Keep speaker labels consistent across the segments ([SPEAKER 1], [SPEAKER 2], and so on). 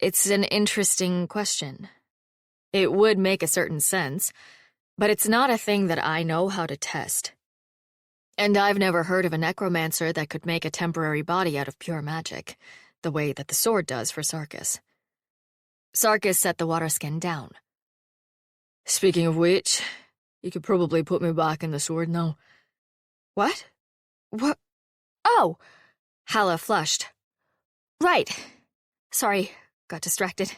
[SPEAKER 1] It's an interesting question. It would make a certain sense, but it's not a thing that I know how to test. And I've never heard of a necromancer that could make a temporary body out of pure magic, the way that the sword does for Sarkis. Sarkis set the water skin down. Speaking of which, you could probably put me back in the sword now. What? What? Oh! Halla flushed. Right. Sorry, got distracted.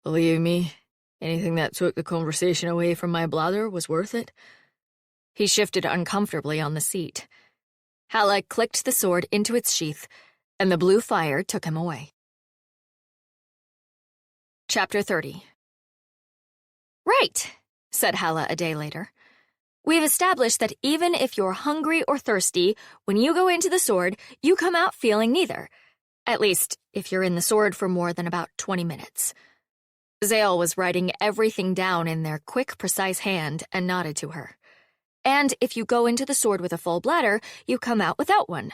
[SPEAKER 1] Believe me, anything that took the conversation away from my blather was worth it. He shifted uncomfortably on the seat. Halla clicked the sword into its sheath, and the blue fire took him away. Chapter 30. Right, said Halla a day later. We've established that even if you're hungry or thirsty, when you go into the sword, you come out feeling neither. At least, if you're in the sword for more than about 20 minutes. Zale was writing everything down in their quick, precise hand and nodded to her. And if you go into the sword with a full bladder, you come out without one.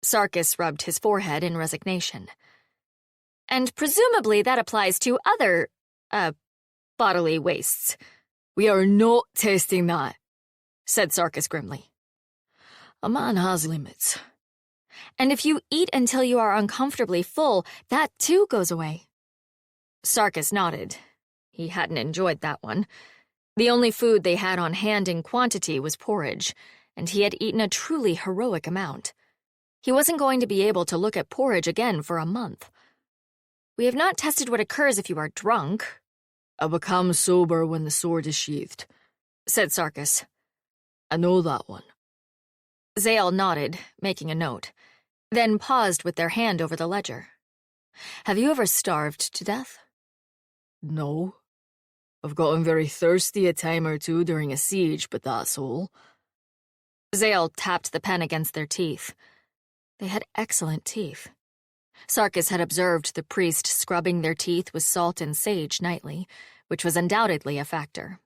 [SPEAKER 1] Sarkis rubbed his forehead in resignation. And presumably that applies to other, bodily wastes. We are not testing that, said Sarkis grimly. A man has limits. And if you eat until you are uncomfortably full, that too goes away. Sarkis nodded. He hadn't enjoyed that one. The only food they had on hand in quantity was porridge, and he had eaten a truly heroic amount. He wasn't going to be able to look at porridge again for a month. We have not tested what occurs if you are drunk. I become sober when the sword is sheathed, said Sarkis. I know that one. Zale nodded, making a note, then paused with their hand over the ledger. Have you ever starved to death? No. I've gotten very thirsty a time or two during a siege, but that's all. Zale tapped the pen against their teeth. They had excellent teeth. Sarkis had observed the priest scrubbing their teeth with salt and sage nightly, which was undoubtedly a factor.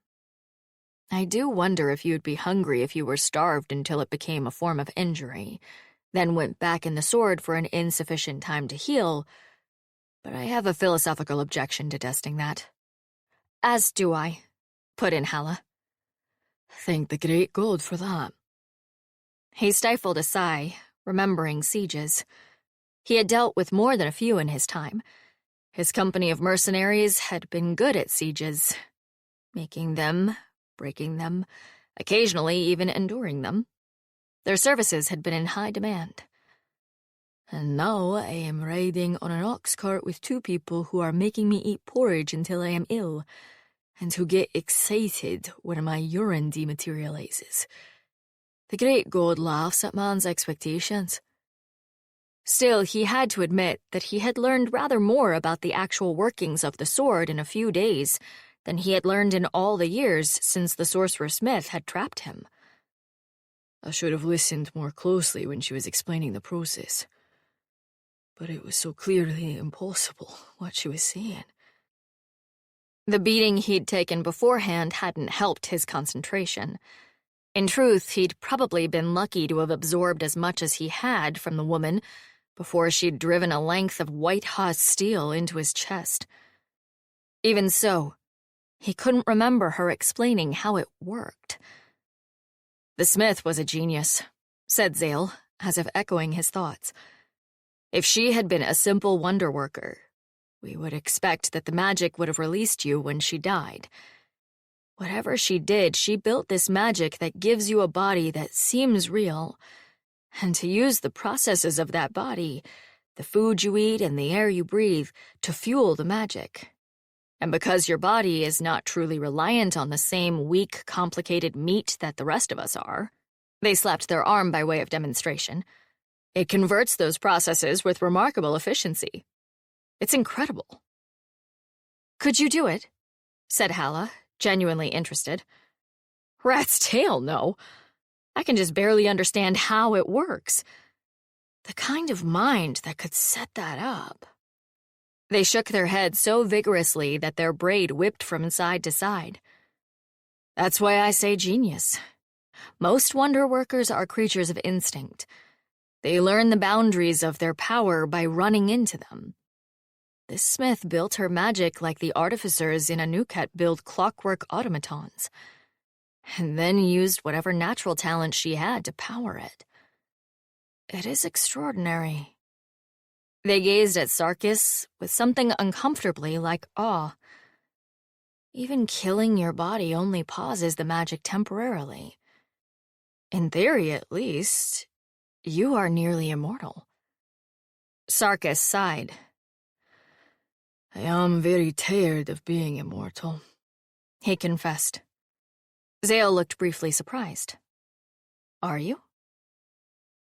[SPEAKER 1] I do wonder if you'd be hungry if you were starved until it became a form of injury, then went back in the sword for an insufficient time to heal, but I have a philosophical objection to testing that. As do I, put in Halla. Thank the great God for that. He stifled a sigh, remembering sieges. He had dealt with more than a few in his time. His company of mercenaries had been good at sieges, making them, breaking them, occasionally even enduring them. Their services had been in high demand. And now I am riding on an ox cart with two people who are making me eat porridge until I am ill, and who get excited when my urine dematerializes. The great God laughs at man's expectations. Still, he had to admit that he had learned rather more about the actual workings of the sword in a few days than he had learned in all the years since the sorcerer Smith had trapped him. I should have listened more closely when she was explaining the process. But it was so clearly impossible, what she was saying. The beating he'd taken beforehand hadn't helped his concentration. In truth, he'd probably been lucky to have absorbed as much as he had from the woman before she'd driven a length of white-hot steel into his chest. Even so, he couldn't remember her explaining how it worked. The smith was a genius, said Zale, as if echoing his thoughts. If she had been a simple wonder worker, we would expect that the magic would have released you when she died. Whatever she did, she built this magic that gives you a body that seems real, and to use the processes of that body, the food you eat and the air you breathe, to fuel the magic. And because your body is not truly reliant on the same weak, complicated meat that the rest of us are, they slapped their arm by way of demonstration, it converts those processes with remarkable efficiency. It's incredible. Could you do it? Said Halla, genuinely interested. Rat's tail, no. I can just barely understand how it works. The kind of mind that could set that up. They shook their heads so vigorously that their braid whipped from side to side. That's why I say genius. Most wonder workers are creatures of instinct. They learn the boundaries of their power by running into them. This smith built her magic like the artificers in Anuket build clockwork automatons, and then used whatever natural talent she had to power it. It is extraordinary. They gazed at Sarkis with something uncomfortably like awe. Even killing your body only pauses the magic temporarily. In theory, at least, you are nearly immortal. Sarkis sighed. I am very tired of being immortal, he confessed. Zale looked briefly surprised. Are you?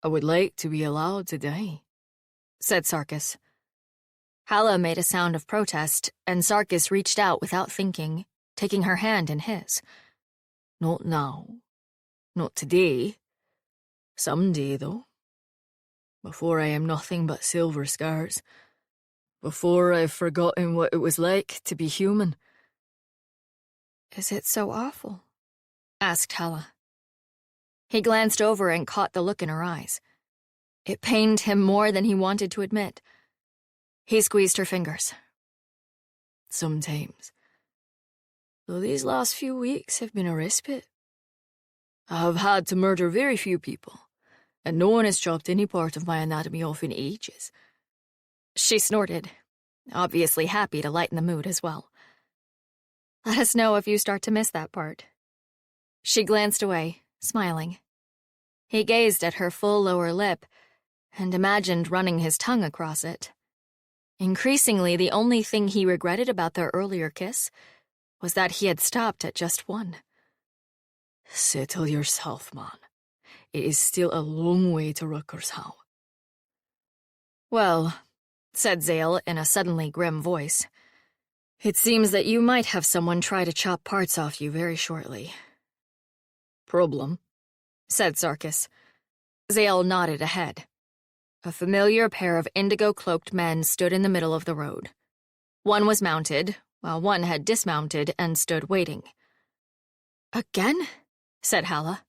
[SPEAKER 1] I would like to be allowed to die, said Sarkis. Halla made a sound of protest, and Sarkis reached out without thinking, taking her hand in his. Not now. Not today. Someday, though. Before I am nothing but silver scars. Before I've forgotten what it was like to be human. Is it so awful? Asked Halla. He glanced over and caught the look in her eyes. It pained him more than he wanted to admit. He squeezed her fingers. Sometimes. Though these last few weeks have been a respite. I have had to murder very few people, and no one has chopped any part of my anatomy off in ages. She snorted, obviously happy to lighten the mood as well. Let us know if you start to miss that part. She glanced away, smiling. He gazed at her full lower lip and imagined running his tongue across it. Increasingly, the only thing he regretted about their earlier kiss was that he had stopped at just one. Settle yourself, man. It is still a long way to Rutgershow. Well, said Zale in a suddenly grim voice, it seems that you might have someone try to chop parts off you very shortly. Problem, said Sarkis. Zale nodded ahead. A familiar pair of indigo-cloaked men stood in the middle of the road. One was mounted, while one had dismounted and stood waiting. Again? Said Halla.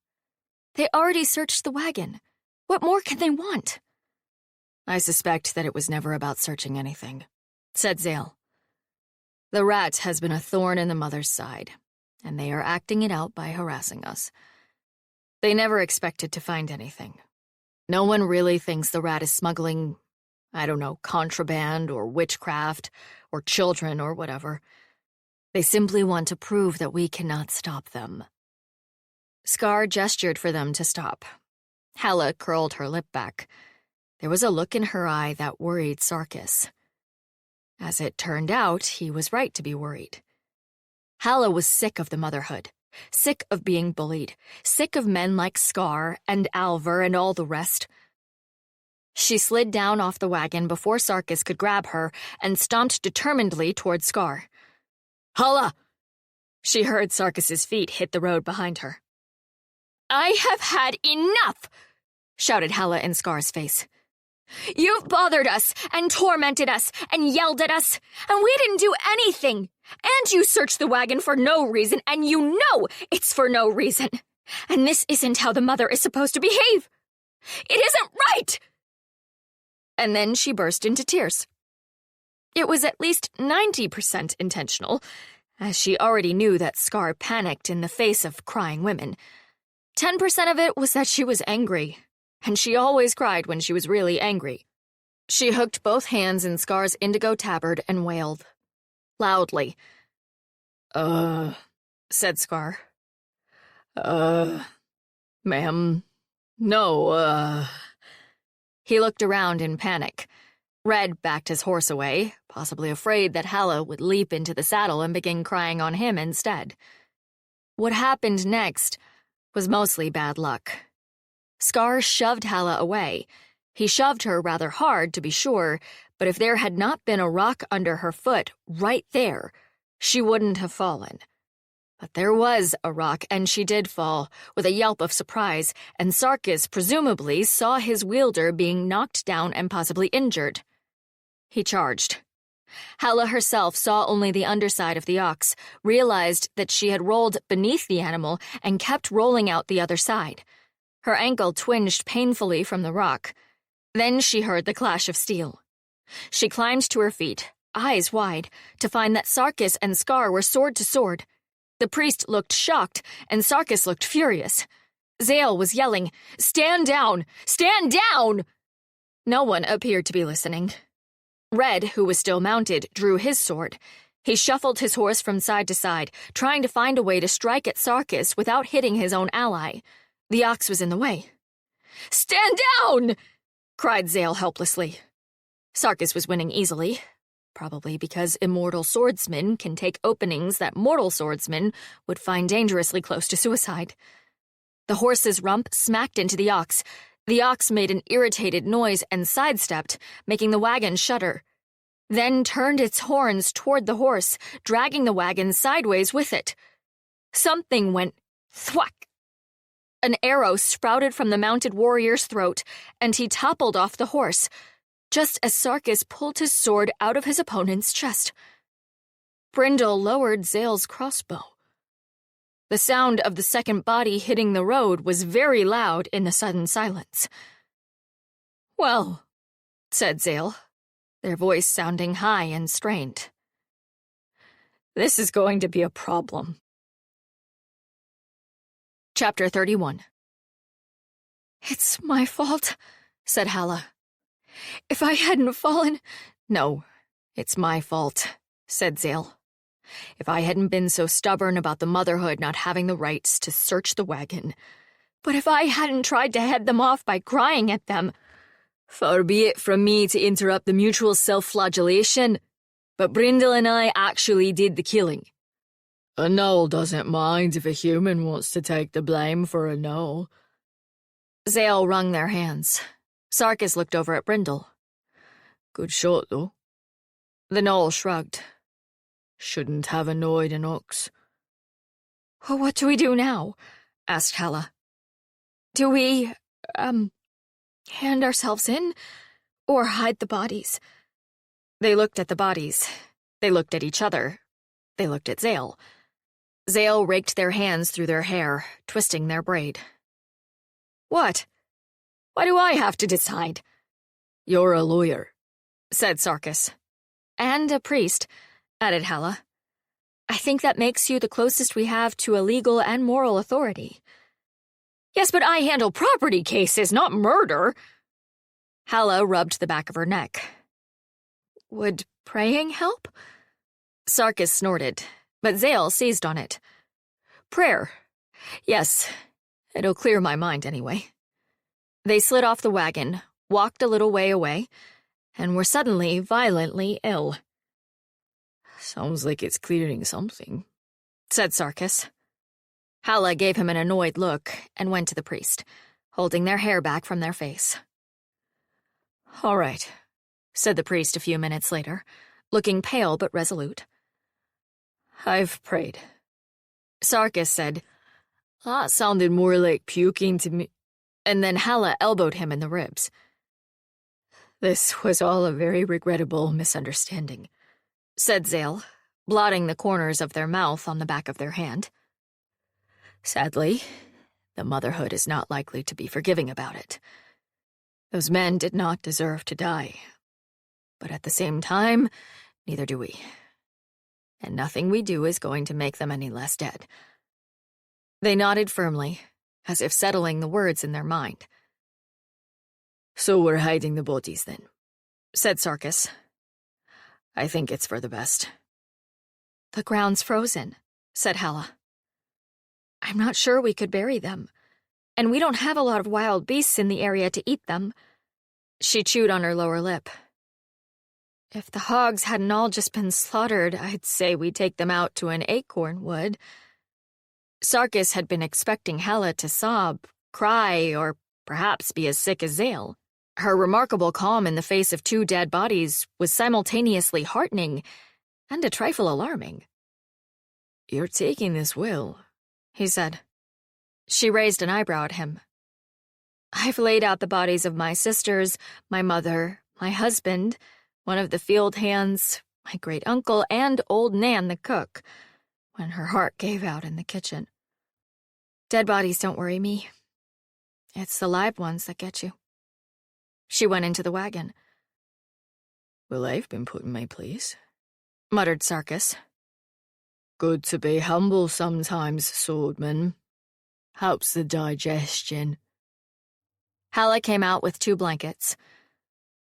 [SPEAKER 1] They already searched the wagon. What more can they want? I suspect that it was never about searching anything, said Zale. The rat has been a thorn in the mother's side, and they are acting it out by harassing us. They never expected to find anything. No one really thinks the rat is smuggling, I don't know, contraband or witchcraft or children or whatever. They simply want to prove that we cannot stop them. Scar gestured for them to stop. Halla curled her lip back. There was a look in her eye that worried Sarkis. As it turned out, he was right to be worried. Halla was sick of the motherhood, sick of being bullied, sick of men like Scar and Alver and all the rest. She slid down off the wagon before Sarkis could grab her and stomped determinedly toward Scar. Halla! She heard Sarkis's feet hit the road behind her. I have had enough, shouted Halla in Scar's face. You've bothered us and tormented us and yelled at us, and we didn't do anything. And you searched the wagon for no reason, and you know it's for no reason. And this isn't how the mother is supposed to behave. It isn't right! And then she burst into tears. It was at least 90% intentional, as she already knew that Scar panicked in the face of crying women. 10% of it was that she was angry, and she always cried when she was really angry. She hooked both hands in Scar's indigo tabard and wailed. Loudly. Said Scar. Ma'am, no, He looked around in panic. Red backed his horse away, possibly afraid that Halla would leap into the saddle and begin crying on him instead. What happened next was mostly bad luck. Scar shoved Halla away. He shoved her rather hard, to be sure, but if there had not been a rock under her foot right there, she wouldn't have fallen. But there was a rock, and she did fall, with a yelp of surprise, and Sarkis presumably saw his wielder being knocked down and possibly injured. He charged. Halla herself saw only the underside of the ox, realized that she had rolled beneath the animal, and kept rolling out the other side. Her ankle twinged painfully from the rock. Then she heard the clash of steel. She climbed to her feet, eyes wide to find that Sarkis and Scar were sword to sword. The priest looked shocked, and Sarkis looked furious. Zale was yelling, "Stand down! Stand down!" No one appeared to be listening. Red, who was still mounted, drew his sword. He shuffled his horse from side to side, trying to find a way to strike at Sarkis without hitting his own ally. The ox was in the way. "Stand down!" cried Zale helplessly. Sarkis was winning easily, probably because immortal swordsmen can take openings that mortal swordsmen would find dangerously close to suicide. The horse's rump smacked into the ox. The ox made an irritated noise and sidestepped, making the wagon shudder. Then turned its horns toward the horse, dragging the wagon sideways with it. Something went thwack. An arrow sprouted from the mounted warrior's throat, and he toppled off the horse, just as Sarkis pulled his sword out of his opponent's chest. Brindle lowered Zale's crossbow. The sound of the second body hitting the road was very loud in the sudden silence. "Well," said Zale, their voice sounding high and strained. "This is going to be a problem." Chapter 31. "It's my fault," said Halla. "If I hadn't fallen—" "No, it's my fault," said Zale. "If I hadn't been so stubborn about the Motherhood not having the rights to search the wagon. But if I hadn't tried to head them off by crying at them—" "Far be it from me to interrupt the mutual self-flagellation, but Brindle and I actually did the killing. A gnoll doesn't mind if a human wants to take the blame for a gnoll." Zale wrung their hands. Sarkis looked over at Brindle. "Good shot, though." The gnoll shrugged. "Shouldn't have annoyed an ox." "Well, what do we do now?" asked Halla. "Do we, hand ourselves in, or hide the bodies?" They looked at the bodies. They looked at each other. They looked at Zale. Zale raked their hands through their hair, twisting their braid. "What? Why do I have to decide?" "You're a lawyer," said Sarkis. "And a priest," added Halla. "I think that makes you the closest we have to a legal and moral authority." "Yes, but I handle property cases, not murder." Halla rubbed the back of her neck. "Would praying help?" Sarkis snorted, but Zale seized on it. "Prayer. Yes, it'll clear my mind anyway." They slid off the wagon, walked a little way away, and were suddenly violently ill. "Sounds like it's clearing something," said Sarkis. Halla gave him an annoyed look and went to the priest, holding their hair back from their face. "All right," said the priest a few minutes later, looking pale but resolute. "I've prayed." Sarkis said, "That sounded more like puking to me," and then Halla elbowed him in the ribs. "This was all a very regrettable misunderstanding," said Zale, blotting the corners of their mouth on the back of their hand. "Sadly, the Motherhood is not likely to be forgiving about it. Those men did not deserve to die. But at the same time, neither do we. And nothing we do is going to make them any less dead." They nodded firmly, as if settling the words in their mind. "So we're hiding the bodies, then," said Sarkis. "I think it's for the best." "The ground's frozen," said Halla. "I'm not sure we could bury them, and we don't have a lot of wild beasts in the area to eat them." She chewed on her lower lip. "If the hogs hadn't all just been slaughtered, I'd say we'd take them out to an acorn wood." Sarkis had been expecting Halla to sob, cry, or perhaps be as sick as Zale. Her remarkable calm in the face of two dead bodies was simultaneously heartening and a trifle alarming. "You're taking this well," he said. She raised an eyebrow at him. "I've laid out the bodies of my sisters, my mother, my husband, one of the field hands, my great-uncle, and old Nan the cook, when her heart gave out in the kitchen. Dead bodies don't worry me. It's the live ones that get you." She went into the wagon. "Well, I've been put in my place," muttered Sarkis.
[SPEAKER 2] Good to be humble sometimes, swordman. Helps the digestion.
[SPEAKER 1] Halla came out with 2 blankets.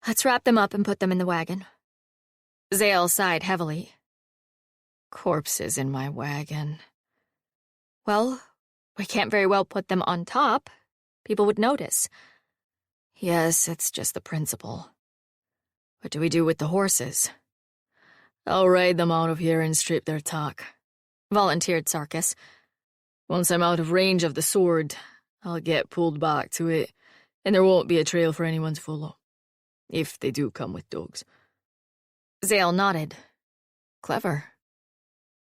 [SPEAKER 1] Let's wrap them up and put them in the wagon. Zale sighed heavily.
[SPEAKER 2] Corpses in my wagon.
[SPEAKER 1] Well, we can't very well put them on top. People would notice.
[SPEAKER 2] Yes, it's just the principle. What do we do with the horses? I'll raid them out of here and strip their tack,
[SPEAKER 1] volunteered Sarkis.
[SPEAKER 2] Once I'm out of range of the sword, I'll get pulled back to it, and there won't be a trail for anyone to follow. If they do come with dogs.
[SPEAKER 1] Zale nodded.
[SPEAKER 2] Clever.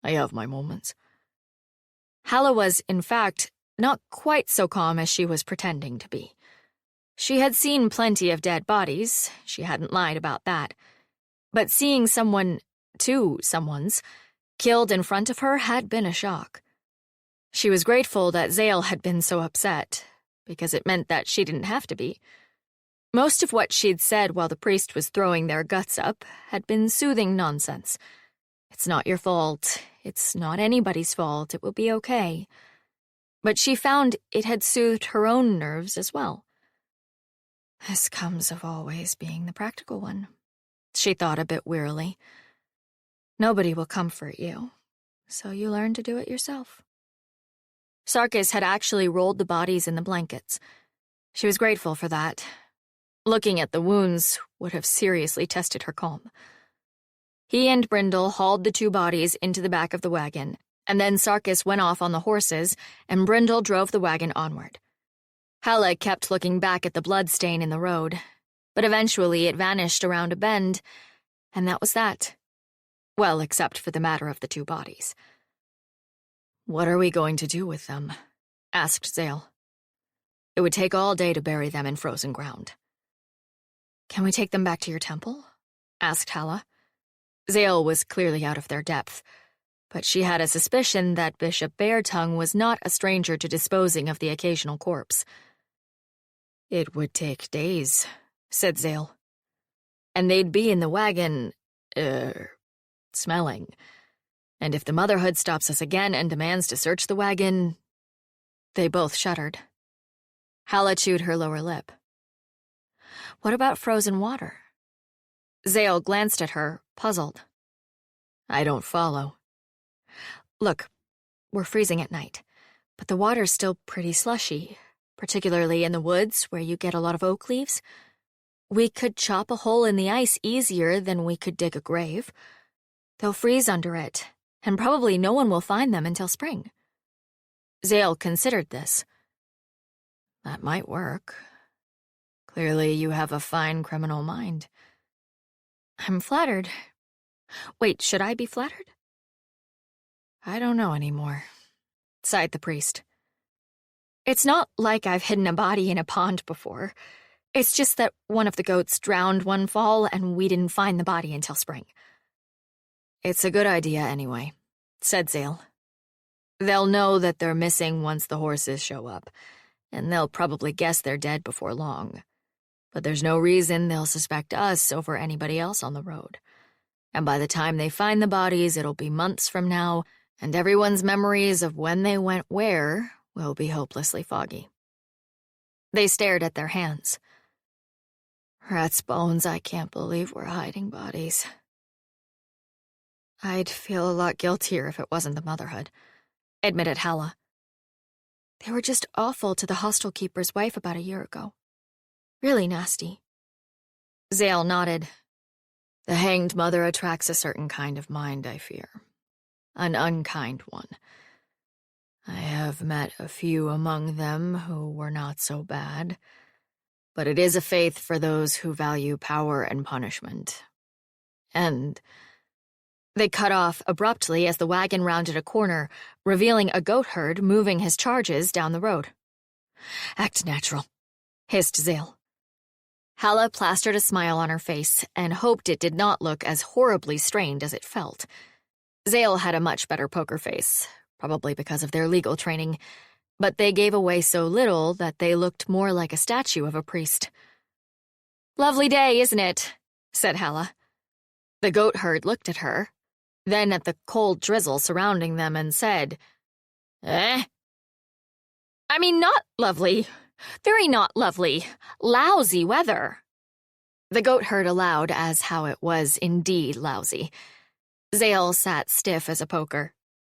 [SPEAKER 2] I have my moments.
[SPEAKER 1] Halla was, in fact, not quite so calm as she was pretending to be. She had seen plenty of dead bodies, she hadn't lied about that. But seeing someone, 2 someones, killed in front of her had been a shock. She was grateful that Zale had been so upset, because it meant that she didn't have to be. Most of what she'd said while the priest was throwing their guts up had been soothing nonsense. It's not your fault. It's not anybody's fault. It will be okay. But she found it had soothed her own nerves as well.
[SPEAKER 2] This comes of always being the practical one,
[SPEAKER 1] she thought a bit wearily. Nobody will comfort you, so you learn to do it yourself. Sarkis had actually rolled the bodies in the blankets. She was grateful for that. Looking at the wounds would have seriously tested her calm. He and Brindle hauled the 2 bodies into the back of the wagon, and then Sarkis went off on the horses, and Brindle drove the wagon onward. Halla kept looking back at the bloodstain in the road, but eventually it vanished around a bend, and that was that. Well, except for the matter of the 2 bodies.
[SPEAKER 2] What are we going to do with them? Asked Zale.
[SPEAKER 1] It would take all day to bury them in frozen ground. Can we take them back to your temple? Asked Halla. Zale was clearly out of their depth, but she had a suspicion that Bishop Beartongue was not a stranger to disposing of the occasional corpse.
[SPEAKER 2] It would take days, said Zale.
[SPEAKER 1] And they'd be in the wagon,
[SPEAKER 2] smelling. And if the Motherhood stops us again and demands to search the wagon...
[SPEAKER 1] They both shuddered. Halla chewed her lower lip. What about frozen water? Zale glanced at her, puzzled.
[SPEAKER 2] I don't follow.
[SPEAKER 1] Look, we're freezing at night, but the water's still pretty slushy, particularly in the woods where you get a lot of oak leaves. We could chop a hole in the ice easier than we could dig a grave. They'll freeze under it, and probably no one will find them until spring. Zale considered this.
[SPEAKER 2] That might work. Clearly you have a fine criminal mind.
[SPEAKER 1] I'm flattered. Wait, should I be flattered?
[SPEAKER 2] I don't know anymore, sighed the priest.
[SPEAKER 1] It's not like I've hidden a body in a pond before. It's just that one of the goats drowned one fall and we didn't find the body until spring.
[SPEAKER 2] It's a good idea anyway, said Zale. They'll know that they're missing once the horses show up, and they'll probably guess they're dead before long. But there's no reason they'll suspect us over anybody else on the road. And by the time they find the bodies, it'll be months from now, and everyone's memories of when they went where will be hopelessly foggy.
[SPEAKER 1] They stared at their hands.
[SPEAKER 2] Rat's bones, I can't believe we're hiding bodies.
[SPEAKER 1] I'd feel a lot guiltier if it wasn't the Motherhood, admitted Halla. They were just awful to the housekeeper's wife about a year ago. Really nasty.
[SPEAKER 2] Zale nodded. The hanged mother attracts a certain kind of mind, I fear. An unkind one. I have met a few among them who were not so bad, but it is a faith for those who value power and punishment. And...
[SPEAKER 1] They cut off abruptly as the wagon rounded a corner, revealing a goat herd moving his charges down the road.
[SPEAKER 2] Act natural,
[SPEAKER 1] hissed Zale. Halla plastered a smile on her face and hoped it did not look as horribly strained as it felt. Zale had a much better poker face, probably because of their legal training, but they gave away so little that they looked more like a statue of a priest. Lovely day, isn't it? Said Halla. The goat herd looked at her,
[SPEAKER 2] then at the cold drizzle surrounding them and said, "Eh?
[SPEAKER 1] I mean, not lovely. Very not lovely. Lousy weather."
[SPEAKER 2] The goat heard aloud as how it was indeed lousy. Zale sat stiff as a poker,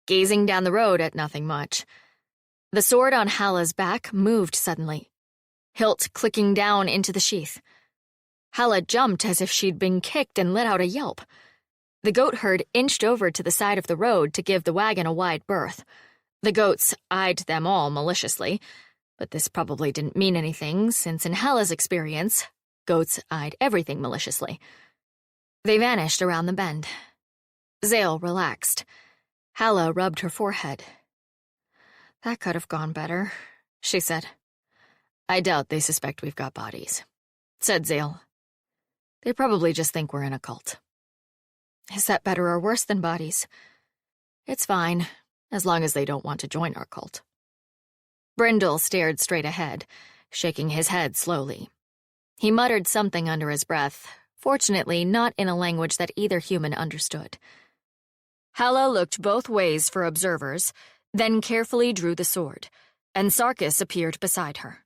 [SPEAKER 2] gazing down the road at nothing much. The sword on Halla's back moved suddenly, hilt clicking down into the sheath. Halla jumped as if she'd been kicked and let out a yelp. The goat herd inched over to the side of the road to give the wagon a wide berth. The goats eyed them all maliciously, but this probably didn't mean anything, since in Halla's experience, goats eyed everything maliciously. They vanished around the bend. Zale relaxed. Halla rubbed her forehead. "That could have gone better," she said. "I doubt they suspect we've got bodies," said Zale. "They probably just think we're in a cult." "Is that better or worse than bodies?" "It's fine, as long as they don't want to join our cult." Brindle stared straight ahead, shaking his head slowly. He muttered something under his breath, fortunately not in a language that either human understood. Halla looked both ways for observers, then carefully drew the sword, and Sarkis appeared beside her.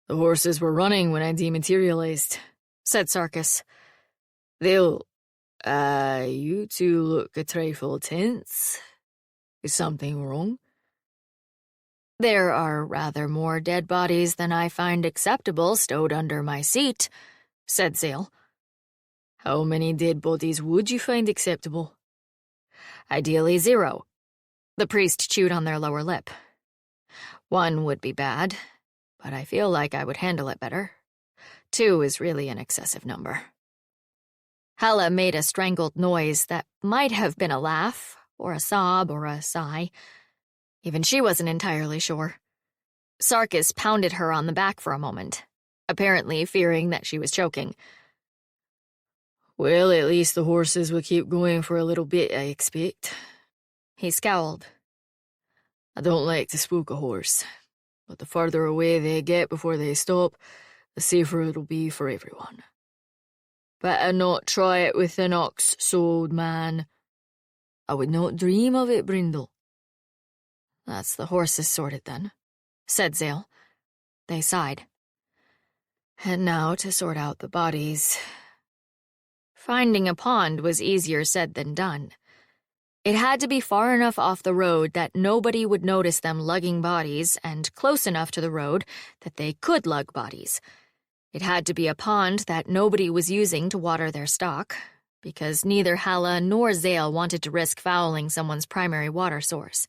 [SPEAKER 3] "The horses were running when I dematerialized," said Sarkis. You two look a trifle tense. Is something wrong?"
[SPEAKER 2] "There are rather more dead bodies than I find acceptable stowed under my seat," said Zale.
[SPEAKER 3] "How many dead bodies would you find acceptable?"
[SPEAKER 2] "Ideally 0. The priest chewed on their lower lip. "1 would be bad, but I feel like I would handle it better. 2 is really an excessive number." Halla made a strangled noise that might have been a laugh, or a sob, or a sigh. Even she wasn't entirely sure. Sarkis pounded her on the back for a moment, apparently fearing that she was choking.
[SPEAKER 3] "Well, at least the horses will keep going for a little bit, I expect."
[SPEAKER 2] He scowled.
[SPEAKER 3] "I don't like to spook a horse, but the farther away they get before they stop, the safer it'll be for everyone. Better not try it with an ox, old man." "I would not dream of it, Brindle."
[SPEAKER 2] "That's the horses sorted, then," said Zale. They sighed. "And now to sort out the bodies." Finding a pond was easier said than done. It had to be far enough off the road that nobody would notice them lugging bodies, and close enough to the road that they could lug bodies. It had to be a pond that nobody was using to water their stock, because neither Halla nor Zale wanted to risk fouling someone's primary water source.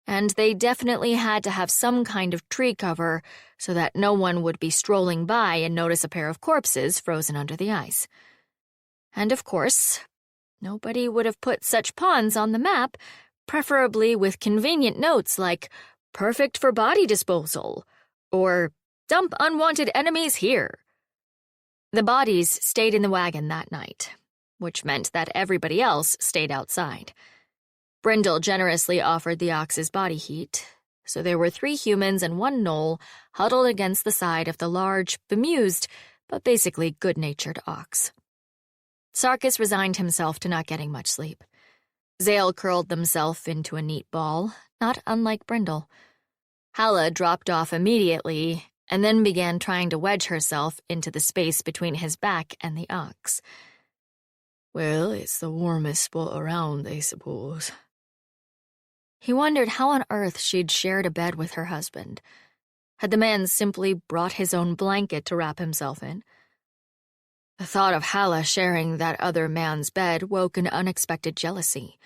[SPEAKER 2] And they definitely had to have some kind of tree cover so that no one would be strolling by and notice a pair of corpses frozen under the ice. And of course, nobody would have put such ponds on the map, preferably with convenient notes like, "Perfect for body disposal," or "Dump unwanted enemies here." The bodies stayed in the wagon that night, which meant that everybody else stayed outside. Brindle generously offered the ox's body heat, so there were 3 humans and 1 gnoll huddled against the side of the large, bemused, but basically good-natured ox. Sarkis resigned himself to not getting much sleep. Zale curled themselves into a neat ball, not unlike Brindle. Halla dropped off immediately, and then began trying to wedge herself into the space between his back and the ox.
[SPEAKER 3] "Well, it's the warmest spot around, I suppose."
[SPEAKER 2] He wondered how on earth she'd shared a bed with her husband. Had the man simply brought his own blanket to wrap himself in? The thought of Halla sharing that other man's bed woke an unexpected jealousy.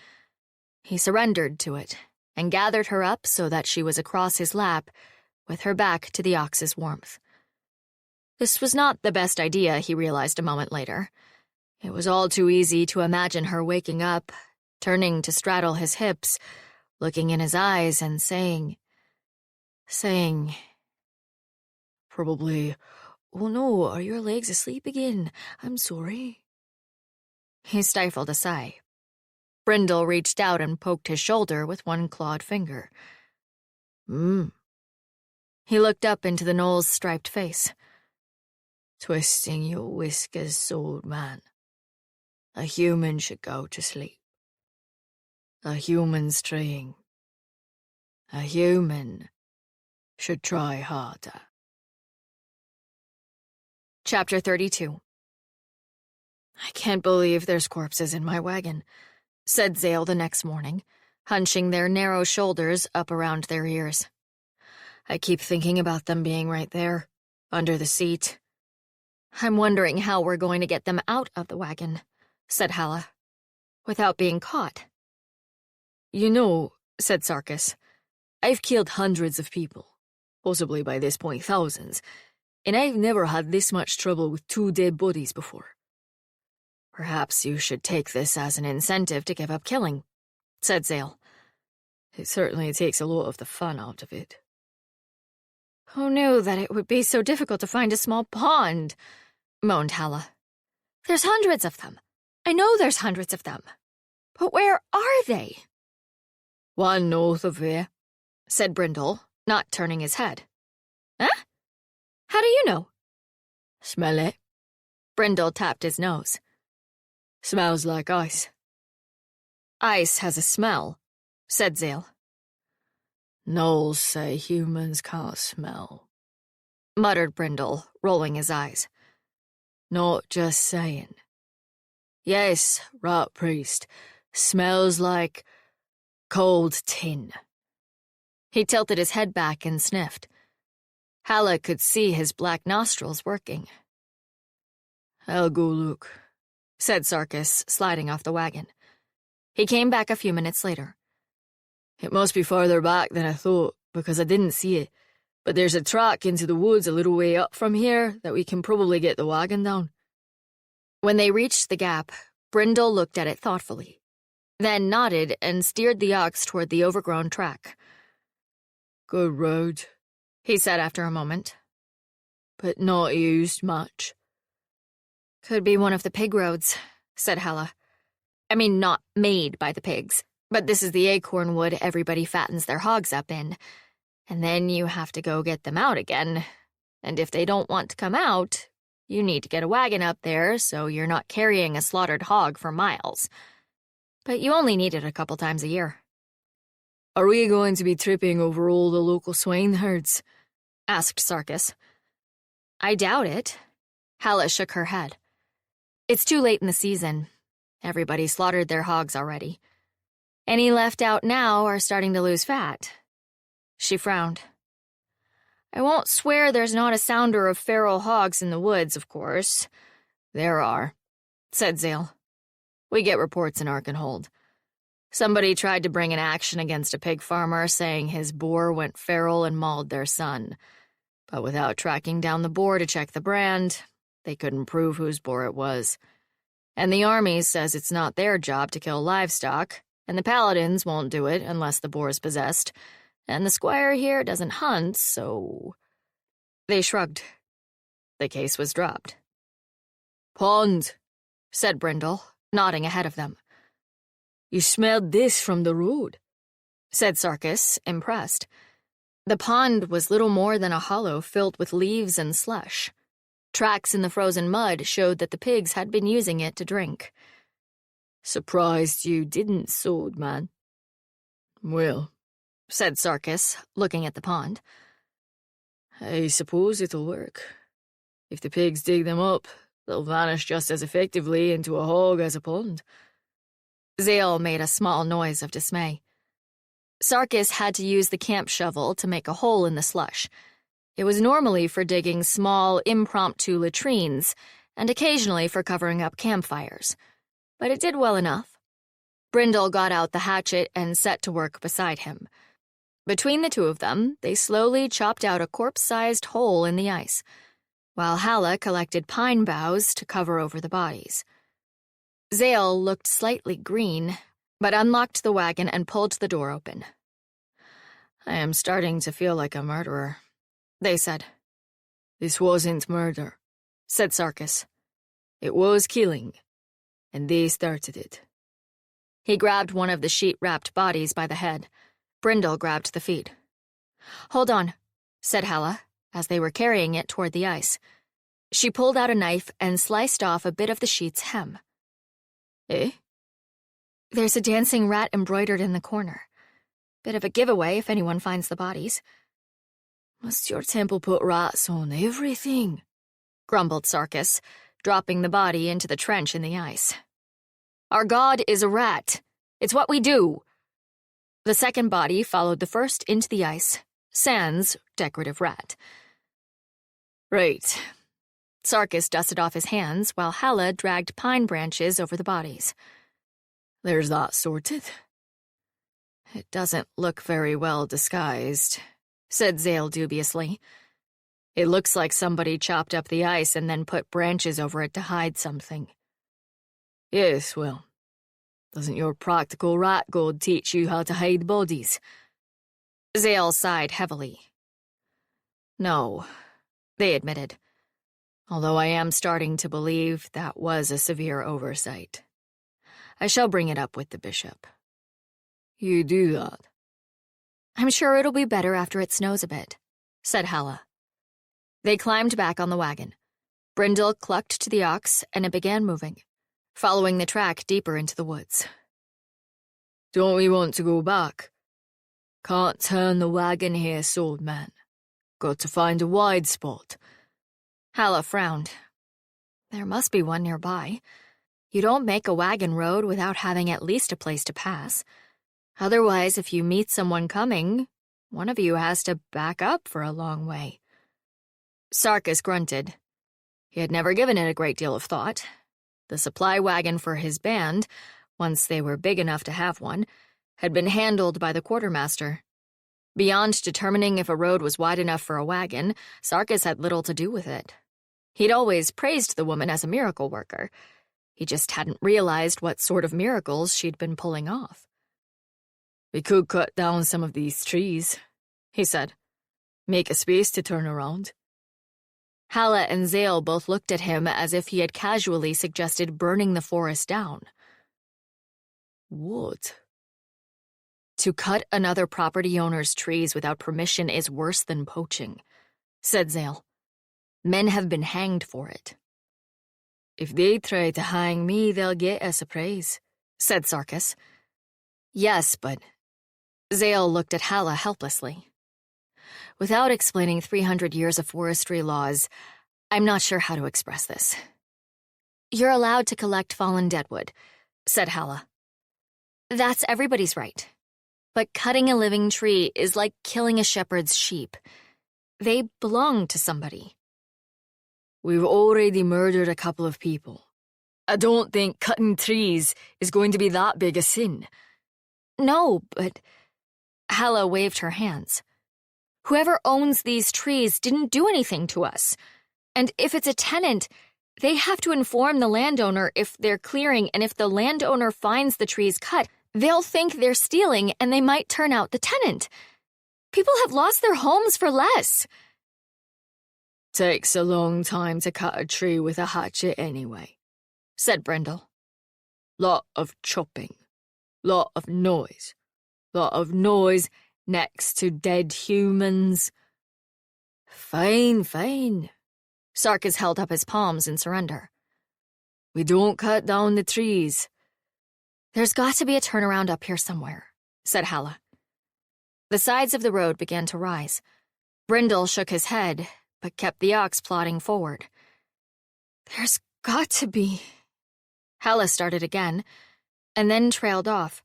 [SPEAKER 2] He surrendered to it and gathered her up so that she was across his lap, with her back to the ox's warmth. This was not the best idea, he realized a moment later. It was all too easy to imagine her waking up, turning to straddle his hips, looking in his eyes and saying,
[SPEAKER 3] "Probably, oh no, are your legs asleep again? I'm sorry."
[SPEAKER 2] He stifled a sigh. Brindle reached out and poked his shoulder with 1 clawed finger. He looked up into the gnoll's striped face.
[SPEAKER 3] "Twisting your whiskers, old man." A human should go to sleep. A human's trying. A human should try harder.
[SPEAKER 2] Chapter 32. I can't believe there's corpses in my wagon, said Zale the next morning, hunching their narrow shoulders up around their ears. I keep thinking about them being right there, under the seat. I'm wondering how we're going to get them out of the wagon, said Halla, without being caught.
[SPEAKER 3] You know, said Sarkis, I've killed hundreds of people, possibly by this point thousands, and I've never had this much trouble with 2 dead bodies before.
[SPEAKER 2] Perhaps you should take this as an incentive to give up killing, said Zale.
[SPEAKER 3] It certainly takes a lot of the fun out of it.
[SPEAKER 2] Who knew that it would be so difficult to find a small pond? Moaned Halla. There's hundreds of them. I know there's hundreds of them. But where are they?
[SPEAKER 3] One north of here,
[SPEAKER 2] said Brindle, not turning his head. Huh? How do you know?
[SPEAKER 3] Smell it.
[SPEAKER 2] Brindle tapped his nose.
[SPEAKER 3] Smells like ice.
[SPEAKER 2] Ice has a smell, said Zale.
[SPEAKER 3] Gnolls say humans can't smell,
[SPEAKER 2] muttered Brindle, rolling his eyes.
[SPEAKER 3] Not just saying. Yes, rat priest, smells like cold tin.
[SPEAKER 2] He tilted his head back and sniffed. Halla could see his black nostrils working.
[SPEAKER 3] I'll go look,
[SPEAKER 2] said Sarkis, sliding off the wagon. He came back a few minutes later.
[SPEAKER 3] It must be farther back than I thought, because I didn't see it, but there's a track into the woods a little way up from here that we can probably get the wagon down.
[SPEAKER 2] When they reached the gap, Brindle looked at it thoughtfully, then nodded and steered the ox toward the overgrown track.
[SPEAKER 3] Good road,
[SPEAKER 2] he said after a moment.
[SPEAKER 3] But not used much.
[SPEAKER 2] Could be one of the pig roads, said Halla. I mean, not made by the pigs, but this is the acorn wood everybody fattens their hogs up in. And then you have to go get them out again. And if they don't want to come out, you need to get a wagon up there so you're not carrying a slaughtered hog for miles. But you only need it a couple times a year.
[SPEAKER 3] Are we going to be tripping over all the local swine herds?
[SPEAKER 2] Asked Sarkis. I doubt it. Halla shook her head. It's too late in the season. Everybody slaughtered their hogs already. Any left out now are starting to lose fat. She frowned. I won't swear there's not a sounder of feral hogs in the woods, of course.
[SPEAKER 3] There are,
[SPEAKER 2] said Zale.
[SPEAKER 3] We get reports in Arkenhold.
[SPEAKER 2] Somebody tried to bring an action against a pig farmer saying his boar went feral and mauled their son. But without tracking down the boar to check the brand, they couldn't prove whose boar it was. And the army says it's not their job to kill livestock, and the paladins won't do it unless the boar is possessed, and the squire here doesn't hunt, so... They shrugged. The case was dropped.
[SPEAKER 3] Pond,
[SPEAKER 2] said Brindle, nodding ahead of them.
[SPEAKER 3] You smelled this from the road,
[SPEAKER 2] said Sarkis, impressed. The pond was little more than a hollow filled with leaves and slush. Tracks in the frozen mud showed that the pigs had been using it to drink.
[SPEAKER 3] Surprised you didn't, swordsman.
[SPEAKER 2] Well, said Sarkis, looking at the pond.
[SPEAKER 3] I suppose it'll work. If the pigs dig them up, they'll vanish just as effectively into a hog as a pond.
[SPEAKER 2] Zale made a small noise of dismay. Sarkis had to use the camp shovel to make a hole in the slush. It was normally for digging small, impromptu latrines, and occasionally for covering up campfires. But it did well enough. Brindle got out the hatchet and set to work beside him. Between the two of them, they slowly chopped out a corpse-sized hole in the ice, while Halla collected pine boughs to cover over the bodies. Zale looked slightly green, but unlocked the wagon and pulled the door open.
[SPEAKER 3] I am starting to feel like a murderer,
[SPEAKER 2] they said.
[SPEAKER 3] This wasn't murder,
[SPEAKER 2] said Sarkis.
[SPEAKER 3] It was killing, and they started it.
[SPEAKER 2] He grabbed one of the sheet-wrapped bodies by the head. Brindle grabbed the feet. Hold on, said Halla, as they were carrying it toward the ice. She pulled out a knife and sliced off a bit of the sheet's hem.
[SPEAKER 3] Eh?
[SPEAKER 1] There's a dancing rat embroidered in the corner. Bit of a giveaway if anyone finds the bodies.
[SPEAKER 3] Must your temple put rats on everything?
[SPEAKER 1] Grumbled Sarkis, dropping the body into the trench in the ice. Our god is a rat. It's what we do. The second body followed the first into the ice, sans decorative rat.
[SPEAKER 3] Right.
[SPEAKER 1] Sarkis dusted off his hands while Halla dragged pine branches over the bodies.
[SPEAKER 3] There's that sorted.
[SPEAKER 1] It doesn't look very well disguised, said Zale dubiously. It looks like somebody chopped up the ice and then put branches over it to hide something.
[SPEAKER 3] Yes, well, doesn't your practical rat god teach you how to hide bodies?
[SPEAKER 1] Zale sighed heavily. No, they admitted, although I am starting to believe that was a severe oversight. I shall bring it up with the bishop.
[SPEAKER 3] You do that?
[SPEAKER 1] I'm sure it'll be better after it snows a bit, said Halla. They climbed back on the wagon. Brindle clucked to the ox, and it began moving, following the track deeper into the woods.
[SPEAKER 3] Don't we want to go back? Can't turn the wagon here, swordman. Got to find a wide spot.
[SPEAKER 1] Halla frowned. There must be one nearby. You don't make a wagon road without having at least a place to pass. Otherwise, if you meet someone coming, one of you has to back up for a long way. Sarkis grunted. He had never given it a great deal of thought. The supply wagon for his band, once they were big enough to have one, had been handled by the quartermaster. Beyond determining if a road was wide enough for a wagon, Sarkis had little to do with it. He'd always praised the woman as a miracle worker. He just hadn't realized what sort of miracles she'd been pulling off.
[SPEAKER 3] We could cut down some of these trees, he said. Make a space to turn around.
[SPEAKER 1] Halla and Zale both looked at him as if he had casually suggested burning the forest down.
[SPEAKER 3] What?
[SPEAKER 1] To cut another property owner's trees without permission is worse than poaching, said Zale. Men have been hanged for it.
[SPEAKER 3] If they try to hang me, they'll get a surprise,
[SPEAKER 1] said Sarkis. Yes, but... Zale looked at Halla helplessly. Without explaining 300 years of forestry laws, I'm not sure how to express this. You're allowed to collect fallen deadwood, said Halla. That's everybody's right. But cutting a living tree is like killing a shepherd's sheep. They belong to somebody.
[SPEAKER 3] We've already murdered a couple of people. I don't think cutting trees is going to be that big a sin.
[SPEAKER 1] No, but... Halla waved her hands. Whoever owns these trees didn't do anything to us. And if it's a tenant, they have to inform the landowner if they're clearing, and if the landowner finds the trees cut, they'll think they're stealing and they might turn out the tenant. People have lost their homes for less.
[SPEAKER 3] Takes a long time to cut a tree with a hatchet anyway, said Brindle. Lot of chopping. Lot of noise. Lot of noise next to dead humans.
[SPEAKER 1] Fine, fine. Sarkis held up his palms in surrender.
[SPEAKER 3] We don't cut down the trees.
[SPEAKER 1] There's got to be a turnaround up here somewhere, said Halla. The sides of the road began to rise. Brindle shook his head, but kept the ox plodding forward. There's got to be... Halla started again, and then trailed off.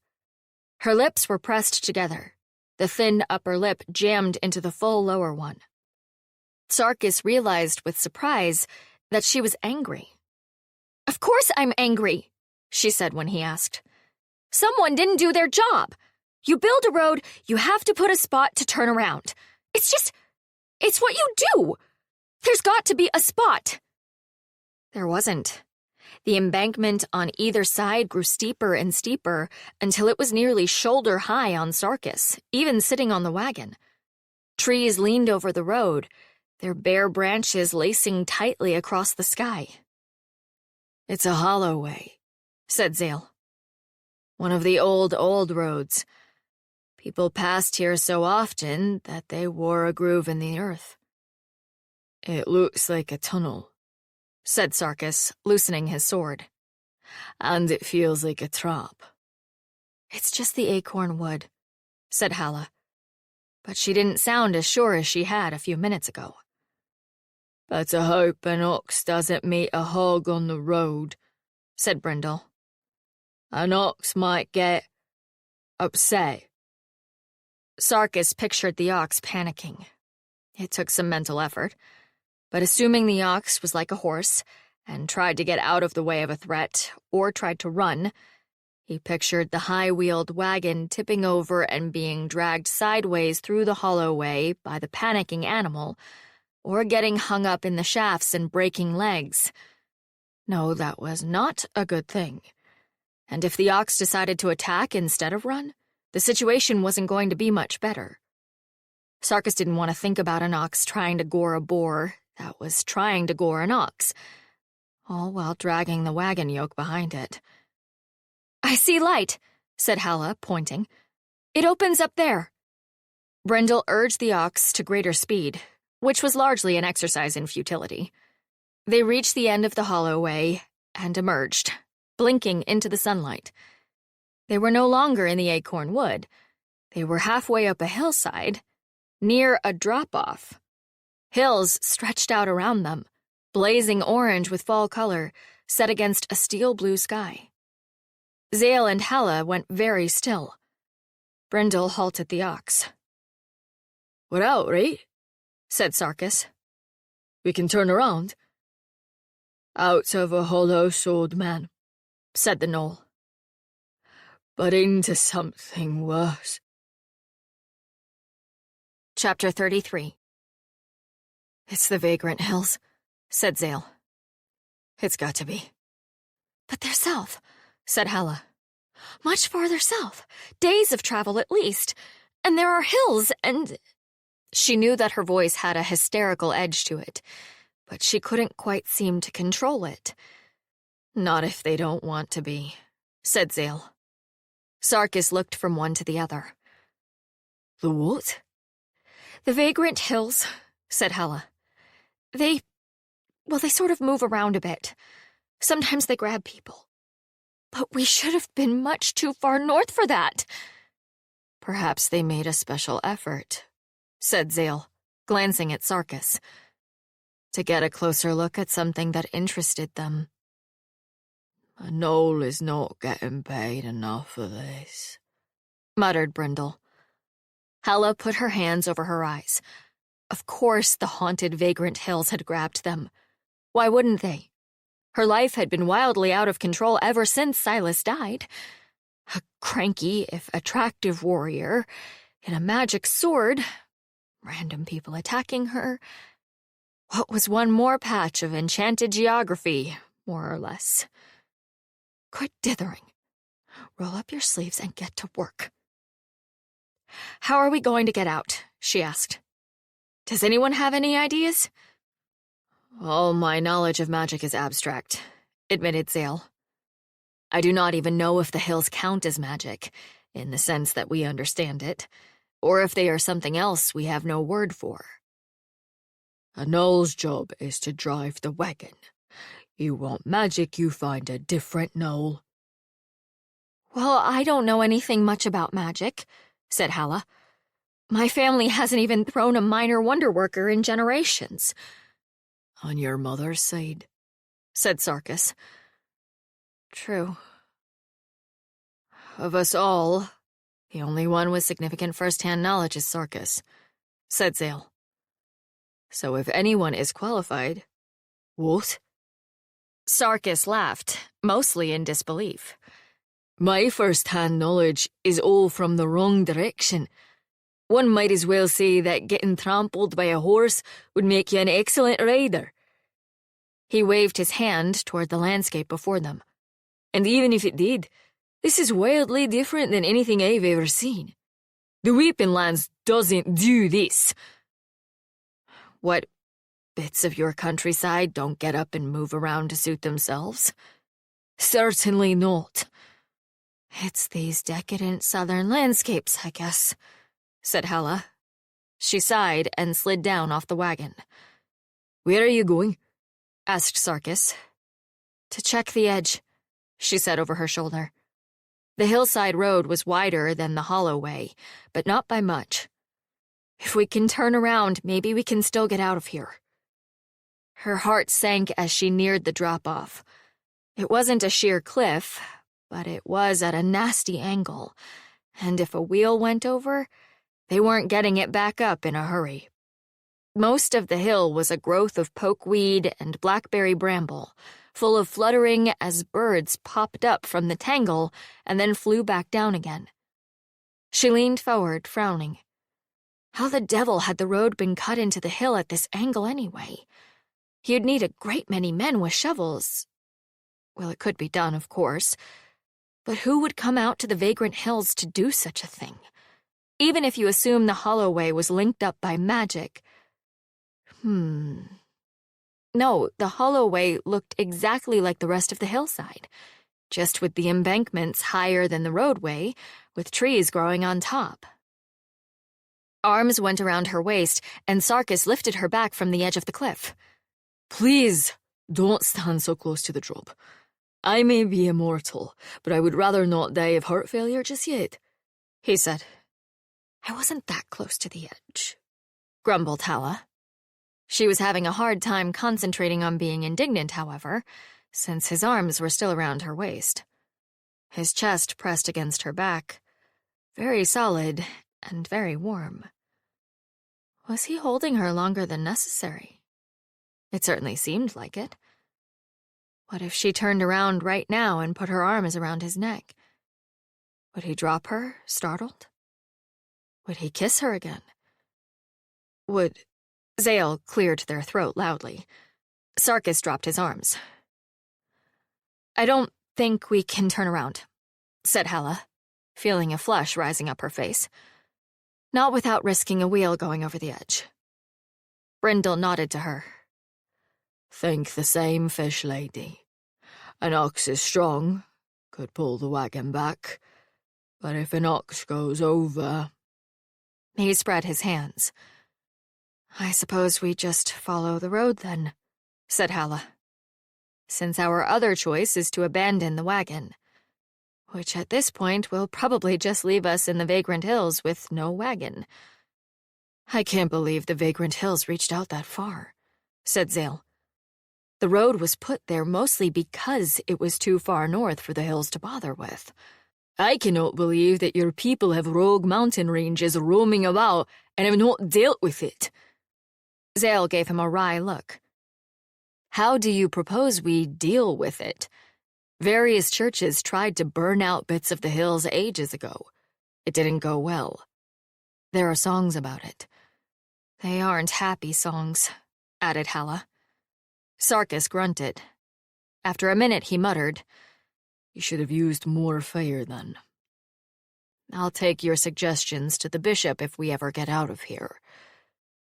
[SPEAKER 1] Her lips were pressed together, the thin upper lip jammed into the full lower one. Sarkis realized with surprise that she was angry. Of course I'm angry, she said when he asked. Someone didn't do their job. You build a road, you have to put a spot to turn around. It's what you do. There's got to be a spot. There wasn't. The embankment on either side grew steeper and steeper until it was nearly shoulder-high on Sarkis, even sitting on the wagon. Trees leaned over the road, their bare branches lacing tightly across the sky.
[SPEAKER 3] It's a hollow way,
[SPEAKER 1] said Zale.
[SPEAKER 3] One of the old roads. People passed here so often that they wore a groove in the earth. It looks like a tunnel,
[SPEAKER 1] said Sarkis, loosening his sword.
[SPEAKER 3] and it feels like a trap.
[SPEAKER 2] It's just the acorn wood, said Halla. But she didn't sound as sure as she had a few minutes ago.
[SPEAKER 3] But I hope an ox doesn't meet a hog on the road,
[SPEAKER 2] said Brindle.
[SPEAKER 3] An ox might get upset.
[SPEAKER 2] Sarkis pictured the ox panicking. It took some mental effort, but assuming the ox was like a horse and tried to get out of the way of a threat or tried to run, he pictured the high-wheeled wagon tipping over and being dragged sideways through the hollow way by the panicking animal, or getting hung up in the shafts and breaking legs. No, that was not a good thing. And if the ox decided to attack instead of run, the situation wasn't going to be much better. Sarkis didn't want to think about an ox trying to gore a boar that was trying to gore an ox, all while dragging the wagon yoke behind it. "I see light," said Halla, pointing. "It opens up there." Brindle urged the ox to greater speed, which was largely an exercise in futility. They reached the end of the hollow way and emerged, blinking into the sunlight. They were no longer in the acorn wood. They were halfway up a hillside, near a drop-off. Hills stretched out around them, blazing orange with fall color, set against a steel-blue sky. Zale and Halla went very still. Brindle halted the ox.
[SPEAKER 3] "We're out, right?"
[SPEAKER 2] said Sarkis.
[SPEAKER 3] "We can turn around." "Out of a hollow swordman,"
[SPEAKER 2] said the gnoll.
[SPEAKER 3] "But into something worse."
[SPEAKER 2] Chapter 33. "It's the Vagrant Hills," said Zale. "It's got to be." "But they're south," said Halla. "Much farther south. Days of travel at least. And there are hills and—" She knew that her voice had a hysterical edge to it, but she couldn't quite seem to control it. "Not if they don't want to be," said Zale. Sarkis looked from one to the other.
[SPEAKER 3] "The what?"
[SPEAKER 2] "The Vagrant Hills," said Halla. They sort of move around a bit. Sometimes they grab people. But we should have been much too far north for that."
[SPEAKER 3] "Perhaps they made a special effort," said Zale, glancing at Sarkis, "to get a closer look at something that interested them." "A gnoll is not getting paid enough for this,"
[SPEAKER 2] muttered Brindle. Halla put her hands over her eyes. Of course the haunted Vagrant Hills had grabbed them. Why wouldn't they? Her life had been wildly out of control ever since Silas died. A cranky, if attractive warrior, in a magic sword, random people attacking her. What was one more patch of enchanted geography, more or less? "Quit dithering. Roll up your sleeves and get to work." "How are we going to get out?" she asked. "Does anyone have any ideas?"
[SPEAKER 3] "All my knowledge of magic is abstract," admitted Zale.
[SPEAKER 2] "I do not even know if the hills count as magic, in the sense that we understand it, or if they are something else we have no word for."
[SPEAKER 3] "A gnoll's job is to drive the wagon. You want magic, you find a different gnoll."
[SPEAKER 2] "Well, I don't know anything much about magic," said Halla. "My family hasn't even thrown a minor wonderworker in generations."
[SPEAKER 3] "On your mother's side,"
[SPEAKER 2] said Sarkis. "True."
[SPEAKER 3] "Of us all, the only one with significant first-hand knowledge is Sarkis," said Zale. "So if anyone is qualified—" "What?"
[SPEAKER 2] Sarkis laughed, mostly in disbelief.
[SPEAKER 3] "My first-hand knowledge is all from the wrong direction. One might as well say that getting trampled by a horse would make you an excellent rider."
[SPEAKER 2] He waved his hand toward the landscape before them.
[SPEAKER 3] "And even if it did, this is wildly different than anything I've ever seen. The Weeping Lands doesn't do this."
[SPEAKER 2] "What bits of your countryside don't get up and move around to suit themselves?"
[SPEAKER 3] "Certainly not."
[SPEAKER 2] "It's these decadent southern landscapes, I guess," said Halla. She sighed and slid down off the wagon.
[SPEAKER 3] "Where are you going?"
[SPEAKER 2] asked Sarkis. "To check the edge,"
[SPEAKER 1] she said over her shoulder. The hillside road was wider than the hollow way, but not by much. If we can turn around, maybe we can still get out of here. Her heart sank as she neared the drop-off. It wasn't a sheer cliff, but it was at a nasty angle, and if a wheel went over, they weren't getting it back up in a hurry. Most of the hill was a growth of pokeweed and blackberry bramble, full of fluttering as birds popped up from the tangle and then flew back down again. She leaned forward, frowning. How the devil had the road been cut into the hill at this angle anyway? You'd need a great many men with shovels. Well, it could be done, of course, but who would come out to the Vagrant Hills to do such a thing? Even if you assume the hollow way was linked up by magic. No, the hollow way looked exactly like the rest of the hillside, just with the embankments higher than the roadway, with trees growing on top. Arms went around her waist, and Sarkis lifted her back from the edge of the cliff.
[SPEAKER 3] Please, don't stand so close to the drop. I may be immortal, but I would rather not die of heart failure just yet,
[SPEAKER 1] he said. I wasn't that close to the edge, grumbled Halla. She was having a hard time concentrating on being indignant, however, since his arms were still around her waist. His chest pressed against her back, very solid and very warm. Was he holding her longer than necessary? It certainly seemed like it. What if she turned around right now and put her arms around his neck? Would he drop her, startled? Would he kiss her again? Zale cleared their throat loudly. Sarkis dropped his arms. I don't think we can turn around, said Halla, feeling a flush rising up her face. Not without risking a wheel going over the edge. Brindle nodded to her.
[SPEAKER 3] Think the same, fish lady. An ox is strong, could pull the wagon back, but if an ox goes over...
[SPEAKER 1] He spread his hands. I suppose we just follow the road then, said Halla. Since our other choice is to abandon the wagon, which at this point will probably just leave us in the Vagrant Hills with no wagon. I can't believe the Vagrant Hills reached out that far, said Zale. The road was put there mostly because it was too far north for the hills to bother with.
[SPEAKER 3] I cannot believe that your people have rogue mountain ranges roaming about and have not dealt with it.
[SPEAKER 1] Zale gave him a wry look. How do you propose we deal with it? Various churches tried to burn out bits of the hills ages ago. It didn't go well. There are songs about it. They aren't happy songs, added Halla. Sarkis grunted. After a minute, he muttered,
[SPEAKER 3] You should have used more fire then.
[SPEAKER 1] I'll take your suggestions to the bishop if we ever get out of here.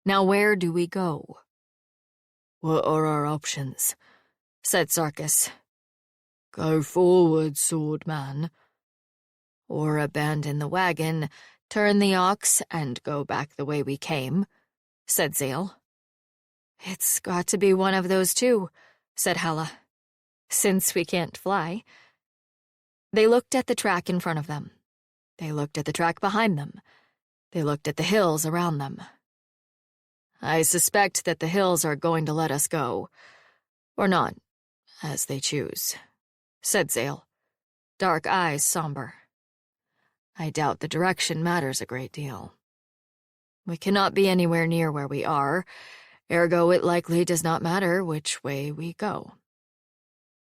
[SPEAKER 1] Now where do we go?
[SPEAKER 3] What are our options?
[SPEAKER 1] Said Sarkis.
[SPEAKER 3] Go forward, swordman.
[SPEAKER 1] Or abandon the wagon, turn the ox, and go back the way we came, said Zale. It's got to be one of those two, said Halla. Since we can't fly. They looked at the track in front of them. They looked at the track behind them. They looked at the hills around them. I suspect that the hills are going to let us go. Or not, as they choose, said Zale, dark eyes somber. I doubt the direction matters a great deal. We cannot be anywhere near where we are, ergo it likely does not matter which way we go.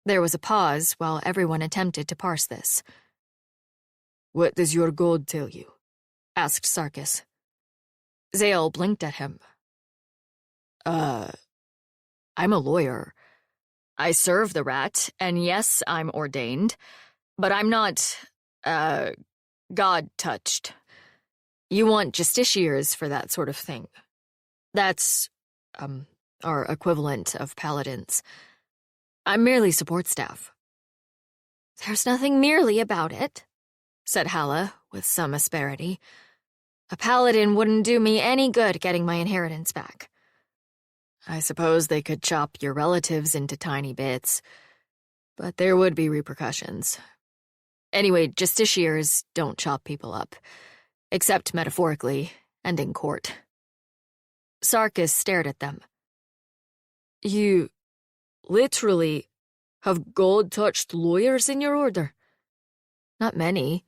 [SPEAKER 1] There was a pause while everyone attempted to parse this.
[SPEAKER 3] What does your god tell you?
[SPEAKER 1] Asked Sarkis. Zale blinked at him. I'm a lawyer. I serve the rat, and yes, I'm ordained, but I'm not, God-touched. You want justiciars for that sort of thing. That's, our equivalent of paladins. I'm merely support staff. There's nothing merely about it, said Halla with some asperity. A paladin wouldn't do me any good getting my inheritance back. I suppose they could chop your relatives into tiny bits.
[SPEAKER 2] but there would be repercussions. Anyway, justiciars don't chop people up, except metaphorically and in court. Sarkis stared at them. You literally have God-touched lawyers in your order? Not many.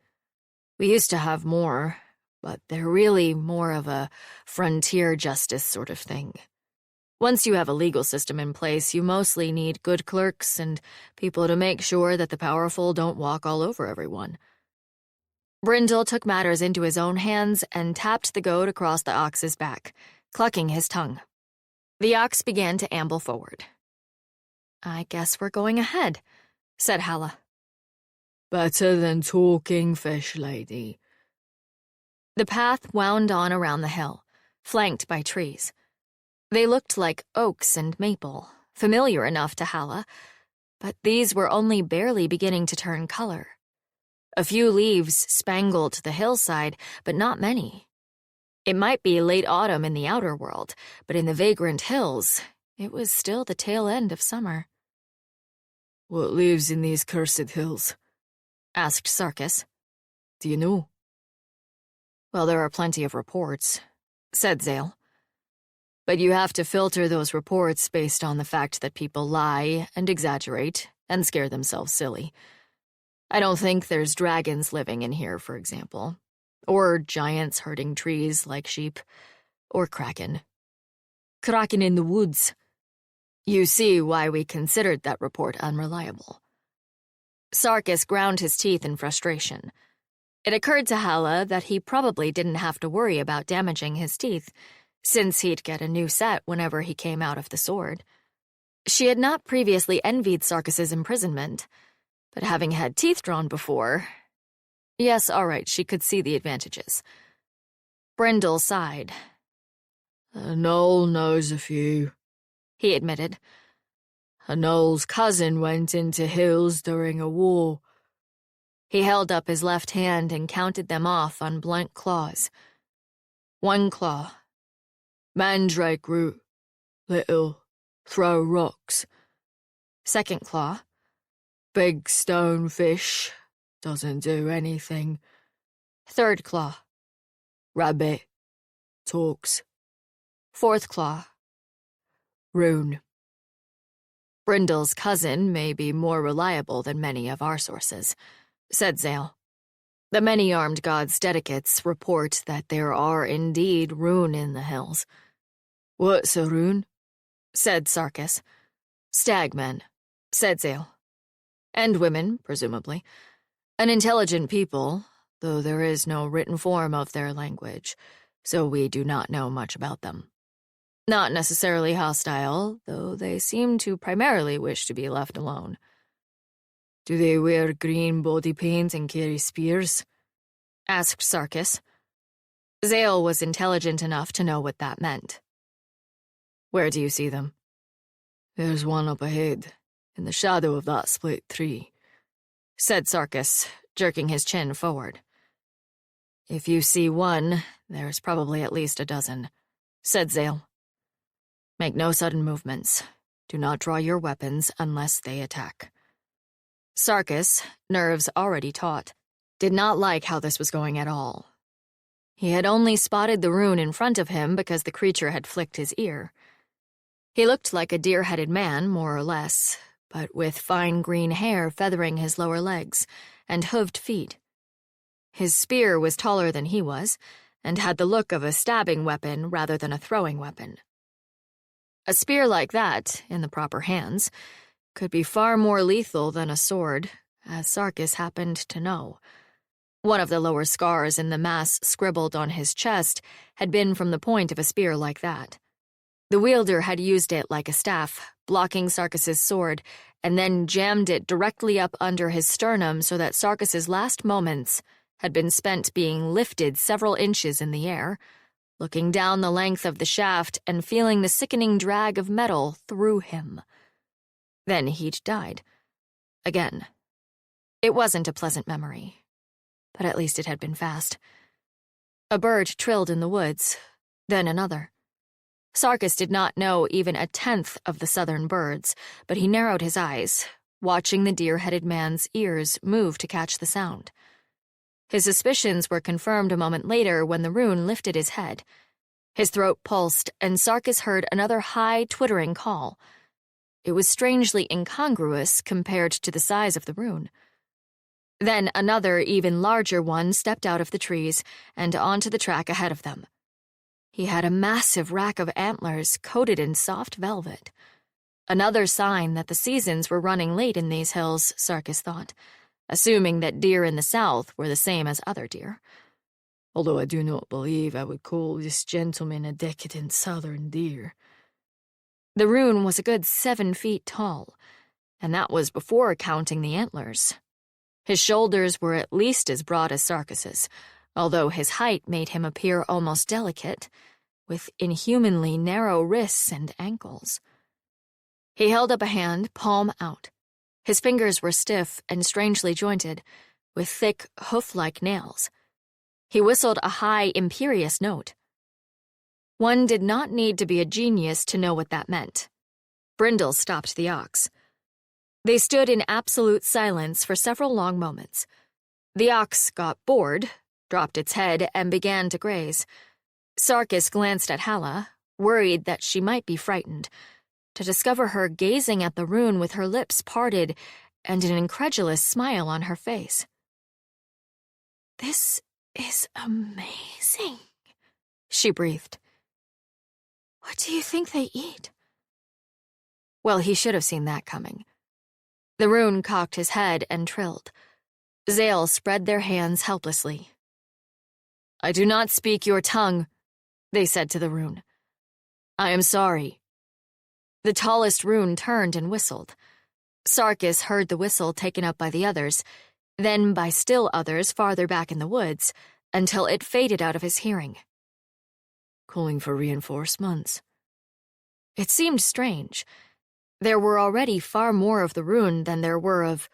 [SPEAKER 2] We used to have more, but they're really more of a frontier justice sort of thing. Once you have a legal system in place, you mostly need good clerks and people to make sure that the powerful don't walk all over everyone. Brindle took matters into his own hands and tapped the goad across the ox's back, clucking his tongue. The ox began to amble forward. I guess we're going ahead, said Halla.
[SPEAKER 3] Better than talking, fish lady.
[SPEAKER 2] The path wound on around the hill, flanked by trees. They looked like oaks and maple, familiar enough to Halla, but these were only barely beginning to turn color. A few leaves spangled the hillside, but not many. It might be late autumn in the outer world, but in the vagrant hills, it was still the tail end of summer.
[SPEAKER 3] What lives in these cursed hills?
[SPEAKER 2] Asked Sarkis.
[SPEAKER 3] Do you know?
[SPEAKER 2] Well, there are plenty of reports, said Zale. But you have to filter those reports based on the fact that people lie and exaggerate and scare themselves silly. I don't think there's dragons living in here, for example, or giants herding trees like sheep, or kraken.
[SPEAKER 3] Kraken in the woods.
[SPEAKER 2] You see why we considered that report unreliable. Sarkis ground his teeth in frustration. It occurred to Halla that he probably didn't have to worry about damaging his teeth, since he'd get a new set whenever he came out of the sword. She had not previously envied Sarkis's imprisonment, but having had teeth drawn before... Yes, all right, she could see the advantages. Brindle sighed.
[SPEAKER 3] Noel knows a few,
[SPEAKER 2] he admitted.
[SPEAKER 3] Noel's cousin went into hills during a war.
[SPEAKER 2] He held up his left hand and counted them off on blunt claws. 1 claw.
[SPEAKER 3] Mandrake root. Little. Throw rocks.
[SPEAKER 2] 2nd claw.
[SPEAKER 3] Big stone fish. Doesn't do anything.
[SPEAKER 2] 3rd claw.
[SPEAKER 3] Rabbit. Talks.
[SPEAKER 2] 4th claw.
[SPEAKER 3] Rune.
[SPEAKER 2] Brindle's cousin may be more reliable than many of our sources, said Zale. The many armed gods' dedicates report that there are indeed rune in the hills.
[SPEAKER 3] What's a rune?
[SPEAKER 2] Said Sarkis. Stagmen, said Zale. And women, presumably. An intelligent people, though there is no written form of their language, so we do not know much about them. Not necessarily hostile, though they seem to primarily wish to be left alone.
[SPEAKER 3] Do they wear green body paint and carry spears?
[SPEAKER 2] Asked Sarkis. Zale was intelligent enough to know what that meant. Where do you see them?
[SPEAKER 3] There's one up ahead, in the shadow of that split tree,
[SPEAKER 2] said Sarkis, jerking his chin forward. If you see one, there's probably at least a dozen, said Zale. Make no sudden movements. Do not draw your weapons unless they attack. Sarkis, nerves already taut, did not like how this was going at all. He had only spotted the rune in front of him because the creature had flicked his ear. He looked like a deer-headed man, more or less, but with fine green hair feathering his lower legs and hooved feet. His spear was taller than he was, and had the look of a stabbing weapon rather than a throwing weapon. A spear like that, in the proper hands, could be far more lethal than a sword, as Sarkis happened to know. One of the lower scars in the mass scribbled on his chest had been from the point of a spear like that. The wielder had used it like a staff, blocking Sarkis's sword, and then jammed it directly up under his sternum so that Sarkis's last moments had been spent being lifted several inches in the air, looking down the length of the shaft and feeling the sickening drag of metal through him. Then he'd died. Again. It wasn't a pleasant memory, but at least it had been fast. A bird trilled in the woods, then another. Sarkis did not know even a tenth of the southern birds, but he narrowed his eyes,
[SPEAKER 1] watching the deer-headed man's ears move to catch the sound. His suspicions were confirmed a moment later when the rune lifted his head. His throat pulsed, and Sarkis heard another high, twittering call. It was strangely incongruous compared to the size of the rune. Then another, even larger one stepped out of the trees and onto the track ahead of them. He had a massive rack of antlers coated in soft velvet. Another sign that the seasons were running late in these hills, Sarkis thought, assuming that deer in the south were the same as other deer.
[SPEAKER 3] Although I do not believe I would call this gentleman a decadent southern deer.
[SPEAKER 1] The rune was a good 7 feet tall, and that was before counting the antlers. His shoulders were at least as broad as Sarkis's, although his height made him appear almost delicate, with inhumanly narrow wrists and ankles. He held up a hand, palm out. His fingers were stiff and strangely jointed, with thick, hoof-like nails. He whistled a high, imperious note. One did not need to be a genius to know what that meant. Brindle stopped the ox. They stood in absolute silence for several long moments. The ox got bored, dropped its head, and began to graze. Sarkis glanced at Halla, worried that she might be frightened, to discover her gazing at the rune with her lips parted and an incredulous smile on her face.
[SPEAKER 2] "This is amazing,"
[SPEAKER 1] she breathed.
[SPEAKER 2] "What do you think they eat?"
[SPEAKER 1] Well, he should have seen that coming. The rune cocked his head and trilled. Zale spread their hands helplessly. "I do not speak your tongue," they said to the rune. "I am sorry." The tallest rune turned and whistled. Sarkis heard the whistle taken up by the others, then by still others farther back in the woods, until it faded out of his hearing.
[SPEAKER 3] Calling for reinforcements.
[SPEAKER 1] It seemed strange. There were already far more of the rune than there were of...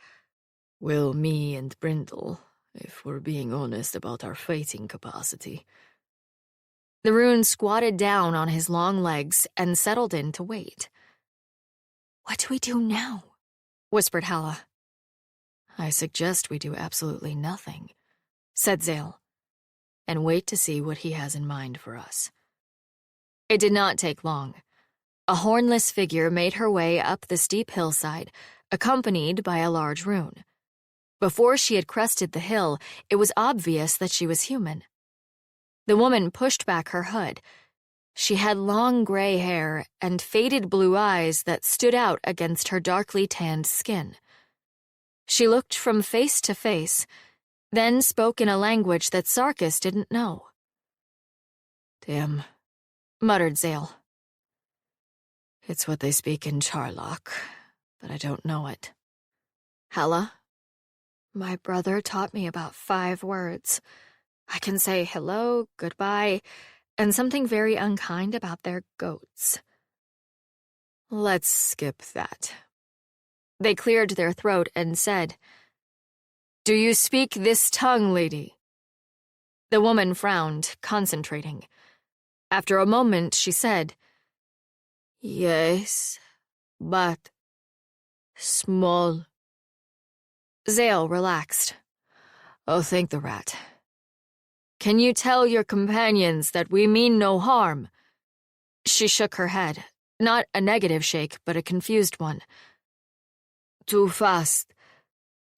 [SPEAKER 3] Well, me and Brindle, if we're being honest about our fighting capacity.
[SPEAKER 1] The rune squatted down on his long legs and settled in to wait.
[SPEAKER 2] "What do we do now?"
[SPEAKER 1] whispered Halla.
[SPEAKER 3] "I suggest we do absolutely nothing," said Zale, "and wait to see what he has in mind for us."
[SPEAKER 1] It did not take long. A hornless figure made her way up the steep hillside, accompanied by a large rune. Before she had crested the hill, it was obvious that she was human. The woman pushed back her hood. She had long gray hair and faded blue eyes that stood out against her darkly tanned skin. She looked from face to face, then spoke in a language that Sarkis didn't know.
[SPEAKER 3] "Damn,"
[SPEAKER 1] muttered Zale.
[SPEAKER 3] "It's what they speak in Charlock, but I don't know it."
[SPEAKER 1] "Halla?"
[SPEAKER 2] "My brother taught me about 5 words. I can say hello, goodbye, and something very unkind about their goats."
[SPEAKER 1] "Let's skip that." They cleared their throat and said, "Do you speak this tongue, lady?" The woman frowned, concentrating. After a moment, she said,
[SPEAKER 3] "Yes, but small."
[SPEAKER 1] Zale relaxed.
[SPEAKER 3] "Oh, thank the rat."
[SPEAKER 1] "Can you tell your companions that we mean no harm?" She shook her head, not a negative shake, but a confused one.
[SPEAKER 3] "Too fast.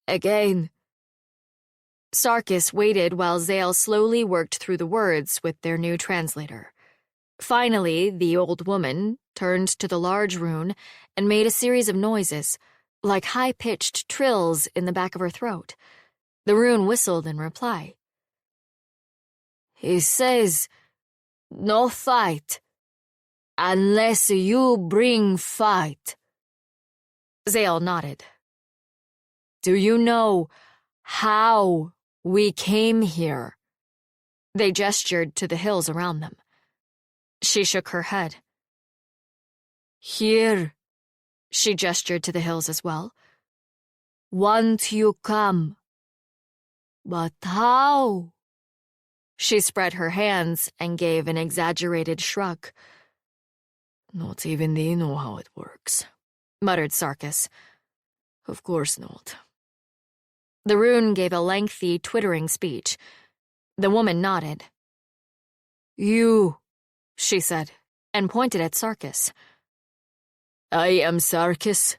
[SPEAKER 3] Again."
[SPEAKER 1] Sarkis waited while Zale slowly worked through the words with their new translator. Finally, the old woman turned to the large rune and made a series of noises, like high-pitched trills in the back of her throat. The rune whistled in reply.
[SPEAKER 3] "He says, no fight, unless you bring fight."
[SPEAKER 1] Zale nodded.
[SPEAKER 3] "Do you know how we came here?"
[SPEAKER 1] They gestured to the hills around them. She shook her head.
[SPEAKER 3] "Here,"
[SPEAKER 1] she gestured to the hills as well.
[SPEAKER 3] "Want you come. But how?"
[SPEAKER 1] She spread her hands and gave an exaggerated shrug.
[SPEAKER 3] "Not even they know how it works,"
[SPEAKER 1] muttered Sarkis.
[SPEAKER 3] Of course not.
[SPEAKER 1] The rune gave a lengthy, twittering speech. The woman nodded.
[SPEAKER 3] You,
[SPEAKER 1] She said, and pointed at Sarkis.
[SPEAKER 3] I am Sarkis,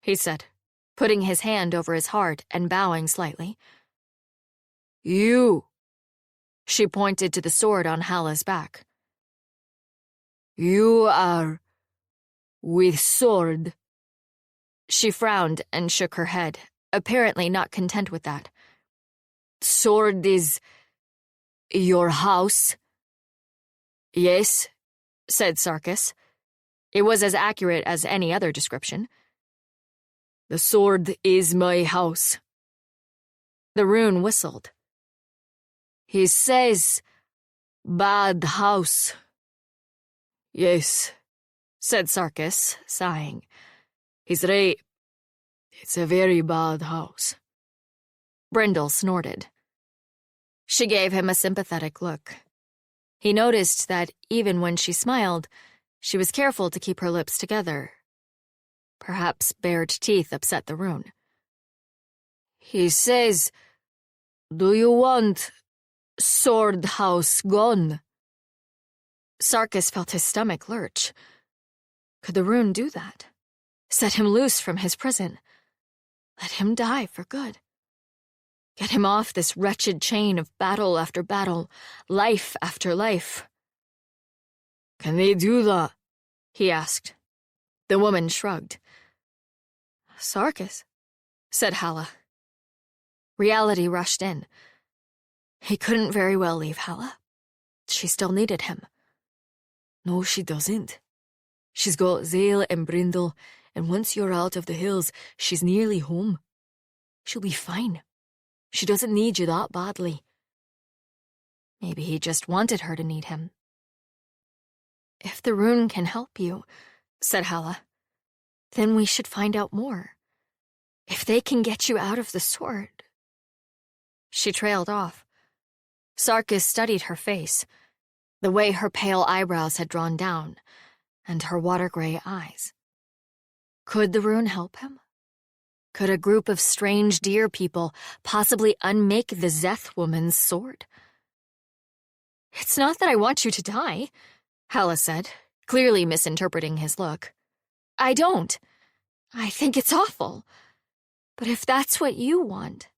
[SPEAKER 1] He said, putting his hand over his heart and bowing slightly.
[SPEAKER 3] You,
[SPEAKER 1] She pointed to the sword on Halla's back.
[SPEAKER 3] you are with sword.
[SPEAKER 1] She frowned and shook her head, apparently not content with that.
[SPEAKER 3] Sword is your house?
[SPEAKER 1] Yes, said Sarkis. It was as accurate as any other description.
[SPEAKER 3] The sword is my house.
[SPEAKER 1] The rune whistled.
[SPEAKER 3] He says, bad house.
[SPEAKER 1] Yes, said Sarkis, sighing.
[SPEAKER 3] He's right. It's a very bad house.
[SPEAKER 1] Brindle snorted. She gave him a sympathetic look. He noticed that even when she smiled, she was careful to keep her lips together. Perhaps bared teeth upset the rune.
[SPEAKER 3] He says, do you want sword house gone?
[SPEAKER 1] Sarkis felt his stomach lurch. Could the rune do that? Set him loose from his prison? Let him die for good? Get him off this wretched chain of battle after battle, life after life?
[SPEAKER 3] Can they do that?
[SPEAKER 1] He asked. The woman shrugged. Sarkis, said Halla. Reality rushed in. He couldn't very well leave Halla. She still needed him.
[SPEAKER 3] No, she doesn't. She's got Zale and Brindle, and once you're out of the hills, she's nearly home. She'll be fine. She doesn't need you that badly.
[SPEAKER 1] Maybe he just wanted her to need him. If the rune can help you, said Halla, then we should find out more. If they can get you out of the sword. She trailed off. Sarkis studied her face, the way her pale eyebrows had drawn down, and her water-gray eyes. Could the rune help him? Could a group of strange deer people possibly unmake the Zeth woman's sword? It's not that I want you to die, Halla said, clearly misinterpreting his look. I don't. I think it's awful. But if that's what you want,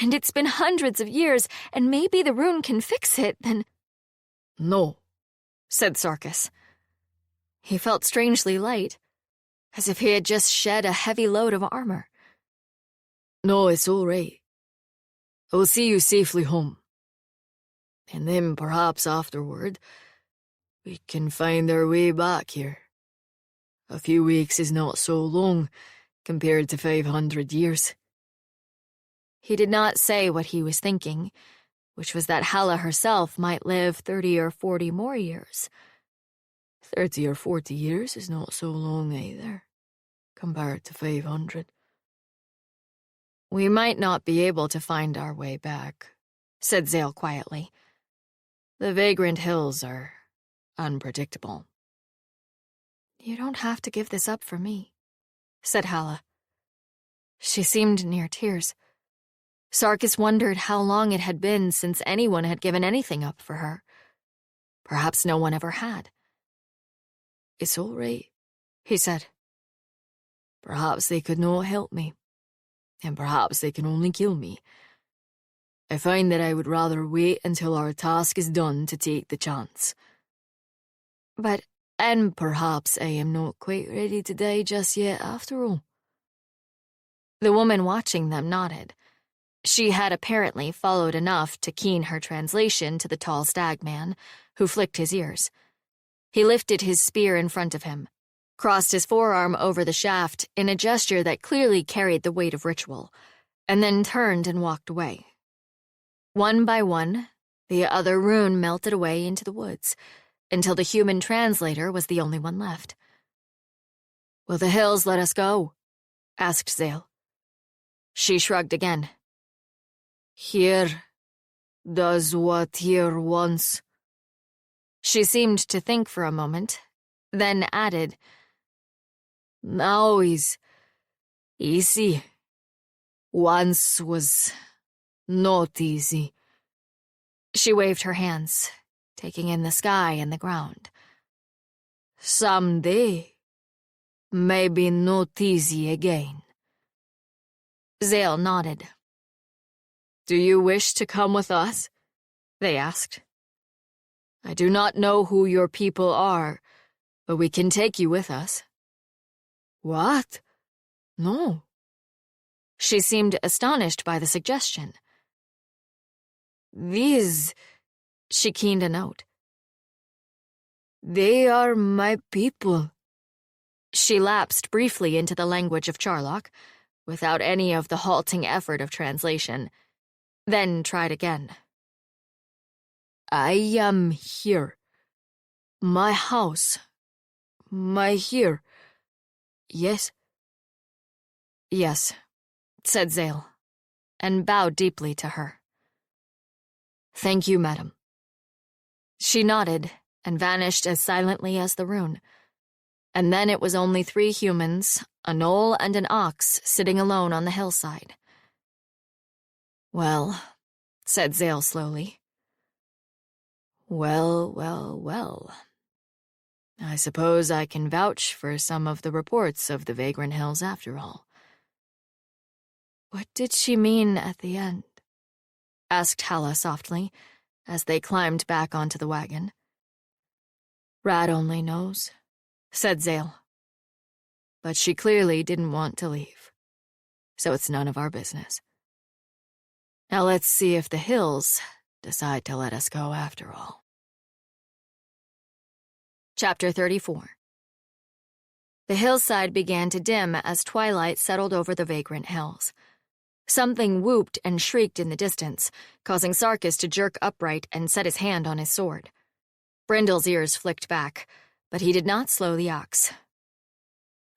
[SPEAKER 1] and it's been hundreds of years, and maybe the rune can fix it, then—
[SPEAKER 3] No,
[SPEAKER 1] said Sarkis. He felt strangely light, as if he had just shed a heavy load of armor.
[SPEAKER 3] No, it's all right. I'll see you safely home. And then perhaps afterward, we can find our way back here. A few weeks is not so long compared to 500 years.
[SPEAKER 1] He did not say what he was thinking, which was that Halla herself might live 30 or 40 more years.
[SPEAKER 3] 30 or 40 years is not so long either, compared to 500.
[SPEAKER 1] We might not be able to find our way back, said Zale quietly. The Vagrant Hills are unpredictable. You don't have to give this up for me, said Halla. She seemed near tears. Sarkis wondered how long it had been since anyone had given anything up for her. Perhaps no one ever had.
[SPEAKER 3] It's all right,
[SPEAKER 1] he said.
[SPEAKER 3] Perhaps they could not help me, and perhaps they can only kill me. I find that I would rather wait until our task is done to take the chance. And perhaps I am not quite ready to die just yet after all.
[SPEAKER 1] The woman watching them nodded. She had apparently followed enough to keen her translation to the tall stag man, who flicked his ears. He lifted his spear in front of him, crossed his forearm over the shaft in a gesture that clearly carried the weight of ritual, and then turned and walked away. One by one, the other rune melted away into the woods, until the human translator was the only one left. "Will the hills let us go?" asked Zale. She shrugged again.
[SPEAKER 3] Here does what here wants.
[SPEAKER 1] She seemed to think for a moment, then added,
[SPEAKER 3] Now is Easy. Once was not easy.
[SPEAKER 2] She waved her hands, taking in the sky and the ground.
[SPEAKER 3] Someday, maybe not easy again.
[SPEAKER 2] Zale nodded.
[SPEAKER 3] Do you wish to come with us? They asked. I do not know who your people are, but we can take you with us. What? No.
[SPEAKER 2] She seemed astonished by the suggestion.
[SPEAKER 3] These,
[SPEAKER 2] she keened a note.
[SPEAKER 3] They are my people.
[SPEAKER 2] She lapsed briefly into the language of Charlock, without any of the halting effort of translation, then tried again.
[SPEAKER 3] I am here. My house. My here. Yes?
[SPEAKER 2] Yes, said Zale, and bowed deeply to her.
[SPEAKER 3] Thank you, madam.
[SPEAKER 2] She nodded and vanished as silently as the rune. And then it was only 3 humans, a gnoll and an ox, sitting alone on the hillside.
[SPEAKER 3] Well,
[SPEAKER 2] said Zale slowly.
[SPEAKER 3] Well. I suppose I can vouch for some of the reports of the Vagrant Hills after all.
[SPEAKER 2] What did she mean at the end? Asked Halla softly, as they climbed back onto the wagon.
[SPEAKER 3] Rat only knows,
[SPEAKER 2] said Zale.
[SPEAKER 3] But she clearly didn't want to leave, so it's none of our business. Now let's see if the hills decide to let us go after all.
[SPEAKER 2] Chapter 34. The hillside began to dim as twilight settled over the Vagrant Hills. Something whooped and shrieked in the distance, causing Sarkis to jerk upright and set his hand on his sword. Brindle's ears flicked back, but he did not slow the ox.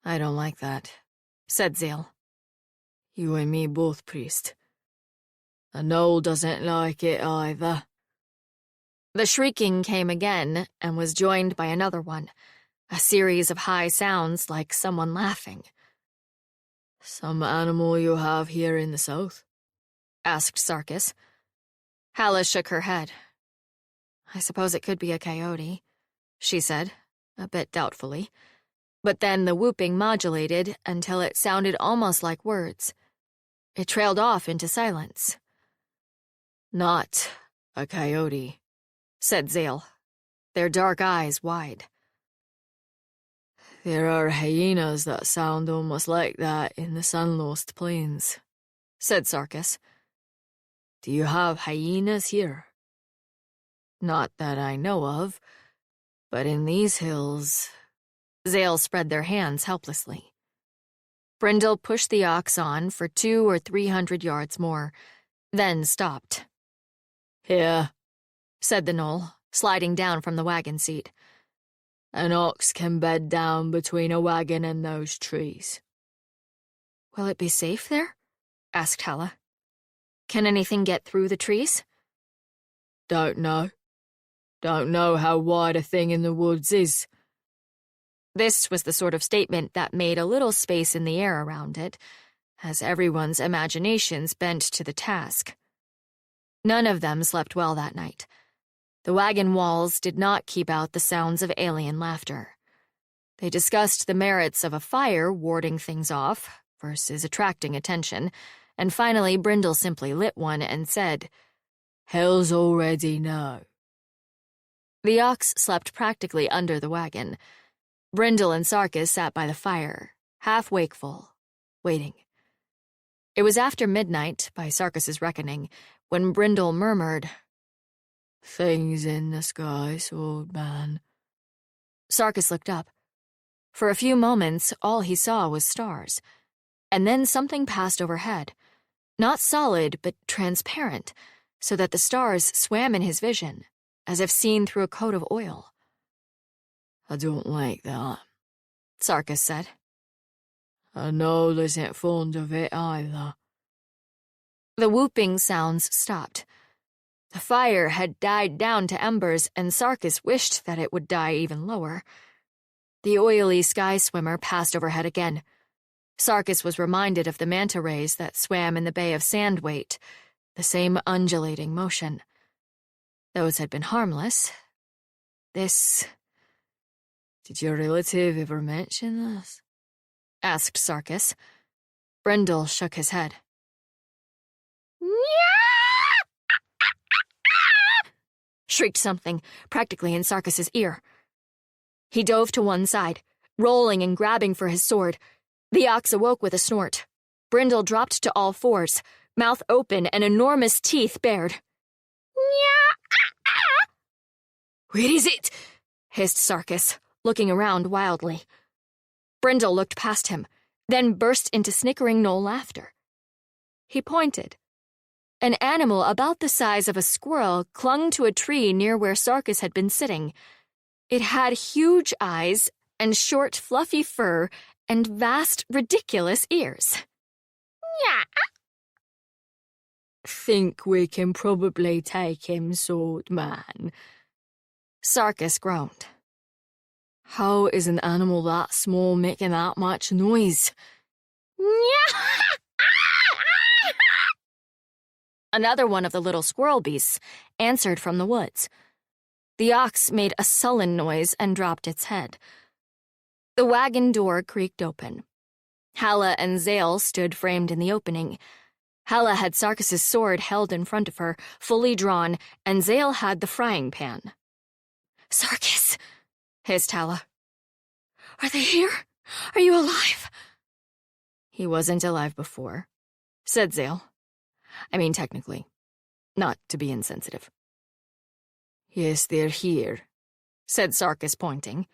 [SPEAKER 3] I don't like that,
[SPEAKER 2] said Zale.
[SPEAKER 3] You and me both, priest. A gnoll doesn't like it either.
[SPEAKER 2] The shrieking came again and was joined by another one, a series of high sounds like someone laughing.
[SPEAKER 3] Some animal you have here in the south?
[SPEAKER 2] Asked Sarkis. Halla shook her head. I suppose it could be a coyote, she said, a bit doubtfully. But then the whooping modulated until it sounded almost like words. It trailed off into silence.
[SPEAKER 3] Not a coyote,
[SPEAKER 2] said Zale, their dark eyes wide.
[SPEAKER 3] There are hyenas that sound almost like that in the Sunlost Plains,
[SPEAKER 2] said Sarkis.
[SPEAKER 3] Do you have hyenas here?
[SPEAKER 2] Not that I know of, but in these hills... Zale spread their hands helplessly. Brindle pushed the ox on for 200 or 300 yards more, then stopped.
[SPEAKER 3] Here,
[SPEAKER 2] said the gnoll, sliding down from the wagon seat.
[SPEAKER 3] An ox can bed down between a wagon and those trees.
[SPEAKER 2] Will it be safe there? Asked Halla. Can anything get through the trees?
[SPEAKER 3] Don't know. Don't know how wide a thing in the woods is.
[SPEAKER 2] This was the sort of statement that made a little space in the air around it, as everyone's imaginations bent to the task. None of them slept well that night. The wagon walls did not keep out the sounds of alien laughter. They discussed the merits of a fire warding things off versus attracting attention, and finally Brindle simply lit one and said,
[SPEAKER 3] Hell's already no.
[SPEAKER 2] The ox slept practically under the wagon. Brindle and Sarkis sat by the fire, half wakeful, waiting. It was after midnight, by Sarkis's reckoning, when Brindle murmured,
[SPEAKER 3] Things in the sky, old man.
[SPEAKER 2] Sarkis looked up. For a few moments, all he saw was stars. And then something passed overhead. Not solid, but transparent, so that the stars swam in his vision, as if seen through a coat of oil.
[SPEAKER 3] I don't like that,
[SPEAKER 2] Sarkis said.
[SPEAKER 3] A gnoll isn't fond of it either.
[SPEAKER 2] The whooping sounds stopped. The fire had died down to embers, and Sarkis wished that it would die even lower. The oily sky swimmer passed overhead again. Sarkis was reminded of the manta rays that swam in the Bay of Sandweight, the same undulating motion. Those had been harmless. This...
[SPEAKER 3] Did your relative ever mention this?
[SPEAKER 2] asked Sarkis. Brindle shook his head. Shrieked something, practically in Sarkis's ear. He dove to one side, rolling and grabbing for his sword. The ox awoke with a snort. Brindle dropped to all fours, mouth open and enormous teeth bared.
[SPEAKER 3] Where is it?
[SPEAKER 2] hissed Sarkis, looking around wildly. Brindle looked past him, then burst into snickering gnoll laughter. He pointed. An animal about the size of a squirrel clung to a tree near where Sarkis had been sitting. It had huge eyes and short, fluffy fur and vast, ridiculous ears.
[SPEAKER 3] Think we can probably take him, swordman.
[SPEAKER 2] Sarkis groaned.
[SPEAKER 3] How is an animal that small making that much noise?
[SPEAKER 2] Another one of the little squirrel beasts answered from the woods. The ox made a sullen noise and dropped its head. The wagon door creaked open. Halla and Zale stood framed in the opening. Halla had Sarkis's sword held in front of her, fully drawn, and Zale had the frying pan.
[SPEAKER 1] Sarkis,
[SPEAKER 2] hissed Halla.
[SPEAKER 1] Are they here? Are you alive?
[SPEAKER 2] He wasn't alive before, said Zale. I mean, technically. Not to be insensitive.
[SPEAKER 3] Yes, they're here,
[SPEAKER 2] said Sarkis, pointing.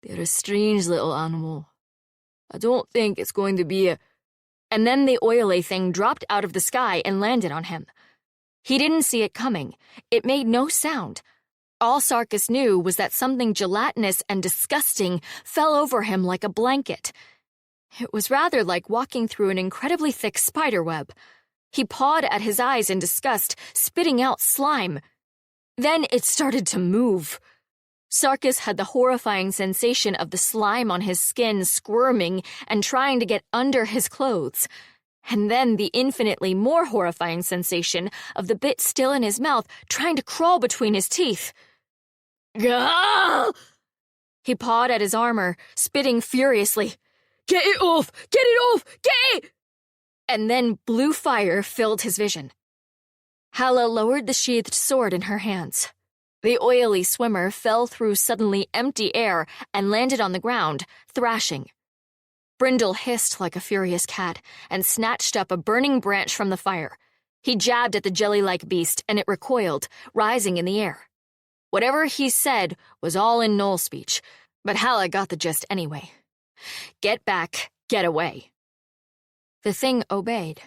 [SPEAKER 3] They're a strange little animal. I don't think it's going to be a...
[SPEAKER 2] And then the oily thing dropped out of the sky and landed on him. He didn't see it coming. It made no sound. All Sarkis knew was that something gelatinous and disgusting fell over him like a blanket. It was rather like walking through an incredibly thick spider web. He pawed at his eyes in disgust, spitting out slime. Then it started to move. Sarkis had the horrifying sensation of the slime on his skin squirming and trying to get under his clothes. And then the infinitely more horrifying sensation of the bit still in his mouth trying to crawl between his teeth.
[SPEAKER 3] Gah!
[SPEAKER 2] He pawed at his armor, spitting furiously.
[SPEAKER 3] Get it off! Get it off! Get it!
[SPEAKER 2] And then blue fire filled his vision. Halla lowered the sheathed sword in her hands. The oily swimmer fell through suddenly empty air and landed on the ground, thrashing. Brindle hissed like a furious cat and snatched up a burning branch from the fire. He jabbed at the jelly-like beast, and it recoiled, rising in the air. Whatever he said was all in gnoll speech, but Halla got the gist anyway. Get back, get away. The thing obeyed.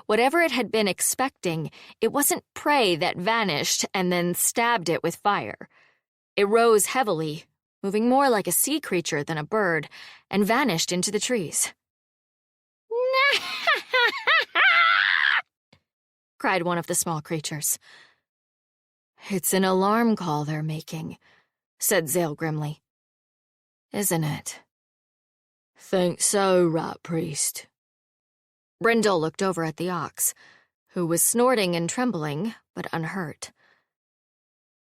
[SPEAKER 2] Whatever it had been expecting, it wasn't prey that vanished and then stabbed it with fire. It rose heavily, moving more like a sea creature than a bird, and vanished into the trees. cried one of the small creatures.
[SPEAKER 3] It's an alarm call they're making,
[SPEAKER 2] said Zale grimly.
[SPEAKER 3] Isn't it? Think so, rat priest.
[SPEAKER 2] Brindle looked over at the ox, who was snorting and trembling, but unhurt.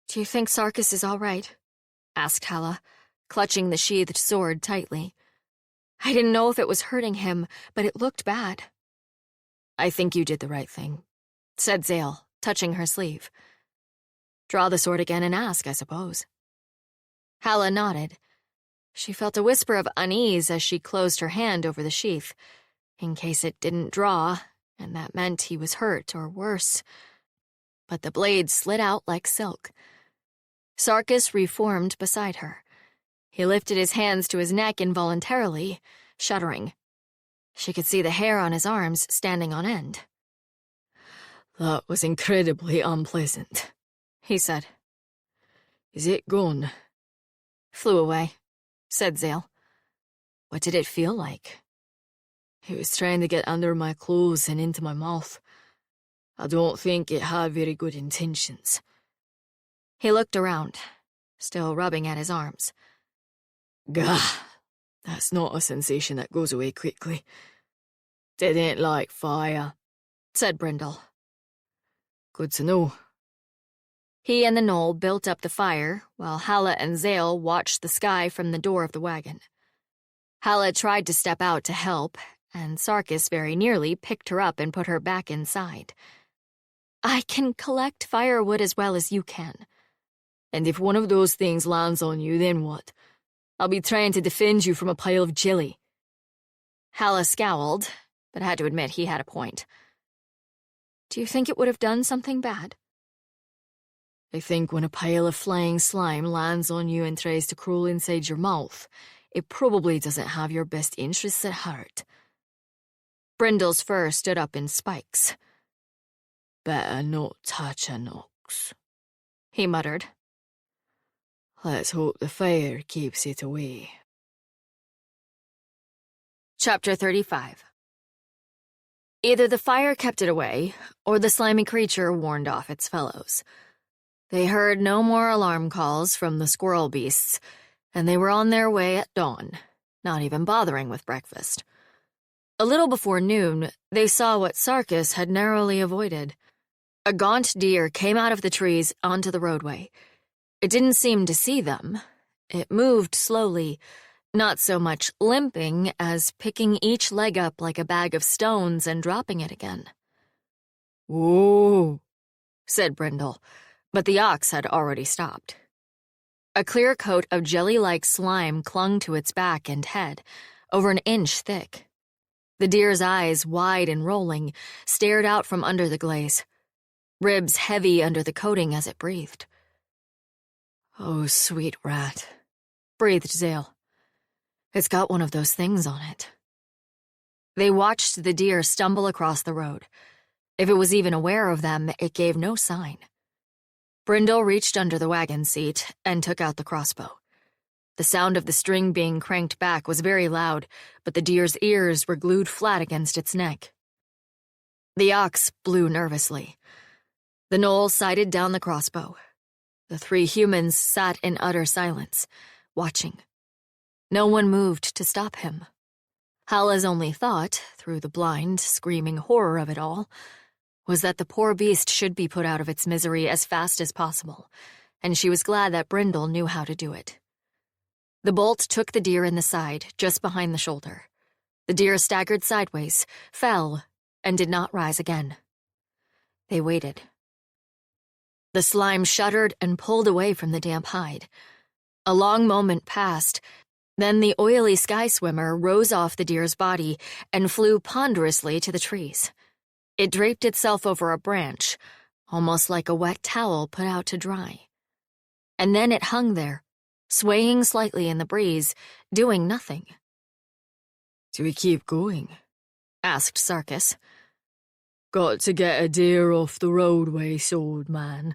[SPEAKER 1] Do you think Sarkis is all right?
[SPEAKER 2] asked Halla, clutching the sheathed sword tightly. I didn't know if it was hurting him, but it looked bad. I think you did the right thing, said Zale, touching her sleeve. Draw the sword again and ask, I suppose. Halla nodded. She felt a whisper of unease as she closed her hand over the sheath, in case it didn't draw, and that meant he was hurt or worse. But the blade slid out like silk. Sarkis reformed beside her. He lifted his hands to his neck involuntarily, shuddering. She could see the hair on his arms standing on end.
[SPEAKER 3] That was incredibly unpleasant,
[SPEAKER 2] he said.
[SPEAKER 3] Is it gone?
[SPEAKER 2] Flew away, said Zale. What did it feel like?
[SPEAKER 3] It was trying to get under my clothes and into my mouth. I don't think it had very good intentions.
[SPEAKER 2] He looked around, still rubbing at his arms.
[SPEAKER 3] Gah! That's not a sensation that goes away quickly. Didn't like fire,
[SPEAKER 2] said Brindle.
[SPEAKER 3] Good to know.
[SPEAKER 2] He and the gnoll built up the fire, while Halla and Zale watched the sky from the door of the wagon. Halla tried to step out to help, and Sarkis very nearly picked her up and put her back inside. I can collect firewood as well as you can.
[SPEAKER 3] And if one of those things lands on you, then what? I'll be trying to defend you from a pile of jelly.
[SPEAKER 2] Halla scowled, but had to admit he had a point. Do you think it would have done something bad?
[SPEAKER 3] I think when a pile of flying slime lands on you and tries to crawl inside your mouth, it probably doesn't have your best interests at heart.
[SPEAKER 2] Brindle's fur stood up in spikes.
[SPEAKER 3] Better not touch an ox,
[SPEAKER 2] he muttered.
[SPEAKER 3] Let's hope the fire keeps it away.
[SPEAKER 2] Chapter 35. Either the fire kept it away, or the slimy creature warned off its fellows. They heard no more alarm calls from the squirrel beasts, and they were on their way at dawn, not even bothering with breakfast. A little before noon, they saw what Sarkis had narrowly avoided. A gaunt deer came out of the trees onto the roadway. It didn't seem to see them. It moved slowly, not so much limping as picking each leg up like a bag of stones and dropping it again.
[SPEAKER 3] "Whoa,"
[SPEAKER 2] said Brindle, but the ox had already stopped. A clear coat of jelly-like slime clung to its back and head, over an inch thick. The deer's eyes, wide and rolling, stared out from under the glaze, ribs heavy under the coating as it breathed.
[SPEAKER 3] "Oh, sweet rat,"
[SPEAKER 2] breathed Zale. It's got one of those things on it. They watched the deer stumble across the road. If it was even aware of them, it gave no sign. Brindle reached under the wagon seat and took out the crossbow. The sound of the string being cranked back was very loud, but the deer's ears were glued flat against its neck. The ox blew nervously. The gnoll sighted down the crossbow. The three humans sat in utter silence, watching. No one moved to stop him. Halla's only thought, through the blind, screaming horror of it all, was that the poor beast should be put out of its misery as fast as possible, and she was glad that Brindle knew how to do it. The bolt took the deer in the side, just behind the shoulder. The deer staggered sideways, fell, and did not rise again. They waited. The slime shuddered and pulled away from the damp hide. A long moment passed. Then the oily sky swimmer rose off the deer's body and flew ponderously to the trees. It draped itself over a branch, almost like a wet towel put out to dry. And then it hung there, swaying slightly in the breeze, doing nothing.
[SPEAKER 3] "Do we keep going?"
[SPEAKER 2] asked Sarkis.
[SPEAKER 3] "Got to get a deer off the roadway, swordman."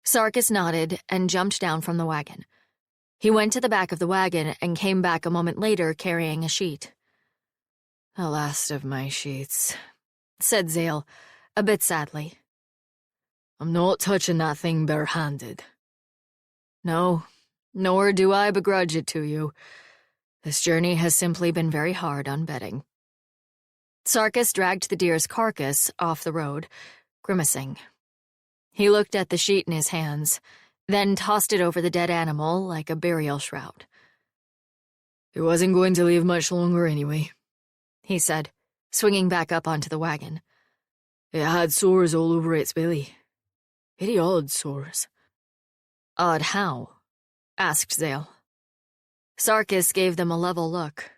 [SPEAKER 2] Sarkis nodded and jumped down from the wagon. He went to the back of the wagon and came back a moment later carrying a sheet.
[SPEAKER 3] "The last of my sheets,"
[SPEAKER 2] said Zale, a bit sadly.
[SPEAKER 3] "I'm not touching that thing barehanded."
[SPEAKER 2] "No, nor do I begrudge it to you. This journey has simply been very hard on betting." Sarkis dragged the deer's carcass off the road, grimacing. He looked at the sheet in his hands, then tossed it over the dead animal like a burial shroud.
[SPEAKER 3] "It wasn't going to live much longer anyway,"
[SPEAKER 2] he said, swinging back up onto the wagon.
[SPEAKER 3] "It had sores all over its belly. Very odd sores."
[SPEAKER 2] "Odd how?" asked Zale. Sarkis gave them a level look.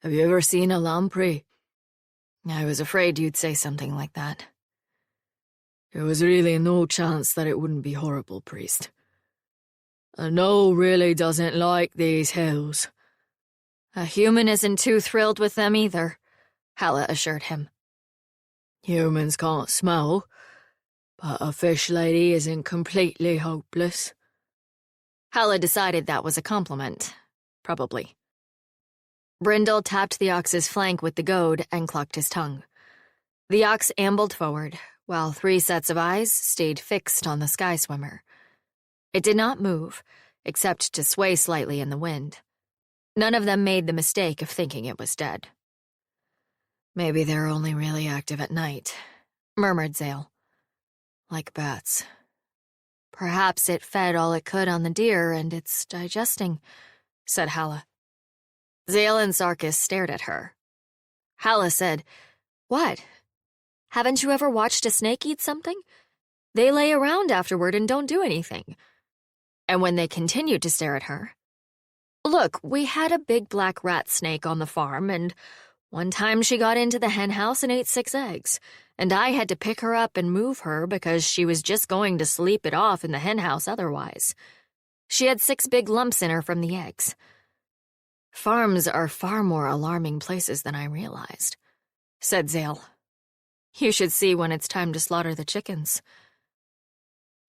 [SPEAKER 3] "Have you ever seen a lamprey?"
[SPEAKER 2] I was afraid you'd say something like that.
[SPEAKER 3] There was really no chance that it wouldn't be horrible, priest. A gnoll really doesn't like these hills.
[SPEAKER 2] A human isn't too thrilled with them either, Halla assured him.
[SPEAKER 3] Humans can't smell, but a fish lady isn't completely hopeless.
[SPEAKER 2] Halla decided that was a compliment, probably. Brindle tapped the ox's flank with the goad and clucked his tongue. The ox ambled forward, while 3 sets of eyes stayed fixed on the sky swimmer. It did not move, except to sway slightly in the wind.
[SPEAKER 1] None of them made the mistake of thinking it was dead.
[SPEAKER 2] Maybe they're only really active at night, murmured Zale. Like bats.
[SPEAKER 1] Perhaps it fed all it could on the deer and it's digesting, said Halla. Zale and Sarkis stared at her. Halla said, "What? Haven't you ever watched a snake eat something? They lay around afterward and don't do anything." And when they continued to stare at her, "Look, we had a big black rat snake on the farm, and one time she got into the hen house and ate 6 eggs, and I had to pick her up and move her because she was just going to sleep it off in the hen house otherwise. She had 6 big lumps in her from the eggs."
[SPEAKER 2] Farms are far more alarming places than I realized, said Zale.
[SPEAKER 1] You should see when it's time to slaughter the chickens.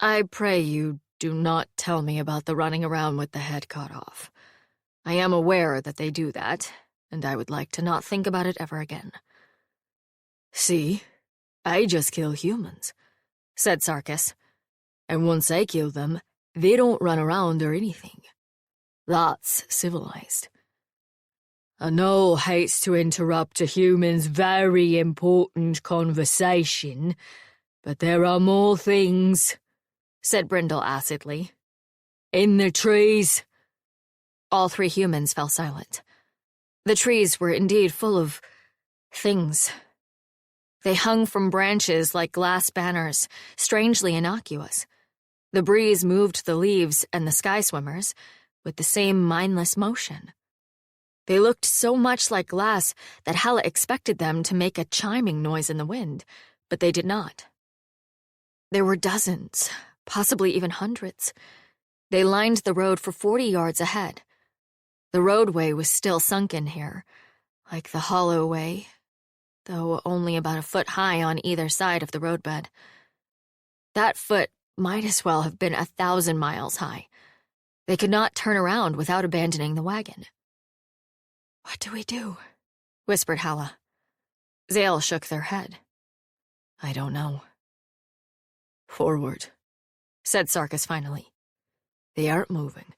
[SPEAKER 2] I pray you do not tell me about the running around with the head cut off. I am aware that they do that, and I would like to not think about it ever again. See, I just kill humans, said Sarkis. And once I kill them, they don't run around or anything. That's civilized. I know hates to interrupt a human's very important conversation, but there are more things, said Brindle acidly. In the trees.
[SPEAKER 1] All 3 humans fell silent. The trees were indeed full of things. They hung from branches like glass banners, strangely innocuous. The breeze moved the leaves and the sky swimmers with the same mindless motion. They looked so much like glass that Halla expected them to make a chiming noise in the wind, but they did not. There were dozens, possibly even hundreds. They lined the road for 40 yards ahead. The roadway was still sunken here, like the hollow way, though only about a foot high on either side of the roadbed. That foot might as well have been 1,000 miles high. They could not turn around without abandoning the wagon.
[SPEAKER 2] What do we do?
[SPEAKER 1] Whispered Halla. Zale shook their head.
[SPEAKER 2] I don't know. Forward, said Sarkis finally. They aren't moving.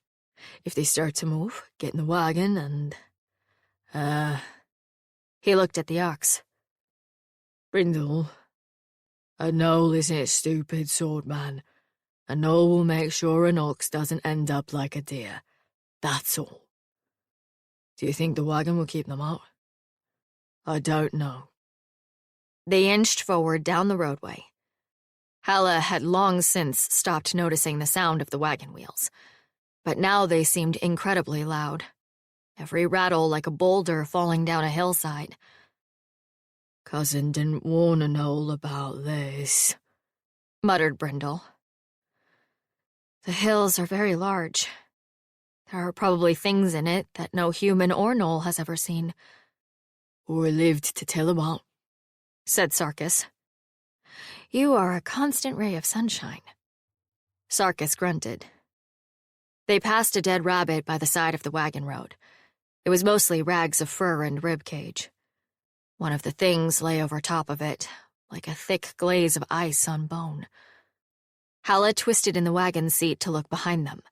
[SPEAKER 2] If they start to move, get in the wagon and...
[SPEAKER 1] He looked at the ox.
[SPEAKER 2] Brindle, I know this ain't stupid, swordman. I know we'll make sure an ox doesn't end up like a deer. That's all. Do you think the wagon will keep them out? I don't know.
[SPEAKER 1] They inched forward down the roadway. Halla had long since stopped noticing the sound of the wagon wheels, but now they seemed incredibly loud, every rattle like a boulder falling down a hillside.
[SPEAKER 2] Cousin didn't warn an all about this,
[SPEAKER 1] muttered Brindle. The hills are very large. There are probably things in it that no human or gnoll has ever seen.
[SPEAKER 2] Or lived to tell about,
[SPEAKER 1] said Sarkis. You are a constant ray of sunshine. Sarkis grunted. They passed a dead rabbit by the side of the wagon road. It was mostly rags of fur and rib cage. One of the things lay over top of it, like a thick glaze of ice on bone. Halla twisted in the wagon seat to look behind them.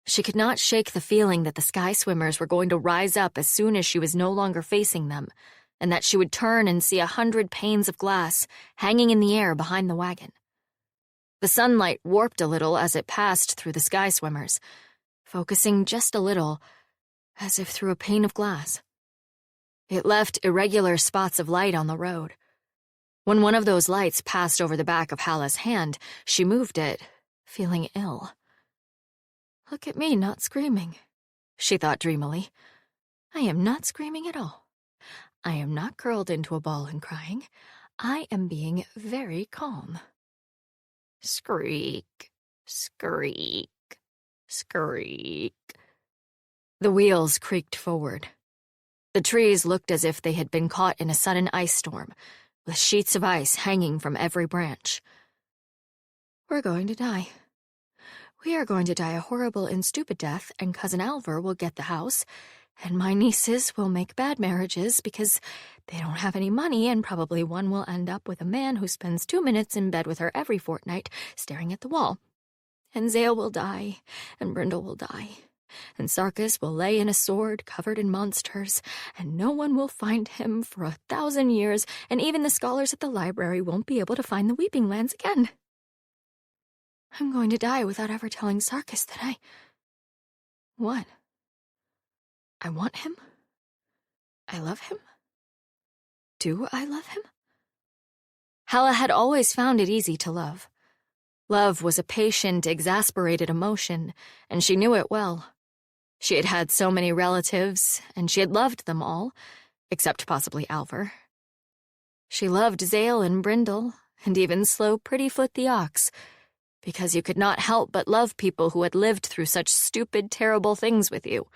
[SPEAKER 1] She could not shake the feeling that the sky swimmers were going to rise up as soon as she was no longer facing them, and that she would turn and see 100 panes of glass hanging in the air behind the wagon. The sunlight warped a little as it passed through the sky swimmers, focusing just a little, as if through a pane of glass. It left irregular spots of light on the road. When one of those lights passed over the back of Halla's hand, she moved it, feeling ill. Look at me not screaming, she thought dreamily. I am not screaming at all. I am not curled into a ball and crying. I am being very calm. Skreek, skreek, skreek. The wheels creaked forward. The trees looked as if they had been caught in a sudden ice storm, with sheets of ice hanging from every branch. We're going to die. We are going to die a horrible and stupid death, and Cousin Alver will get the house, and my nieces will make bad marriages because they don't have any money, and probably one will end up with a man who spends 2 minutes in bed with her every fortnight, staring at the wall. And Zale will die, and Brindle will die, and Sarkis will lay in a sword covered in monsters, and no one will find him for 1,000 years, and even the scholars at the library won't be able to find the Weeping Lands again. I'm going to die without ever telling Sarkis that I... What? I want him? I love him? Do I love him? Halla had always found it easy to love. Love was a patient, exasperated emotion, and she knew it well. She had had so many relatives, and she had loved them all, except possibly Alver. She loved Zale and Brindle, and even slow Prettyfoot the ox, because you could not help but love people who had lived through such stupid, terrible things with you.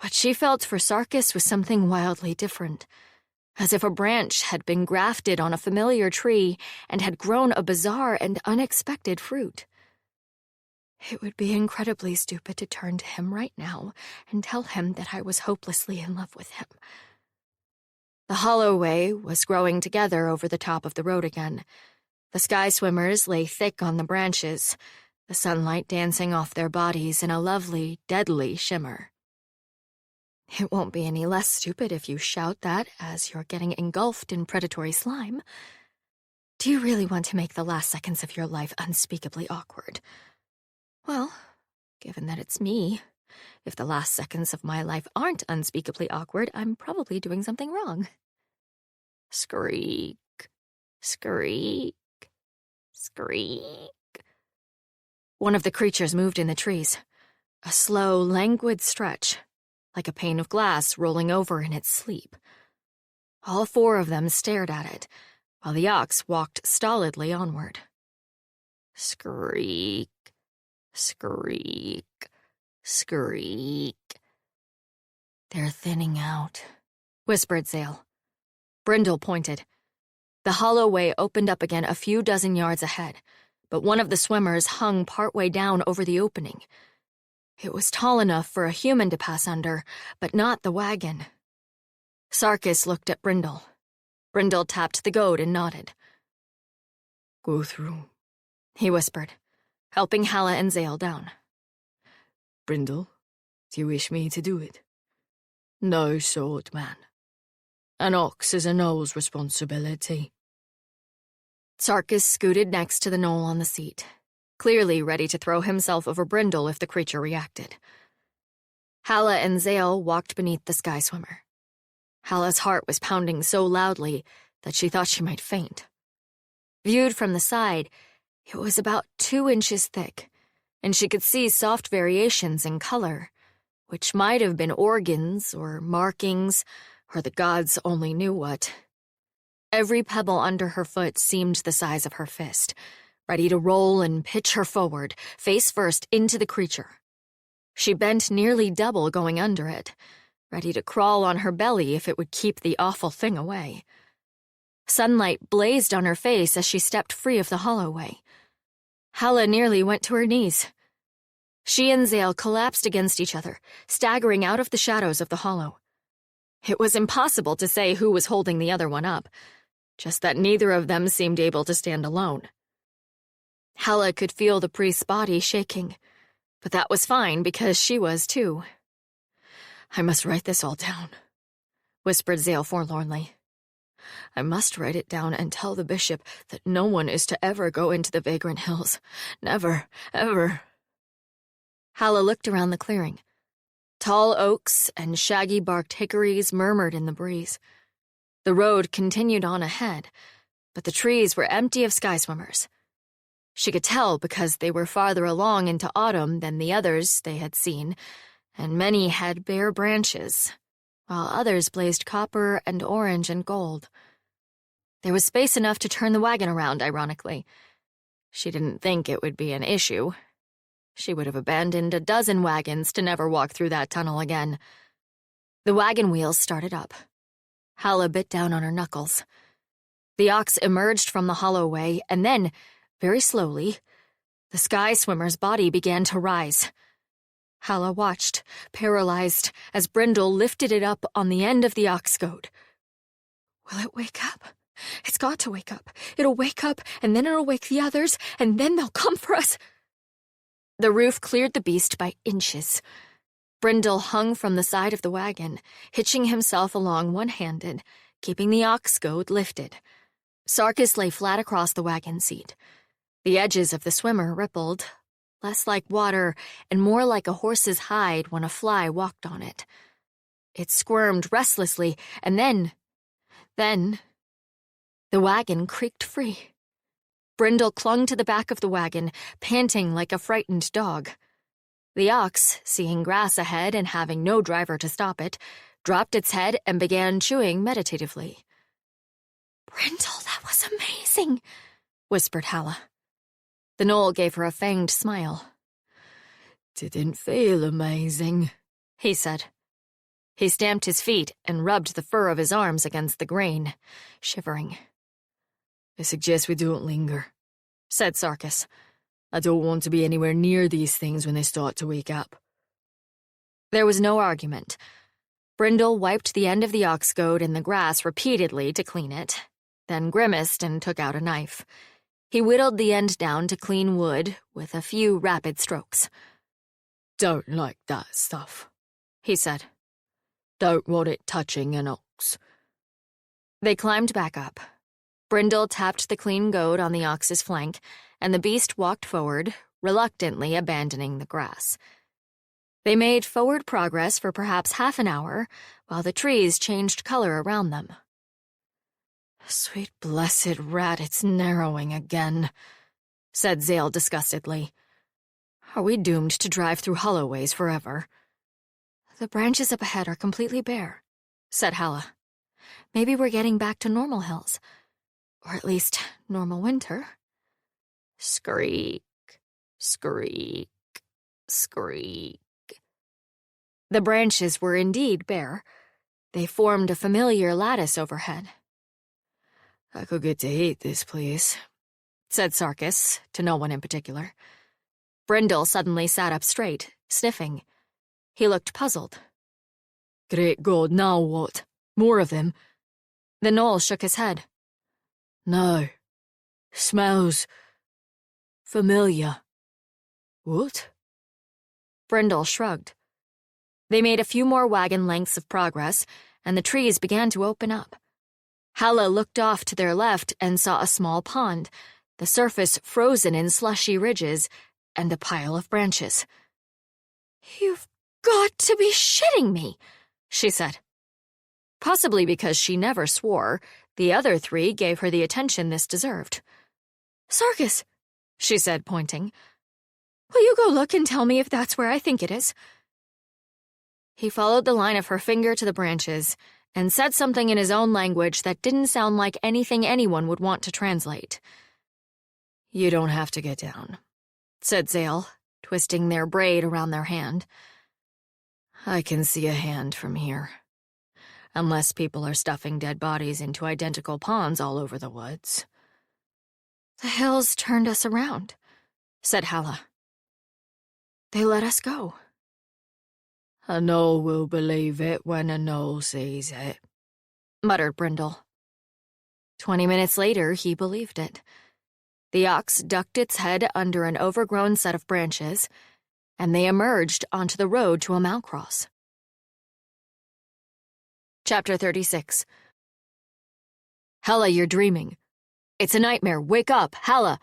[SPEAKER 1] What she felt for Sarkis was something wildly different, as if a branch had been grafted on a familiar tree and had grown a bizarre and unexpected fruit. It would be incredibly stupid to turn to him right now and tell him that I was hopelessly in love with him. The holloway was growing together over the top of the road again. The sky swimmers lay thick on the branches, the sunlight dancing off their bodies in a lovely, deadly shimmer. It won't be any less stupid if you shout that as you're getting engulfed in predatory slime. Do you really want to make the last seconds of your life unspeakably awkward? Well, given that it's me, if the last seconds of my life aren't unspeakably awkward, I'm probably doing something wrong. Skreek, skreek, skreek. One of the creatures moved in the trees, a slow, languid stretch, like a pane of glass rolling over in its sleep. All four of them stared at it, while the ox walked stolidly onward. Skreek, skreek, skreek. They're thinning out, whispered Zale. Brindle pointed. The holloway opened up again a few dozen yards ahead, but one of the swimmers hung partway down over the opening. It was tall enough for a human to pass under, but not the wagon. Sarkis looked at Brindle. Brindle tapped the goad and nodded.
[SPEAKER 3] Go through,
[SPEAKER 1] he whispered, helping Halla and Zale down.
[SPEAKER 3] Brindle, do you wish me to do it?
[SPEAKER 2] No, swordman. An ox is a gnol's responsibility.
[SPEAKER 1] Sarkis scooted next to the gnoll on the seat, clearly ready to throw himself over Brindle if the creature reacted. Halla and Zale walked beneath the sky swimmer. Halla's heart was pounding so loudly that she thought she might faint. Viewed from the side, it was about 2 inches thick, and she could see soft variations in color, which might have been organs or markings, or the gods only knew what. Every pebble under her foot seemed the size of her fist, ready to roll and pitch her forward, face first into the creature. She bent nearly double going under it, ready to crawl on her belly if it would keep the awful thing away. Sunlight blazed on her face as she stepped free of the holloway. Halla nearly went to her knees. She and Zale collapsed against each other, staggering out of the shadows of the hollow. It was impossible to say who was holding the other one up, just that neither of them seemed able to stand alone. Halla could feel the priest's body shaking, but that was fine because she was too. I must write this all down, whispered Zale forlornly. I must write it down and tell the bishop that no one is to ever go into the Vagrant Hills. Never, ever. Halla looked around the clearing. Tall oaks and shaggy-barked hickories murmured in the breeze. The road continued on ahead, but the trees were empty of sky swimmers. She could tell because they were farther along into autumn than the others they had seen, and many had bare branches, while others blazed copper and orange and gold. There was space enough to turn the wagon around, ironically. She didn't think it would be an issue. She would have abandoned a dozen wagons to never walk through that tunnel again. The wagon wheels started up. Halla bit down on her knuckles. The ox emerged from the holloway, and then, very slowly, the sky swimmer's body began to rise. Halla watched, paralyzed, as Brindle lifted it up on the end of the ox goad. Will it wake up? It's got to wake up. It'll wake up, and then it'll wake the others, and then they'll come for us. The roof cleared the beast by inches. Brindle hung from the side of the wagon, hitching himself along one-handed, keeping the ox goad lifted. Sarkis lay flat across the wagon seat. The edges of the swimmer rippled, less like water and more like a horse's hide when a fly walked on it. It squirmed restlessly, and then, the wagon creaked free. Brindle clung to the back of the wagon, panting like a frightened dog. The ox, seeing grass ahead and having no driver to stop it, dropped its head and began chewing meditatively. "Brindle, that was amazing," whispered Halla. The gnoll gave her a fanged smile.
[SPEAKER 3] "Didn't feel amazing,"
[SPEAKER 1] he said. He stamped his feet and rubbed the fur of his arms against the grain, shivering.
[SPEAKER 3] "I suggest we don't linger," said Sarkis. "I don't want to be anywhere near these things when they start to wake up."
[SPEAKER 1] There was no argument. Brindle wiped the end of the ox goad in the grass repeatedly to clean it, then grimaced and took out a knife. He whittled the end down to clean wood with a few rapid strokes.
[SPEAKER 3] "Don't like that stuff," he said. "Don't want it touching an ox."
[SPEAKER 1] They climbed back up. Brindle tapped the clean goad on the ox's flank, and the beast walked forward, reluctantly abandoning the grass. They made forward progress for perhaps half an hour, while the trees changed color around them.
[SPEAKER 2] "Sweet blessed rat, it's narrowing again," said Zale disgustedly. "Are we doomed to drive through holloways forever?" "The branches up ahead are completely bare," said Halla. "Maybe we're getting back to normal hills. Or at least, normal winter."
[SPEAKER 1] Screak, screak, screak. The branches were indeed bare. They formed a familiar lattice overhead.
[SPEAKER 3] "I could get to hate this place,"
[SPEAKER 1] said Sarkis, to no one in particular. Brindle suddenly sat up straight, sniffing. He looked puzzled.
[SPEAKER 3] "Great God, now what? More of them?"
[SPEAKER 1] The gnoll shook his head.
[SPEAKER 3] "No. Smells familiar." "What?"
[SPEAKER 1] Brindle shrugged. They made a few more wagon lengths of progress, and the trees began to open up. Halla looked off to their left and saw a small pond, the surface frozen in slushy ridges, and a pile of branches. "You've got to be shitting me," she said. Possibly because she never swore, the other three gave her the attention this deserved. "Sarkis," she said, pointing. "Will you go look and tell me if that's where I think it is?" He followed the line of her finger to the branches and said something in his own language that didn't sound like anything anyone would want to translate.
[SPEAKER 2] "You don't have to get down," said Zale, twisting their braid around their hand. "I can see a hand from here. Unless people are stuffing dead bodies into identical ponds all over the woods."
[SPEAKER 1] "The hills turned us around," said Halla. "They let us go."
[SPEAKER 3] "A gnoll will believe it when a gnoll sees it,"
[SPEAKER 1] muttered Brindle. 20 minutes later, he believed it. The ox ducked its head under an overgrown set of branches, and they emerged onto the road to a malcross. Chapter 36. "Halla, you're dreaming. It's a nightmare. Wake up, Halla!"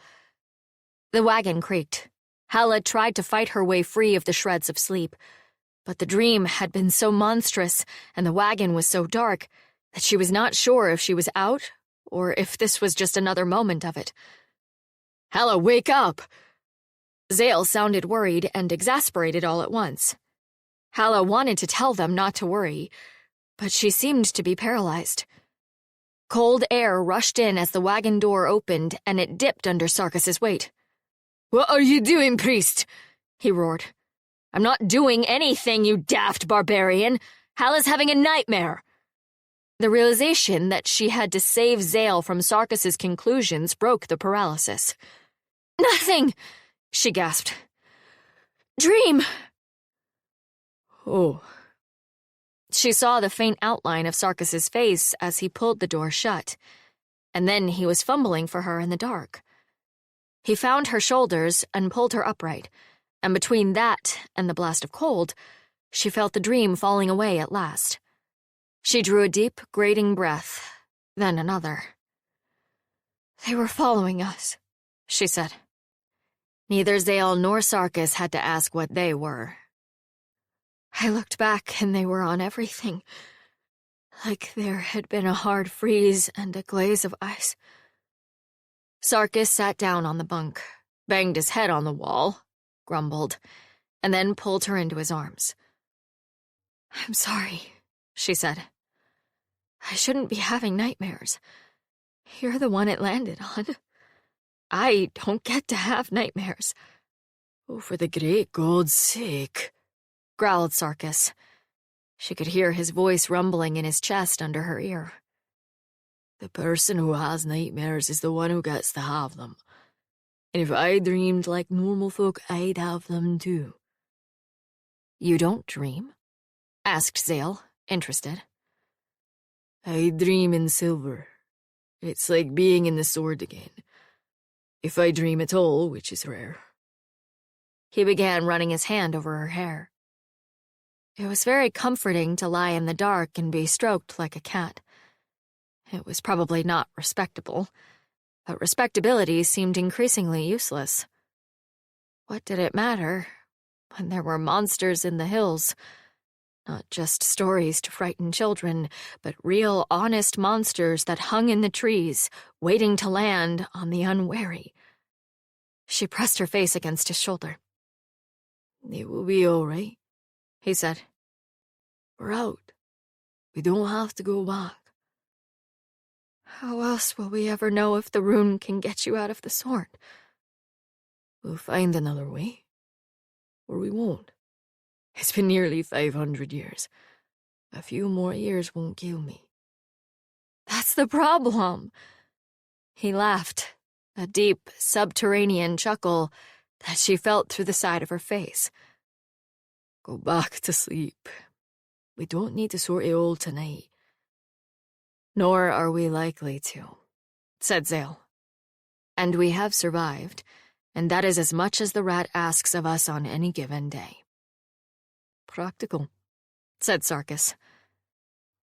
[SPEAKER 1] The wagon creaked. Halla tried to fight her way free of the shreds of sleep, but the dream had been so monstrous and the wagon was so dark that she was not sure if she was out or if this was just another moment of it. "Halla, wake up!" Zale sounded worried and exasperated all at once. Halla wanted to tell them not to worry, but she seemed to be paralyzed. Cold air rushed in as the wagon door opened and it dipped under Sarkis's weight. "What are you doing, priest?" he roared. "I'm not doing anything, you daft barbarian. Halla's having a nightmare." The realization that she had to save Zale from Sarkis's conclusions broke the paralysis. "Nothing," she gasped. "Dream."
[SPEAKER 3] "Oh."
[SPEAKER 1] She saw the faint outline of Sarkis's face as he pulled the door shut, and then he was fumbling for her in the dark. He found her shoulders and pulled her upright, and between that and the blast of cold, she felt the dream falling away at last. She drew a deep, grating breath, then another. "They were following us," she said. Neither Zale nor Sarkis had to ask what they were. "I looked back and they were on everything, like there had been a hard freeze and a glaze of ice." Sarkis sat down on the bunk, banged his head on the wall, grumbled, and then pulled her into his arms. "I'm sorry," she said. "I shouldn't be having nightmares. You're the one it landed on. I don't get to have nightmares."
[SPEAKER 3] "Oh, for the great God's sake,"
[SPEAKER 1] growled Sarkis. She could hear his voice rumbling in his chest under her ear.
[SPEAKER 3] "The person who has nightmares is the one who gets to have them. And if I dreamed like normal folk, I'd have them too."
[SPEAKER 1] "You don't dream?" asked Zale, interested.
[SPEAKER 3] "I dream in silver. It's like being in the sword again. If I dream at all, which is rare."
[SPEAKER 1] He began running his hand over her hair. It was very comforting to lie in the dark and be stroked like a cat. It was probably not respectable, but respectability seemed increasingly useless. What did it matter when there were monsters in the hills? Not just stories to frighten children, but real, honest monsters that hung in the trees, waiting to land on the unwary. She pressed her face against his shoulder.
[SPEAKER 3] "It will be all right,"
[SPEAKER 1] he said.
[SPEAKER 3] "We're out. We don't have to go back."
[SPEAKER 1] "How else will we ever know if the rune can get you out of the sword?"
[SPEAKER 3] "We'll find another way. Or we won't. It's been nearly 500 years. A few more years won't kill me."
[SPEAKER 1] "That's the problem." He laughed, a deep, subterranean chuckle that she felt through the side of her face.
[SPEAKER 3] "Go back to sleep. We don't need to sort it all tonight."
[SPEAKER 1] "Nor are we likely to," said Zale. "And we have survived, and that is as much as the rat asks of us on any given day."
[SPEAKER 3] "Practical,"
[SPEAKER 1] said Sarkis.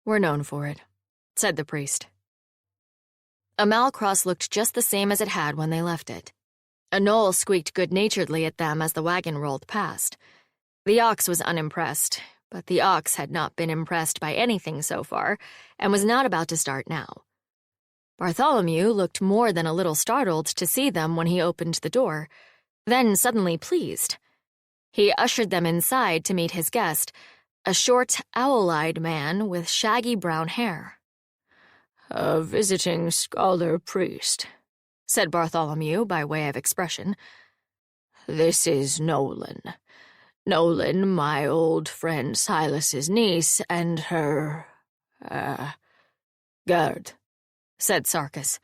[SPEAKER 1] "We're known for it," said the priest. A Malcross looked just the same as it had when they left it. A knoll squeaked good-naturedly at them as the wagon rolled past. The ox was unimpressed, but the ox had not been impressed by anything so far, and was not about to start now. Bartholomew looked more than a little startled to see them when he opened the door, then suddenly pleased. He ushered them inside to meet his guest, a short, owl-eyed man with shaggy brown hair.
[SPEAKER 3] "A visiting scholar priest,"
[SPEAKER 1] said Bartholomew by way of expression.
[SPEAKER 3] "This is Nolan. Nolan, my old friend Silas's niece, and her, guard,"
[SPEAKER 1] said Sarkis.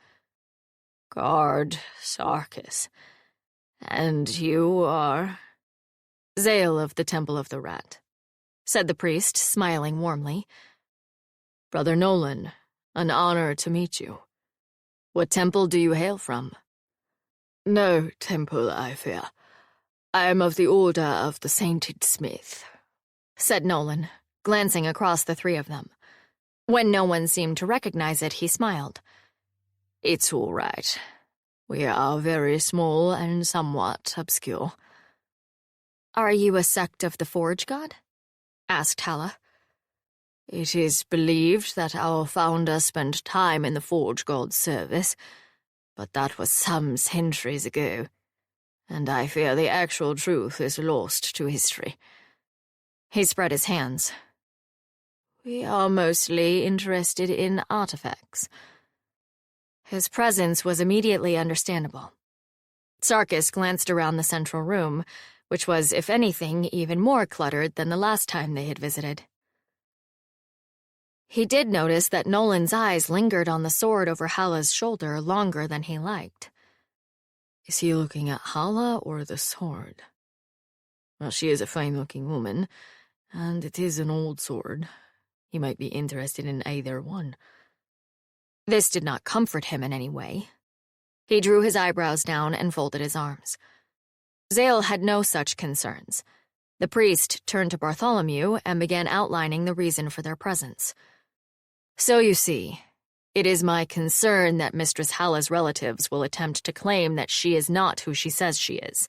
[SPEAKER 3] "Guard Sarkis. And you are—"
[SPEAKER 1] "Zale of the Temple of the Rat," said the priest, smiling warmly.
[SPEAKER 3] "Brother Nolan, an honor to meet you.
[SPEAKER 1] What temple do you hail from?"
[SPEAKER 3] "No temple, I fear. I am of the Order of the Sainted Smith,"
[SPEAKER 1] said Nolan, glancing across the three of them. When no one seemed to recognize it, he smiled.
[SPEAKER 3] "It's all right. We are very small and somewhat obscure."
[SPEAKER 1] "Are you a sect of the Forge God?" asked Halla.
[SPEAKER 3] "It is believed that our founder spent time in the Forge God's service, but that was some centuries ago, and I fear the actual truth is lost to history."
[SPEAKER 1] He spread his hands.
[SPEAKER 3] "We are mostly interested in artifacts."
[SPEAKER 1] His presence was immediately understandable. Sarkis glanced around the central room, which was, if anything, even more cluttered than the last time they had visited. He did notice that Nolan's eyes lingered on the sword over Halla's shoulder longer than he liked.
[SPEAKER 3] Is he looking at Halla or the sword? Well, she is a fine-looking woman, and it is an old sword. He might be interested in either one.
[SPEAKER 1] This did not comfort him in any way. He drew his eyebrows down and folded his arms.
[SPEAKER 2] Zale had no such concerns. The priest turned to Bartholomew and began outlining the reason for their presence. So you see, it is my concern that Mistress Halla's relatives will attempt to claim that she is not who she says she is,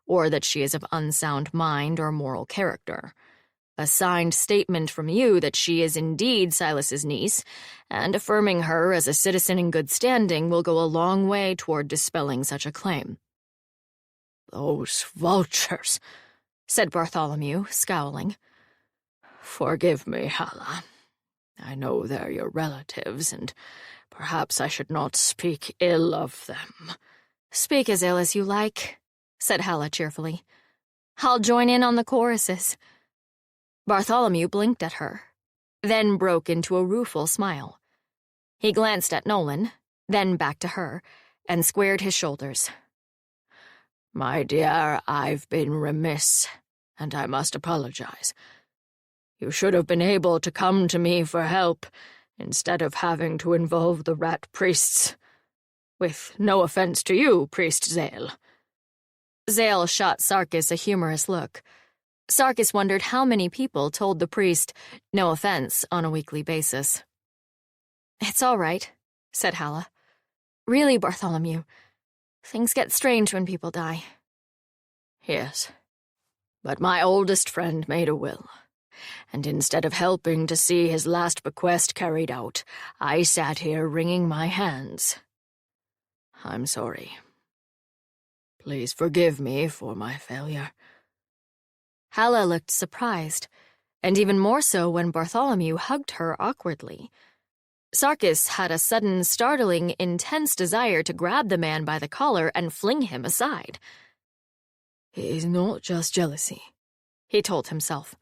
[SPEAKER 2] or that she is of unsound mind or moral character. A signed statement from you that she is indeed Silas's niece, and affirming her as a citizen in good standing will go a long way toward dispelling such a claim.
[SPEAKER 3] "Those vultures,"
[SPEAKER 2] said Bartholomew, scowling.
[SPEAKER 3] "Forgive me, Halla. I know they're your relatives, and perhaps I should not speak ill of them."
[SPEAKER 2] "Speak as ill as you like," said Halla cheerfully. "I'll join in on the choruses." Bartholomew blinked at her, then broke into a rueful smile. He glanced at Nolan, then back to her, and squared his shoulders.
[SPEAKER 3] "My dear, I've been remiss, and I must apologize. You should have been able to come to me for help, instead of having to involve the rat priests. With no offense to you, Priest Zale."
[SPEAKER 2] Zale shot Sarkis a humorous look. Sarkis wondered how many people told the priest no offense on a weekly basis. "It's all right," said Halla. "Really, Bartholomew, things get strange when people die."
[SPEAKER 3] "Yes, but my oldest friend made a will, and instead of helping to see his last bequest carried out, I sat here wringing my hands. I'm sorry. Please forgive me for my failure."
[SPEAKER 2] Halla looked surprised, and even more so when Bartholomew hugged her awkwardly. Sarkis had a sudden, startling, intense desire to grab the man by the collar and fling him aside.
[SPEAKER 3] "It is not just jealousy," he told himself.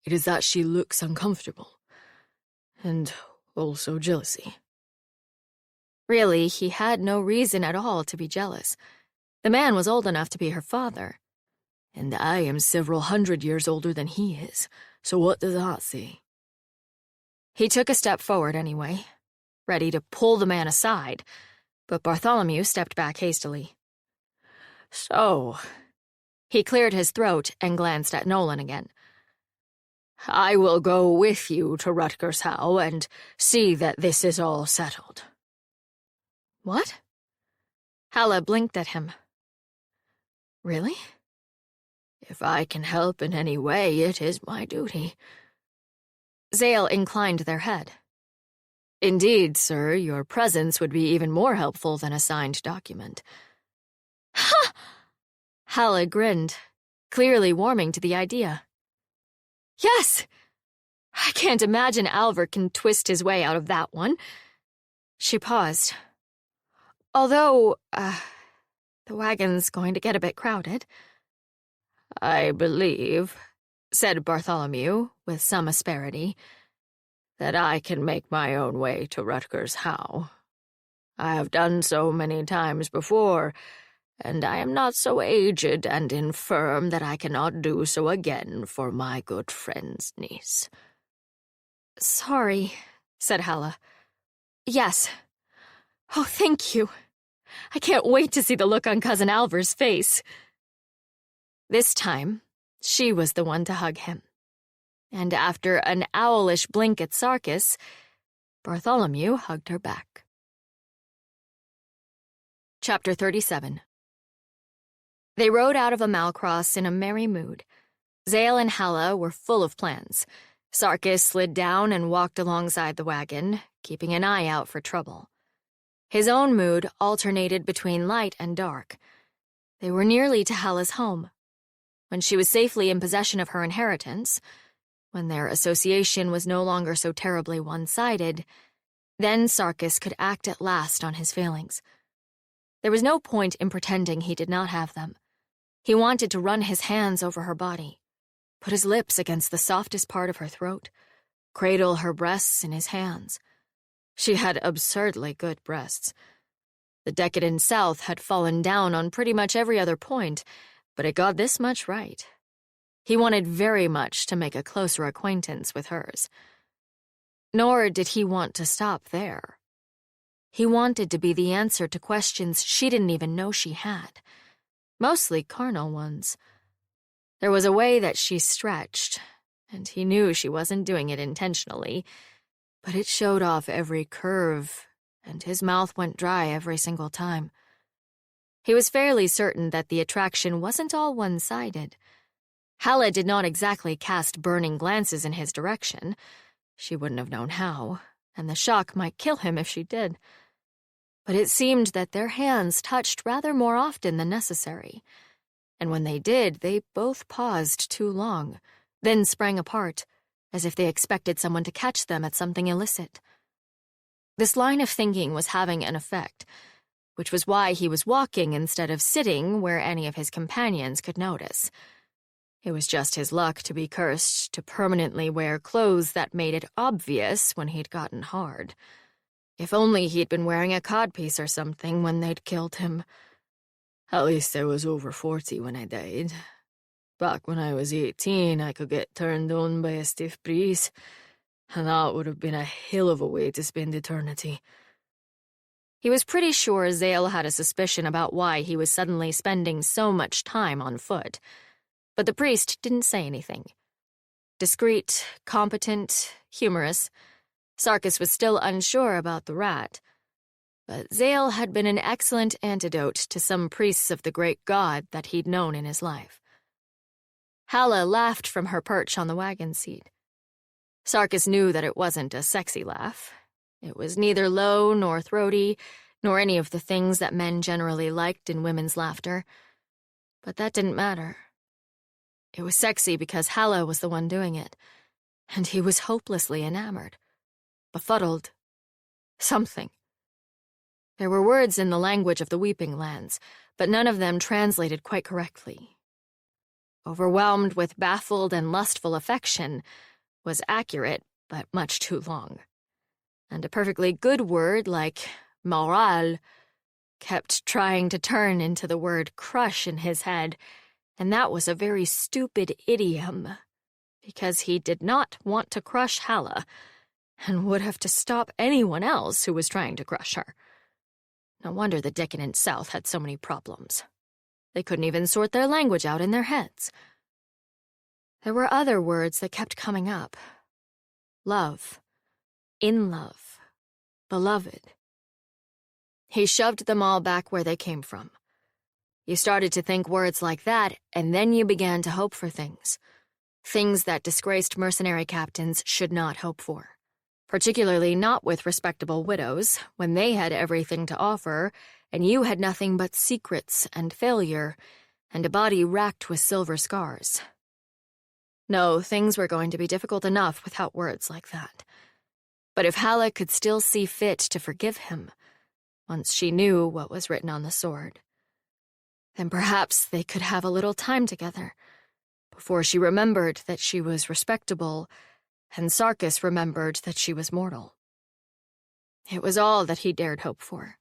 [SPEAKER 3] "It is that she looks uncomfortable. And also jealousy."
[SPEAKER 2] Really, he had no reason at all to be jealous. The man was old enough to be her father.
[SPEAKER 3] And I am several hundred years older than he is, so what does that say?
[SPEAKER 2] He took a step forward anyway, ready to pull the man aside, but Bartholomew stepped back hastily.
[SPEAKER 3] "So,"
[SPEAKER 2] he cleared his throat and glanced at Nolan again.
[SPEAKER 3] "I will go with you to Rutgers Howe and see that this is all settled."
[SPEAKER 2] "What?" Halla blinked at him. "Really?"
[SPEAKER 3] "If I can help in any way, it is my duty."
[SPEAKER 2] Zale inclined their head.
[SPEAKER 3] "Indeed, sir, your presence would be even more helpful than a signed document."
[SPEAKER 2] "Ha!" Halla grinned, clearly warming to the idea. "Yes! I can't imagine Alver can twist his way out of that one." She paused. "Although, the wagon's going to get a bit crowded."
[SPEAKER 3] "I believe," said Bartholomew, with some asperity, "that I can make my own way to Rutgers Howe. I have done so many times before, and I am not so aged and infirm that I cannot do so again for my good friend's niece."
[SPEAKER 2] "Sorry," said Halla. "Yes. Oh, thank you. I can't wait to see the look on Cousin Alver's face." This time, she was the one to hug him. And after an owlish blink at Sarkis, Bartholomew hugged her back. Chapter 37. They rode out of Amalcross in a merry mood. Zale and Halla were full of plans. Sarkis slid down and walked alongside the wagon, keeping an eye out for trouble. His own mood alternated between light and dark. They were nearly to Halla's home. When she was safely in possession of her inheritance, when their association was no longer so terribly one-sided, then Sarkis could act at last on his feelings. There was no point in pretending he did not have them. He wanted to run his hands over her body, put his lips against the softest part of her throat, cradle her breasts in his hands. She had absurdly good breasts. The decadent South had fallen down on pretty much every other point, but it got this much right. He wanted very much to make a closer acquaintance with hers. Nor did he want to stop there. He wanted to be the answer to questions she didn't even know she had. mostly carnal ones. There was a way that she stretched, and he knew she wasn't doing it intentionally, but it showed off every curve, and his mouth went dry every single time. He was fairly certain that the attraction wasn't all one-sided. Halla did not exactly cast burning glances in his direction. She wouldn't have known how, and the shock might kill him if she did. But it seemed that their hands touched rather more often than necessary, and when they did, they both paused too long, then sprang apart, as if they expected someone to catch them at something illicit. This line of thinking was having an effect, which was why he was walking instead of sitting where any of his companions could notice. It was just his luck to be cursed to permanently wear clothes that made it obvious when he'd gotten hard. If only he'd been wearing a codpiece or something when they'd killed him. At least I was over 40 when I died. Back when I was 18, I could get turned on by a stiff breeze, and that would have been a hell of a way to spend eternity. He was pretty sure Zale had a suspicion about why he was suddenly spending so much time on foot, but the priest didn't say anything. Discreet, competent, humorous, Sarkis was still unsure about the rat, but Zale had been an excellent antidote to some priests of the great god that he'd known in his life. Halla laughed from her perch on the wagon seat. Sarkis knew that it wasn't a sexy laugh. It was neither low nor throaty, nor any of the things that men generally liked in women's laughter. But that didn't matter. It was sexy because Halla was the one doing it, and he was hopelessly enamored. Befuddled. Something. There were words in the language of the Weeping Lands, but none of them translated quite correctly. Overwhelmed with baffled and lustful affection was accurate, but much too long. And a perfectly good word like moral kept trying to turn into the word crush in his head, and that was a very stupid idiom, because he did not want to crush Halla, and would have to stop anyone else who was trying to crush her. No wonder the decadent South had so many problems. They couldn't even sort their language out in their heads. There were other words that kept coming up. Love. In love. Beloved. He shoved them all back where they came from. You started to think words like that, and then you began to hope for things. Things that disgraced mercenary captains should not hope for. Particularly not with respectable widows, when they had everything to offer, and you had nothing but secrets and failure, and a body racked with silver scars. No, things were going to be difficult enough without words like that. But if Halla could still see fit to forgive him, once she knew what was written on the sword, then perhaps they could have a little time together, before she remembered that she was respectable, and Sarkis remembered that she was mortal. It was all that he dared hope for,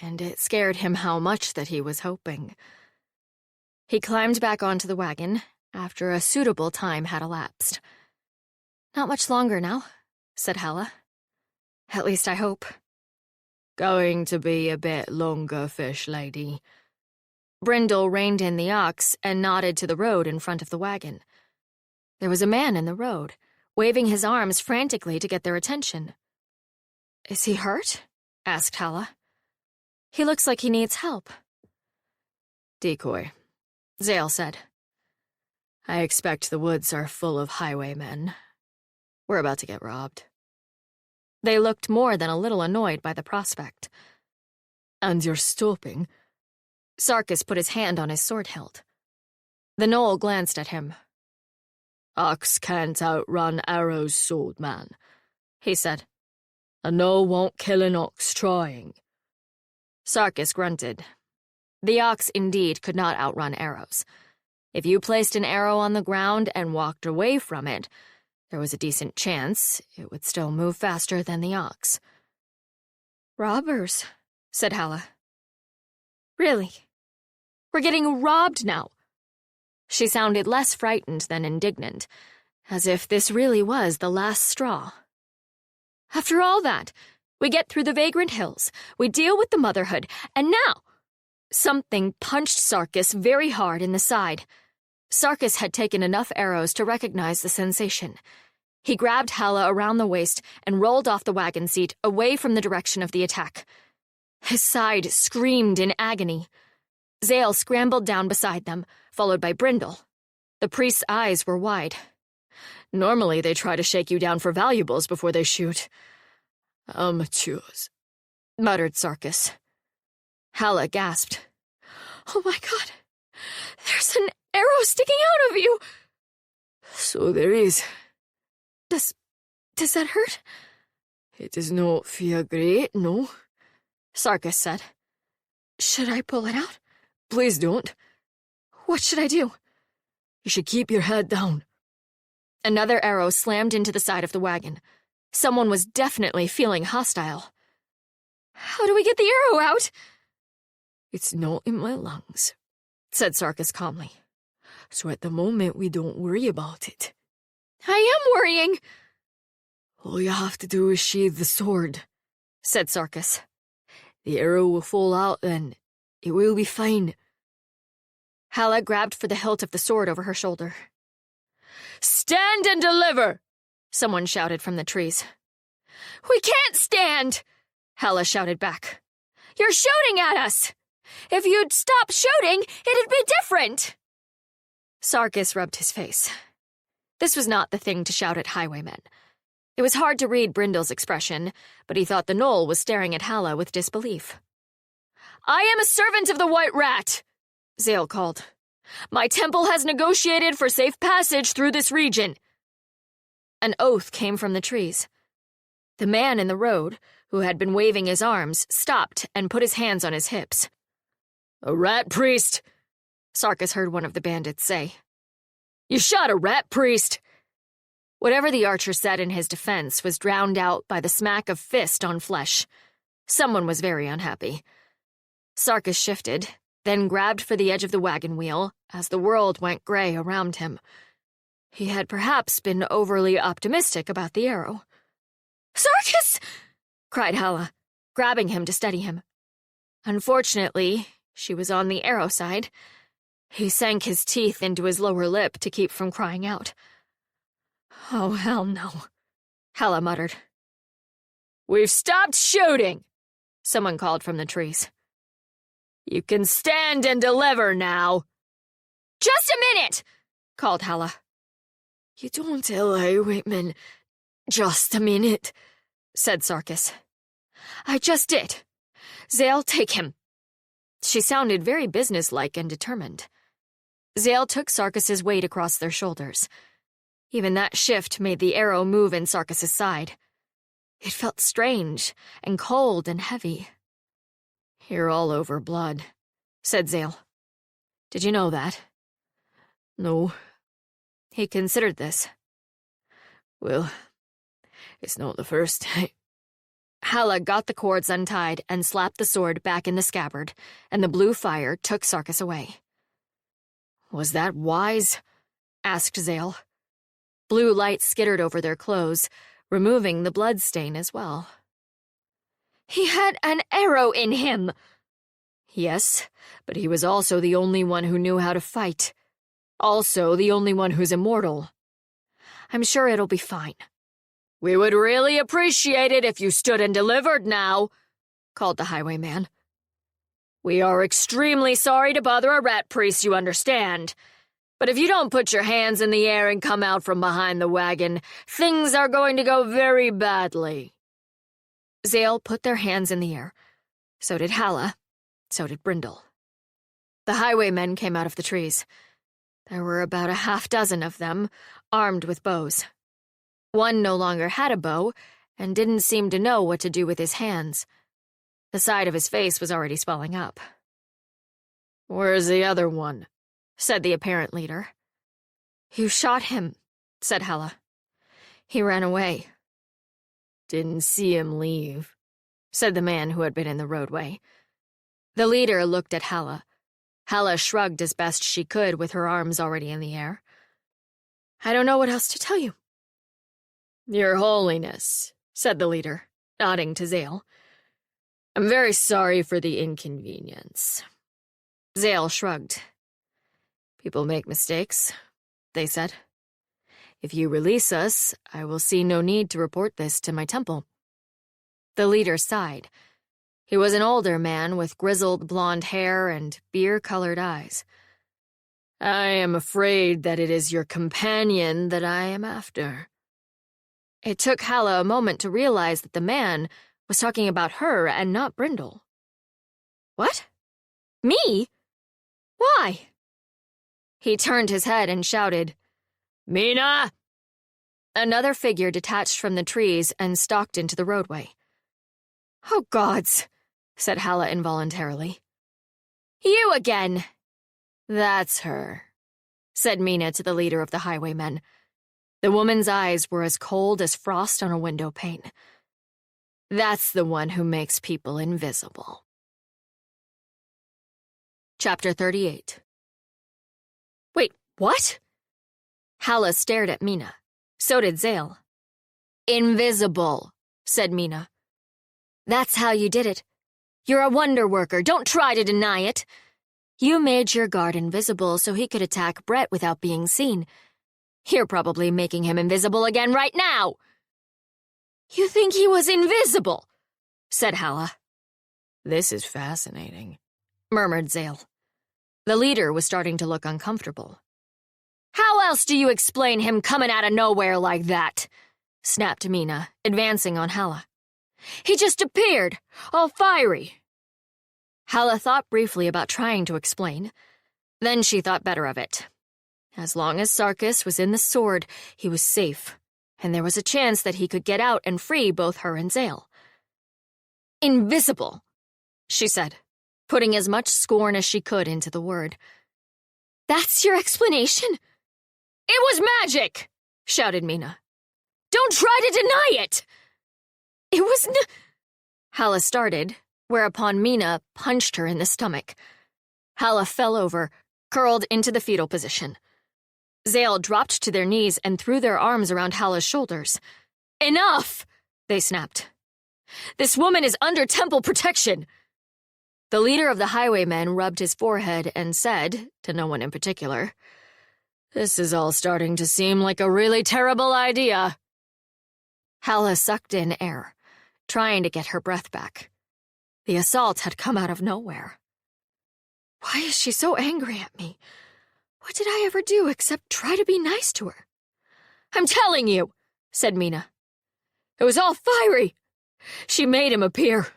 [SPEAKER 2] and it scared him how much that he was hoping. He climbed back onto the wagon after a suitable time had elapsed. "Not much longer now," said Halla. "At least I hope." "Going to be a bit longer, fish lady." Brindle reined in the ox and nodded to the road in front of the wagon. There was a man in the road, waving his arms frantically to get their attention. "Is he hurt?" asked Halla. "He looks like he needs help." "Decoy," Zale said. "I expect the woods are full of highwaymen. We're about to get robbed." They looked more than a little annoyed by the prospect. "And you're stopping?" Sarkis put his hand on his sword hilt. The gnoll glanced at him. "Ox can't outrun arrows, swordman," he said. "A gnoll won't kill an ox trying." Sarkis grunted. The ox indeed could not outrun arrows. If you placed an arrow on the ground and walked away from it, there was a decent chance it would still move faster than the ox. "Robbers," said Halla. "Really? We're getting robbed now." She sounded less frightened than indignant, as if this really was the last straw. "After all that, we get through the vagrant hills, we deal with the motherhood, and now
[SPEAKER 1] Something punched Sarkis very hard in the side. Sarkis had taken enough arrows to recognize the sensation. He grabbed Halla around the waist and rolled off the wagon seat away from the direction of the attack. His side screamed in agony. Zale scrambled down beside them, followed by Brindle. The priest's eyes were wide.
[SPEAKER 3] Normally they try to shake you down for valuables before they shoot. Amateurs,
[SPEAKER 1] muttered Sarkis. Halla gasped. "Oh my God! There's an arrow sticking out of you!"
[SPEAKER 3] "So there is."
[SPEAKER 1] Does that hurt?"
[SPEAKER 3] "It does not feel great, no,"
[SPEAKER 1] Sarkis said. "Should I pull it out?"
[SPEAKER 3] "Please don't."
[SPEAKER 1] "What should I do?"
[SPEAKER 3] "You should keep your head down."
[SPEAKER 1] Another arrow slammed into the side of the wagon. Someone was definitely feeling hostile. "How do we get the arrow out?"
[SPEAKER 3] "It's not in my lungs,"
[SPEAKER 1] said Sarkis calmly.
[SPEAKER 3] "So at the moment we don't worry about it."
[SPEAKER 1] "I am worrying."
[SPEAKER 3] "All you have to do is sheathe the sword,"
[SPEAKER 1] said Sarkis.
[SPEAKER 3] "The arrow will fall out then. It will be fine."
[SPEAKER 1] Halla grabbed for the hilt of the sword over her shoulder.
[SPEAKER 3] "Stand and deliver!"
[SPEAKER 1] someone shouted from the trees. "We can't stand!" Halla shouted back. "You're shooting at us! If you'd stop shooting, it'd be different!" Sarkis rubbed his face. This was not the thing to shout at highwaymen. It was hard to read Brindle's expression, but he thought the gnoll was staring at Halla with disbelief. "I am a servant of the White Rat," Zale called. "My temple has negotiated for safe passage through this region." An oath came from the trees. The man in the road, who had been waving his arms, stopped and put his hands on his hips.
[SPEAKER 3] "A rat priest,"
[SPEAKER 1] Sarkis heard one of the bandits say.
[SPEAKER 3] "You shot a rat priest."
[SPEAKER 1] Whatever the archer said in his defense was drowned out by the smack of fist on flesh. Someone was very unhappy. Sarkis shifted, then grabbed for the edge of the wagon wheel as the world went gray around him. He had perhaps been overly optimistic about the arrow. "Sarkis!" cried Halla, grabbing him to steady him. Unfortunately, she was on the arrow side. He sank his teeth into his lower lip to keep from crying out.
[SPEAKER 2] "Oh, hell no,"
[SPEAKER 1] Halla muttered.
[SPEAKER 3] "We've stopped shooting,"
[SPEAKER 1] someone called from the trees.
[SPEAKER 3] "You can stand and deliver now."
[SPEAKER 1] "Just a minute," called Halla.
[SPEAKER 3] "You don't tell highwaymen. Just a minute,"
[SPEAKER 1] said Sarkis. "I just did. Zale, take him." She sounded very businesslike and determined. Zale took Sarkis's weight across their shoulders. Even that shift made the arrow move in Sarkis's side. It felt strange and cold and heavy.
[SPEAKER 2] "You're all over blood," said Zale.
[SPEAKER 1] "Did you know that?"
[SPEAKER 2] "No."
[SPEAKER 1] He considered this.
[SPEAKER 2] "Well, it's not the first time."
[SPEAKER 1] Halla got the cords untied and slapped the sword back in the scabbard, and the blue fire took Sarkis away.
[SPEAKER 2] "Was that wise?"
[SPEAKER 1] asked Zale. Blue light skittered over their clothes, removing the blood stain as well. "He had an arrow in him!"
[SPEAKER 2] "Yes, but he was also the only one who knew how to fight. Also the only one who's immortal."
[SPEAKER 1] "I'm sure it'll be fine."
[SPEAKER 3] "We would really appreciate it if you stood and delivered now,"
[SPEAKER 1] called the highwayman.
[SPEAKER 3] "We are extremely sorry to bother a rat priest, you understand. But if you don't put your hands in the air and come out from behind the wagon, things are going to go very badly."
[SPEAKER 1] Zale put their hands in the air. So did Halla. So did Brindle. The highwaymen came out of the trees. There were about a half-dozen of them, armed with bows. One no longer had a bow and didn't seem to know what to do with his hands. The side of his face was already swelling up.
[SPEAKER 2] "Where's the other one?"
[SPEAKER 1] said the apparent leader. "You shot him," said Halla. "He ran away."
[SPEAKER 2] "Didn't see him leave,"
[SPEAKER 1] said the man who had been in the roadway. The leader looked at Halla. Halla shrugged as best she could with her arms already in the air. "I don't know what else to tell you."
[SPEAKER 2] "Your Holiness," said the leader, nodding to Zale. "I'm very sorry for the inconvenience. Zale shrugged. People make mistakes, they said. If you release us, I will see no need to report this to my temple. The leader sighed. He was an older man with grizzled blonde hair and beer-colored eyes. I am afraid that it is your companion that I am after. It took Halla a moment to realize that the man was talking about her and not Brindle. What? Me? Why? He turned his head and shouted, Mina! Another figure detached from the trees and stalked into the roadway. Oh, gods, said Halla involuntarily. You again! That's her, said Mina to the leader of the highwaymen. The woman's eyes were as cold as frost on a window pane. That's the one who makes people invisible. Chapter 38. Wait, what? Halla stared at Mina. So did Zale. Invisible, said Mina. That's how you did it. You're a wonder worker. Don't try to deny it. You made your guard invisible so he could attack Brett without being seen. You're probably making him invisible again right now. You think he was invisible? Said Halla. This is fascinating, murmured Zale. The leader was starting to look uncomfortable. How else do you explain him coming out of nowhere like that? Snapped Mina, advancing on Halla. He just appeared, all fiery. Halla thought briefly about trying to explain. Then she thought better of it. As long as Sarkis was in the sword, he was safe, and there was a chance that he could get out and free both her and Zale. Invisible, she said, putting as much scorn as she could into the word. That's your explanation? It was magic, shouted Mina. Don't try to deny it! It was Halla started, whereupon Mina punched her in the stomach. Halla fell over, curled into the fetal position. Zale dropped to their knees and threw their arms around Halla's shoulders. Enough! They snapped. This woman is under temple protection. The leader of the highwaymen rubbed his forehead and said, to no one in particular, This is all starting to seem like a really terrible idea. Halla sucked in air, trying to get her breath back. The assault had come out of nowhere. Why is she so angry at me? What did I ever do except try to be nice to her? I'm telling you, said Mina. It was all fiery. She made him appear.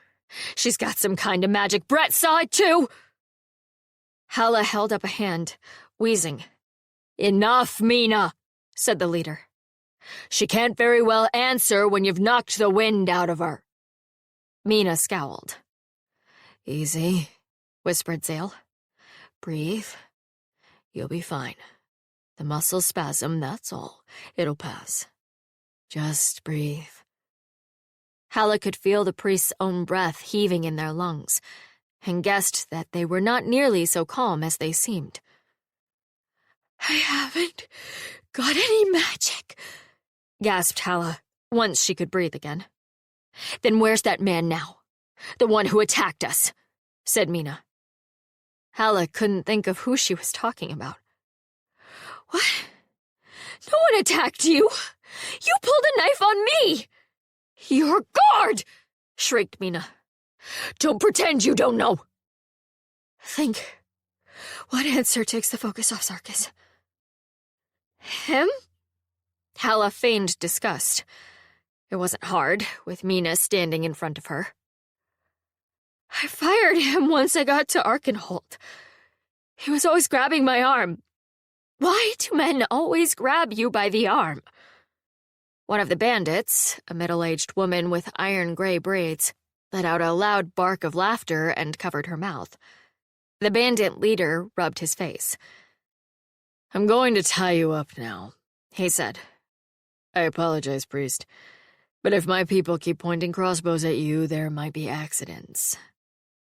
[SPEAKER 2] She's got some kind of magic. Brett saw it too. Halla held up a hand, wheezing. Enough, Mina, said the leader. She can't very well answer when you've knocked the wind out of her. Mina scowled. Easy, whispered Zale. Breathe. You'll be fine. The muscle spasm, that's all. It'll pass. Just breathe. Halla could feel the priest's own breath heaving in their lungs, and guessed that they were not nearly so calm as they seemed. I haven't got any magic, gasped Halla, once she could breathe again. Then where's that man now? The one who attacked us, said Mina. Halla couldn't think of who she was talking about. What? No one attacked you! You pulled a knife on me! Your guard! Shrieked Mina. Don't pretend you don't know! Think. What answer takes the focus off Sarkis? Him? Halla feigned disgust. It wasn't hard, with Mina standing in front of her. I fired him once I got to Arkenholt. He was always grabbing my arm. Why do men always grab you by the arm? One of the bandits, a middle-aged woman with iron-gray braids, let out a loud bark of laughter and covered her mouth. The bandit leader rubbed his face. I'm going to tie you up now, he said. I apologize, priest, but if my people keep pointing crossbows at you, there might be accidents.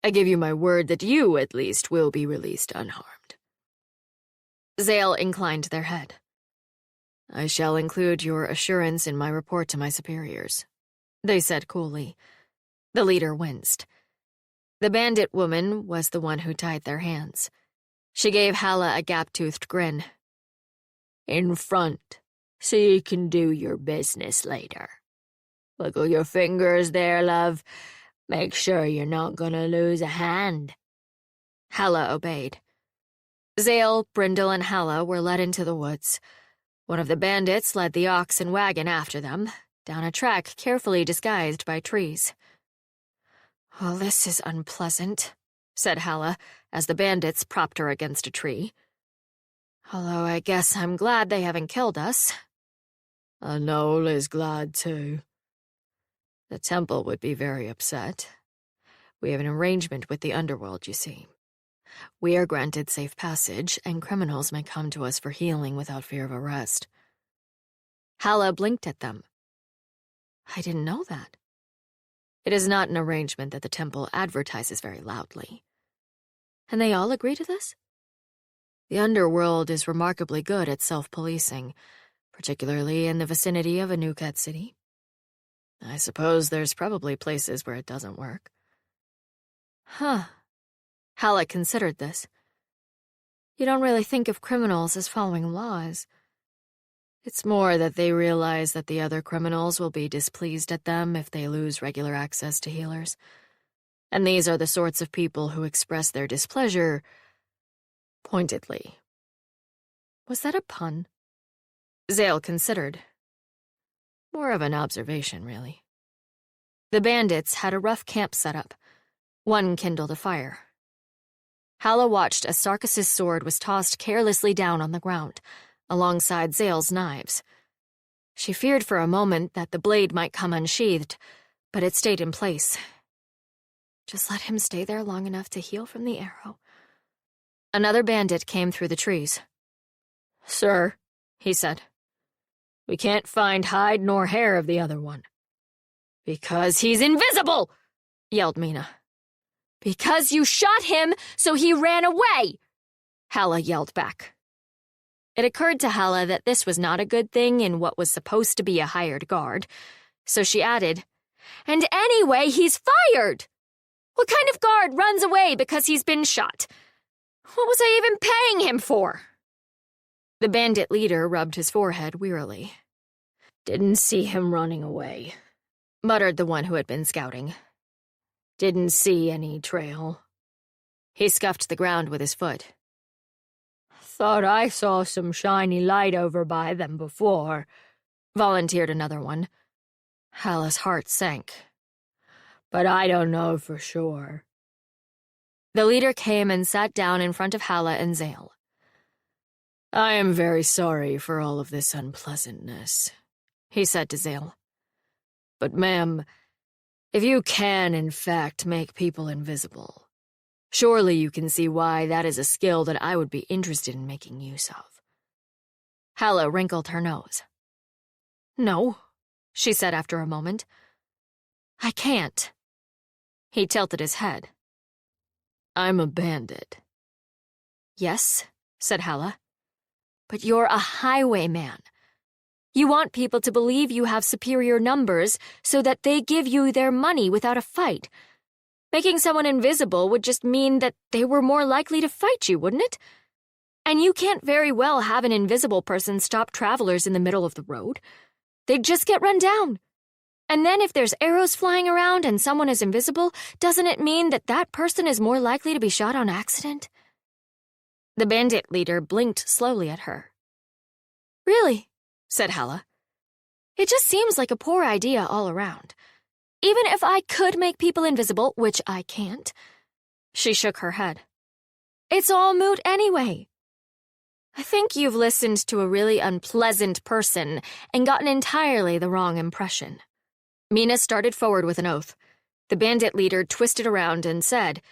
[SPEAKER 2] I give you my word that you, at least, will be released unharmed. Zale inclined their head. I shall include your assurance in my report to my superiors, they said coolly. The leader winced. The bandit woman was the one who tied their hands. She gave Halla a gap-toothed grin.
[SPEAKER 3] In front, so you can do your business later. Wiggle your fingers there, love. Make sure you're not gonna lose a hand.
[SPEAKER 2] Halla obeyed. Zale, Brindle, and Halla were led into the woods. One of the bandits led the ox and wagon after them, down a track carefully disguised by trees. "Well, this is unpleasant," said Halla, as the bandits propped her against a tree. "Although I guess I'm glad they haven't killed us."
[SPEAKER 3] Noel is glad too.
[SPEAKER 2] The temple would be very upset. We have an arrangement with the underworld, you see. We are granted safe passage, and criminals may come to us for healing without fear of arrest. Halla blinked at them. "I didn't know that." It is not an arrangement that the temple advertises very loudly. And they all agree to this? The underworld is remarkably good at self-policing, particularly in the vicinity of a Nuket city. I suppose there's probably places where it doesn't work. Huh. Halla considered this. You don't really think of criminals as following laws. It's more that they realize that the other criminals will be displeased at them if they lose regular access to healers. And these are the sorts of people who express their displeasure pointedly. Was that a pun? Zale considered. More of an observation, really. The bandits had a rough camp set up. One kindled a fire. Halla watched as Sarkis' sword was tossed carelessly down on the ground, alongside Zale's knives. She feared for a moment that the blade might come unsheathed, but it stayed in place. Just let him stay there long enough to heal from the arrow. Another bandit came through the trees.
[SPEAKER 3] "Sir," he said, "we can't find hide nor hair of the other one."
[SPEAKER 2] "Because he's invisible!" yelled Mina. "Because you shot him, so he ran away!" Halla yelled back. It occurred to Halla that this was not a good thing in what was supposed to be a hired guard, so she added, "And anyway, he's fired! What kind of guard runs away because he's been shot? What was I even paying him for?" The bandit leader rubbed his forehead wearily.
[SPEAKER 3] "Didn't see him running away,"
[SPEAKER 2] muttered the one who had been scouting.
[SPEAKER 3] "Didn't see any trail."
[SPEAKER 2] He scuffed the ground with his foot.
[SPEAKER 3] "Thought I saw some shiny light over by them before,"
[SPEAKER 2] volunteered another one. Halla's heart sank.
[SPEAKER 3] "But I don't know for sure."
[SPEAKER 2] The leader came and sat down in front of Halla and Zale.
[SPEAKER 3] "I am very sorry for all of this unpleasantness," he said to Zale. "But, ma'am, if you can, in fact, make people invisible, surely you can see why that is a skill that I would be interested in making use of."
[SPEAKER 2] Halla wrinkled her nose. "No," she said after a moment. "I can't." He tilted his head.
[SPEAKER 3] "I'm a bandit."
[SPEAKER 2] "Yes," said Halla. "But you're a highwayman. You want people to believe you have superior numbers so that they give you their money without a fight. Making someone invisible would just mean that they were more likely to fight you, wouldn't it? And you can't very well have an invisible person stop travelers in the middle of the road. They'd just get run down. And then if there's arrows flying around and someone is invisible, doesn't it mean that that person is more likely to be shot on accident?" The bandit leader blinked slowly at her. "Really?" said Halla. "It just seems like a poor idea all around. Even if I could make people invisible, which I can't." She shook her head. "It's all moot anyway. I think you've listened to a really unpleasant person and gotten entirely the wrong impression." Mina started forward with an oath. The bandit leader twisted around and said,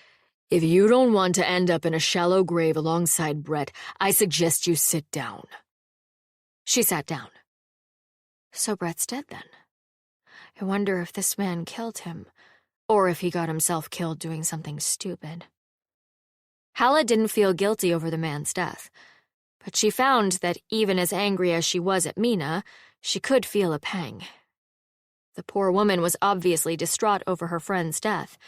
[SPEAKER 3] "If you don't want to end up in a shallow grave alongside Brett, I suggest you sit down."
[SPEAKER 2] She sat down. "So Brett's dead then. I wonder if this man killed him, or if he got himself killed doing something stupid." Halla didn't feel guilty over the man's death, but she found that even as angry as she was at Mina, she could feel a pang. The poor woman was obviously distraught over her friend's death,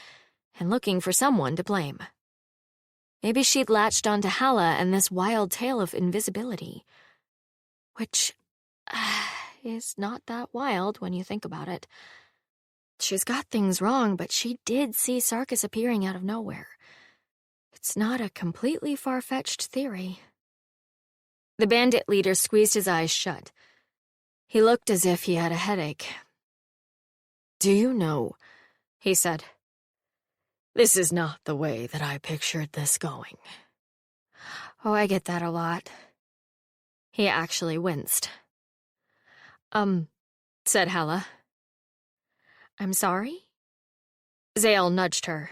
[SPEAKER 2] and looking for someone to blame.
[SPEAKER 1] Maybe she'd latched onto Halla and this wild tale of invisibility. Which is not that wild when you think about it. She's got things wrong, but she did see Sarkis appearing out of nowhere. It's not a completely far-fetched theory. The bandit leader squeezed his eyes shut. He looked as if he had a headache.
[SPEAKER 3] "Do you know," he said, "this is not the way that I pictured this going."
[SPEAKER 1] Oh, I get that a lot. He actually winced. Said Halla. I'm sorry?
[SPEAKER 2] Zale nudged her.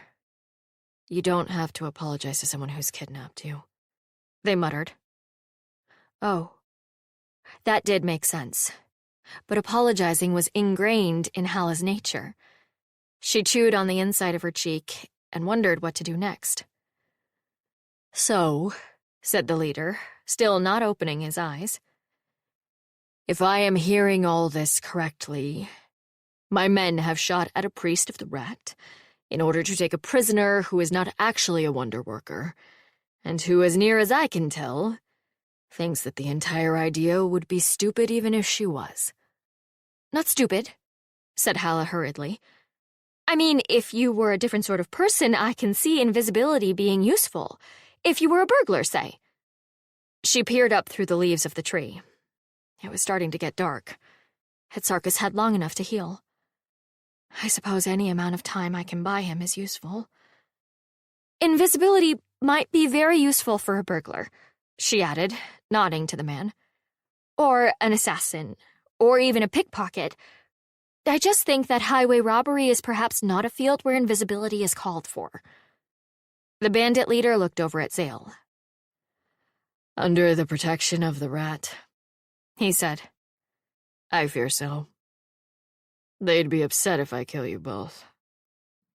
[SPEAKER 2] "You don't have to apologize to someone who's kidnapped you," they muttered. Oh, that did make sense. But apologizing was ingrained in Halla's nature. She chewed on the inside of her cheek and wondered what to do next. "So," said the leader, still not opening his eyes, "if I am hearing all this correctly, my men have shot at a priest of the rat in order to take a prisoner who is not actually a wonder worker, and who, as near as I can tell, thinks that the entire idea would be stupid even if she was."
[SPEAKER 1] Not stupid, said Halla hurriedly. I mean, if you were a different sort of person, I can see invisibility being useful. If you were a burglar, say. She peered up through the leaves of the tree. It was starting to get dark. Had Sarkis had long enough to heal? I suppose any amount of time I can buy him is useful. Invisibility might be very useful for a burglar, she added, nodding to the man. Or an assassin, or even a pickpocket. I just think that highway robbery is perhaps not a field where invisibility is called for. The bandit leader looked over at Zale.
[SPEAKER 3] "Under the protection of the rat," he said. "I fear so. They'd be upset if I kill you both."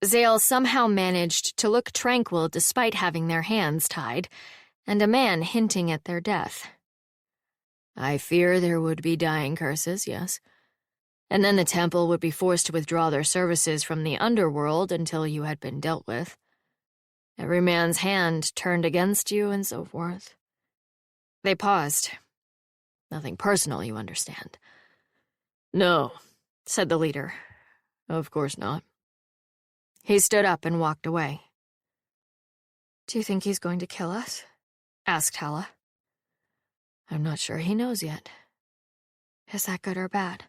[SPEAKER 1] Zale somehow managed to look tranquil despite having their hands tied, and a man hinting at their death.
[SPEAKER 3] "I fear there would be dying curses, yes. And then the temple would be forced to withdraw their services from the underworld until you had been dealt with. Every man's hand turned against you and so forth."
[SPEAKER 2] They paused. "Nothing personal, you understand."
[SPEAKER 3] "No," said the leader. "Of course not."
[SPEAKER 2] He stood up and walked away.
[SPEAKER 1] Do you think he's going to kill us? Asked Halla.
[SPEAKER 2] I'm not sure he knows yet.
[SPEAKER 1] Is that good or bad?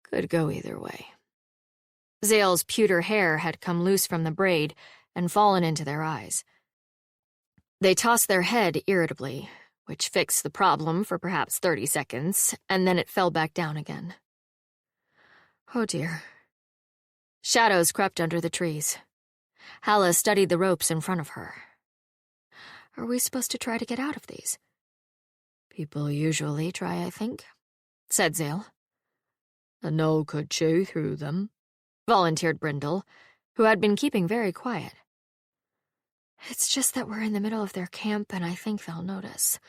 [SPEAKER 2] Could go either way.
[SPEAKER 1] Zale's pewter hair had come loose from the braid and fallen into their eyes. They tossed their head irritably, which fixed the problem for perhaps 30 seconds, and then it fell back down again.
[SPEAKER 2] Oh dear.
[SPEAKER 1] Shadows crept under the trees. Halla studied the ropes in front of her. Are we supposed to try to get out of these?
[SPEAKER 2] People usually try, I think, said Zale.
[SPEAKER 3] A gnoll could chew through them,
[SPEAKER 1] volunteered Brindle, who had been keeping very quiet. It's just that we're in the middle of their camp and I think they'll notice.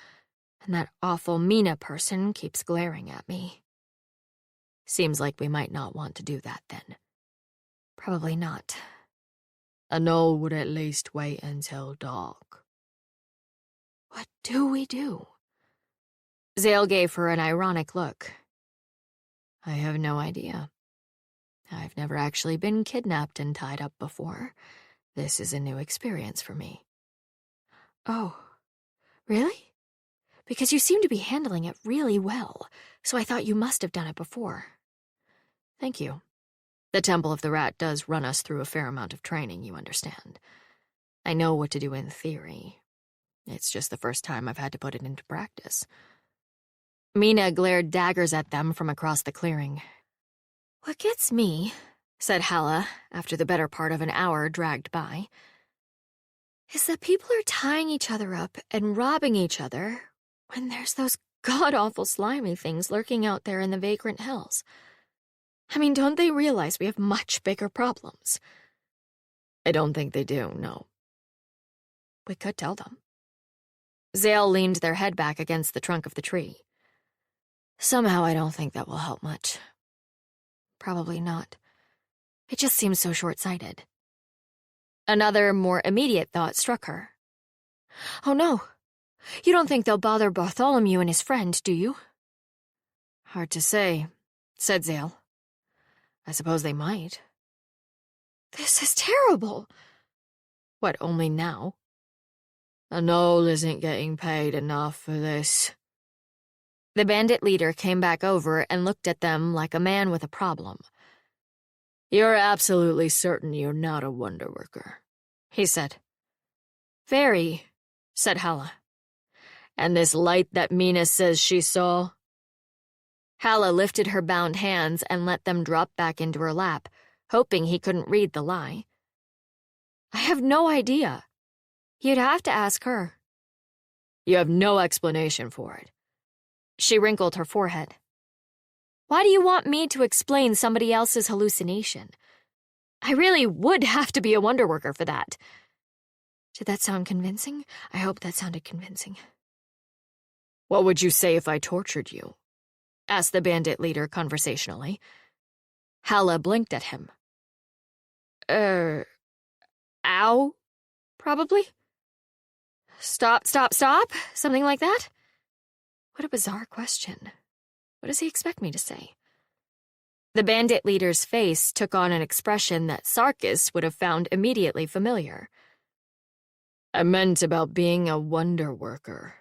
[SPEAKER 1] And that awful Mina person keeps glaring at me.
[SPEAKER 2] Seems like we might not want to do that then.
[SPEAKER 1] Probably not.
[SPEAKER 3] A gnoll would at least wait until dark.
[SPEAKER 1] What do we do?
[SPEAKER 2] Zale gave her an ironic look.
[SPEAKER 3] I have no idea. I've never actually been kidnapped and tied up before. This is a new experience for me.
[SPEAKER 1] Oh, really? Because you seem to be handling it really well, so I thought you must have done it before.
[SPEAKER 2] Thank you. The Temple of the Rat does run us through a fair amount of training, you understand. I know what to do in theory. It's just the first time I've had to put it into practice.
[SPEAKER 1] Mina glared daggers at them from across the clearing. What gets me, said Halla, after the better part of an hour dragged by, is that people are tying each other up and robbing each other when there's those god-awful slimy things lurking out there in the vagrant hills. I mean, don't they realize we have much bigger problems?
[SPEAKER 2] I don't think they do, no.
[SPEAKER 1] We could tell them. Zale leaned their head back against the trunk of the tree.
[SPEAKER 2] Somehow I don't think that will help much.
[SPEAKER 1] Probably not. It just seems so short-sighted. Another, more immediate thought struck her. Oh no! You don't think they'll bother Bartholomew and his friend, do you?
[SPEAKER 2] Hard to say, said Zale. I suppose they might.
[SPEAKER 1] This is terrible.
[SPEAKER 2] What, only now? The Knoll isn't getting paid enough for this. The bandit leader came back over and looked at them like a man with a problem. You're absolutely certain you're not a wonder worker, he said.
[SPEAKER 1] Very, said Halla.
[SPEAKER 2] And this light that Mina says she saw?
[SPEAKER 1] Halla lifted her bound hands and let them drop back into her lap, hoping he couldn't read the lie. I have no idea. You'd have to ask her.
[SPEAKER 2] You have no explanation for it.
[SPEAKER 1] She wrinkled her forehead. Why do you want me to explain somebody else's hallucination? I really would have to be a wonder worker for that. Did that sound convincing? I hope that sounded convincing.
[SPEAKER 2] What would you say if I tortured you? Asked the bandit leader conversationally.
[SPEAKER 1] Halla blinked at him. Ow? Probably? Stop. Something like that? What a bizarre question. What does he expect me to say? The bandit leader's face took on an expression that Sarkis would have found immediately familiar.
[SPEAKER 2] I meant about being a wonder worker.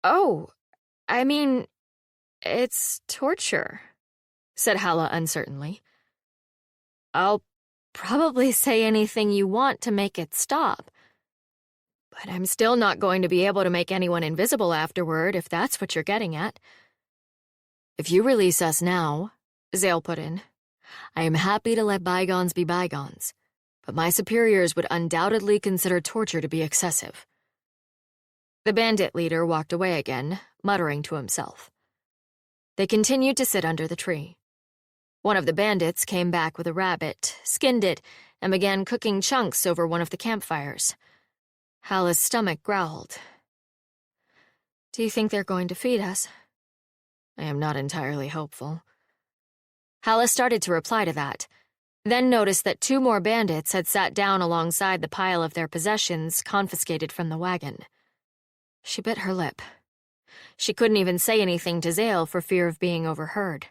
[SPEAKER 1] Oh, I mean, it's torture, said Halla uncertainly. I'll probably say anything you want to make it stop. But I'm still not going to be able to make anyone invisible afterward, if that's what you're getting at.
[SPEAKER 2] If you release us now, Zale put in, I am happy to let bygones be bygones, but my superiors would undoubtedly consider torture to be excessive.
[SPEAKER 1] The bandit leader walked away again, muttering to himself. They continued to sit under the tree. One of the bandits came back with a rabbit, skinned it, and began cooking chunks over one of the campfires. Halla's stomach growled. Do you think they're going to feed us?
[SPEAKER 2] I am not entirely hopeful.
[SPEAKER 1] Halla started to reply to that, then noticed that 2 more bandits had sat down alongside the pile of their possessions confiscated from the wagon. She bit her lip. She couldn't even say anything to Zale for fear of being overheard.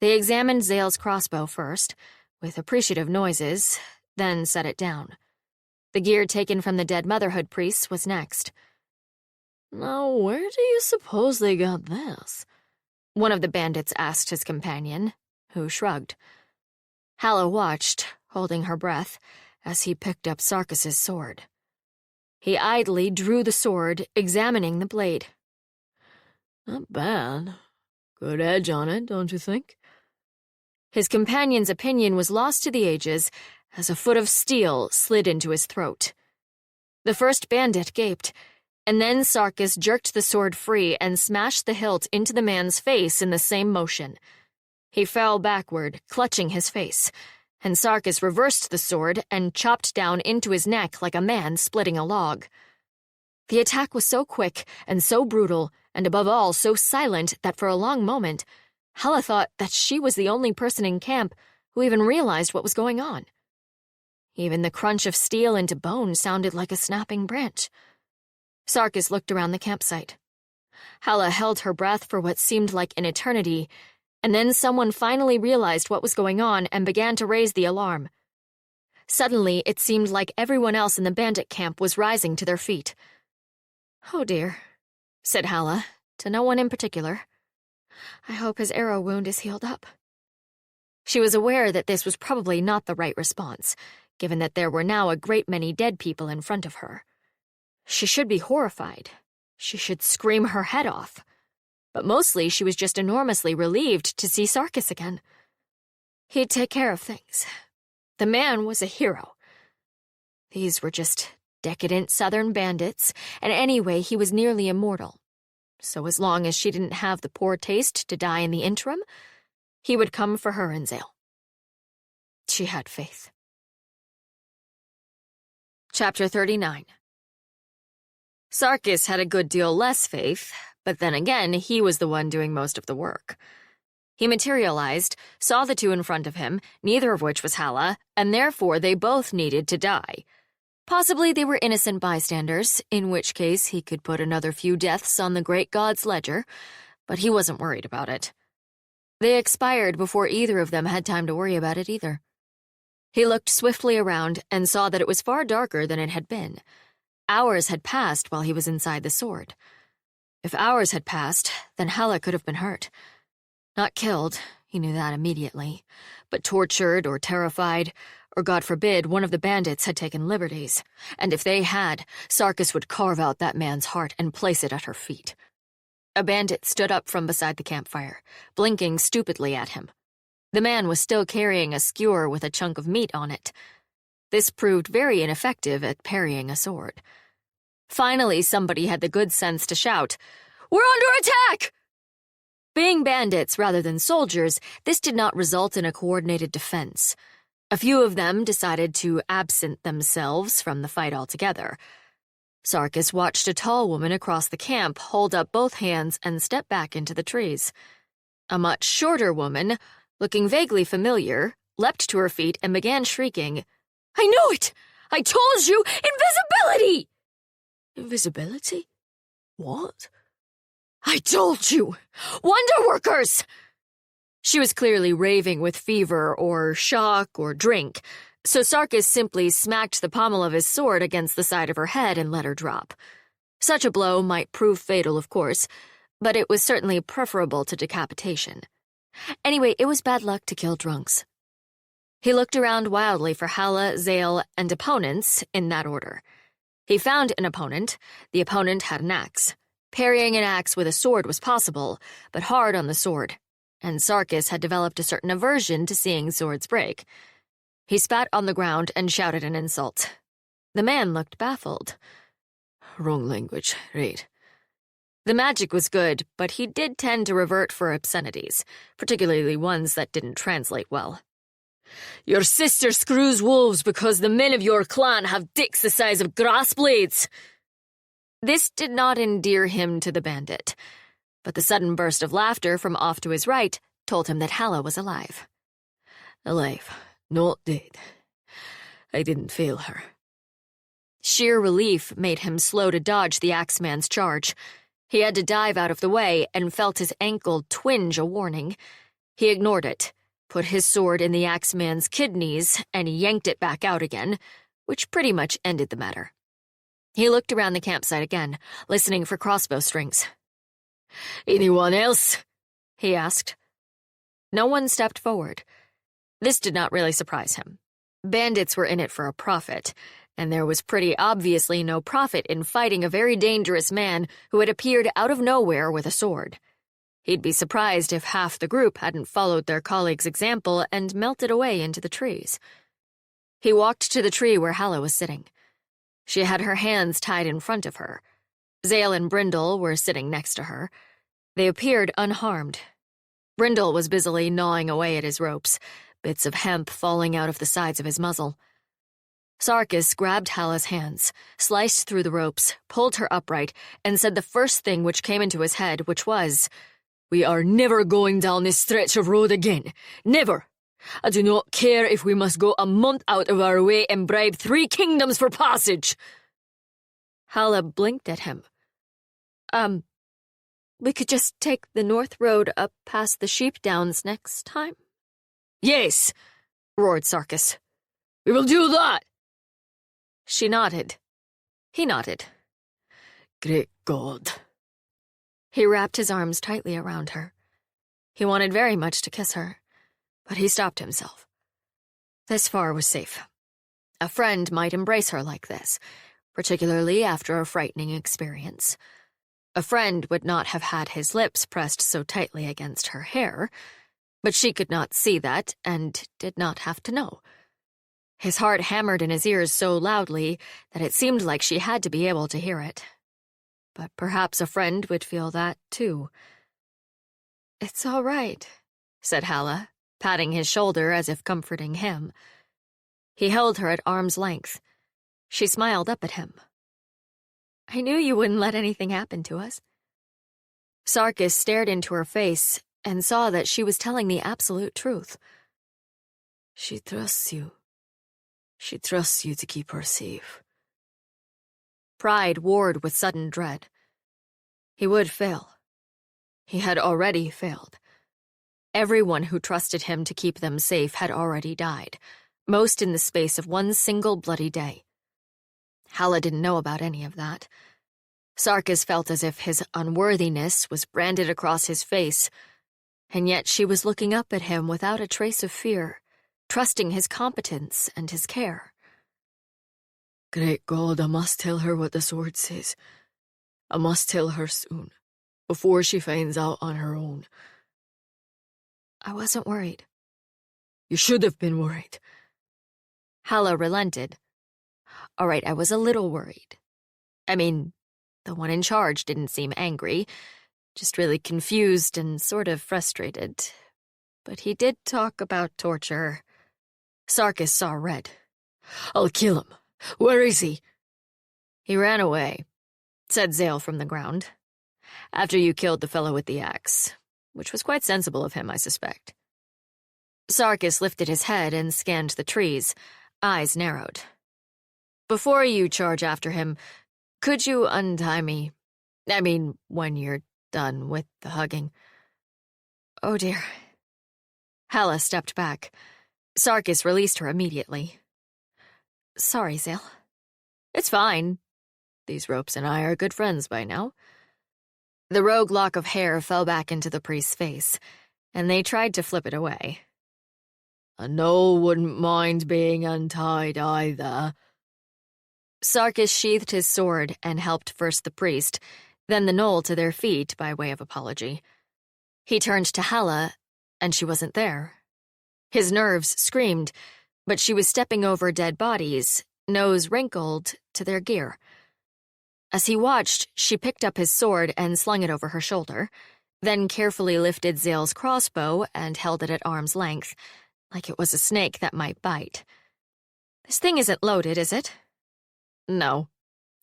[SPEAKER 1] They examined Zale's crossbow first, with appreciative noises, then set it down. The gear taken from the dead Motherhood priests was next.
[SPEAKER 2] Now, where do you suppose they got this?
[SPEAKER 1] One of the bandits asked his companion, who shrugged. Halla watched, holding her breath, as he picked up Sarkis's sword. He idly drew the sword, examining the blade.
[SPEAKER 2] Not bad. Good edge on it, don't you think?
[SPEAKER 1] His companion's opinion was lost to the ages as a foot of steel slid into his throat. The first bandit gaped, and then Sarkis jerked the sword free and smashed the hilt into the man's face in the same motion. He fell backward, clutching his face, and Sarkis reversed the sword and chopped down into his neck like a man splitting a log. The attack was so quick and so brutal, and above all so silent that for a long moment, Halla thought that she was the only person in camp who even realized what was going on. Even the crunch of steel into bone sounded like a snapping branch. Sarkis looked around the campsite. Halla held her breath for what seemed like an eternity, and then someone finally realized what was going on and began to raise the alarm. Suddenly, it seemed like everyone else in the bandit camp was rising to their feet. "Oh dear," said Halla, to no one in particular. "I hope his arrow wound is healed up." She was aware that this was probably not the right response, given that there were now a great many dead people in front of her. She should be horrified. She should scream her head off. But mostly she was just enormously relieved to see Sarkis again. He'd take care of things. The man was a hero. These were just decadent southern bandits, and anyway he was nearly immortal. So as long as she didn't have the poor taste to die in the interim, he would come for her and Zale. She had faith. Chapter 39. Sarkis had a good deal less faith, but then again, he was the one doing most of the work. He materialized, saw the 2 in front of him, neither of which was Halla, and therefore they both needed to die. Possibly they were innocent bystanders, in which case he could put another few deaths on the great god's ledger, but he wasn't worried about it. They expired before either of them had time to worry about it either. He looked swiftly around and saw that it was far darker than it had been. Hours had passed while he was inside the sword. If hours had passed, then Halla could have been hurt. Not killed, he knew that immediately, but tortured or terrified, or God forbid, one of the bandits had taken liberties. And if they had, Sarkis would carve out that man's heart and place it at her feet. A bandit stood up from beside the campfire, blinking stupidly at him. The man was still carrying a skewer with a chunk of meat on it. This proved very ineffective at parrying a sword. Finally, somebody had the good sense to shout, "We're under attack!" Being bandits rather than soldiers, this did not result in a coordinated defense. A few of them decided to absent themselves from the fight altogether. Sarkis watched a tall woman across the camp hold up both hands and step back into the trees. A much shorter woman, looking vaguely familiar, leapt to her feet and began shrieking, "I knew it! I told you! Invisibility!"
[SPEAKER 3] Invisibility? What?
[SPEAKER 1] "I told you! Wonder workers!" She was clearly raving with fever or shock or drink, so Sarkis simply smacked the pommel of his sword against the side of her head and let her drop. Such a blow might prove fatal, of course, but it was certainly preferable to decapitation. Anyway, it was bad luck to kill drunks. He looked around wildly for Halla, Zale, and opponents in that order. He found an opponent. The opponent had an axe. Parrying an axe with a sword was possible, but hard on the sword, and Sarkis had developed a certain aversion to seeing swords break. He spat on the ground and shouted an insult. The man looked baffled.
[SPEAKER 3] Wrong language, right.
[SPEAKER 1] The magic was good, but he did tend to revert for obscenities, particularly ones that didn't translate well.
[SPEAKER 3] "Your sister screws wolves because the men of your clan have dicks the size of grass blades."
[SPEAKER 1] This did not endear him to the bandit, but the sudden burst of laughter from off to his right told him that Halla was alive.
[SPEAKER 3] Alive, not dead. I didn't fail her.
[SPEAKER 1] Sheer relief made him slow to dodge the axeman's charge. He had to dive out of the way and felt his ankle twinge a warning. He ignored it, put his sword in the axeman's kidneys, and yanked it back out again, which pretty much ended the matter. He looked around the campsite again, listening for crossbow strings.
[SPEAKER 3] "Anyone else?"
[SPEAKER 1] he asked. No one stepped forward. This did not really surprise him. Bandits were in it for a profit, and there was pretty obviously no profit in fighting a very dangerous man who had appeared out of nowhere with a sword. He'd be surprised if half the group hadn't followed their colleague's example and melted away into the trees. He walked to the tree where Halla was sitting. She had her hands tied in front of her. Zale and Brindle were sitting next to her. They appeared unharmed. Brindle was busily gnawing away at his ropes, bits of hemp falling out of the sides of his muzzle. Sarkis grabbed Halla's hands, sliced through the ropes, pulled her upright, and said the first thing which came into his head, which was,
[SPEAKER 3] "We are never going down this stretch of road again. Never! I do not care if we must go a month out of our way and bribe 3 kingdoms for passage."
[SPEAKER 1] Halla blinked at him. We could just take the north road up past the sheep downs next time."
[SPEAKER 3] "Yes,"
[SPEAKER 1] roared Sarkis.
[SPEAKER 3] "We will do that."
[SPEAKER 1] She nodded. He nodded.
[SPEAKER 3] Great God.
[SPEAKER 1] He wrapped his arms tightly around her. He wanted very much to kiss her, but he stopped himself. This far was safe. A friend might embrace her like this, particularly after a frightening experience. A friend would not have had his lips pressed so tightly against her hair, but she could not see that and did not have to know. His heart hammered in his ears so loudly that it seemed like she had to be able to hear it. But perhaps a friend would feel that, too. "It's all right," said Halla, patting his shoulder as if comforting him. He held her at arm's length. She smiled up at him. "I knew you wouldn't let anything happen to us." Sarkis stared into her face and saw that she was telling the absolute truth.
[SPEAKER 3] She trusts you. She trusts you to keep her safe.
[SPEAKER 2] pride warred with sudden dread. He would fail. He had already failed. Everyone who trusted him to keep them safe had already died, most in the space of one single bloody day. Halla didn't know about any of that. Sarkis felt as if his unworthiness was branded across his face, and yet she was looking up at him without a trace of fear, trusting his competence and his care.
[SPEAKER 3] Great God, I must tell her what the sword says. I must tell her soon, before she finds out on her own.
[SPEAKER 2] I wasn't worried.
[SPEAKER 3] You should have been worried.
[SPEAKER 2] Halla relented. All right, I was a little worried. I mean, the one in charge didn't seem angry, just really confused and sort of frustrated. But he did talk about torture. Sarkis saw red.
[SPEAKER 3] I'll kill him. Where is he?
[SPEAKER 2] He ran away, said Zale from the ground. After you killed the fellow with the axe, which was quite sensible of him, I suspect. Sarkis lifted his head and scanned the trees, eyes narrowed. Before you charge after him, could you untie me? I mean, when you're done with the hugging. Oh dear. Halla stepped back. Sarkis released her immediately. Sorry, Zale. It's fine. These ropes and I are good friends by now. The rogue lock of hair fell back into the priest's face, and they tried to flip it away.
[SPEAKER 3] I know wouldn't mind being untied either.
[SPEAKER 2] Sarkis sheathed his sword and helped first the priest, then the gnoll to their feet by way of apology. He turned to Halla, and she wasn't there. His nerves screamed, but she was stepping over dead bodies, nose wrinkled, to their gear. As he watched, she picked up his sword and slung it over her shoulder, then carefully lifted Zale's crossbow and held it at arm's length, like it was a snake that might bite. This thing isn't loaded, is it?
[SPEAKER 3] No,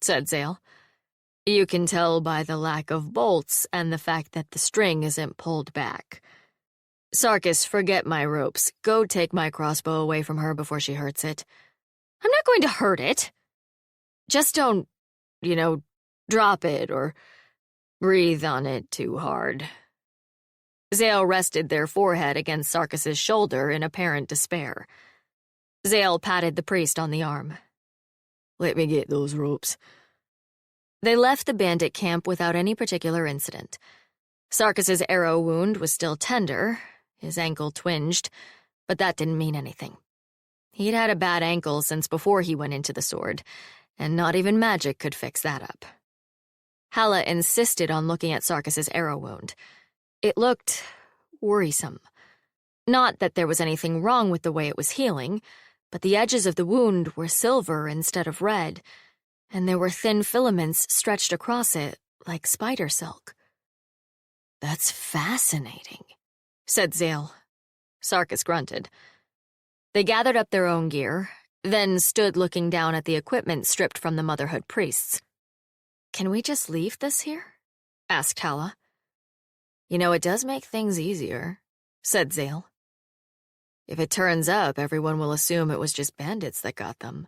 [SPEAKER 3] said Zale. You can tell by the lack of bolts and the fact that the string isn't pulled back. Sarkis, forget my ropes. Go take my crossbow away from her before she hurts it.
[SPEAKER 2] I'm not going to hurt it.
[SPEAKER 3] Just don't, drop it or breathe on it too hard.
[SPEAKER 2] Zale rested their forehead against Sarkis's shoulder in apparent despair. Zale patted the priest on the arm.
[SPEAKER 3] Let me get those ropes.
[SPEAKER 2] They left the bandit camp without any particular incident. Sarkis's arrow wound was still tender, his ankle twinged, but that didn't mean anything. He'd had a bad ankle since before he went into the sword, and not even magic could fix that up. Halla insisted on looking at Sarkis's arrow wound. It looked worrisome. Not that there was anything wrong with the way it was healing, but the edges of the wound were silver instead of red, and there were thin filaments stretched across it like spider silk.
[SPEAKER 3] That's fascinating,
[SPEAKER 2] said Zale. Sarkis grunted. They gathered up their own gear, then stood looking down at the equipment stripped from the Motherhood priests. Can we just leave this here? Asked Halla.
[SPEAKER 3] It does make things easier, said Zale. If it turns up, everyone will assume it was just bandits that got them.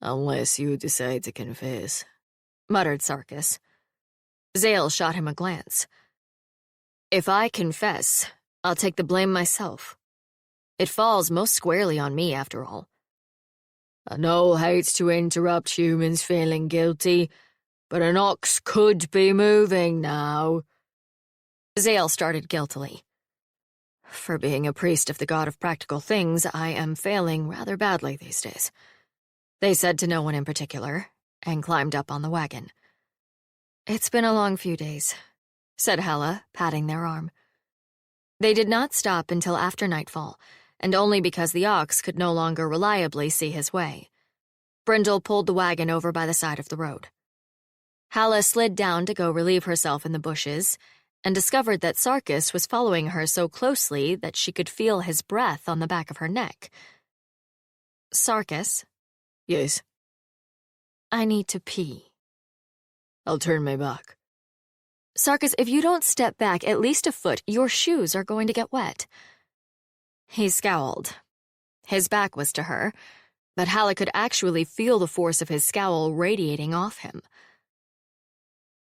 [SPEAKER 3] Unless you decide to confess,
[SPEAKER 2] muttered Sarkis. Zale shot him a glance. If I confess, I'll take the blame myself. It falls most squarely on me, after all.
[SPEAKER 3] I know hates to interrupt humans feeling guilty, but an ox could be moving now.
[SPEAKER 2] Zale started guiltily. For being a priest of the god of practical things, I am failing rather badly these days. They said to no one in particular, and climbed up on the wagon. It's been a long few days, said Halla, patting their arm. They did not stop until after nightfall, and only because the ox could no longer reliably see his way. Brindle pulled the wagon over by the side of the road. Halla slid down to go relieve herself in the bushes, and discovered that Sarkis was following her so closely that she could feel his breath on the back of her neck. Sarkis?
[SPEAKER 3] Yes?
[SPEAKER 2] I need to pee.
[SPEAKER 3] I'll turn my back.
[SPEAKER 2] Sarkis, if you don't step back at least a foot, your shoes are going to get wet. He scowled. His back was to her. but Halla could actually feel the force of his scowl radiating off him.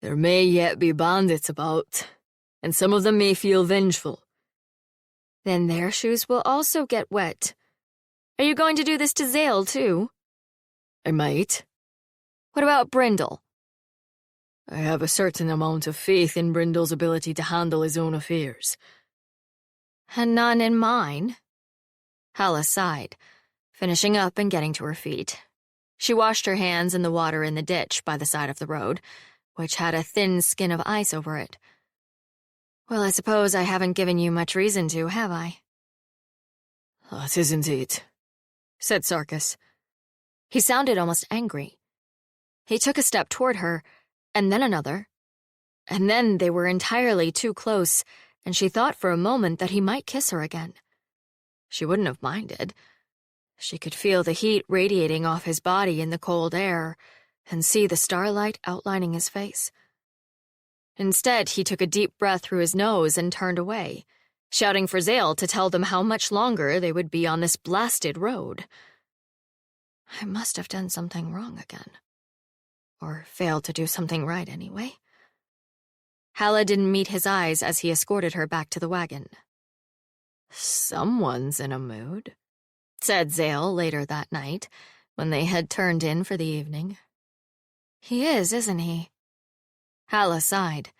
[SPEAKER 3] There may yet be bandits about, and some of them may feel vengeful.
[SPEAKER 2] Then their shoes will also get wet. Are you going to do this to Zale, too?
[SPEAKER 3] I might.
[SPEAKER 2] What about Brindle?
[SPEAKER 3] I have a certain amount of faith in Brindle's ability to handle his own affairs.
[SPEAKER 2] And none in mine. Halla sighed, finishing up and getting to her feet. She washed her hands in the water in the ditch by the side of the road, which had a thin skin of ice over it. Well, I suppose I haven't given you much reason to, have I?
[SPEAKER 3] That isn't it,
[SPEAKER 2] said Sarkis. He sounded almost angry. He took a step toward her, and then another. And then they were entirely too close, and she thought for a moment that he might kiss her again. She wouldn't have minded. She could feel the heat radiating off his body in the cold air, and see the starlight outlining his face. Instead, he took a deep breath through his nose and turned away, shouting for Zale to tell them how much longer they would be on this blasted road. I must have done something wrong again. Or failed to do something right, anyway. Halla didn't meet his eyes as he escorted her back to the wagon.
[SPEAKER 3] Someone's in a mood,
[SPEAKER 2] said Zale later that night, when they had turned in for the evening. He is, isn't he? Halla sighed.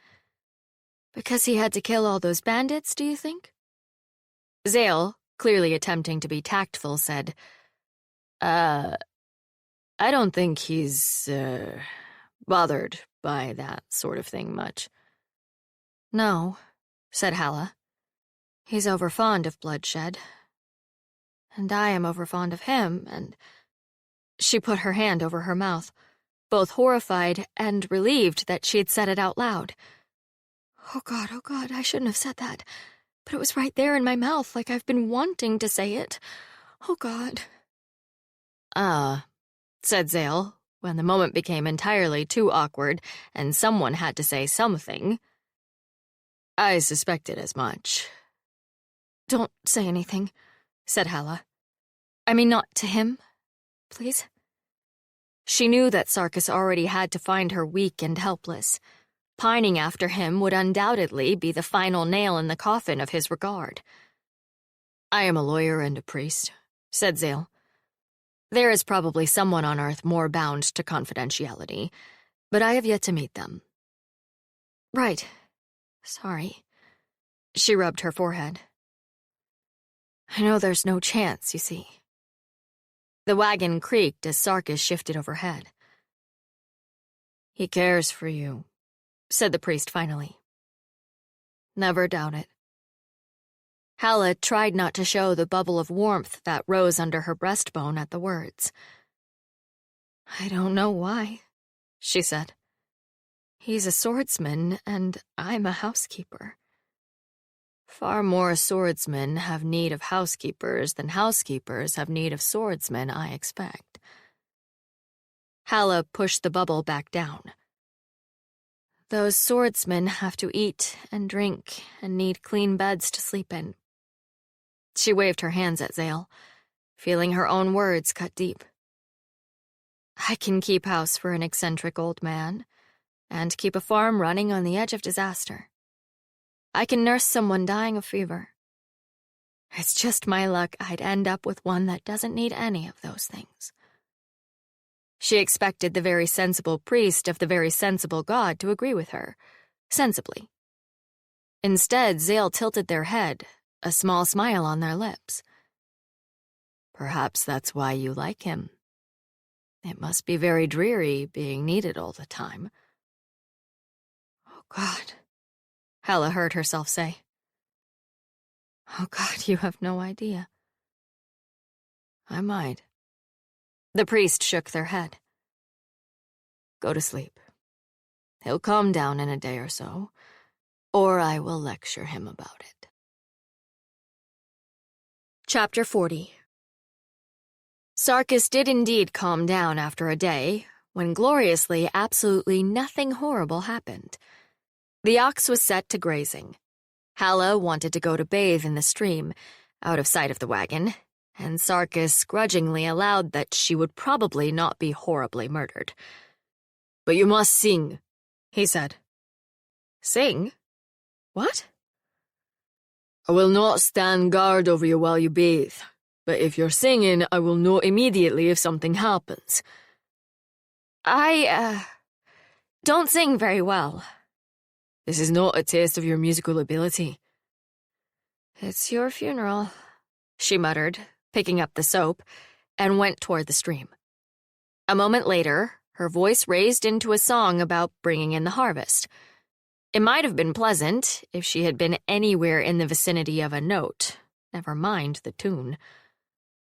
[SPEAKER 2] Because he had to kill all those bandits, do you think? Zale, clearly attempting to be tactful, said,
[SPEAKER 3] I don't think he's, bothered by that sort of thing much.
[SPEAKER 2] No, said Halla. He's overfond of bloodshed. And I am overfond of him, and... She put her hand over her mouth, both horrified and relieved that she had said it out loud. Oh God, I shouldn't have said that. But it was right there in my mouth, like I've been wanting to say it. Oh God. Said Zale, when the moment became entirely too awkward and someone had to say something.
[SPEAKER 3] I suspected as much.
[SPEAKER 2] Don't say anything, said Halla. I mean, not to him, please. She knew that Sarkis already had to find her weak and helpless. Pining after him would undoubtedly be the final nail in the coffin of his regard.
[SPEAKER 3] I am a lawyer and a priest, said Zale.
[SPEAKER 2] There is probably someone on Earth more bound to confidentiality, but I have yet to meet them. Right. Sorry. She rubbed her forehead. I know there's no chance, you see. The wagon creaked as Sarkis shifted overhead.
[SPEAKER 3] He cares for you,
[SPEAKER 2] said the priest finally.
[SPEAKER 3] Never doubt it.
[SPEAKER 2] Halla tried not to show the bubble of warmth that rose under her breastbone at the words. I don't know why, she said. He's a swordsman, and I'm a housekeeper. Far more swordsmen have need of housekeepers than housekeepers have need of swordsmen, I expect. Halla pushed the bubble back down. Those swordsmen have to eat and drink and need clean beds to sleep in. She waved her hands at Zale, feeling her own words cut deep. I can keep house for an eccentric old man, and keep a farm running on the edge of disaster. I can nurse someone dying of fever. It's just my luck I'd end up with one that doesn't need any of those things. She expected the very sensible priest of the very sensible god to agree with her, sensibly. Instead, Zale tilted their head, a small smile on their lips. Perhaps that's why you like him. It must be very dreary being needed all the time. Oh, God, Halla heard herself say. Oh, God, you have no idea.
[SPEAKER 3] I might.
[SPEAKER 2] The priest shook their head.
[SPEAKER 3] Go to sleep. He'll calm down in a day or so, or I will lecture him about it.
[SPEAKER 2] Chapter 40. Sarkis did indeed calm down after a day, when gloriously absolutely nothing horrible happened. The ox was set to grazing. Halla wanted to go to bathe in the stream, out of sight of the wagon,
[SPEAKER 1] and Sarkis grudgingly allowed that she would probably not be horribly murdered.
[SPEAKER 3] "But you must sing,"
[SPEAKER 1] he said. Sing? What?
[SPEAKER 3] "I will not stand guard over you while you bathe, but if you're singing, I will know immediately if something happens."
[SPEAKER 1] I don't sing very well.
[SPEAKER 3] "This is not a test of your musical ability."
[SPEAKER 1] "It's your funeral," she muttered, picking up the soap, and went toward the stream. A moment later, her voice raised into a song about bringing in the harvest. It might have been pleasant if she had been anywhere in the vicinity of a note, never mind the tune.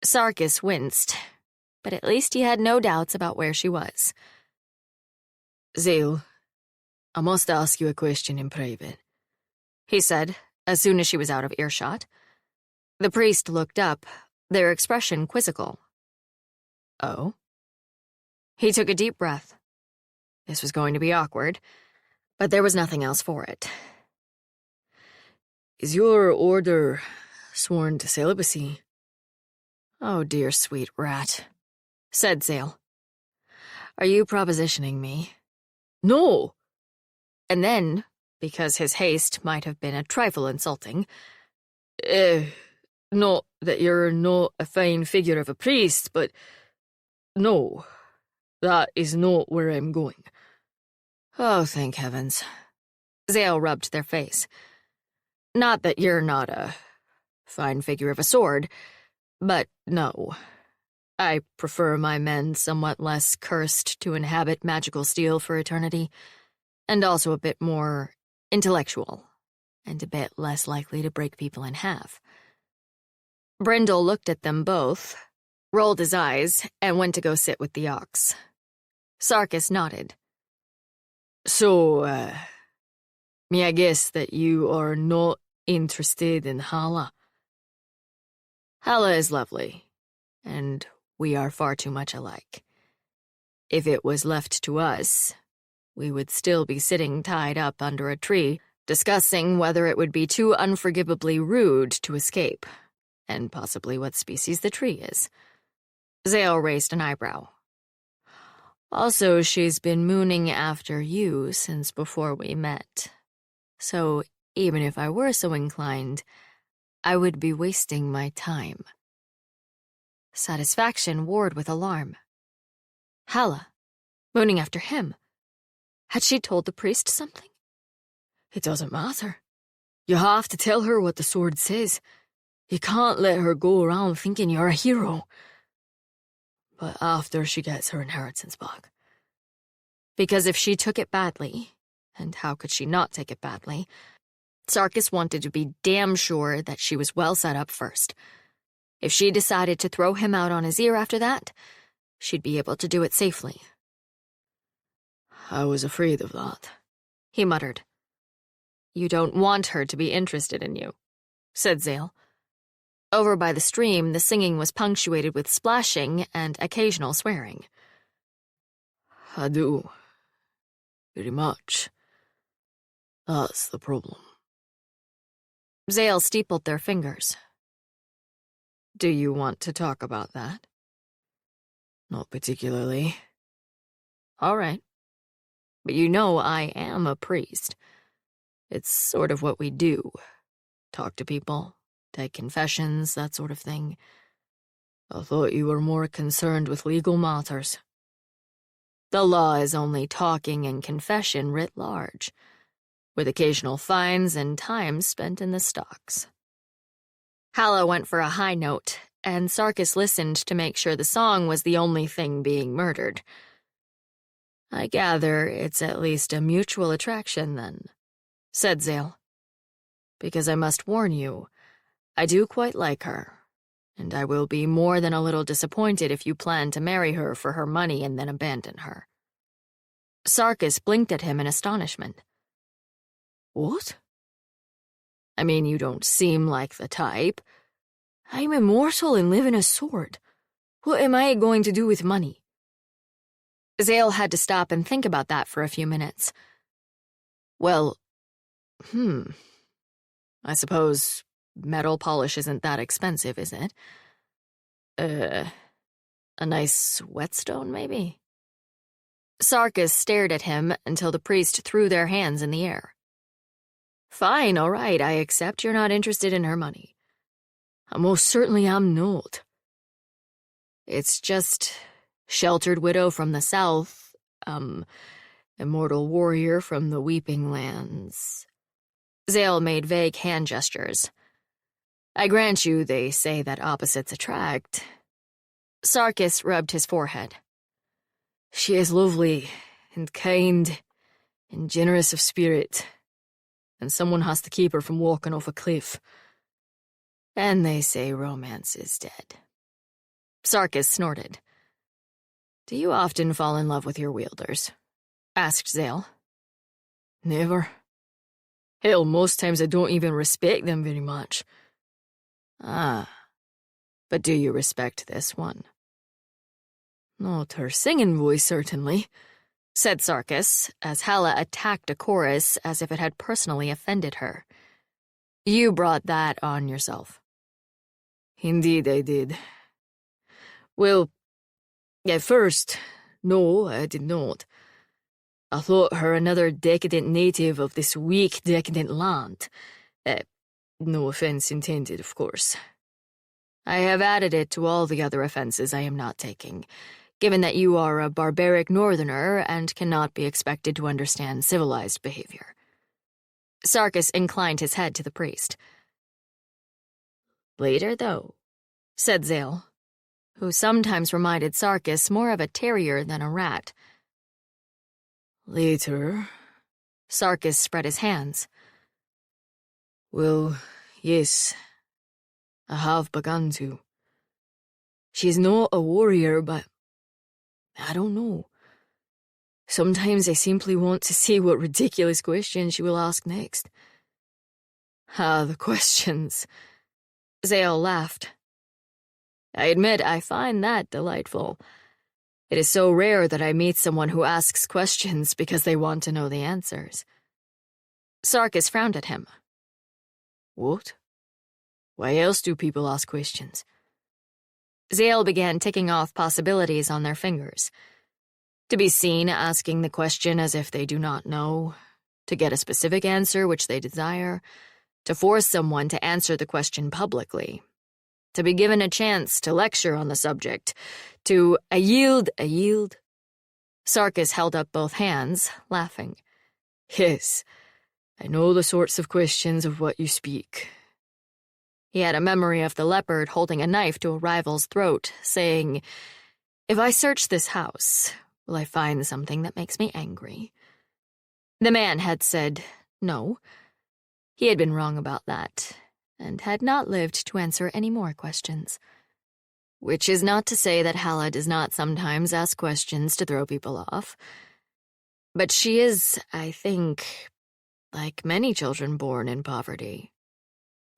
[SPEAKER 1] Sarkis winced, but at least he had no doubts about where she was.
[SPEAKER 3] "Zale, I must ask you a question in private,"
[SPEAKER 1] he said, as soon as she was out of earshot. The priest looked up, their expression quizzical.
[SPEAKER 3] "Oh?"
[SPEAKER 1] He took a deep breath. This was going to be awkward, but there was nothing else for it.
[SPEAKER 3] "Is your order sworn to celibacy?"
[SPEAKER 1] "Oh, dear sweet rat," said Zale. "Are you propositioning me?"
[SPEAKER 3] "No!"
[SPEAKER 1] And then, because his haste might have been a trifle insulting,
[SPEAKER 3] Not that you're not a fine figure of a priest, but no, that is not where I'm going."
[SPEAKER 1] "Oh, thank heavens." Zale rubbed their face. "Not that you're not a fine figure of a sword, but no. I prefer my men somewhat less cursed to inhabit magical steel for eternity, and also a bit more intellectual, and a bit less likely to break people in half." Brindle looked at them both, rolled his eyes, and went to go sit with the ox. Sarkis nodded.
[SPEAKER 3] "So, may I guess that you are not interested in Halla?"
[SPEAKER 1] "Halla is lovely, and we are far too much alike. If it was left to us, we would still be sitting tied up under a tree, discussing whether it would be too unforgivably rude to escape, and possibly what species the tree is." Zale raised an eyebrow. "Also, she's been mooning after you since before we met. So, even if I were so inclined, I would be wasting my time." Satisfaction warred with alarm. Halla, mooning after him. Had she told the priest something?
[SPEAKER 3] "It doesn't matter. You have to tell her what the sword says. You can't let her go around thinking you're a hero. But after she gets her inheritance back."
[SPEAKER 1] Because if she took it badly, and how could she not take it badly, Sarkis wanted to be damn sure that she was well set up first. If she decided to throw him out on his ear after that, she'd be able to do it safely.
[SPEAKER 3] "I was afraid of that,"
[SPEAKER 1] he muttered. "You don't want her to be interested in you," said Zale. Over by the stream, the singing was punctuated with splashing and occasional swearing.
[SPEAKER 3] "I do. Very much. That's the problem."
[SPEAKER 1] Zale steepled their fingers. "Do you want to talk about that?"
[SPEAKER 3] "Not particularly."
[SPEAKER 1] "All right. But you know I am a priest. It's sort of what we do. Talk to people, take confessions, that sort of thing."
[SPEAKER 3] "I thought you were more concerned with legal matters."
[SPEAKER 1] "The law is only talking and confession writ large, with occasional fines and time spent in the stocks." Halla went for a high note, and Sarkis listened to make sure the song was the only thing being murdered. "I gather it's at least a mutual attraction, then," said Zale. "Because I must warn you, I do quite like her, and I will be more than a little disappointed if you plan to marry her for her money and then abandon her." Sarkis blinked at him in astonishment.
[SPEAKER 3] "What?"
[SPEAKER 1] "I mean, you don't seem like the type."
[SPEAKER 3] "I'm immortal and live in a sword. What am I going to do with money?"
[SPEAKER 1] Zale had to stop and think about that for a few minutes. "Well, I suppose metal polish isn't that expensive, is it?
[SPEAKER 2] A nice whetstone, maybe? Sarkis stared at him until the priest threw their hands in the air. Fine, all right, I accept you're not interested in her money. I most certainly am not. It's just sheltered widow from the south, immortal warrior from the weeping lands. Zale made vague hand gestures. I grant you they say that opposites attract. Sarkis rubbed his forehead. She is lovely and kind and generous of spirit, and someone has to keep her from walking off a cliff. And they say romance is dead. Sarkis snorted. Do you often fall in love with your wielders? Asked Zale. Never. Hell, most times I don't even respect them very much. Ah, but do you respect this one? Not her singing voice, certainly, said Sarkis, as Halla attacked a chorus as if it had personally offended her. You brought that on yourself. Indeed I did. Well, at first, no, I did not. I thought her another decadent native of this weak, decadent land. No offense intended, of course. I have added it to all the other offenses I am not taking, given that you are a barbaric northerner and cannot be expected to understand civilized behavior. Sarkis inclined his head to the priest. Later, though, said Zale, who sometimes reminded Sarkis more of a terrier than a rat. Later? Sarkis spread his hands. Well, yes, I have begun to. She's not a warrior, but I don't know. Sometimes I simply want to see what ridiculous questions she will ask next. Ah, the questions. Zale laughed. I admit I find that delightful. It is so rare that I meet someone who asks questions because they want to know the answers. Sarkis frowned at him. What? Why else do people ask questions? Zale began ticking off possibilities on their fingers. To be seen asking the question as if they do not know, to get a specific answer which they desire, to force someone to answer the question publicly, to be given a chance to lecture on the subject, to a yield. Sarkis held up both hands, laughing. Yes, I know the sorts of questions of what you speak. He had a memory of the leopard holding a knife to a rival's throat, saying, If I search this house, will I find something that makes me angry? The man had said no. He had been wrong about that, and had not lived to answer any more questions. Which is not to say that Halla does not sometimes ask questions to throw people off. But she is, I think, like many children born in poverty.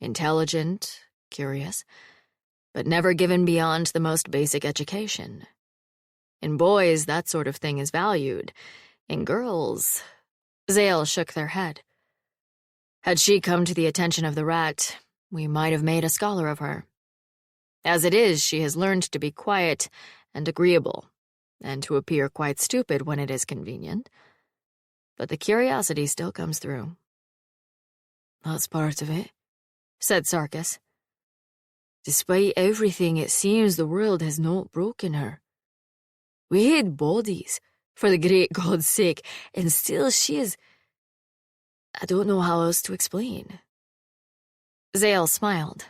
[SPEAKER 2] Intelligent, curious, but never given beyond the most basic education. In boys, that sort of thing is valued. In girls... Zale shook their head. Had she come to the attention of the rat, we might have made a scholar of her. As it is, she has learned to be quiet and agreeable, and to appear quite stupid when it is convenient. But the curiosity still comes through. That's part of it, said Sarkis. Despite everything, it seems the world has not broken her. We hid bodies, for the great God's sake, and still she is... I don't know how else to explain. Zale smiled.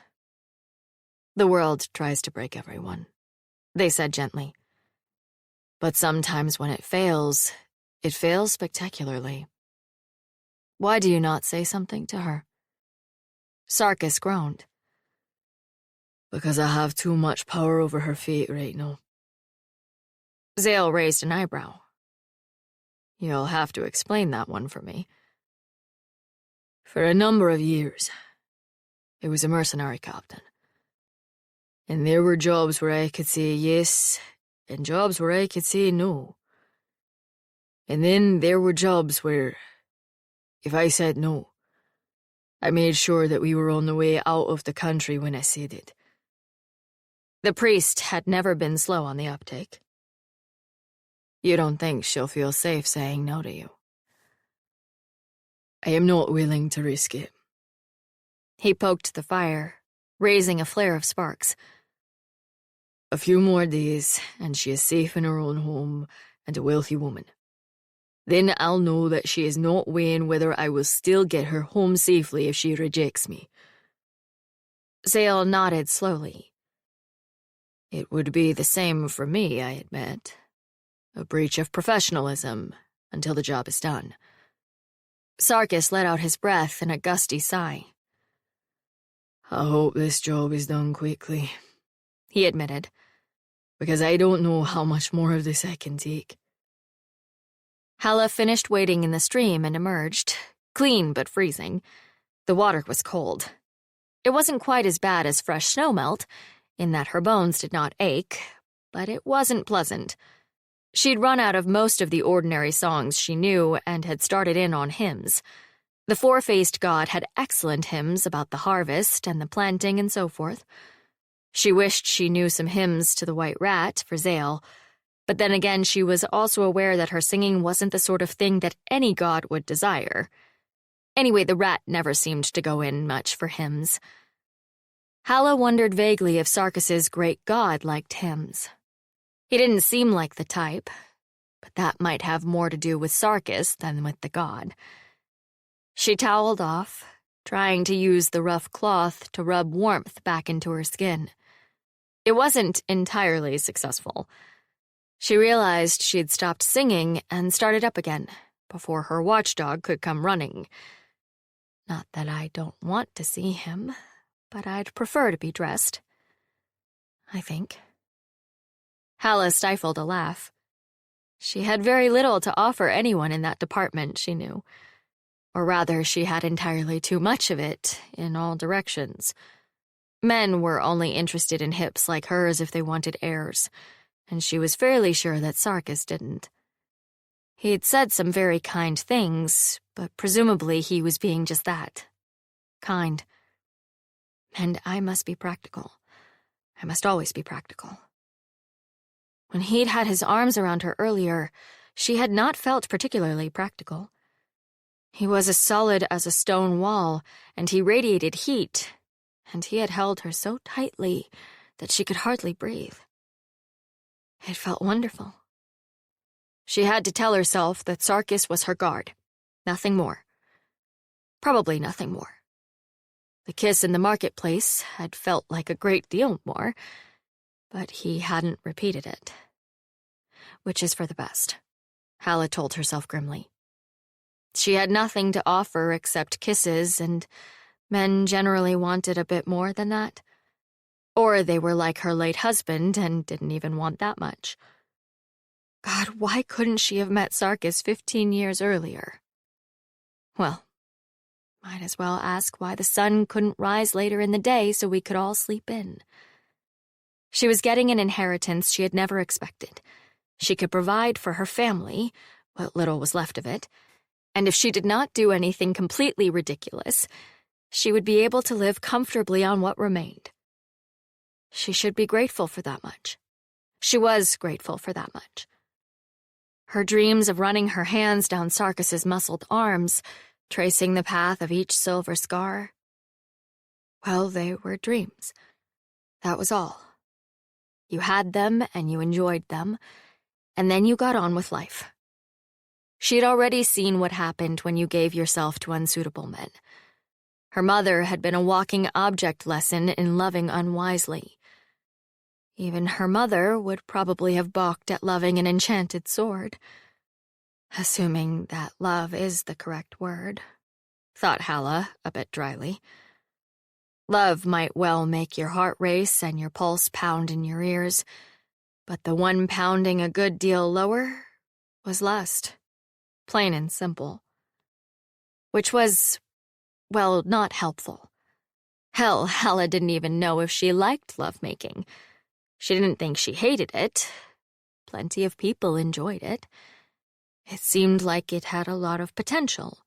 [SPEAKER 2] The world tries to break everyone, they said gently. But sometimes when it fails spectacularly. Why do you not say something to her? Sarkis groaned. Because I have too much power over her fate right now. Zale raised an eyebrow. You'll have to explain that one for me. For a number of years, I was a mercenary captain. And there were jobs where I could say yes, and jobs where I could say no. And then there were jobs where, if I said no, I made sure that we were on the way out of the country when I said it. The priest had never been slow on the uptake.
[SPEAKER 3] You don't think she'll feel safe saying no to you? I am not willing to risk it.
[SPEAKER 2] He poked the fire, raising a flare of sparks.
[SPEAKER 3] A few more days, and she is safe in her own home and a wealthy woman. Then I'll know that she is not weighing whether I will still get her home safely if she rejects me.
[SPEAKER 2] Zale nodded slowly.
[SPEAKER 3] It would be the same for me, I admit. A breach of professionalism until the job is done.
[SPEAKER 2] Sarkis let out his breath in a gusty sigh.
[SPEAKER 3] I hope this job is done quickly,
[SPEAKER 2] he admitted,
[SPEAKER 3] because I don't know how much more of this I can take.
[SPEAKER 2] Halla finished wading in the stream and emerged, clean but freezing. The water was cold. It wasn't quite as bad as fresh snowmelt, in that her bones did not ache, but it wasn't pleasant. She'd run out of most of the ordinary songs she knew and had started in on hymns. The four-faced god had excellent hymns about the harvest and the planting and so forth. She wished she knew some hymns to the White Rat for Zale, but then again she was also aware that her singing wasn't the sort of thing that any god would desire. Anyway, the rat never seemed to go in much for hymns. Halla wondered vaguely if Sarkis's great god liked hymns. He didn't seem like the type, but that might have more to do with Sarkis than with the god. She toweled off, trying to use the rough cloth to rub warmth back into her skin. It wasn't entirely successful. She realized she'd stopped singing and started up again before her watchdog could come running. Not that I don't want to see him, but I'd prefer to be dressed, I think. Halla stifled a laugh. She had very little to offer anyone in that department, she knew. Or rather, she had entirely too much of it, in all directions. Men were only interested in hips like hers if they wanted heirs, and she was fairly sure that Sarkis didn't. He'd said some very kind things, but presumably he was being just that. Kind. And I must be practical. I must always be practical. When he'd had his arms around her earlier, she had not felt particularly practical. He was as solid as a stone wall, and he radiated heat, and he had held her so tightly that she could hardly breathe. It felt wonderful. She had to tell herself that Sarkis was her guard, nothing more. Probably nothing more. The kiss in the marketplace had felt like a great deal more, but he hadn't repeated it. Which is for the best, Halla told herself grimly. She had nothing to offer except kisses, and men generally wanted a bit more than that. Or they were like her late husband and didn't even want that much. God, why couldn't she have met Sarkis 15 years earlier? Well, might as well ask why the sun couldn't rise later in the day so we could all sleep in. She was getting an inheritance she had never expected. She could provide for her family, what little was left of it, and if she did not do anything completely ridiculous, she would be able to live comfortably on what remained. She should be grateful for that much. She was grateful for that much. Her dreams of running her hands down Sarkis's muscled arms, tracing the path of each silver scar, well, they were dreams. That was all. You had them and you enjoyed them, and then you got on with life. She'd already seen what happened when you gave yourself to unsuitable men. Her mother had been a walking object lesson in loving unwisely. Even her mother would probably have balked at loving an enchanted sword. Assuming that love is the correct word, thought Halla a bit dryly. Love might well make your heart race and your pulse pound in your ears, but the one pounding a good deal lower was lust. Plain and simple. Which was, well, not helpful. Hell, Halla didn't even know if she liked lovemaking. She didn't think she hated it. Plenty of people enjoyed it. It seemed like it had a lot of potential.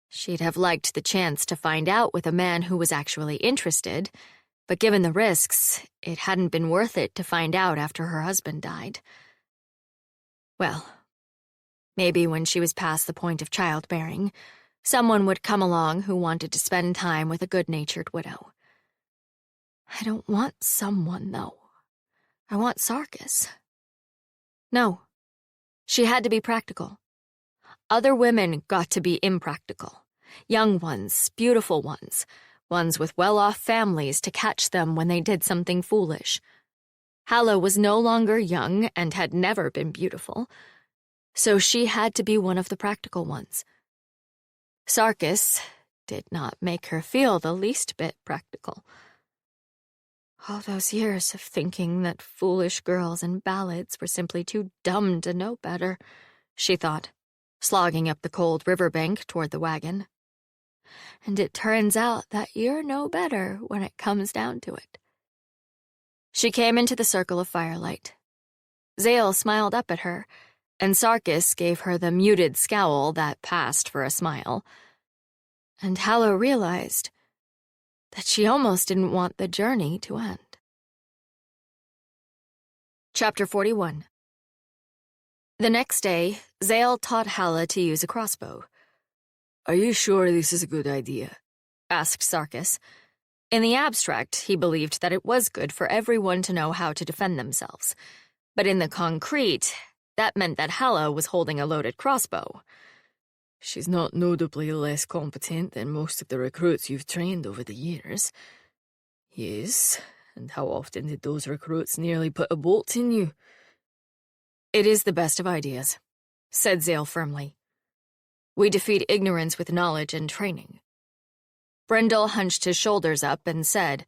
[SPEAKER 2] She'd have liked the chance to find out with a man who was actually interested,
[SPEAKER 1] But given the risks, it hadn't been worth it to find out after her husband died. Well, maybe when she was past the point of childbearing, someone would come along who wanted to spend time with a good-natured widow. I don't want someone, though. I want Sarkis. No. She had to be practical. Other women got to be impractical. Young ones, beautiful ones with well-off families to catch them when they did something foolish. Halla was no longer young and had never been beautiful, so she had to be one of the practical ones. Sarkis did not make her feel the least bit practical. All those years of thinking that foolish girls and ballads were simply too dumb to know better, she thought, slogging up the cold riverbank toward the wagon. And it turns out that you're no better when it comes down to it. She came into the circle of firelight. Zale smiled up at her, and Sarkis gave her the muted scowl that passed for a smile. And Halla realized that she almost didn't want the journey to end. Chapter 41. The next day, Zale taught Halla to use a crossbow.
[SPEAKER 3] "Are you sure this is a good idea?"
[SPEAKER 1] asked Sarkis. In the abstract, he believed that it was good for everyone to know how to defend themselves. But in the concrete, that meant that Halla was holding a loaded crossbow.
[SPEAKER 3] "She's not notably less competent than most of the recruits you've trained over the years." "Yes, and how often did those recruits nearly put a bolt in you?"
[SPEAKER 1] "It is the best of ideas," said Zale firmly. "We defeat ignorance with knowledge and training." Brindle hunched his shoulders up and said,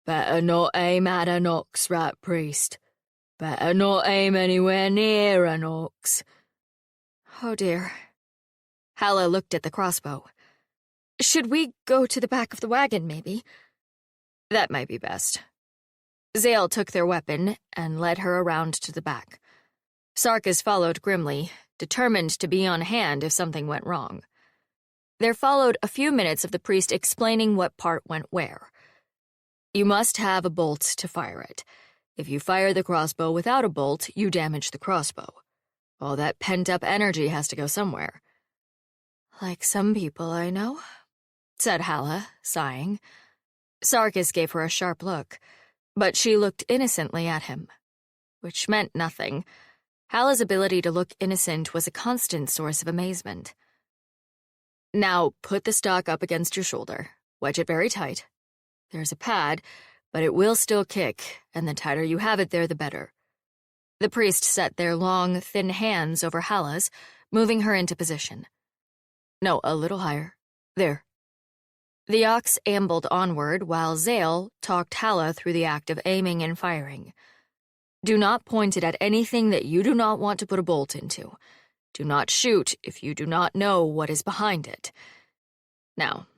[SPEAKER 3] "Better not aim at an ox, rat priest. Better not aim anywhere near an ox."
[SPEAKER 1] "Oh dear." Halla looked at the crossbow. "Should we go to the back of the wagon, maybe?" "That might be best." Zale took their weapon and led her around to the back. Sarkis followed grimly, determined to be on hand if something went wrong. There followed a few minutes of the priest explaining what part went where. You must have a bolt to fire it. If you fire the crossbow without a bolt, you damage the crossbow. All that pent-up energy has to go somewhere. "Like some people I know," said Halla, sighing. Sarkis gave her a sharp look, but she looked innocently at him, which meant nothing. Halla's ability to look innocent was a constant source of amazement. "Now put the stock up against your shoulder. Wedge it very tight. There's a pad, but it will still kick, and the tighter you have it there, the better." The priest set their long, thin hands over Halla's, moving her into position. "No, a little higher. There." The ox ambled onward while Zale talked Halla through the act of aiming and firing. Do not point it at anything that you do not want to put a bolt into. Do not shoot if you do not know what is behind it. Now,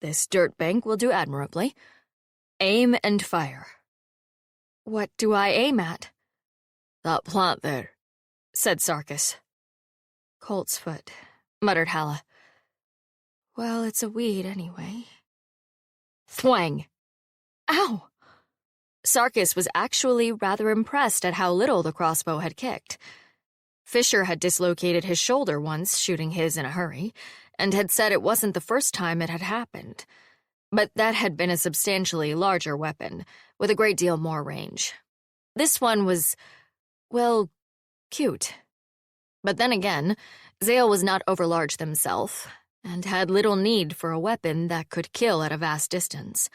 [SPEAKER 1] this dirt bank will do admirably. Aim and fire." "What do I aim at?"
[SPEAKER 3] "That plant there,"
[SPEAKER 1] said Sarkis. "Colt's foot," muttered Halla. "Well, it's a weed anyway." Thwang! Ow! Sarkis was actually rather impressed at how little the crossbow had kicked. Fisher had dislocated his shoulder once, shooting his in a hurry, and had said it wasn't the first time it had happened. But that had been a substantially larger weapon, with a great deal more range. This one was, well, cute. But then again, Zale was not overlarge himself, and had little need for a weapon that could kill at a vast distance.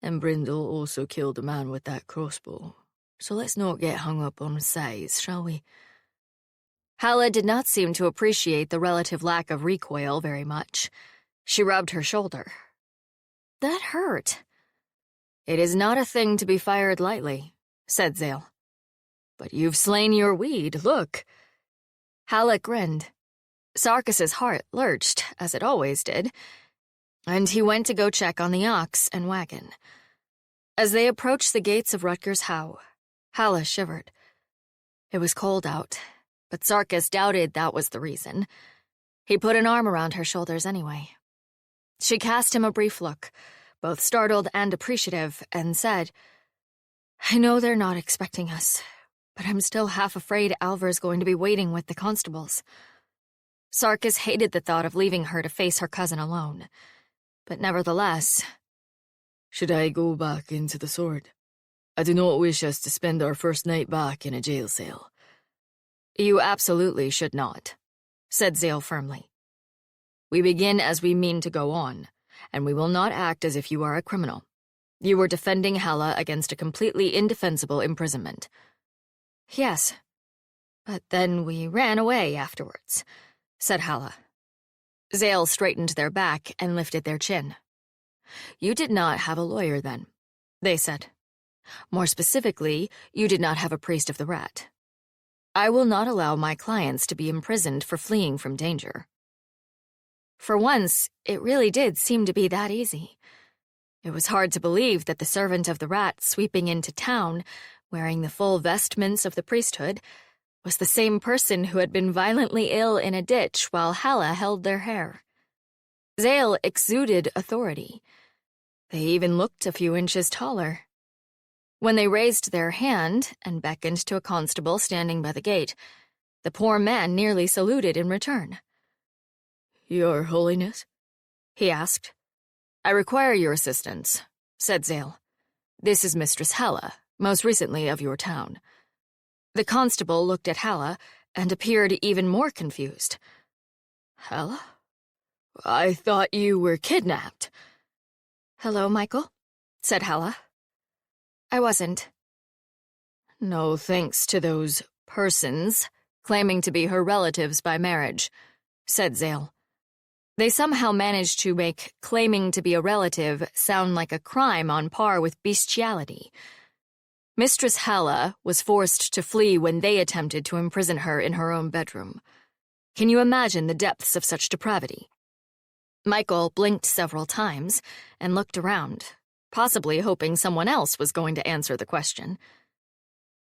[SPEAKER 3] "And Brindle also killed a man with that crossbow. So let's not get hung up on size, shall we?"
[SPEAKER 1] Halla did not seem to appreciate the relative lack of recoil very much. She rubbed her shoulder. "That hurt." "It is not a thing to be fired lightly," said Zale. "But you've slain your weed, look." Halla grinned. Sarkis's heart lurched, as it always did, and he went to go check on the ox and wagon. As they approached the gates of Rutgers Howe, Halla shivered. It was cold out, but Sarkis doubted that was the reason. He put an arm around her shoulders anyway. She cast him a brief look, both startled and appreciative, and said, "I know they're not expecting us, but I'm still half afraid Alvar's going to be waiting with the constables." Sarkis hated the thought of leaving her to face her cousin alone, but nevertheless...
[SPEAKER 3] "Should I go back into the sword? I do not wish us to spend our first night back in a jail cell."
[SPEAKER 1] "You absolutely should not," said Zale firmly. "We begin as we mean to go on, and we will not act as if you are a criminal. You were defending Halla against a completely indefensible imprisonment." "Yes, but then we ran away afterwards," said Halla. Zale straightened their back and lifted their chin. "You did not have a lawyer then," they said. "More specifically, you did not have a priest of the rat. I will not allow my clients to be imprisoned for fleeing from danger." For once, it really did seem to be that easy. It was hard to believe that the servant of the rat sweeping into town, wearing the full vestments of the priesthood, was the same person who had been violently ill in a ditch while Halla held their hair. Zale exuded authority. They even looked a few inches taller. When they raised their hand and beckoned to a constable standing by the gate, the poor man nearly saluted in return.
[SPEAKER 3] "Your Holiness?"
[SPEAKER 1] he asked. "I require your assistance," said Zale. "This is Mistress Halla, most recently of your town." The constable looked at Halla and appeared even more confused.
[SPEAKER 3] "Halla? I thought you were kidnapped."
[SPEAKER 1] "Hello, Michael," said Halla. "I wasn't."
[SPEAKER 3] "No thanks to those persons
[SPEAKER 1] claiming to be her relatives by marriage," said Zale. They somehow managed to make claiming to be a relative sound like a crime on par with bestiality. Mistress Halla was forced to flee when they attempted to imprison her in her own bedroom. Can you imagine the depths of such depravity? Michael blinked several times and looked around, possibly hoping someone else was going to answer the question.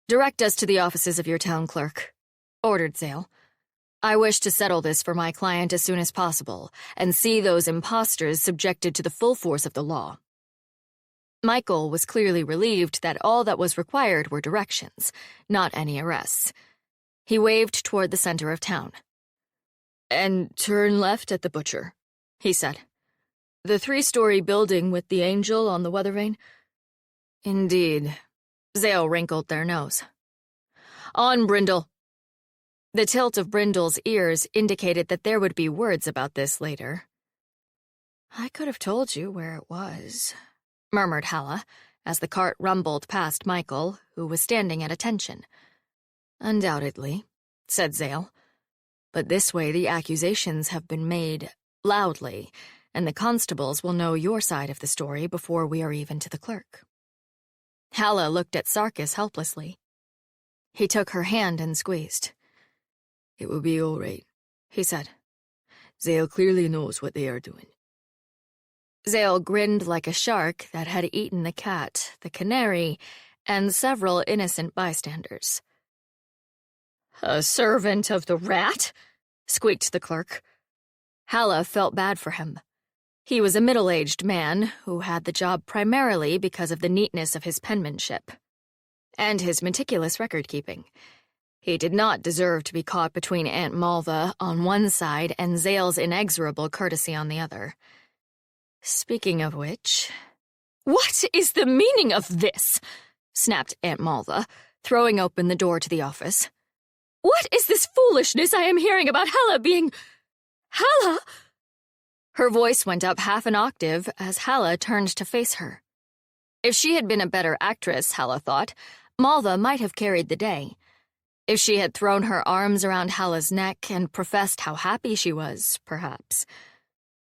[SPEAKER 1] "Direct us to the offices of your town clerk," ordered Zale. "I wish to settle this for my client as soon as possible and see those impostors subjected to the full force of the law." Michael was clearly relieved that all that was required were directions, not any arrests. He waved toward the center of town.
[SPEAKER 3] "And turn left at the butcher,"
[SPEAKER 1] he said.
[SPEAKER 3] "The 3-story building with the angel on the weather vane?"
[SPEAKER 1] "Indeed." Zale wrinkled their nose. "On, Brindle." The tilt of Brindle's ears indicated that there would be words about this later. "I could have told you where it was," murmured Halla, as the cart rumbled past Michael, who was standing at attention. "Undoubtedly," said Zale. "But this way the accusations have been made loudly, and the constables will know your side of the story before we are even to the clerk." Halla looked at Sarkis helplessly. He took her hand and squeezed.
[SPEAKER 3] "It will be all right,"
[SPEAKER 1] he said.
[SPEAKER 3] "Zale clearly knows what they are doing."
[SPEAKER 1] Zale grinned like a shark that had eaten the cat, the canary, and several innocent bystanders.
[SPEAKER 2] "A servant of the rat?"
[SPEAKER 1] squeaked the clerk. Halla felt bad for him. He was a middle-aged man who had the job primarily because of the neatness of his penmanship and his meticulous record-keeping. He did not deserve to be caught between Aunt Malva on one side and Zale's inexorable courtesy on the other. Speaking of which...
[SPEAKER 2] "What is the meaning of this?"
[SPEAKER 1] snapped Aunt Malva, throwing open the door to the office.
[SPEAKER 2] "What is this foolishness I am hearing about Halla being... Halla?"
[SPEAKER 1] Her voice went up half an octave as Halla turned to face her. If she had been a better actress, Halla thought, Malva might have carried the day. If she had thrown her arms around Halla's neck and professed how happy she was, perhaps.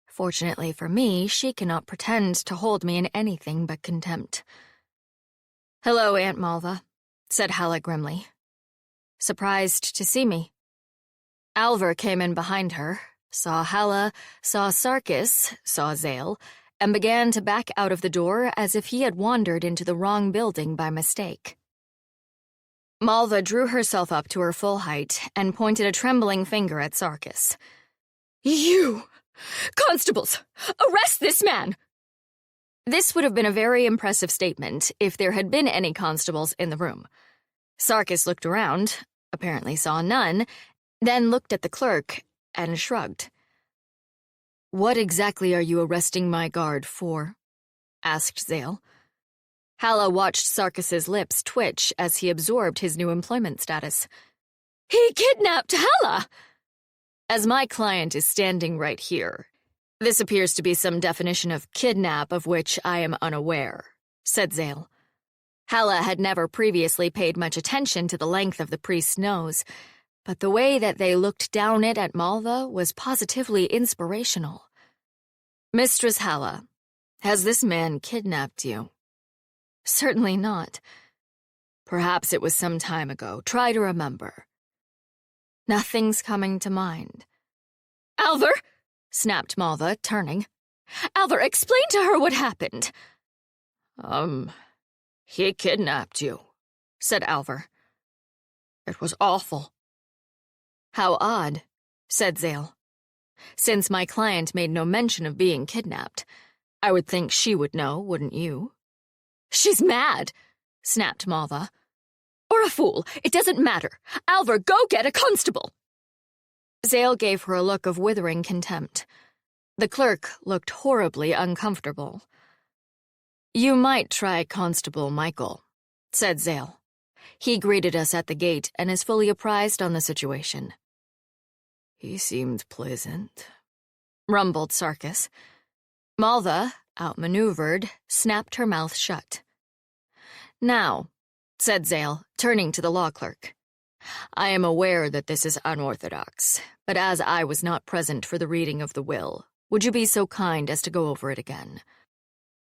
[SPEAKER 1] Fortunately for me, she cannot pretend to hold me in anything but contempt. "Hello, Aunt Malva," said Halla grimly. "Surprised to see me?" Alvar came in behind her, saw Halla, saw Sarkis, saw Zale, and began to back out of the door as if he had wandered into the wrong building by mistake. Malva drew herself up to her full height and pointed a trembling finger at Sarkis.
[SPEAKER 2] "You! Constables! Arrest this man!"
[SPEAKER 1] This would have been a very impressive statement if there had been any constables in the room. Sarkis looked around, apparently saw none, then looked at the clerk and shrugged.
[SPEAKER 2] "What exactly are you arresting my guard for?" asked Zale.
[SPEAKER 1] Halla watched Sarkis's lips twitch as he absorbed his new employment status. "He kidnapped Halla!"
[SPEAKER 2] "As my client is standing right here, this appears to be some definition of kidnap of which I am unaware," said Zale.
[SPEAKER 1] Halla had never previously paid much attention to the length of the priest's nose, but the way that they looked down it at Malva was positively inspirational.
[SPEAKER 2] "Mistress Halla, has this man kidnapped you?"
[SPEAKER 1] "Certainly not."
[SPEAKER 2] "Perhaps it was some time ago. Try to remember."
[SPEAKER 1] "Nothing's coming to mind."
[SPEAKER 3] "Alvar!"
[SPEAKER 1] snapped Malva, turning.
[SPEAKER 3] "Alvar, explain to her what happened."
[SPEAKER 2] He kidnapped you," said Alvar. "It was awful."
[SPEAKER 1] "How odd," said Zale. "Since my client made no mention of being kidnapped, I would think she would know, wouldn't you?"
[SPEAKER 3] "She's mad,"
[SPEAKER 1] snapped Malva.
[SPEAKER 3] "Or a fool. It doesn't matter. Alvar, go get a constable."
[SPEAKER 1] Zale gave her a look of withering contempt. The clerk looked horribly uncomfortable.
[SPEAKER 2] "You might try Constable Michael," said Zale. "He greeted us at the gate and is fully apprised on the situation." "He seemed pleasant," rumbled Sarkis.
[SPEAKER 1] Malva, outmaneuvered, snapped her mouth shut.
[SPEAKER 2] "Now," said Zale, turning to the law clerk, "I am aware that this is unorthodox, but as I was not present for the reading of the will, would you be so kind as to go over it again?"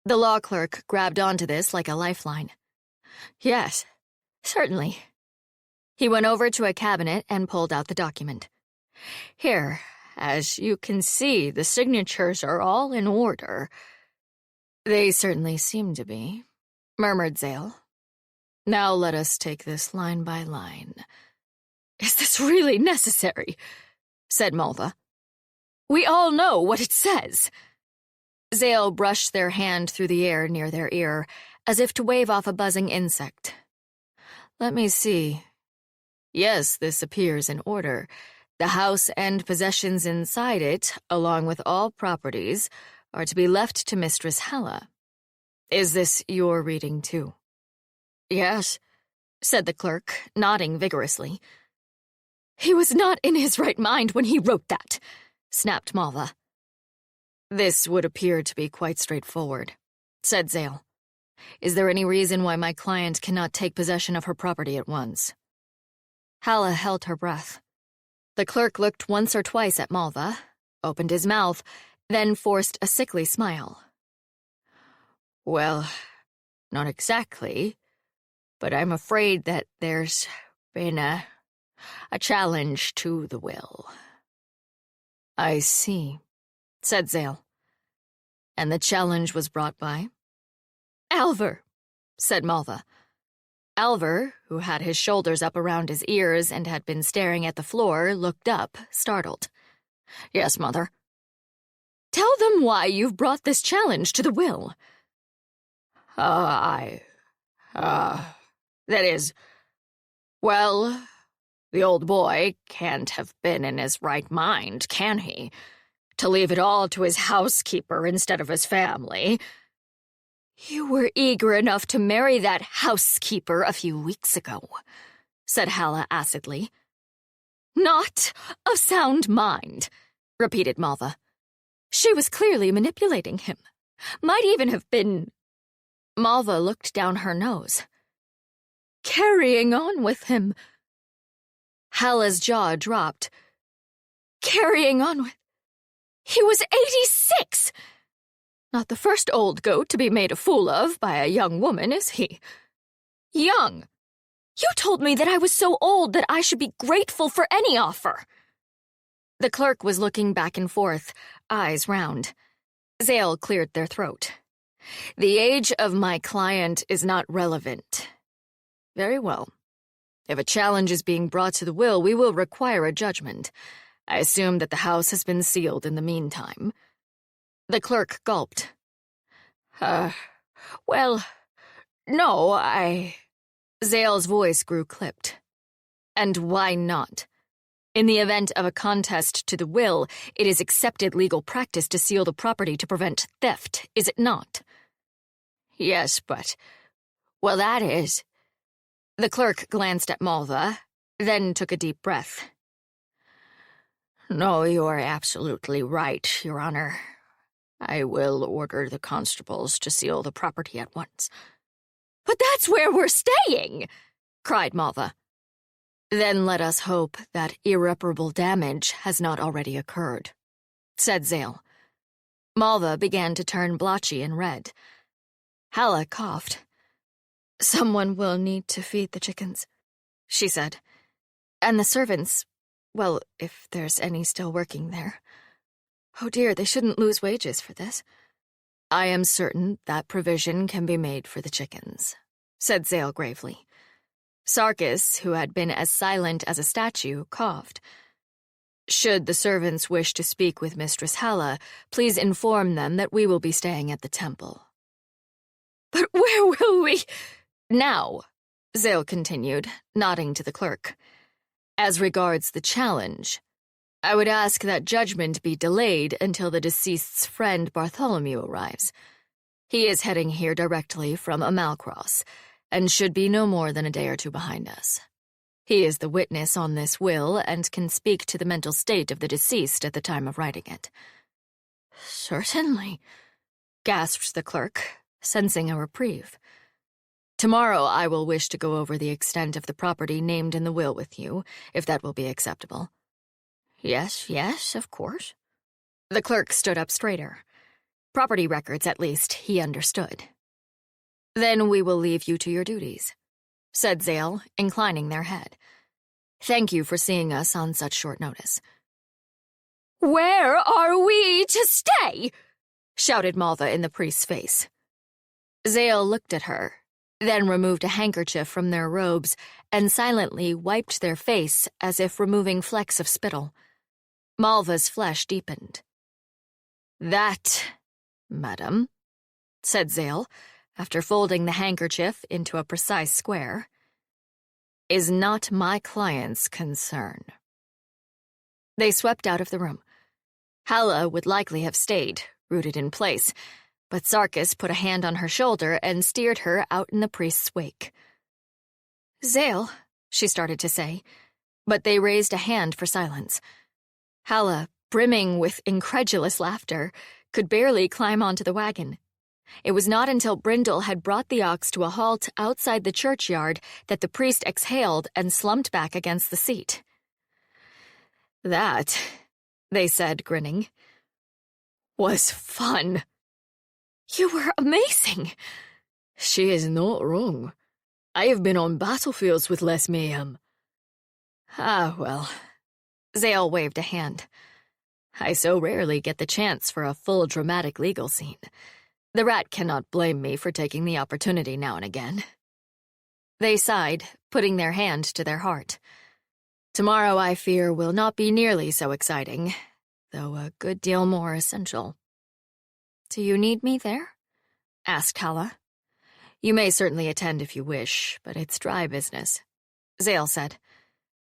[SPEAKER 1] The law clerk grabbed onto this like a lifeline.
[SPEAKER 3] "Yes, certainly."
[SPEAKER 1] He went over to a cabinet and pulled out the document.
[SPEAKER 3] "Here, as you can see, the signatures are all in order."
[SPEAKER 2] "They certainly seem to be," murmured Zale. "Now let us take this line by line."
[SPEAKER 3] "Is this really necessary?" said Malva. "We all know what it says."
[SPEAKER 1] Zale brushed their hand through the air near their ear, as if to wave off a buzzing insect.
[SPEAKER 2] "Let me see. Yes, this appears in order. The house and possessions inside it, along with all properties, are to be left to Mistress Halla. Is this your reading, too?"
[SPEAKER 3] "Yes,"
[SPEAKER 1] said the clerk, nodding vigorously.
[SPEAKER 3] "He was not in his right mind when he wrote that," snapped Malva.
[SPEAKER 2] "This would appear to be quite straightforward," said Zale. "Is there any reason why my client cannot take possession of her property at once?"
[SPEAKER 1] Halla held her breath. The clerk looked once or twice at Malva, opened his mouth, then forced a sickly smile.
[SPEAKER 2] "Well, not exactly, but I'm afraid that there's been a challenge to the will." "I see," said Zale. "And the challenge was brought by?"
[SPEAKER 3] "Alvar," said Malva.
[SPEAKER 1] Alvar, who had his shoulders up around his ears and had been staring at the floor, looked up, startled.
[SPEAKER 2] "Yes, Mother."
[SPEAKER 3] "Tell them why you've brought this challenge to the will."
[SPEAKER 2] That is, well, the old boy can't have been in his right mind, can he? To leave it all to his housekeeper instead of his family."
[SPEAKER 3] "You were eager enough to marry that housekeeper a few weeks ago," said Halla acidly. "Not of sound mind," repeated Malva. "She was clearly manipulating him. Might even have been—"
[SPEAKER 1] Malva looked down her nose.
[SPEAKER 3] "Carrying on with him."
[SPEAKER 1] Halla's jaw dropped.
[SPEAKER 3] "Carrying on with— He was 86! Not the first old goat to be made a fool of by a young woman, is he? Young! You told me that I was so old that I should be grateful for any offer."
[SPEAKER 1] The clerk was looking back and forth, eyes round. Zale cleared their throat.
[SPEAKER 2] "The age of my client is not relevant." "Very well. If a challenge is being brought to the will, we will require a judgment. I assume that the house has been sealed in the meantime."
[SPEAKER 1] The clerk gulped.
[SPEAKER 2] Well, no, Zale's voice grew clipped. And why not? In the event of a contest to the will, it is accepted legal practice to seal the property to prevent theft, is it not? Yes, but... Well, that is... The clerk glanced at Malva, then took a deep breath. No, you are absolutely right, Your Honor. I will order the constables to seal the property at once. But that's where we're staying! Cried Malva. Then let us hope that irreparable damage has not already occurred, said Zale. Malva began to turn blotchy and red. Halla coughed. Someone will need to feed the chickens, she said. And the servants, well, if there's any still working there. Oh dear, they shouldn't lose wages for this. I am certain that provision can be made for the chickens, said Zale gravely. Sarkis, who had been as silent as a statue, coughed. Should the servants wish to speak with Mistress Halla, please inform them that we will be staying at the temple. But where will we... Now, Zale continued, nodding to the clerk. As regards the challenge, I would ask that judgment be delayed until the deceased's friend Bartholomew arrives. He is heading here directly from Amalcross, and should be no more than a day or two behind us. He is the witness on this will and can speak to the mental state of the deceased at the time of writing it. Certainly, gasped the clerk, sensing a reprieve. Tomorrow I will wish to go over the extent of the property named in the will with you, if that will be acceptable. Yes, of course. The clerk stood up straighter. Property records, at least, he understood. Then we will leave you to your duties, said Zale, inclining their head. Thank you for seeing us on such short notice. Where are we to stay? Shouted Malva in the priest's face. Zale looked at her, then removed a handkerchief from their robes and silently wiped their face as if removing flecks of spittle. Malva's flesh deepened. That, madam, said Zale, after folding the handkerchief into a precise square, is not my client's concern. They swept out of the room. Halla would likely have stayed, rooted in place, but Sarkis put a hand on her shoulder and steered her out in the priest's wake. Zale, she started to say, but they raised a hand for silence. Halla, brimming with incredulous laughter, could barely climb onto the wagon. It was not until Brindle had brought the ox to a halt outside the churchyard that the priest exhaled and slumped back against the seat. That, they said, grinning, was fun. You were amazing. She is not wrong. I have been on battlefields with less mayhem. Ah, well. Zale waved a hand. I so rarely get the chance for a full dramatic legal scene. The rat cannot blame me for taking the opportunity now and again. They sighed, putting their hand to their heart. Tomorrow, I fear, will not be nearly so exciting, though a good deal more essential. Do you need me there? Asked Halla. You may certainly attend if you wish, but it's dry business, Zale said.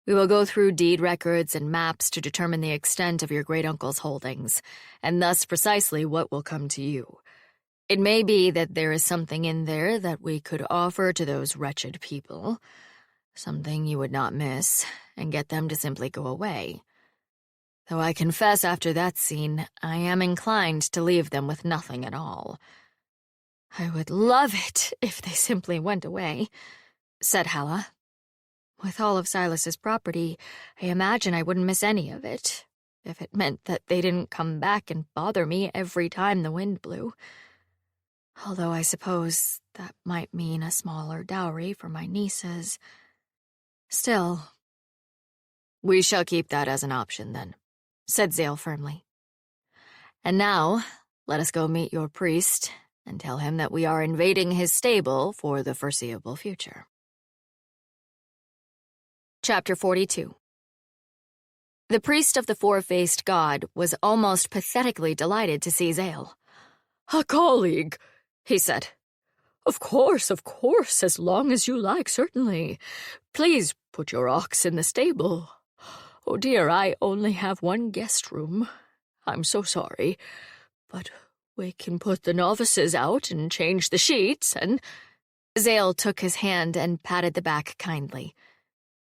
[SPEAKER 2] We will go through deed records and maps to determine the extent of your great-uncle's holdings, and thus precisely what will come to you. It may be that there is something in there that we could offer to those wretched people, something you would not miss, and get them to simply go away. Though I confess after that scene, I am inclined to leave them with nothing at all. I would love it if they simply went away, said Halla. With all of Silas's property, I imagine I wouldn't miss any of it, if it meant that they didn't come back and bother me every time the wind blew. Although I suppose that might mean a smaller dowry for my nieces. Still. We shall keep that as an option, then, said Zale firmly. And now, let us go meet your priest and tell him that we are invading his stable for the foreseeable future. Chapter 42. The priest of the four-faced god was almost pathetically delighted to see Zale. A colleague,
[SPEAKER 3] he said. Of course, as long as you like, certainly. Please put your ox in the stable. Oh dear, I only have one guest room. I'm so sorry. But we can put the novices out and change the sheets, and...
[SPEAKER 2] Zale took his hand and patted the back kindly.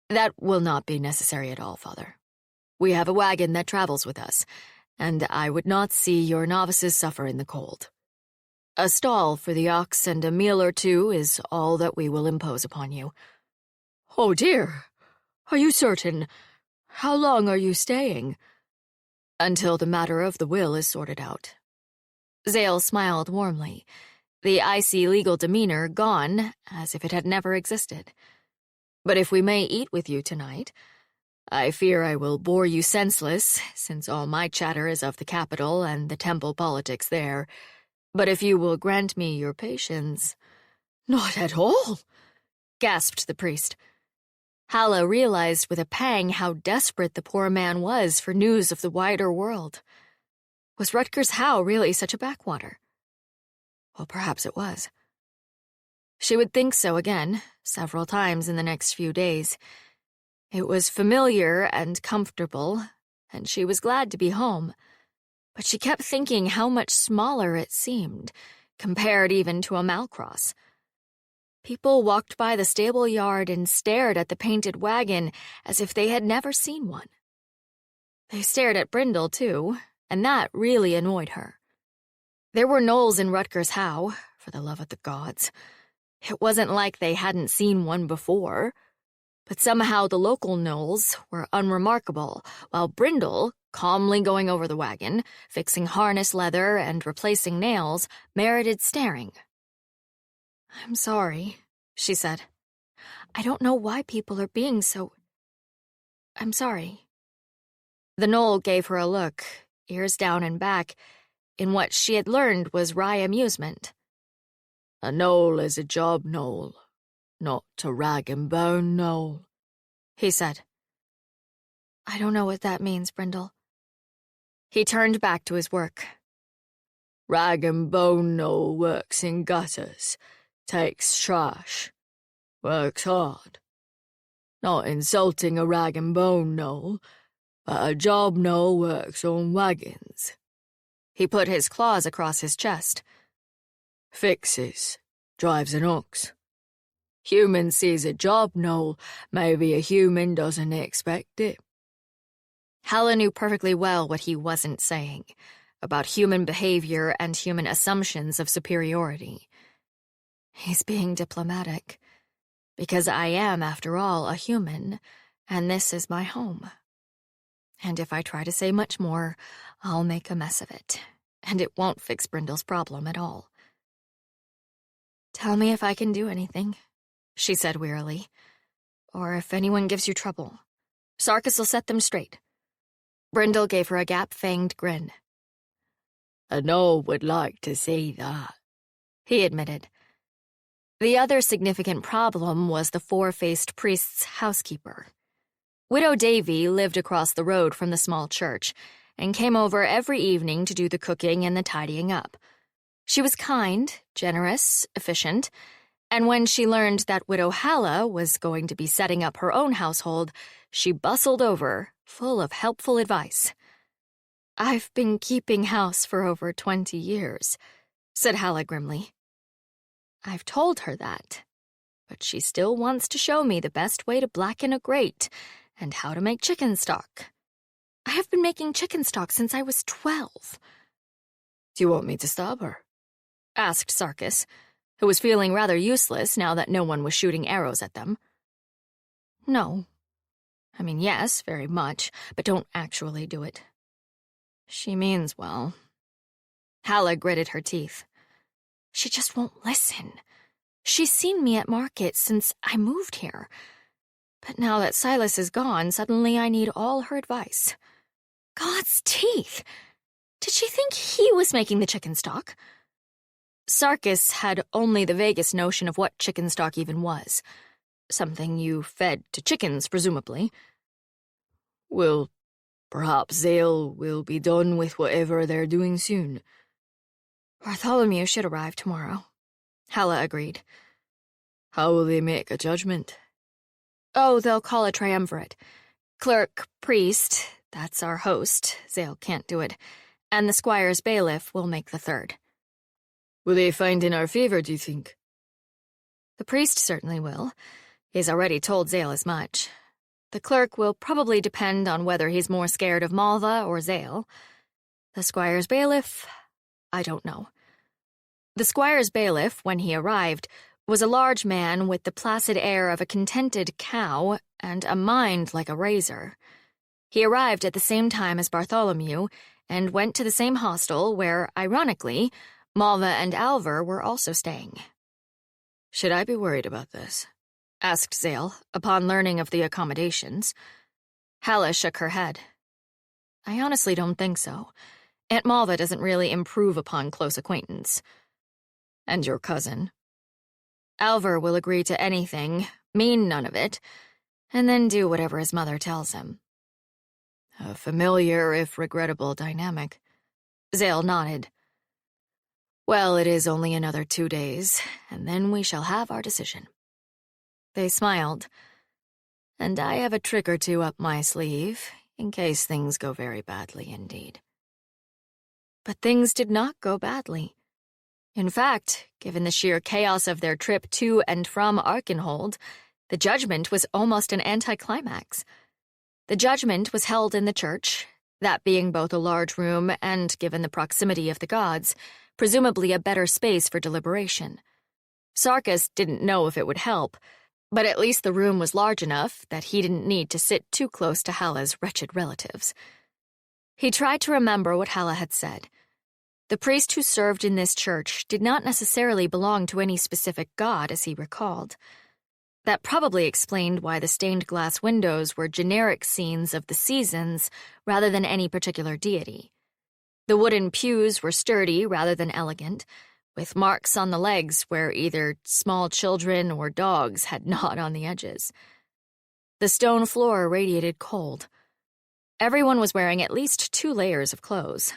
[SPEAKER 2] That will not be necessary at all, Father. We have a wagon that travels with us, and I would not see your novices suffer in the cold. A stall for the ox and a meal or two is all that we will impose upon you.
[SPEAKER 3] Oh dear, are you certain? How long are you staying?
[SPEAKER 2] Until the matter of the will is sorted out. Zale smiled warmly, the icy legal demeanor gone as if it had never existed. But if we may eat with you tonight, I fear I will bore you senseless, since all my chatter is of the capital and the temple politics there. But if you will grant me your patience—
[SPEAKER 3] Not at all,
[SPEAKER 2] gasped the priest. Halla realized with a pang how desperate the poor man was for news of the wider world. Was Rutgers Howe really such a backwater? Well, perhaps it was. She would think so again, several times in the next few days. It was familiar and comfortable, and she was glad to be home. But she kept thinking how much smaller it seemed, compared even to a Malcross. People walked by the stable yard and stared at the painted wagon as if they had never seen one. They stared at Brindle, too, and that really annoyed her. There were gnolls in Rutgers Howe, for the love of the gods. It wasn't like they hadn't seen one before. But somehow the local gnolls were unremarkable, while Brindle, calmly going over the wagon, fixing harness leather and replacing nails, merited staring. "I'm sorry," she said. "I don't know why people are being so... I'm sorry." The gnoll gave her a look, ears down and back, in what she had learned was wry amusement.
[SPEAKER 3] A gnoll is a job gnoll, not a rag and bone gnoll, he said.
[SPEAKER 2] I don't know what that means, Brindle. He turned back to his work.
[SPEAKER 3] Rag and bone gnoll works in gutters, takes trash, works hard. Not insulting a rag and bone gnoll, but a job gnoll works on wagons.
[SPEAKER 2] He put his claws across his chest.
[SPEAKER 3] Fixes, drives an ox. Human sees a job gnoll, maybe a human doesn't expect it.
[SPEAKER 2] Halla knew perfectly well what he wasn't saying, about human behavior and human assumptions of superiority. He's being diplomatic, because I am, after all, a human, and this is my home. And if I try to say much more, I'll make a mess of it, and it won't fix Brindle's problem at all. Tell me if I can do anything, she said wearily, or if anyone gives you trouble. Sarkis will set them straight. Brindle gave her a gap-fanged grin.
[SPEAKER 3] A gnoll would like to see that,
[SPEAKER 2] he admitted. The other significant problem was the four-faced priest's housekeeper. Widow Davy lived across the road from the small church and came over every evening to do the cooking and the tidying up. She was kind, generous, efficient, and when she learned that Widow Halla was going to be setting up her own household, she bustled over, full of helpful advice. "I've been keeping house for over 20 years, said Halla grimly. I've told her that, but she still wants to show me the best way to blacken a grate and how to make chicken stock. I have been making chicken stock since I was 12.
[SPEAKER 3] Do you want me to stop her?
[SPEAKER 2] Asked Sarkis, who was feeling rather useless now that no one was shooting arrows at them. No. I mean, yes, very much, but don't actually do it. She means well. Halla gritted her teeth. She just won't listen. She's seen me at market since I moved here. But now that Silas is gone, suddenly I need all her advice. God's teeth! Did she think he was making the chicken stock? Sarkis had only the vaguest notion of what chicken stock even was. Something you fed to chickens, presumably.
[SPEAKER 3] Well, perhaps Zale will be done with whatever they're doing soon.
[SPEAKER 2] Bartholomew should arrive tomorrow, Halla agreed.
[SPEAKER 3] How will they make a judgment?
[SPEAKER 2] Oh, they'll call a triumvirate. Clerk, priest, that's our host, Zale can't do it, and the squire's bailiff will make the third.
[SPEAKER 3] Will they find in our favor, do you think?
[SPEAKER 2] The priest certainly will. He's already told Zale as much. The clerk will probably depend on whether he's more scared of Malva or Zale. The squire's bailiff, I don't know. The squire's bailiff, when he arrived, was a large man with the placid air of a contented cow and a mind like a razor. He arrived at the same time as Bartholomew and went to the same hostel where, ironically, Malva and Alver were also staying.
[SPEAKER 3] Should I be worried about this?
[SPEAKER 2] Asked Zale, upon learning of the accommodations. Halla shook her head. I honestly don't think so. Aunt Malva doesn't really improve upon close acquaintance.
[SPEAKER 3] And your cousin?
[SPEAKER 2] Alver will agree to anything, mean none of it, and then do whatever his mother tells him.
[SPEAKER 3] A familiar, if regrettable, dynamic.
[SPEAKER 2] Zale nodded.
[SPEAKER 3] Well, it is only another 2 days, and then we shall have our decision.
[SPEAKER 2] They smiled.
[SPEAKER 3] And I have a trick or two up my sleeve, in case things go very badly indeed.
[SPEAKER 2] But things did not go badly. In fact, given the sheer chaos of their trip to and from Arkenhold, the judgment was almost an anticlimax. The judgment was held in the church, that being both a large room and, given the proximity of the gods, presumably a better space for deliberation. Sarkis didn't know if it would help, but at least the room was large enough that he didn't need to sit too close to Halla's wretched relatives. He tried to remember what Halla had said. The priest who served in this church did not necessarily belong to any specific god, as he recalled. That probably explained why the stained glass windows were generic scenes of the seasons rather than any particular deity. The wooden pews were sturdy rather than elegant, with marks on the legs where either small children or dogs had gnawed on the edges. The stone floor radiated cold. Everyone was wearing at least 2 layers of clothes.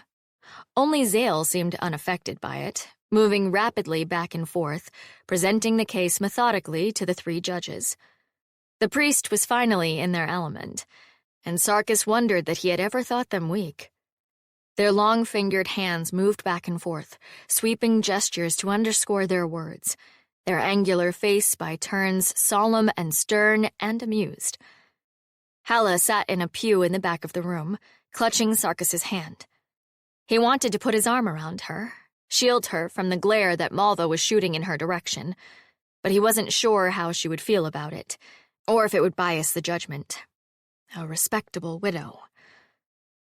[SPEAKER 2] Only Zale seemed unaffected by it, moving rapidly back and forth, presenting the case methodically to the 3 judges. The priest was finally in their element, and Sarkis wondered that he had ever thought them weak. Their long-fingered hands moved back and forth, sweeping gestures to underscore their words, their angular face by turns solemn and stern and amused. Halla sat in a pew in the back of the room, clutching Sarkis's hand. He wanted to put his arm around her, shield her from the glare that Malva was shooting in her direction, but he wasn't sure how she would feel about it, or if it would bias the judgment. A respectable widow.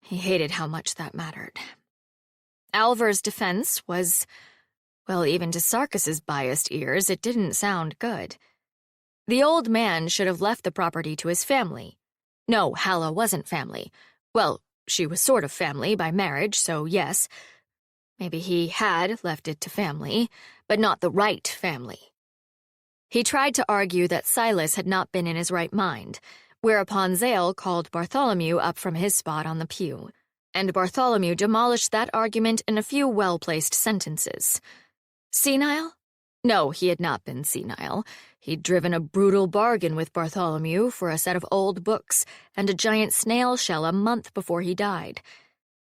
[SPEAKER 2] He hated how much that mattered. Alver's defense was, well, even to Sarkis's biased ears, it didn't sound good. The old man should have left the property to his family. No, Halla wasn't family. Well, she was sort of family by marriage, so yes. Maybe he had left it to family, but not the right family. He tried to argue that Silas had not been in his right mind, whereupon Zale called Bartholomew up from his spot on the pew, and Bartholomew demolished that argument in a few well-placed sentences. Senile? No, he had not been senile. He'd driven a brutal bargain with Bartholomew for a set of old books and a giant snail shell a month before he died.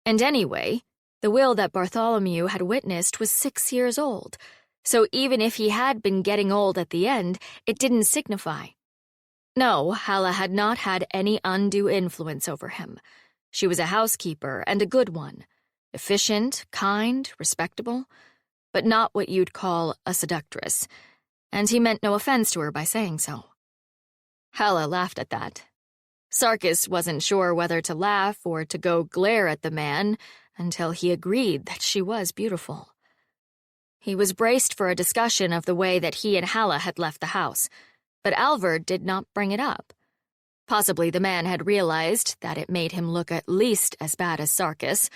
[SPEAKER 2] And anyway, the will that Bartholomew had witnessed was 6 years old, so even if he had been getting old at the end, it didn't signify. No, Halla had not had any undue influence over him. She was a housekeeper, and a good one. Efficient, kind, respectable, but not what you'd call a seductress, and he meant no offense to her by saying so. Halla laughed at that. Sarkis wasn't sure whether to laugh or to go glare at the man until he agreed that she was beautiful. He was braced for a discussion of the way that he and Halla had left the house, but Alver did not bring it up. Possibly the man had realized that it made him look at least as bad as Sarkis,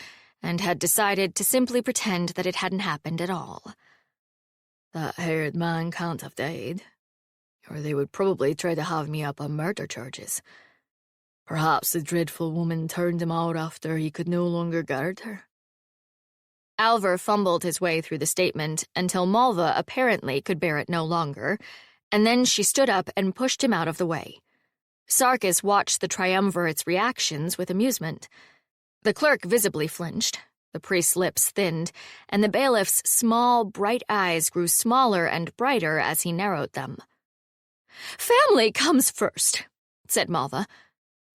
[SPEAKER 2] and had decided to simply pretend that it hadn't happened at all.
[SPEAKER 3] That haired man can't have died, or they would probably try to have me up on murder charges. Perhaps the dreadful woman turned him out after he could no longer guard her.
[SPEAKER 1] Alvar fumbled his way through the statement until Malva apparently could bear it no longer, and then she stood up and pushed him out of the way. Sarkis watched the triumvirate's reactions with amusement. The clerk visibly flinched, the priest's lips thinned, and the bailiff's small, bright eyes grew smaller and brighter as he narrowed them. "Family comes first," said Malva.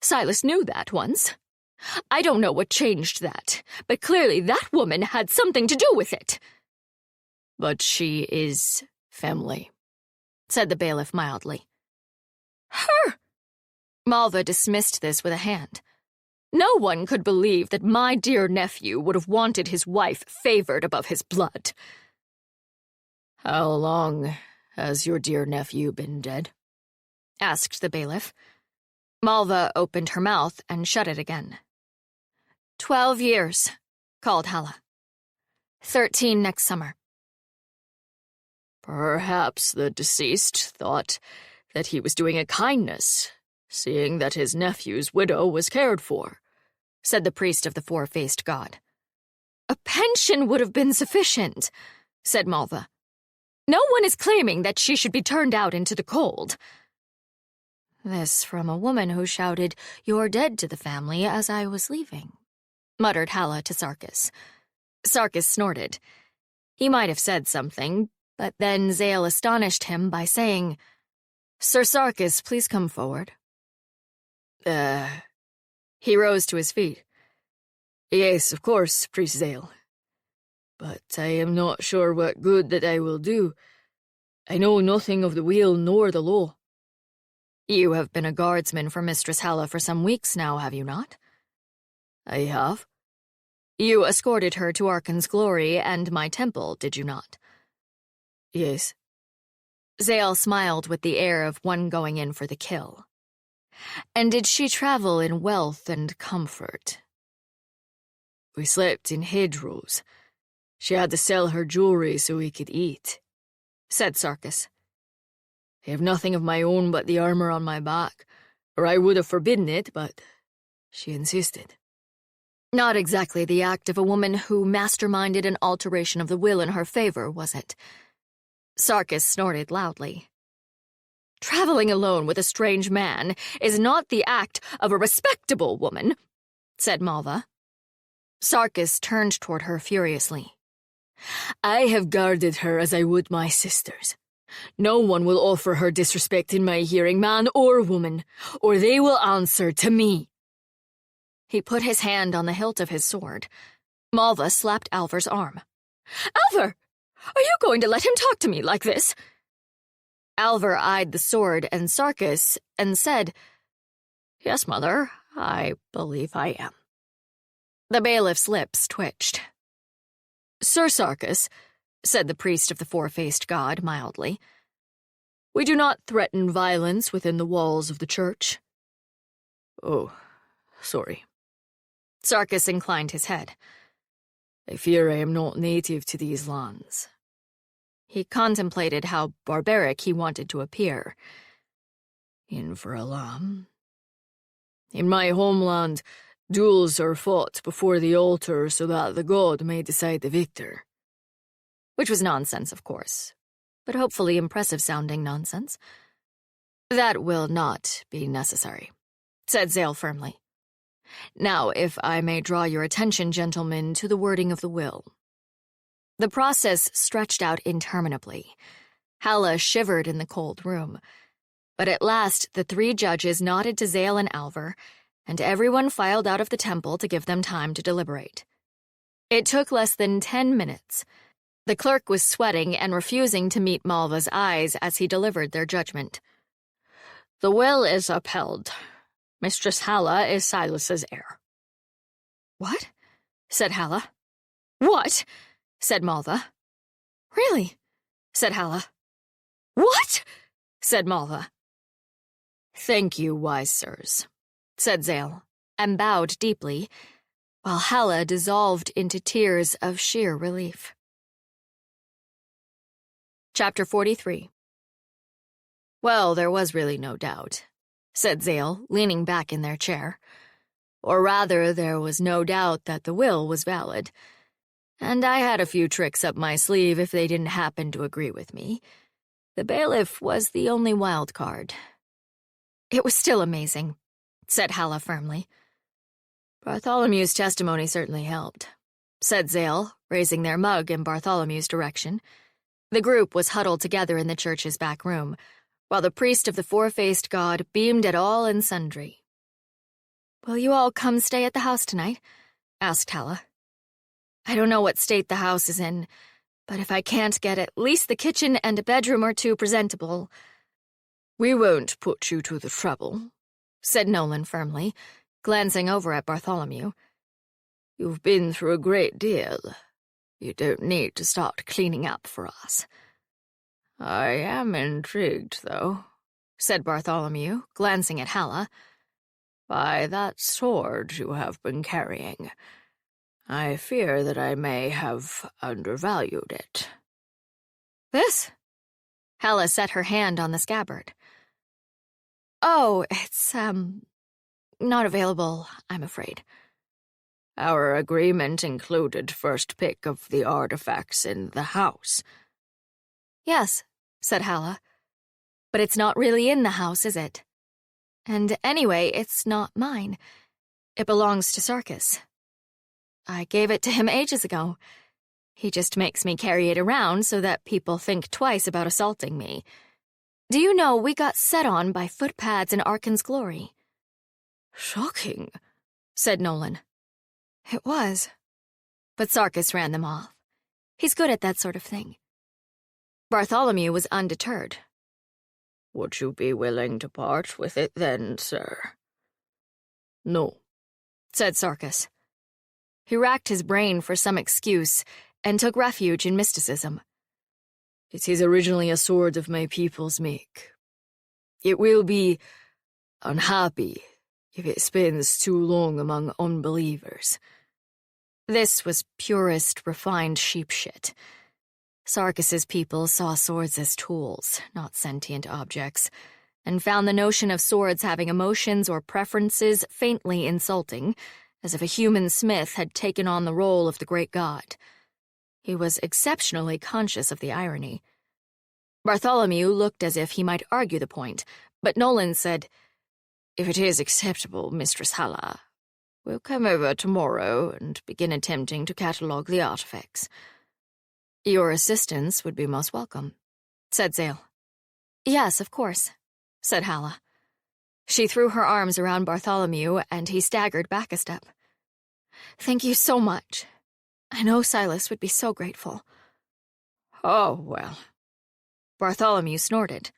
[SPEAKER 1] "Silas knew that once. I don't know what changed that, but clearly that woman had something to do with it."
[SPEAKER 3] "But she is family," said the bailiff mildly.
[SPEAKER 1] "Her!" Malva dismissed this with a hand. "No one could believe that my dear nephew would have wanted his wife favored above his blood."
[SPEAKER 3] "How long has your dear nephew been dead?"
[SPEAKER 1] asked the bailiff. Malva opened her mouth and shut it again. 12 years, called Halla. 13 next summer.
[SPEAKER 3] "Perhaps the deceased thought that he was doing a kindness, seeing that his nephew's widow was cared for," said the priest of the four-faced god.
[SPEAKER 1] "A pension would have been sufficient," said Malva. "No one is claiming that she should be turned out into the cold." This from a woman who shouted, "You're dead" to the family as I was leaving, muttered Halla to Sarkis. Sarkis snorted. He might have said something, but then Zale astonished him by saying, "Sir Sarkis, please come forward."
[SPEAKER 3] He rose to his feet. "Yes, of course, Priest Zale. But I am not sure what good that I will do. I know nothing of the wheel nor the law."
[SPEAKER 1] "You have been a guardsman for Mistress Halla for some weeks now, have you not?"
[SPEAKER 3] "I have."
[SPEAKER 1] "You escorted her to Arkan's glory and my temple, did you not?"
[SPEAKER 3] "Yes."
[SPEAKER 1] Zale smiled with the air of one going in for the kill. "And did she travel in wealth and comfort?"
[SPEAKER 3] "We slept in hedgerows. She had to sell her jewelry so we could eat," said Sarkis. "I have nothing of my own but the armor on my back, or I would have forbidden it, but she insisted."
[SPEAKER 1] Not exactly the act of a woman who masterminded an alteration of the will in her favor, was it? Sarkis snorted loudly. "Traveling alone with a strange man is not the act of a respectable woman," said Malva. Sarkis turned toward her furiously.
[SPEAKER 3] "I have guarded her as I would my sisters. No one will offer her disrespect in my hearing, man or woman, or they will answer to me."
[SPEAKER 1] He put his hand on the hilt of his sword. Malva slapped Alvar's arm. "Alvar! Are you going to let him talk to me like this?" Alvar eyed the sword and Sarkis and said,
[SPEAKER 3] "Yes, mother, I believe I am."
[SPEAKER 1] The bailiff's lips twitched.
[SPEAKER 3] "Sir Sarkis," said the priest of the four-faced god mildly, "we do not threaten violence within the walls of the church." "Oh, sorry."
[SPEAKER 1] Sarkis inclined his head.
[SPEAKER 3] "I fear I am not native to these lands."
[SPEAKER 1] He contemplated how barbaric he wanted to appear.
[SPEAKER 3] "In for a lamb. In my homeland, duels are fought before the altar so that the god may decide the victor."
[SPEAKER 1] Which was nonsense, of course, but hopefully impressive-sounding nonsense. "That will not be necessary," said Zale firmly. "Now, if I may draw your attention, gentlemen, to the wording of the will." The process stretched out interminably. Halla shivered in the cold room. But at last the three judges nodded to Zale and Alvar, and everyone filed out of the temple to give them time to deliberate. It took less than 10 minutes. The clerk was sweating and refusing to meet Malva's eyes as he delivered their judgment.
[SPEAKER 3] "The will is upheld. Mistress Halla is Silas's heir."
[SPEAKER 1] "What?" said Halla. "What?" said Malva. "Really?" said Halla. "What?" said Malva.
[SPEAKER 3] "Thank you, wise sirs," said Zale,
[SPEAKER 1] and bowed deeply, while Halla dissolved into tears of sheer relief. Chapter 43. "Well, there was really no doubt," said Zale, leaning back in their chair. "Or rather, there was no doubt that the will was valid.
[SPEAKER 2] And I had a few tricks up my sleeve if they didn't happen to agree with me. The bailiff was the only wild card.
[SPEAKER 1] It was still amazing, said Halla firmly.
[SPEAKER 2] Bartholomew's testimony certainly helped, said Zale, raising their mug in Bartholomew's direction. The group was huddled together in the church's back room, while the priest of the four-faced god beamed at all and sundry.
[SPEAKER 1] "Will you all come stay at the house tonight?" asked Halla. "I don't know what state the house is in, but if I can't get at least the kitchen and a bedroom or two presentable—"
[SPEAKER 3] "We won't put you to the trouble,"
[SPEAKER 2] said Nolan firmly, glancing over at Bartholomew.
[SPEAKER 3] "You've been through a great deal. You don't need to start cleaning up for us."
[SPEAKER 2] "I am intrigued, though," said Bartholomew, glancing at Halla, "by that sword you have been carrying. I fear that I may have undervalued it."
[SPEAKER 1] "This?"
[SPEAKER 2] Halla set her hand on the scabbard.
[SPEAKER 1] "Oh, it's, not available, I'm afraid."
[SPEAKER 3] "Our agreement included first pick of the artifacts in the house."
[SPEAKER 1] "Yes," said Halla. "But it's not really in the house, is it? And anyway, it's not mine. It belongs to Sarkis. I gave it to him ages ago. He just makes me carry it around so that people think twice about assaulting me. Do you know we got set on by footpads in Arkan's glory?"
[SPEAKER 3] "Shocking,"
[SPEAKER 2] said Nolan.
[SPEAKER 1] "It was. But Sarkis ran them off. He's good at that sort of thing."
[SPEAKER 2] Bartholomew was undeterred.
[SPEAKER 3] "Would you be willing to part with it then, sir?"
[SPEAKER 2] "No," said Sarkis. He racked his brain for some excuse and took refuge in mysticism.
[SPEAKER 3] "It is originally a sword of my people's make. It will be unhappy if it spends too long among unbelievers."
[SPEAKER 2] This was purest, refined sheep shit. Sarkis's people saw swords as tools, not sentient objects, and found the notion of swords having emotions or preferences faintly insulting, as if a human smith had taken on the role of the great god. He was exceptionally conscious of the irony. Bartholomew looked as if he might argue the point, but Nolan said,
[SPEAKER 3] "If it is acceptable, Mistress Halla, we'll come over tomorrow and begin attempting to catalogue the artifacts."
[SPEAKER 2] "Your assistance would be most welcome," said Zale.
[SPEAKER 1] "Yes, of course," said Halla. She threw her arms around Bartholomew, and he staggered back a step. "Thank you so much. I know Silas would be so grateful."
[SPEAKER 3] "Oh, well,"
[SPEAKER 2] Bartholomew snorted.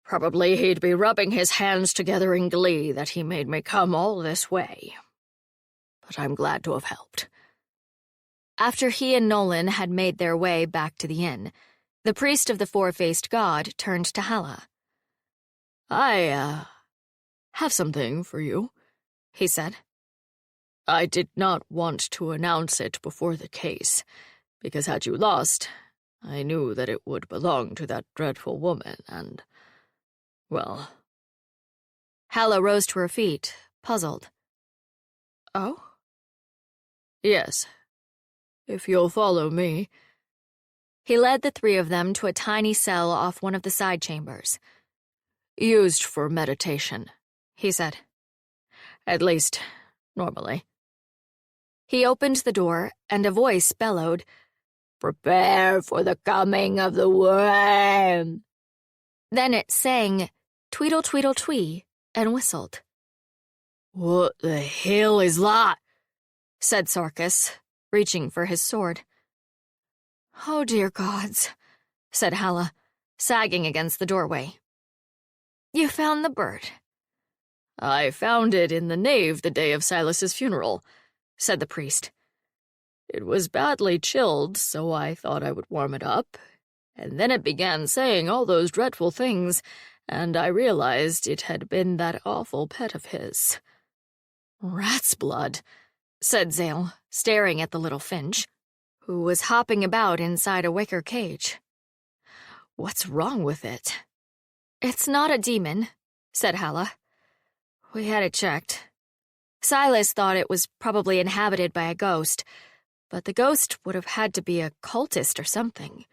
[SPEAKER 3] "Probably he'd be rubbing his hands together in glee that he made me come all this way. But I'm glad to have helped."
[SPEAKER 2] After he and Nolan had made their way back to the inn, the priest of the four-faced god turned to Halla.
[SPEAKER 3] "I, have something for you,"
[SPEAKER 2] he said.
[SPEAKER 3] "I did not want to announce it before the case, because had you lost, I knew that it would belong to that dreadful woman, and, well—"
[SPEAKER 2] Halla rose to her feet, puzzled.
[SPEAKER 1] "Oh?"
[SPEAKER 3] "Yes. If you'll follow me."
[SPEAKER 2] He led the three of them to a tiny cell off one of the side chambers.
[SPEAKER 3] "Used for meditation,"
[SPEAKER 2] he said.
[SPEAKER 3] "At least, normally."
[SPEAKER 2] He opened the door, and a voice bellowed,
[SPEAKER 3] "Prepare for the coming of the worm."
[SPEAKER 2] Then it sang, "Tweedle, tweedle, twee," and whistled.
[SPEAKER 3] "What the hell is that?"
[SPEAKER 2] said Sarkis, reaching for his sword.
[SPEAKER 1] "Oh, dear gods,"
[SPEAKER 2] said Halla, sagging against the doorway.
[SPEAKER 1] "You found the bird."
[SPEAKER 3] "I found it in the nave the day of Silas's funeral," said the priest. "It was badly chilled, so I thought I would warm it up, and then it began saying all those dreadful things, and I realized it had been that awful pet of his."
[SPEAKER 2] "Rat's blood," said Zale, staring at the little finch, who was hopping about inside a wicker cage. "What's wrong with it?"
[SPEAKER 1] "It's not a demon," said Halla. "We had it checked. Silas thought it was probably inhabited by a ghost,
[SPEAKER 2] but the ghost would have had to be a cultist or something.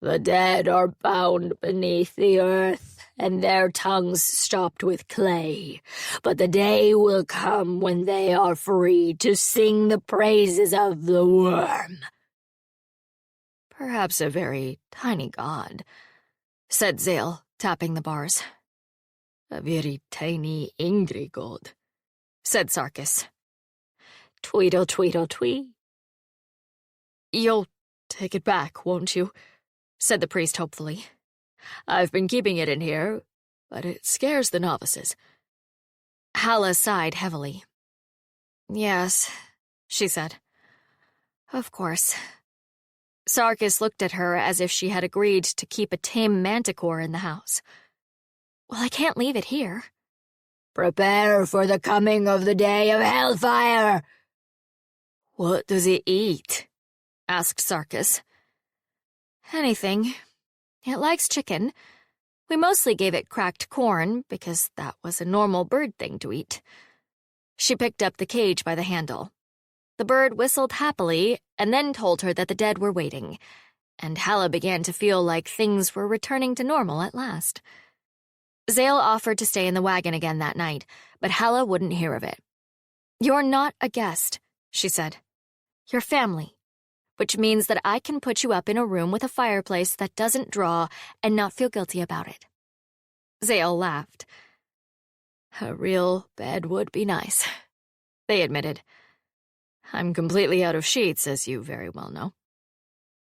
[SPEAKER 3] The dead are bound beneath the earth, and their tongues stopped with clay. But the day will come when they are free to sing the praises of the worm.
[SPEAKER 2] Perhaps a very tiny god, said Zale, tapping the bars.
[SPEAKER 3] A very tiny, angry god,
[SPEAKER 2] said Sarkis.
[SPEAKER 3] Tweedle, tweedle, twee.
[SPEAKER 2] You'll take it back, won't you? Said the priest hopefully.
[SPEAKER 3] I've been keeping it in here, but it scares the novices.
[SPEAKER 2] Halla sighed heavily.
[SPEAKER 1] Yes, she said. Of course.
[SPEAKER 2] Sarkis looked at her as if she had agreed to keep a tame manticore in the house.
[SPEAKER 1] Well, I can't leave it here.
[SPEAKER 3] Prepare for the coming of the day of hellfire.
[SPEAKER 2] What does it eat? Asked Sarkis.
[SPEAKER 1] Anything. It likes chicken. We mostly gave it cracked corn, because that was a normal bird thing to eat.
[SPEAKER 2] She picked up the cage by the handle. The bird whistled happily and then told her that the dead were waiting, and Halla began to feel like things were returning to normal at last. Zale offered to stay in the wagon again that night, but Halla wouldn't hear of it.
[SPEAKER 1] You're not a guest, she said. You're family, which means that I can put you up in a room with a fireplace that doesn't draw and not feel guilty about it.
[SPEAKER 2] Zale laughed.
[SPEAKER 3] A real bed would be nice,
[SPEAKER 2] they admitted. I'm completely out of sheets, as you very well know.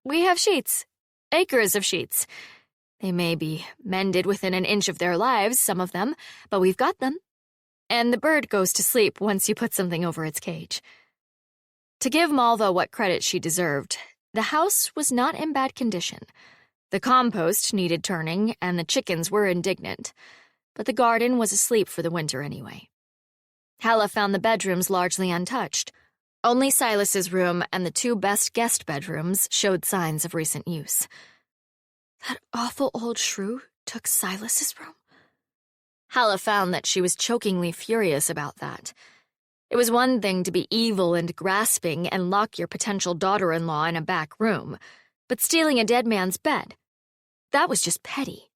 [SPEAKER 1] We have sheets. Acres of sheets.
[SPEAKER 2] They may be mended within an inch of their lives, some of them, but we've got them. And the bird goes to sleep once you put something over its cage. To give Malva what credit she deserved, the house was not in bad condition. The compost needed turning, and the chickens were indignant, but the garden was asleep for the winter anyway. Halla found the bedrooms largely untouched. Only Silas's room and the two best guest bedrooms showed signs of recent use.
[SPEAKER 1] That awful old shrew took Silas's room?
[SPEAKER 2] Halla found that she was chokingly furious about that. It was one thing to be evil and grasping and lock your potential daughter-in-law in a back room, but stealing a dead man's bed, that was just petty.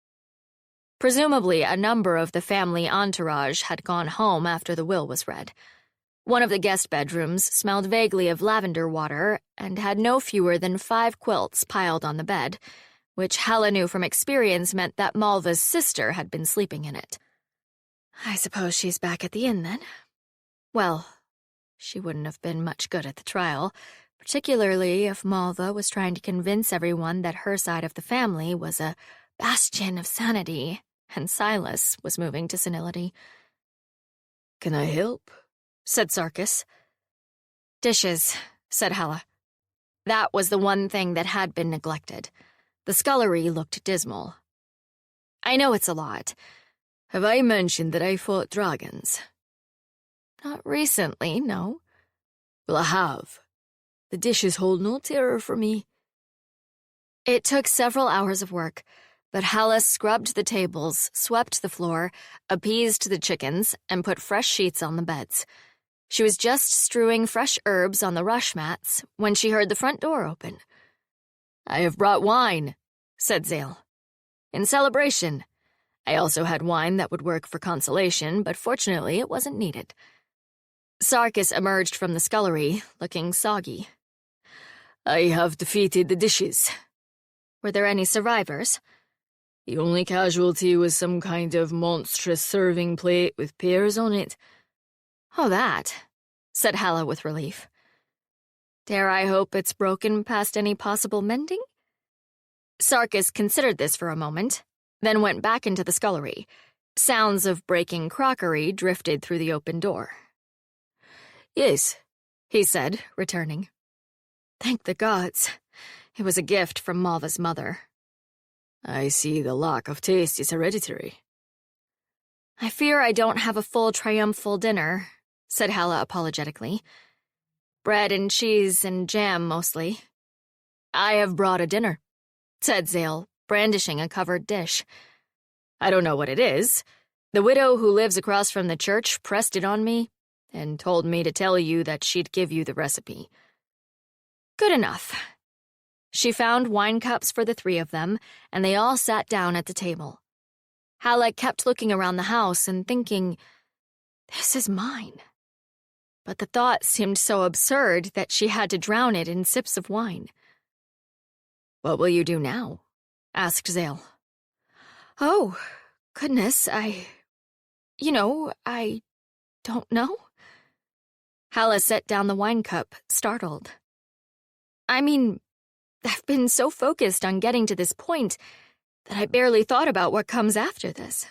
[SPEAKER 2] Presumably, a number of the family entourage had gone home after the will was read. One of the guest bedrooms smelled vaguely of lavender water and had no fewer than 5 quilts piled on the bed, which Halla knew from experience meant that Malva's sister had been sleeping in it.
[SPEAKER 1] I suppose she's back at the inn, then.
[SPEAKER 2] Well, she wouldn't have been much good at the trial, particularly if Malva was trying to convince everyone that her side of the family was a bastion of sanity, and Silas was moving to senility.
[SPEAKER 3] "Can I help?"
[SPEAKER 2] said Sarkis. "Dishes," said Halla. That was the one thing that had been neglected. The scullery looked dismal. "I know it's a lot.
[SPEAKER 3] Have I mentioned that I fought dragons?"
[SPEAKER 2] "Not recently, no."
[SPEAKER 3] "Well, I have. The dishes hold no terror for me."
[SPEAKER 2] It took several hours of work, but Halla scrubbed the tables, swept the floor, appeased the chickens, and put fresh sheets on the beds. She was just strewing fresh herbs on the rush mats when she heard the front door open.
[SPEAKER 3] "I have brought wine,"
[SPEAKER 2] said Zale.
[SPEAKER 3] "In celebration. I also had wine that would work for consolation, but fortunately it wasn't needed."
[SPEAKER 2] Sarkis emerged from the scullery, looking soggy.
[SPEAKER 3] "I have defeated the dishes."
[SPEAKER 2] "Were there any survivors?"
[SPEAKER 3] "The only casualty was some kind of monstrous serving plate with pears on it."
[SPEAKER 2] "Oh, that," said Halla with relief. "Dare I hope it's broken past any possible mending?" Sarkis considered this for a moment, then went back into the scullery. Sounds of breaking crockery drifted through the open door.
[SPEAKER 3] "Yes,"
[SPEAKER 2] he said, returning. "Thank the gods. It was a gift from Malva's mother."
[SPEAKER 3] "I see the lack of taste is hereditary."
[SPEAKER 2] "I fear I don't have a full triumphal dinner," said Halla apologetically. "Bread and cheese and jam, mostly."
[SPEAKER 3] "I have brought a dinner,"
[SPEAKER 2] said Zale, brandishing a covered dish.
[SPEAKER 3] "I don't know what it is. The widow who lives across from the church pressed it on me and told me to tell you that she'd give you the recipe."
[SPEAKER 1] Good enough. She found wine cups for the three of them, and they all sat down at the table. Halla kept looking around the house and thinking, this is mine. But the thought seemed so absurd that she had to drown it in sips of wine.
[SPEAKER 2] What will you do now? Asked Zale.
[SPEAKER 1] Oh, goodness, I don't know. Halla set down the wine cup, startled. I mean, I've been so focused on getting to this point that I barely thought about what comes after this.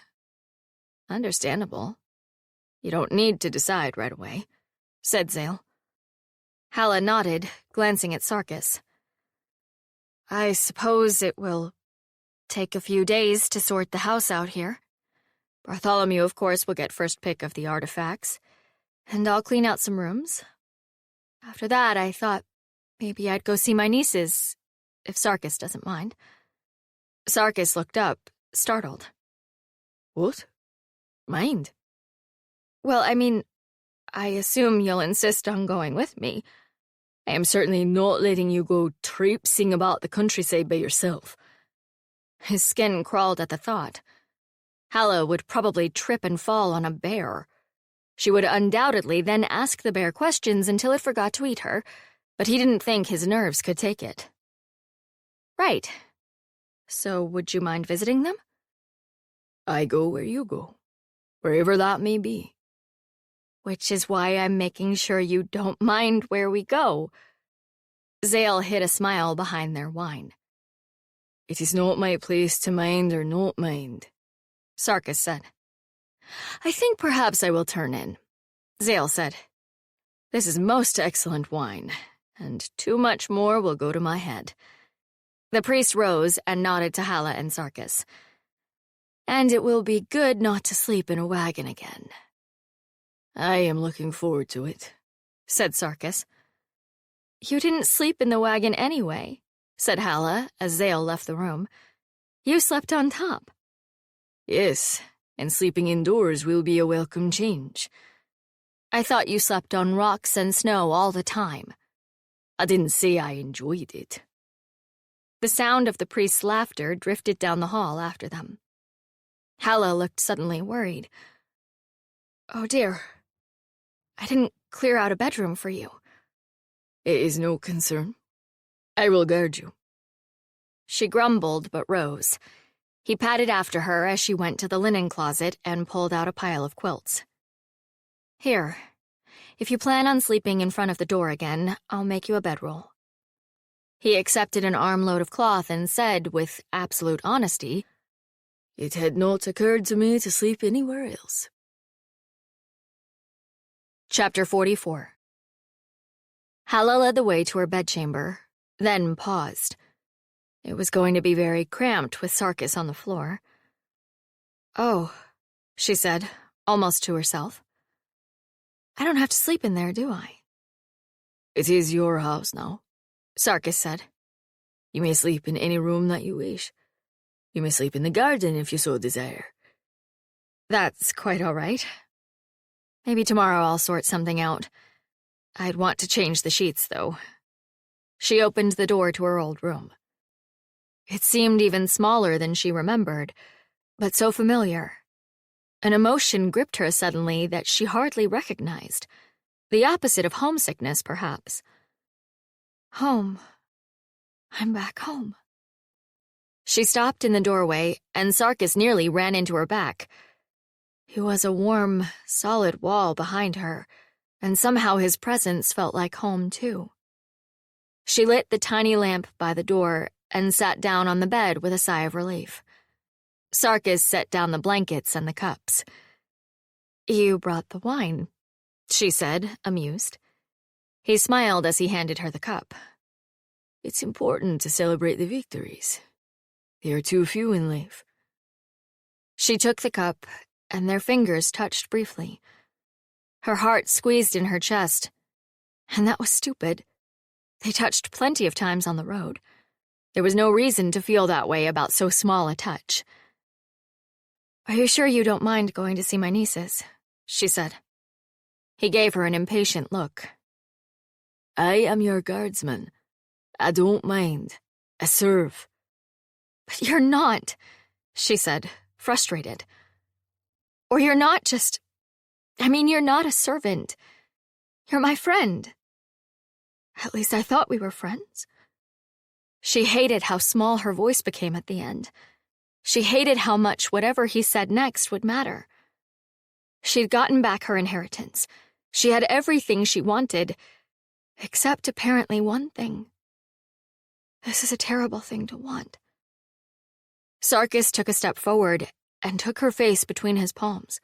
[SPEAKER 2] Understandable. You don't need to decide right away, said Zale.
[SPEAKER 1] Halla nodded, glancing at Sarkis. I suppose it will take a few days to sort the house out here. Bartholomew, of course, will get first pick of the artifacts, and I'll clean out some rooms. After that, I thought maybe I'd go see my nieces, if Sarkis doesn't mind.
[SPEAKER 2] Sarkis looked up, startled. What? Mind?
[SPEAKER 1] Well, I mean, I assume you'll insist on going with me.
[SPEAKER 3] I am certainly not letting you go traipsing about the countryside by yourself.
[SPEAKER 1] His skin crawled at the thought. Halla would probably trip and fall on a bear. She would undoubtedly then ask the bear questions until it forgot to eat her, but he didn't think his nerves could take it. Right. So would you mind visiting them?
[SPEAKER 3] I go where you go, wherever that may be.
[SPEAKER 1] Which is why I'm making sure you don't mind where we go. Zale hid a smile behind their wine.
[SPEAKER 3] It is not my place to mind or not mind,
[SPEAKER 1] Sarkis said. I think perhaps I will turn in, Zale said. This is most excellent wine, and too much more will go to my head. The priest rose and nodded to Halla and Sarkis. And it will be good not to sleep in a wagon again.
[SPEAKER 3] I am looking forward to it,
[SPEAKER 1] said Sarkis. You didn't sleep in the wagon anyway, said Halla as Zale left the room. You slept on top.
[SPEAKER 3] Yes, and sleeping indoors will be a welcome change.
[SPEAKER 1] I thought you slept on rocks and snow all the time.
[SPEAKER 3] I didn't say I enjoyed it.
[SPEAKER 1] The sound of the priest's laughter drifted down the hall after them. Halla looked suddenly worried. Oh dear. I didn't clear out a bedroom for you.
[SPEAKER 3] It is no concern. I will guard you.
[SPEAKER 1] She grumbled but rose. He patted after her as she went to the linen closet and pulled out a pile of quilts. Here, if you plan on sleeping in front of the door again, I'll make you a bedroll. He accepted an armload of cloth and said, with absolute honesty,
[SPEAKER 3] It had not occurred to me to sleep anywhere else.
[SPEAKER 1] Chapter 44. Halla led the way to her bedchamber, then paused. It was going to be very cramped with Sarkis on the floor. Oh, she said, almost to herself. I don't have to sleep in there, do I?
[SPEAKER 3] It is your house now,
[SPEAKER 1] Sarkis said.
[SPEAKER 3] You may sleep in any room that you wish. You may sleep in the garden if you so desire.
[SPEAKER 1] That's quite all right. Maybe tomorrow I'll sort something out. I'd want to change the sheets, though. She opened the door to her old room. It seemed even smaller than she remembered, but so familiar. An emotion gripped her suddenly that she hardly recognized. The opposite of homesickness, perhaps. Home. I'm back home. She stopped in the doorway, and Sarkis nearly ran into her back. He was a warm, solid wall behind her, and somehow his presence felt like home, too. She lit the tiny lamp by the door and sat down on the bed with a sigh of relief. Sarkis set down the blankets and the cups. You brought the wine, she said, amused. He smiled as he handed her the cup.
[SPEAKER 3] It's important to celebrate the victories. They are too few in life.
[SPEAKER 1] She took the cup, and their fingers touched briefly. Her heart squeezed in her chest. And that was stupid. They touched plenty of times on the road. There was no reason to feel that way about so small a touch. Are you sure you don't mind going to see my nieces? She said. He gave her an impatient look.
[SPEAKER 3] I am your guardsman, I don't mind. I serve.
[SPEAKER 1] But you're not, she said, frustrated. Or you're not just... you're not a servant. You're my friend. At least I thought we were friends. She hated how small her voice became at the end. She hated how much whatever he said next would matter. She'd gotten back her inheritance. She had everything she wanted, except apparently one thing. This is a terrible thing to want. Sarkis took a step forward and took her face between his palms.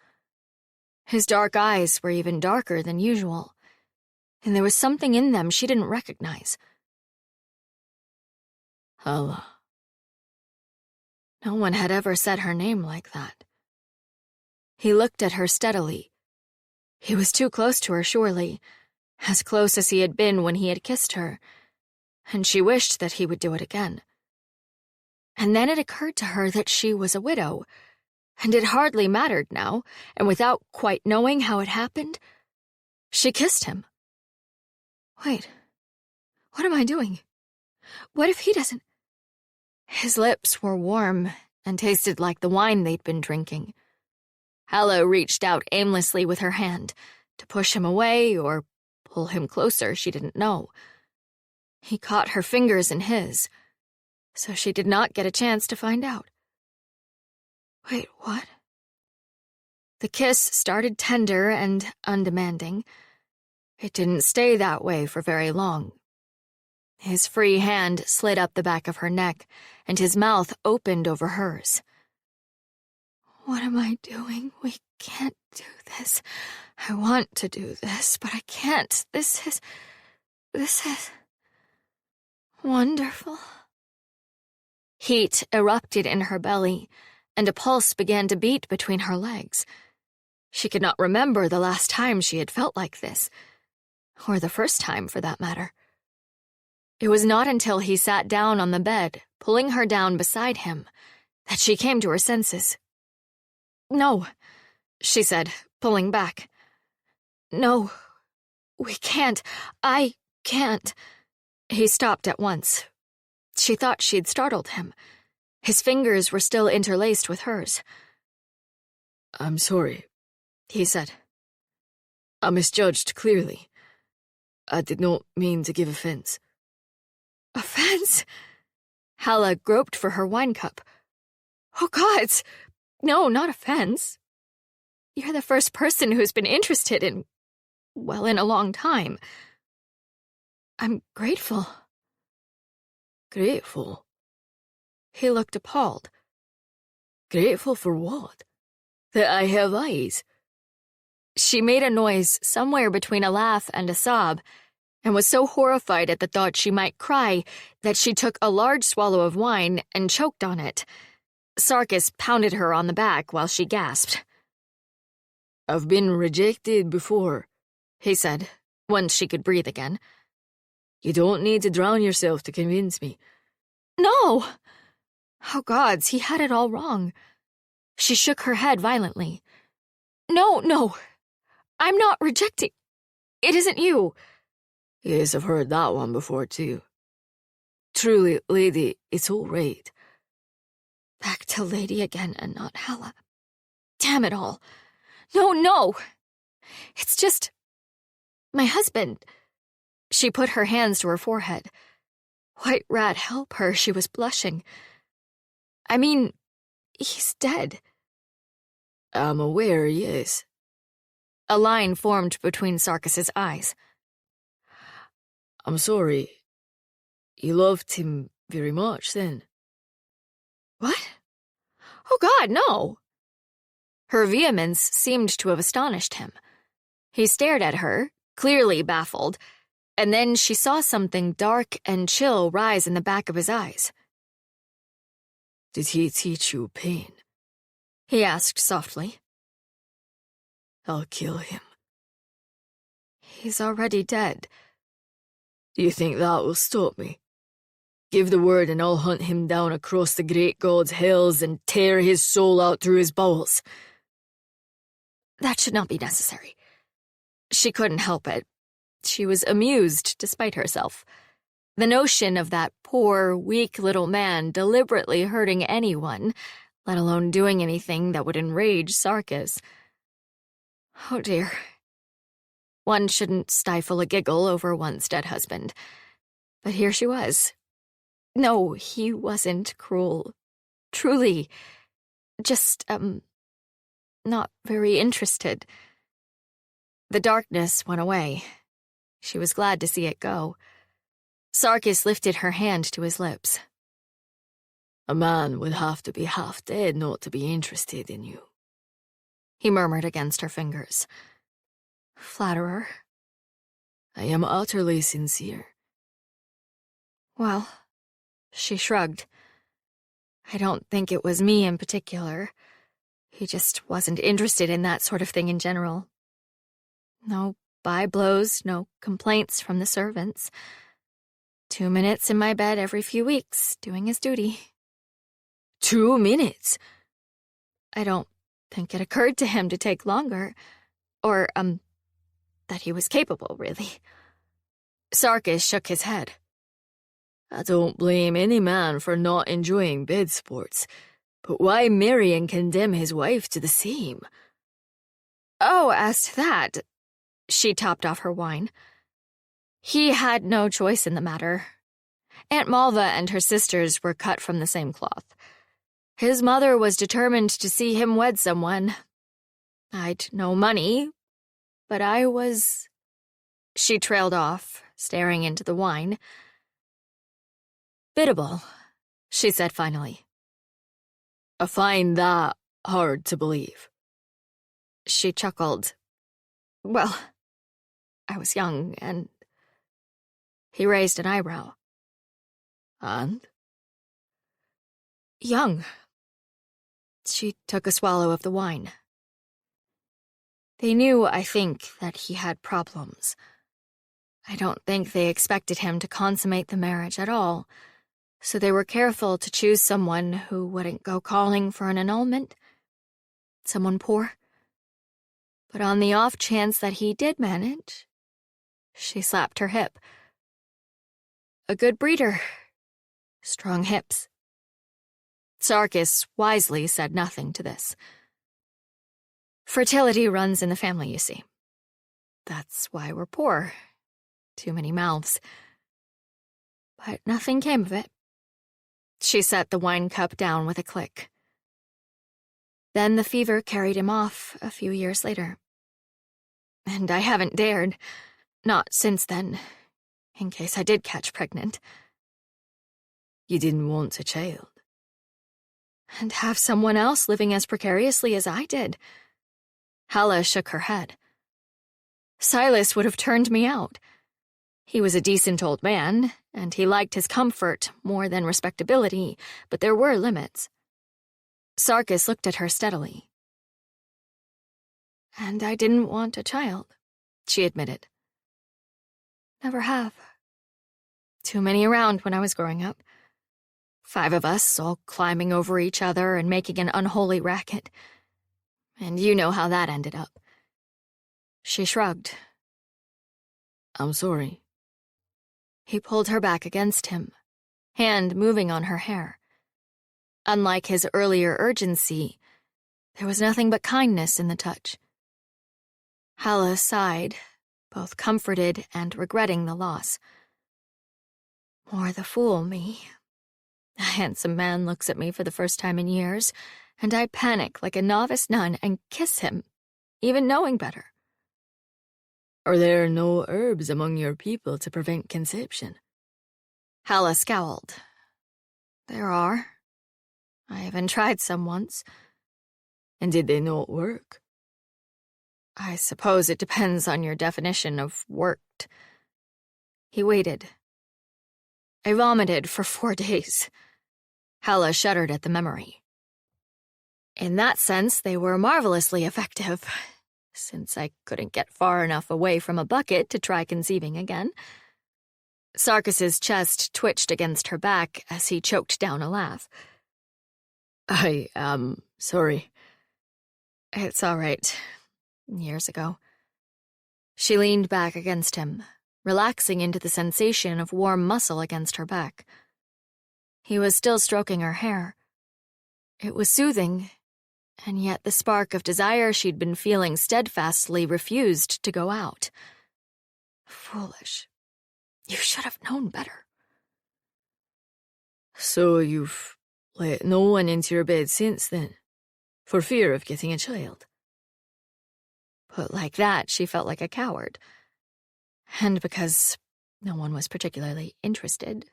[SPEAKER 1] His dark eyes were even darker than usual, and there was something in them she didn't recognize.
[SPEAKER 3] Halla.
[SPEAKER 1] No one had ever said her name like that. He looked at her steadily. He was too close to her, surely, as close as he had been when he had kissed her, and she wished that he would do it again. And then it occurred to her that she was a widow, and it hardly mattered now, and without quite knowing how it happened, she kissed him. Wait, what am I doing? What if he doesn't... His lips were warm and tasted like the wine they'd been drinking. Halla reached out aimlessly with her hand, to push him away or pull him closer, she didn't know. He caught her fingers in his, so she did not get a chance to find out. Wait, what? The kiss started tender and undemanding. It didn't stay that way for very long. His free hand slid up the back of her neck, and his mouth opened over hers. What am I doing? We can't do this. I want to do this, but I can't. This is wonderful. Heat erupted in her belly, and a pulse began to beat between her legs. She could not remember the last time she had felt like this, or the first time, for that matter. It was not until he sat down on the bed, pulling her down beside him, that she came to her senses. No, she said, pulling back. No, we can't. I can't. He stopped at once. She thought she'd startled him. His fingers were still interlaced with hers.
[SPEAKER 3] I'm sorry,
[SPEAKER 1] he said.
[SPEAKER 3] I misjudged clearly. I did not mean to give offense.
[SPEAKER 1] Offense? Halla groped for her wine cup. Oh, gods! No, not offense. You're the first person who's been interested in a long time. I'm grateful.
[SPEAKER 3] Grateful?
[SPEAKER 1] He looked appalled.
[SPEAKER 3] Grateful for what? That I have eyes?
[SPEAKER 1] She made a noise somewhere between a laugh and a sob, and was so horrified at the thought she might cry that she took a large swallow of wine and choked on it. Sarkis pounded her on the back while she gasped.
[SPEAKER 3] I've been rejected before,
[SPEAKER 1] he said, once she could breathe again.
[SPEAKER 3] You don't need to drown yourself to convince me.
[SPEAKER 1] No! Oh, gods, he had it all wrong. She shook her head violently. No, I'm not rejecting. It isn't you.
[SPEAKER 3] Yes, I've heard that one before, too. Truly, lady, it's all right.
[SPEAKER 1] Back to lady again and not Halla. Damn it all. No. It's just... my husband. She put her hands to her forehead. White rat help her, she was blushing. I mean, he's dead.
[SPEAKER 3] I'm aware, yes.
[SPEAKER 1] A line formed between Sarkis's eyes.
[SPEAKER 3] I'm sorry. You loved him very much, then?
[SPEAKER 1] What? Oh, God, no. Her vehemence seemed to have astonished him. He stared at her, clearly baffled, and then she saw something dark and chill rise in the back of his eyes.
[SPEAKER 3] Did he teach you pain?
[SPEAKER 1] He asked softly.
[SPEAKER 3] I'll kill him.
[SPEAKER 1] He's already dead.
[SPEAKER 3] Do you think that will stop me? Give the word and I'll hunt him down across the great god's hills and tear his soul out through his bowels.
[SPEAKER 1] That should not be necessary. She couldn't help it. She was amused despite herself. The notion of that poor, weak little man deliberately hurting anyone, let alone doing anything that would enrage Sarkis. Oh dear. One shouldn't stifle a giggle over one's dead husband. But here she was. No, he wasn't cruel. Truly. Just, not very interested. The darkness went away. She was glad to see it go. Sarkis lifted her hand to his lips.
[SPEAKER 3] A man would have to be half dead not to be interested in you,
[SPEAKER 1] he murmured against her fingers. Flatterer.
[SPEAKER 3] I am utterly sincere.
[SPEAKER 1] Well, she shrugged. I don't think it was me in particular. He just wasn't interested in that sort of thing in general. No byblows, no complaints from the servants. 2 minutes in my bed every few weeks, doing his duty.
[SPEAKER 3] 2 minutes?
[SPEAKER 1] I don't think it occurred to him to take longer. Or, that he was capable, really. Sarkis shook his head.
[SPEAKER 3] I don't blame any man for not enjoying bed sports, but why marry and condemn his wife to the same?
[SPEAKER 1] Oh, as to that, she topped off her wine. He had no choice in the matter. Aunt Malva and her sisters were cut from the same cloth. His mother was determined to see him wed someone. I'd no money, but I was... She trailed off, staring into the wine. Biddable, she said finally.
[SPEAKER 3] I find that hard to believe.
[SPEAKER 1] She chuckled. Well, I was young, and... He raised an eyebrow.
[SPEAKER 3] And?
[SPEAKER 1] Young. She took a swallow of the wine. They knew, I think, that he had problems. I don't think they expected him to consummate the marriage at all, so they were careful to choose someone who wouldn't go calling for an annulment. Someone poor. But on the off chance that he did manage, she slapped her hip. A good breeder. Strong hips. Sarkis wisely said nothing to this. Fertility runs in the family, you see. That's why we're poor. Too many mouths. But nothing came of it. She set the wine cup down with a click. Then the fever carried him off a few years later. And I haven't dared, not since then, in case I did catch pregnant.
[SPEAKER 3] You didn't want a child.
[SPEAKER 1] And have someone else living as precariously as I did. Halla shook her head. Silas would have turned me out. He was a decent old man, and he liked his comfort more than respectability, but there were limits. Sarkis looked at her steadily. And I didn't want a child, she admitted. Never have. Too many around when I was growing up. 5 of us, all climbing over each other and making an unholy racket. And you know how that ended up. She shrugged.
[SPEAKER 3] I'm sorry.
[SPEAKER 1] He pulled her back against him, hand moving on her hair. Unlike his earlier urgency, there was nothing but kindness in the touch. Halla sighed, both comforted and regretting the loss. More the fool, me. A handsome man looks at me for the first time in years, and I panic like a novice nun and kiss him, even knowing better.
[SPEAKER 3] Are there no herbs among your people to prevent conception?
[SPEAKER 1] Halla scowled. There are. I even tried some once.
[SPEAKER 3] And did they not work?
[SPEAKER 1] I suppose it depends on your definition of worked. He waited. I vomited for 4 days. Halla shuddered at the memory. In that sense, they were marvelously effective, since I couldn't get far enough away from a bucket to try conceiving again. Sarkis's chest twitched against her back as he choked down a laugh.
[SPEAKER 3] I am sorry.
[SPEAKER 1] It's all right. Years ago. She leaned back against him, relaxing into the sensation of warm muscle against her back. He was still stroking her hair. It was soothing, and yet the spark of desire she'd been feeling steadfastly refused to go out. Foolish. You should have known better.
[SPEAKER 3] So you've let no one into your bed since then, for fear of getting a child?
[SPEAKER 1] Put like that, she felt like a coward. And because no one was particularly interested,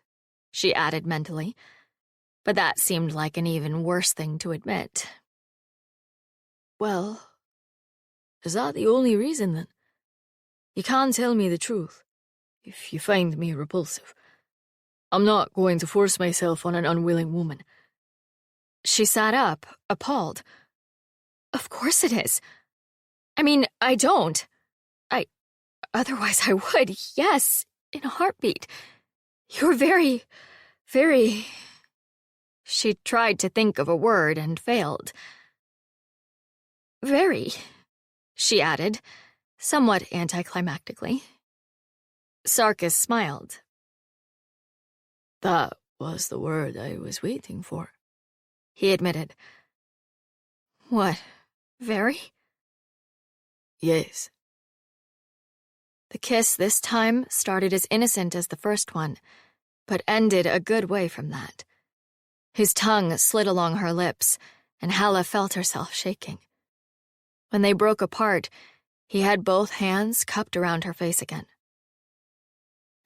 [SPEAKER 1] she added mentally. But that seemed like an even worse thing to admit.
[SPEAKER 3] Well, is that the only reason, then? You can't tell me the truth, if you find me repulsive. I'm not going to force myself on an unwilling woman.
[SPEAKER 1] She sat up, appalled. Of course it is. I mean, I don't. Otherwise I would, yes, in a heartbeat. You're very, very... She tried to think of a word and failed. Very, she added, somewhat anticlimactically. Sarkis smiled.
[SPEAKER 3] That was the word I was waiting for,
[SPEAKER 1] he admitted. What, very?
[SPEAKER 3] Yes.
[SPEAKER 1] The kiss this time started as innocent as the first one, but ended a good way from that. His tongue slid along her lips, and Halla felt herself shaking. When they broke apart, he had both hands cupped around her face again.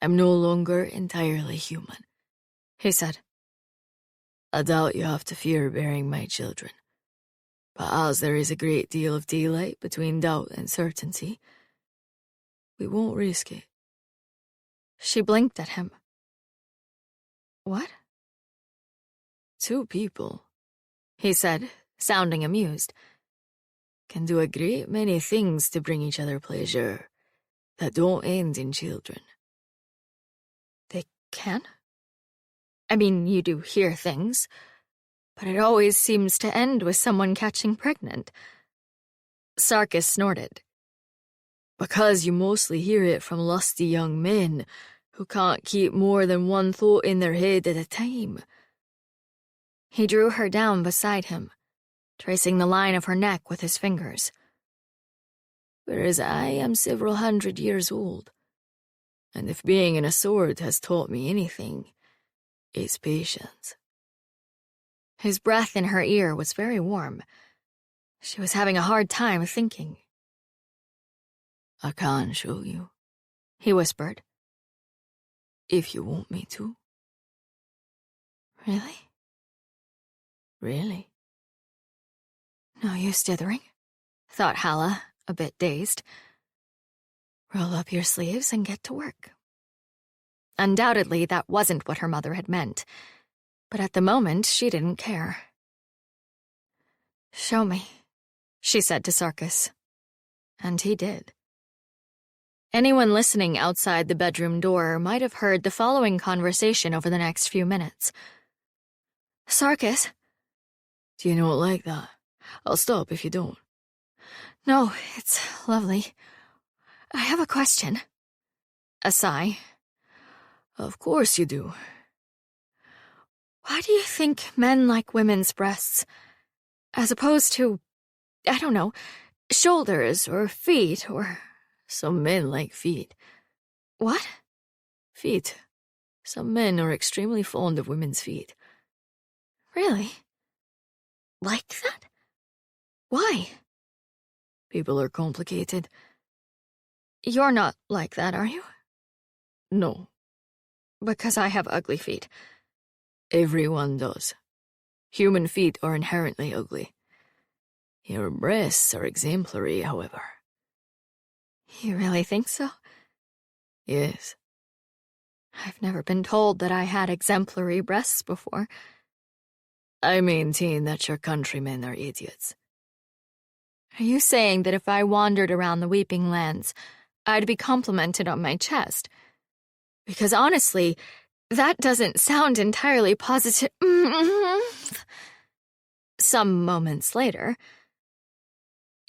[SPEAKER 3] I'm no longer entirely human,
[SPEAKER 1] he said.
[SPEAKER 3] I doubt you have to fear bearing my children. But as there is a great deal of daylight between doubt and certainty, we won't risk it.
[SPEAKER 1] She blinked at him. What?
[SPEAKER 3] 2 people,
[SPEAKER 1] he said, sounding amused,
[SPEAKER 3] can do a great many things to bring each other pleasure that don't end in children.
[SPEAKER 1] They can? I mean, you do hear things, but it always seems to end with someone catching pregnant. Sarkis snorted.
[SPEAKER 3] Because you mostly hear it from lusty young men who can't keep more than one thought in their head at a time.
[SPEAKER 1] He drew her down beside him, tracing the line of her neck with his fingers.
[SPEAKER 3] Whereas I am several hundred years old, and if being in a sword has taught me anything, it's patience.
[SPEAKER 1] His breath in her ear was very warm. She was having a hard time thinking.
[SPEAKER 3] I can show you,
[SPEAKER 1] he whispered.
[SPEAKER 3] If you want me to.
[SPEAKER 1] Really?
[SPEAKER 3] Really?
[SPEAKER 1] No use dithering, thought Halla, a bit dazed. Roll up your sleeves and get to work. Undoubtedly, that wasn't what her mother had meant, but at the moment she didn't care. Show me, she said to Sarkis. And he did. Anyone listening outside the bedroom door might have heard the following conversation over the next few minutes. Sarkis?
[SPEAKER 3] Do you not like that? I'll stop if you don't.
[SPEAKER 1] No, it's lovely. I have a question. A sigh.
[SPEAKER 3] Of course you do.
[SPEAKER 1] Why do you think men like women's breasts, as opposed to, I don't know, shoulders or feet or...
[SPEAKER 3] Some men like feet.
[SPEAKER 1] What?
[SPEAKER 3] Feet. Some men are extremely fond of women's feet.
[SPEAKER 1] Really? Like that? Why?
[SPEAKER 3] People are complicated.
[SPEAKER 1] You're not like that, are you?
[SPEAKER 3] No.
[SPEAKER 1] Because I have ugly feet.
[SPEAKER 3] Everyone does. Human feet are inherently ugly. Your breasts are exemplary, however.
[SPEAKER 1] You really think so?
[SPEAKER 3] Yes.
[SPEAKER 1] I've never been told that I had exemplary breasts before.
[SPEAKER 3] I maintain that your countrymen are idiots.
[SPEAKER 1] Are you saying that if I wandered around the Weeping Lands, I'd be complimented on my chest? Because honestly, that doesn't sound entirely positive. Some moments later,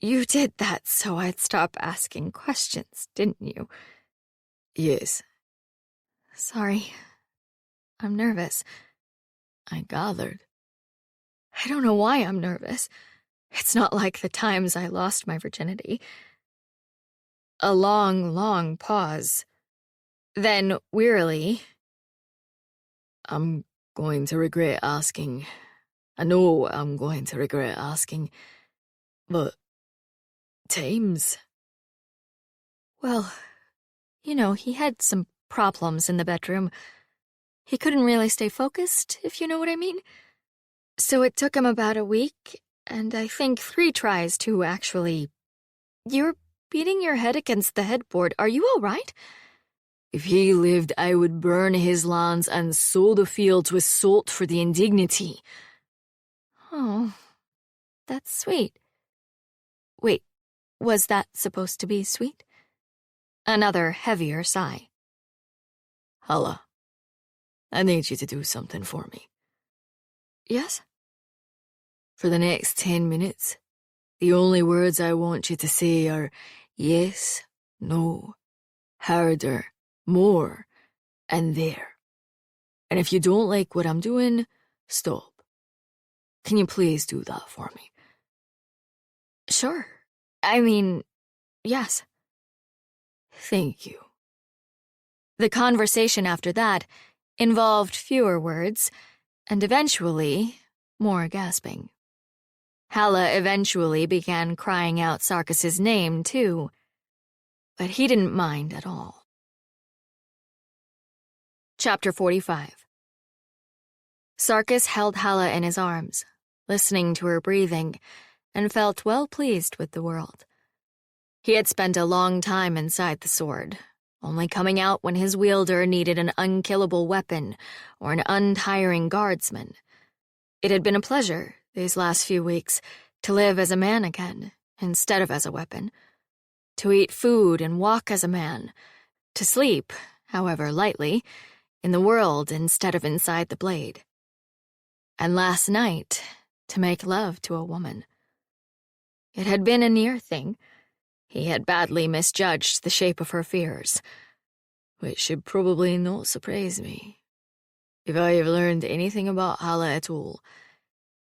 [SPEAKER 1] you did that so I'd stop asking questions, didn't you?
[SPEAKER 3] Yes.
[SPEAKER 2] Sorry. I'm nervous.
[SPEAKER 3] I gathered.
[SPEAKER 2] I don't know why I'm nervous. It's not like the times I lost my virginity. A long, long pause. Then, wearily,
[SPEAKER 3] I'm going to regret asking. I know I'm going to regret asking. But times?
[SPEAKER 2] well, he had some problems in the bedroom. He couldn't really stay focused, if you know what I mean. So it took him about a week, and I think 3 tries to actually... You're beating your head against the headboard. Are you all right?
[SPEAKER 3] If he lived, I would burn his lands and sow the fields with salt for the indignity.
[SPEAKER 2] Oh, that's sweet. Wait, was that supposed to be sweet? Another heavier sigh.
[SPEAKER 3] Halla, I need you to do something for me.
[SPEAKER 2] Yes?
[SPEAKER 3] For the next 10 minutes, the only words I want you to say are yes, no, harder, more, and there. And if you don't like what I'm doing, stop. Can you please do that for me?
[SPEAKER 2] Sure. I mean, yes.
[SPEAKER 3] Thank you.
[SPEAKER 2] The conversation after that involved fewer words, and eventually, more gasping. Halla eventually began crying out Sarkis' name, too, but he didn't mind at all. Chapter 45. Sarkis held Halla in his arms, listening to her breathing, and felt well pleased with the world. He had spent a long time inside the sword, only coming out when his wielder needed an unkillable weapon or an untiring guardsman. It had been a pleasure, these last few weeks, to live as a man again, instead of as a weapon, to eat food and walk as a man, to sleep, however lightly, in the world instead of inside the blade. And last night, to make love to a woman. It had been a near thing. He had badly misjudged the shape of her fears,
[SPEAKER 3] which should probably not surprise me. If I have learned anything about Halla at all,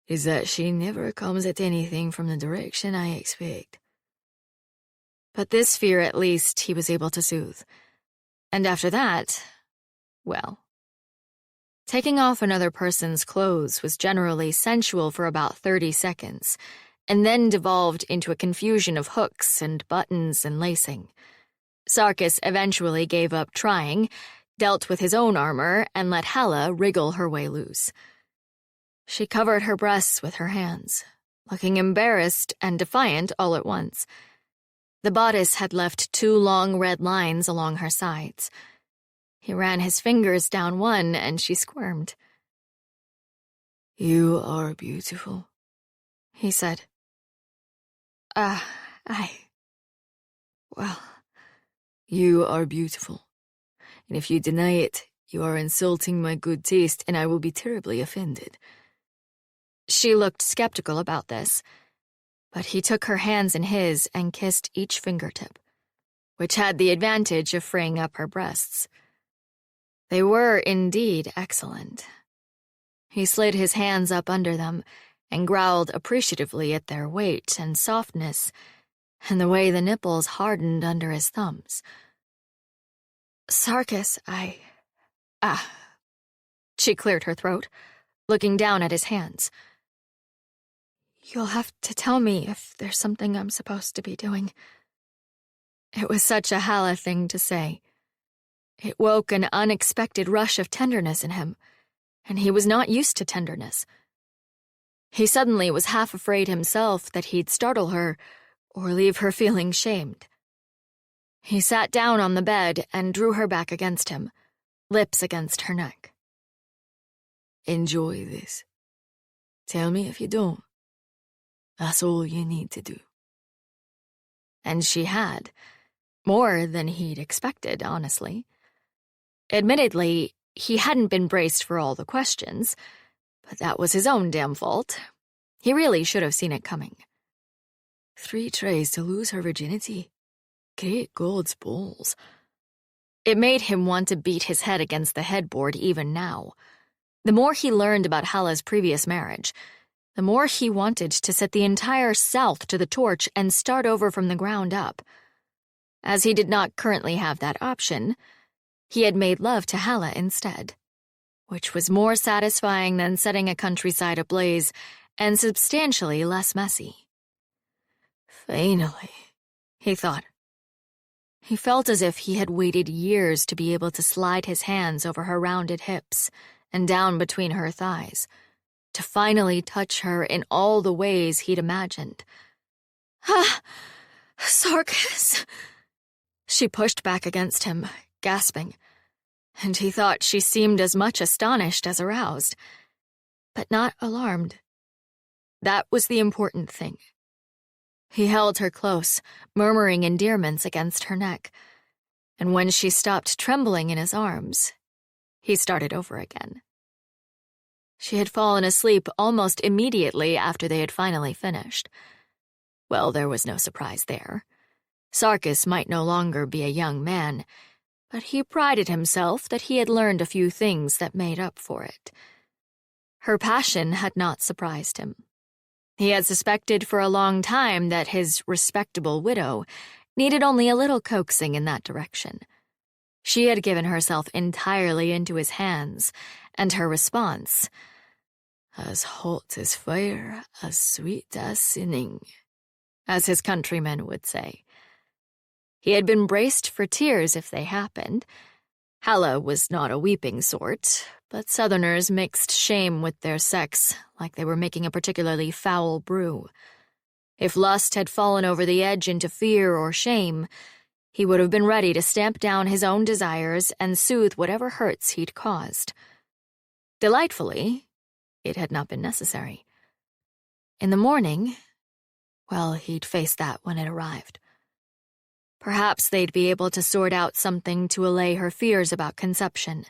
[SPEAKER 3] is that she never comes at anything from the direction I expect.
[SPEAKER 2] But this fear, at least, he was able to soothe. And after that, well, taking off another person's clothes was generally sensual for about 30 seconds, and then devolved into a confusion of hooks and buttons and lacing. Sarkis eventually gave up trying, dealt with his own armor, and let Halla wriggle her way loose. She covered her breasts with her hands, looking embarrassed and defiant all at once. The bodice had left 2 long red lines along her sides. He ran his fingers down one, and she squirmed.
[SPEAKER 3] "You are beautiful,"
[SPEAKER 2] he said. Well...
[SPEAKER 3] You are beautiful, and if you deny it, you are insulting my good taste, and I will be terribly offended.
[SPEAKER 2] She looked skeptical about this, but he took her hands in his and kissed each fingertip, which had the advantage of freeing up her breasts. They were indeed excellent. He slid his hands up under them and growled appreciatively at their weight and softness, and the way the nipples hardened under his thumbs. Sarkis, She cleared her throat, looking down at his hands. You'll have to tell me if there's something I'm supposed to be doing. It was such a Halla thing to say. It woke an unexpected rush of tenderness in him, and he was not used to tenderness. He suddenly was half afraid himself that he'd startle her or leave her feeling shamed. He sat down on the bed and drew her back against him, lips against her neck.
[SPEAKER 3] Enjoy this. Tell me if you don't. That's all you need to do.
[SPEAKER 2] And she had. More than he'd expected, honestly. Admittedly, he hadn't been braced for all the questions, but that was his own damn fault. He really should have seen it coming.
[SPEAKER 3] 3 tries to lose her virginity. Great God's balls.
[SPEAKER 2] It made him want to beat his head against the headboard even now. The more he learned about Halla's previous marriage, the more he wanted to set the entire South to the torch and start over from the ground up. As he did not currently have that option, he had made love to Halla instead, which was more satisfying than setting a countryside ablaze and substantially less messy.
[SPEAKER 3] Finally,
[SPEAKER 2] he thought. He felt as if he had waited years to be able to slide his hands over her rounded hips and down between her thighs, to finally touch her in all the ways he'd imagined.
[SPEAKER 1] Ah, Sarkis.
[SPEAKER 2] She pushed back against him, gasping, and he thought she seemed as much astonished as aroused, but not alarmed. That was the important thing. He held her close, murmuring endearments against her neck, and when she stopped trembling in his arms, he started over again. She had fallen asleep almost immediately after they had finally finished. Well, there was no surprise there. Sarkis might no longer be a young man, but he prided himself that he had learned a few things that made up for it. Her passion had not surprised him. He had suspected for a long time that his respectable widow needed only a little coaxing in that direction. She had given herself entirely into his hands, and her response,
[SPEAKER 3] as hot as fire, as sweet as sinning,
[SPEAKER 2] as his countrymen would say. He had been braced for tears if they happened. Halla was not a weeping sort, but Southerners mixed shame with their sex like they were making a particularly foul brew. If lust had fallen over the edge into fear or shame, he would have been ready to stamp down his own desires and soothe whatever hurts he'd caused. Delightfully, it had not been necessary. In the morning, well, he'd face that when it arrived. Perhaps they'd be able to sort out something to allay her fears about conception.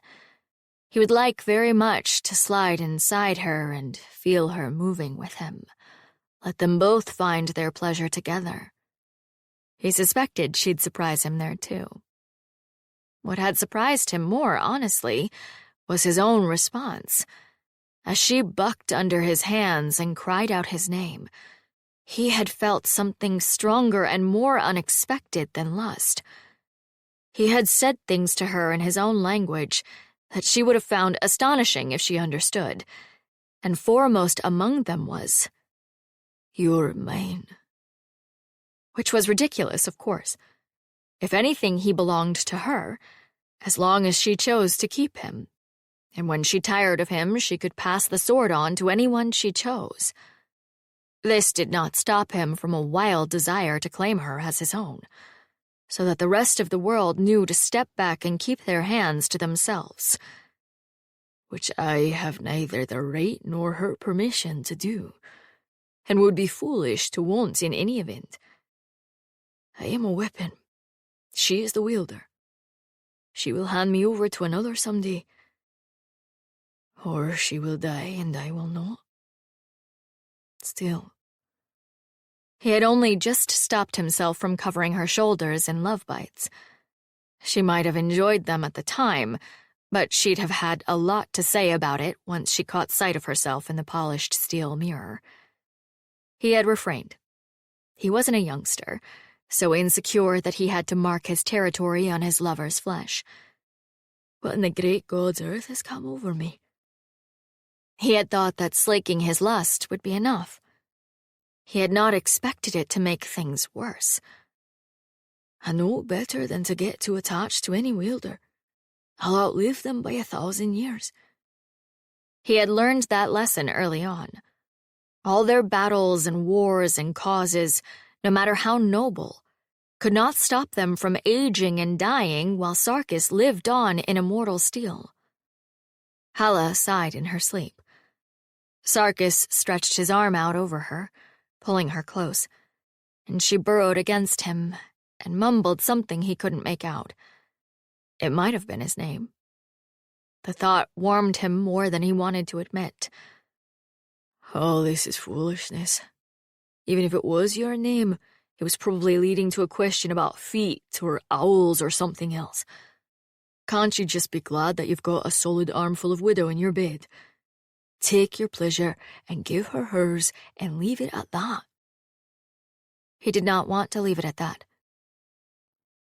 [SPEAKER 2] He would like very much to slide inside her and feel her moving with him. Let them both find their pleasure together. He suspected she'd surprise him there, too. What had surprised him more, honestly, was his own response. As she bucked under his hands and cried out his name, he had felt something stronger and more unexpected than lust. He had said things to her in his own language that she would have found astonishing if she understood, and foremost among them was,
[SPEAKER 3] "You're mine."
[SPEAKER 2] Which was ridiculous, of course. If anything, he belonged to her, as long as she chose to keep him. And when she tired of him, she could pass the sword on to anyone she chose. This did not stop him from a wild desire to claim her as his own, so that the rest of the world knew to step back and keep their hands to themselves.
[SPEAKER 3] Which I have neither the right nor her permission to do, and would be foolish to want in any event. I am a weapon. She is the wielder. She will hand me over to another someday. Or she will die and I will not. Still.
[SPEAKER 2] He had only just stopped himself from covering her shoulders in love bites. She might have enjoyed them at the time, but she'd have had a lot to say about it once she caught sight of herself in the polished steel mirror. He had refrained. He wasn't a youngster, so insecure that he had to mark his territory on his lover's flesh.
[SPEAKER 3] What in the great God's earth has come over me?
[SPEAKER 2] He had thought that slaking his lust would be enough. He had not expected it to make things worse.
[SPEAKER 3] I know better than to get too attached to any wielder. I'll outlive them by 1,000 years.
[SPEAKER 2] He had learned that lesson early on. All their battles and wars and causes, no matter how noble, could not stop them from aging and dying while Sarkis lived on in immortal steel. Halla sighed in her sleep. Sarkis stretched his arm out over her, pulling her close, and she burrowed against him and mumbled something he couldn't make out. It might have been his name. The thought warmed him more than he wanted to admit.
[SPEAKER 3] Oh, this is foolishness. Even if it was your name, it was probably leading to a question about feet or owls or something else. Can't you just be glad that you've got a solid armful of widow in your bed? Take your pleasure and give her hers and leave it at that.
[SPEAKER 1] He did not want to leave it at that.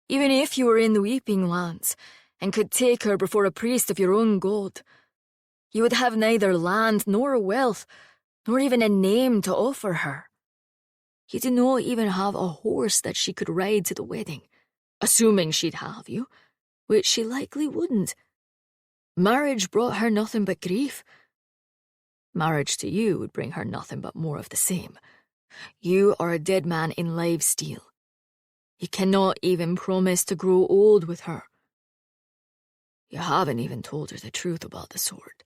[SPEAKER 3] Even if you were in the Weeping Lands and could take her before a priest of your own god, you would have neither land nor wealth, nor even a name to offer her. You do not even have a horse that she could ride to the wedding, assuming she'd have you, which she likely wouldn't. Marriage brought her nothing but grief. Marriage to you would bring her nothing but more of the same. You are a dead man in live steel. You cannot even promise to grow old with her. You haven't even told her the truth about the sword.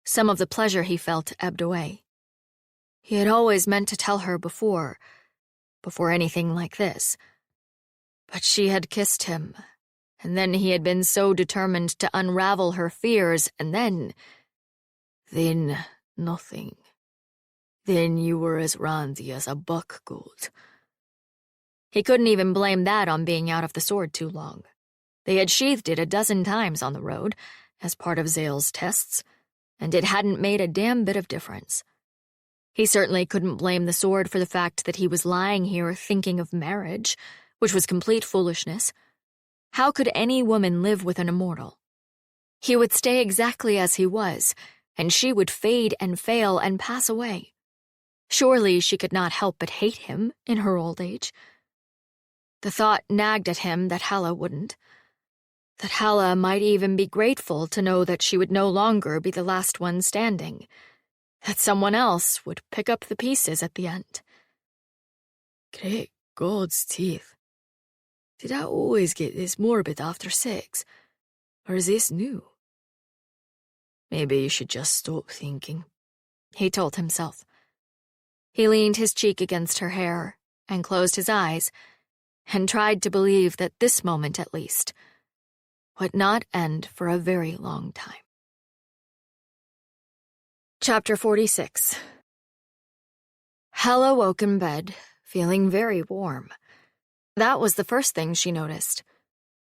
[SPEAKER 1] Some of the pleasure he felt ebbed away. He had always meant to tell her before anything like this. But she had kissed him, and then he had been so determined to unravel her fears, and then nothing. Then you were as randy as a buck goat. He couldn't even blame that on being out of the sword too long. They had sheathed it a dozen times on the road, as part of Zale's tests, and it hadn't made a damn bit of difference. He certainly couldn't blame the sword for the fact that he was lying here thinking of marriage, which was complete foolishness. How could any woman live with an immortal? He would stay exactly as he was, and she would fade and fail and pass away. Surely she could not help but hate him in her old age. The thought nagged at him that Halla wouldn't. That Halla might even be grateful to know that she would no longer be the last one standing. That someone else would pick up the pieces at the end.
[SPEAKER 3] Great God's teeth. Did I always get this morbid after sex? Or is this new? Maybe you should just stop thinking,
[SPEAKER 1] he told himself. He leaned his cheek against her hair and closed his eyes and tried to believe that this moment, at least, would not end for a very long time. Chapter 46. Halla woke in bed, feeling very warm. That was the first thing she noticed.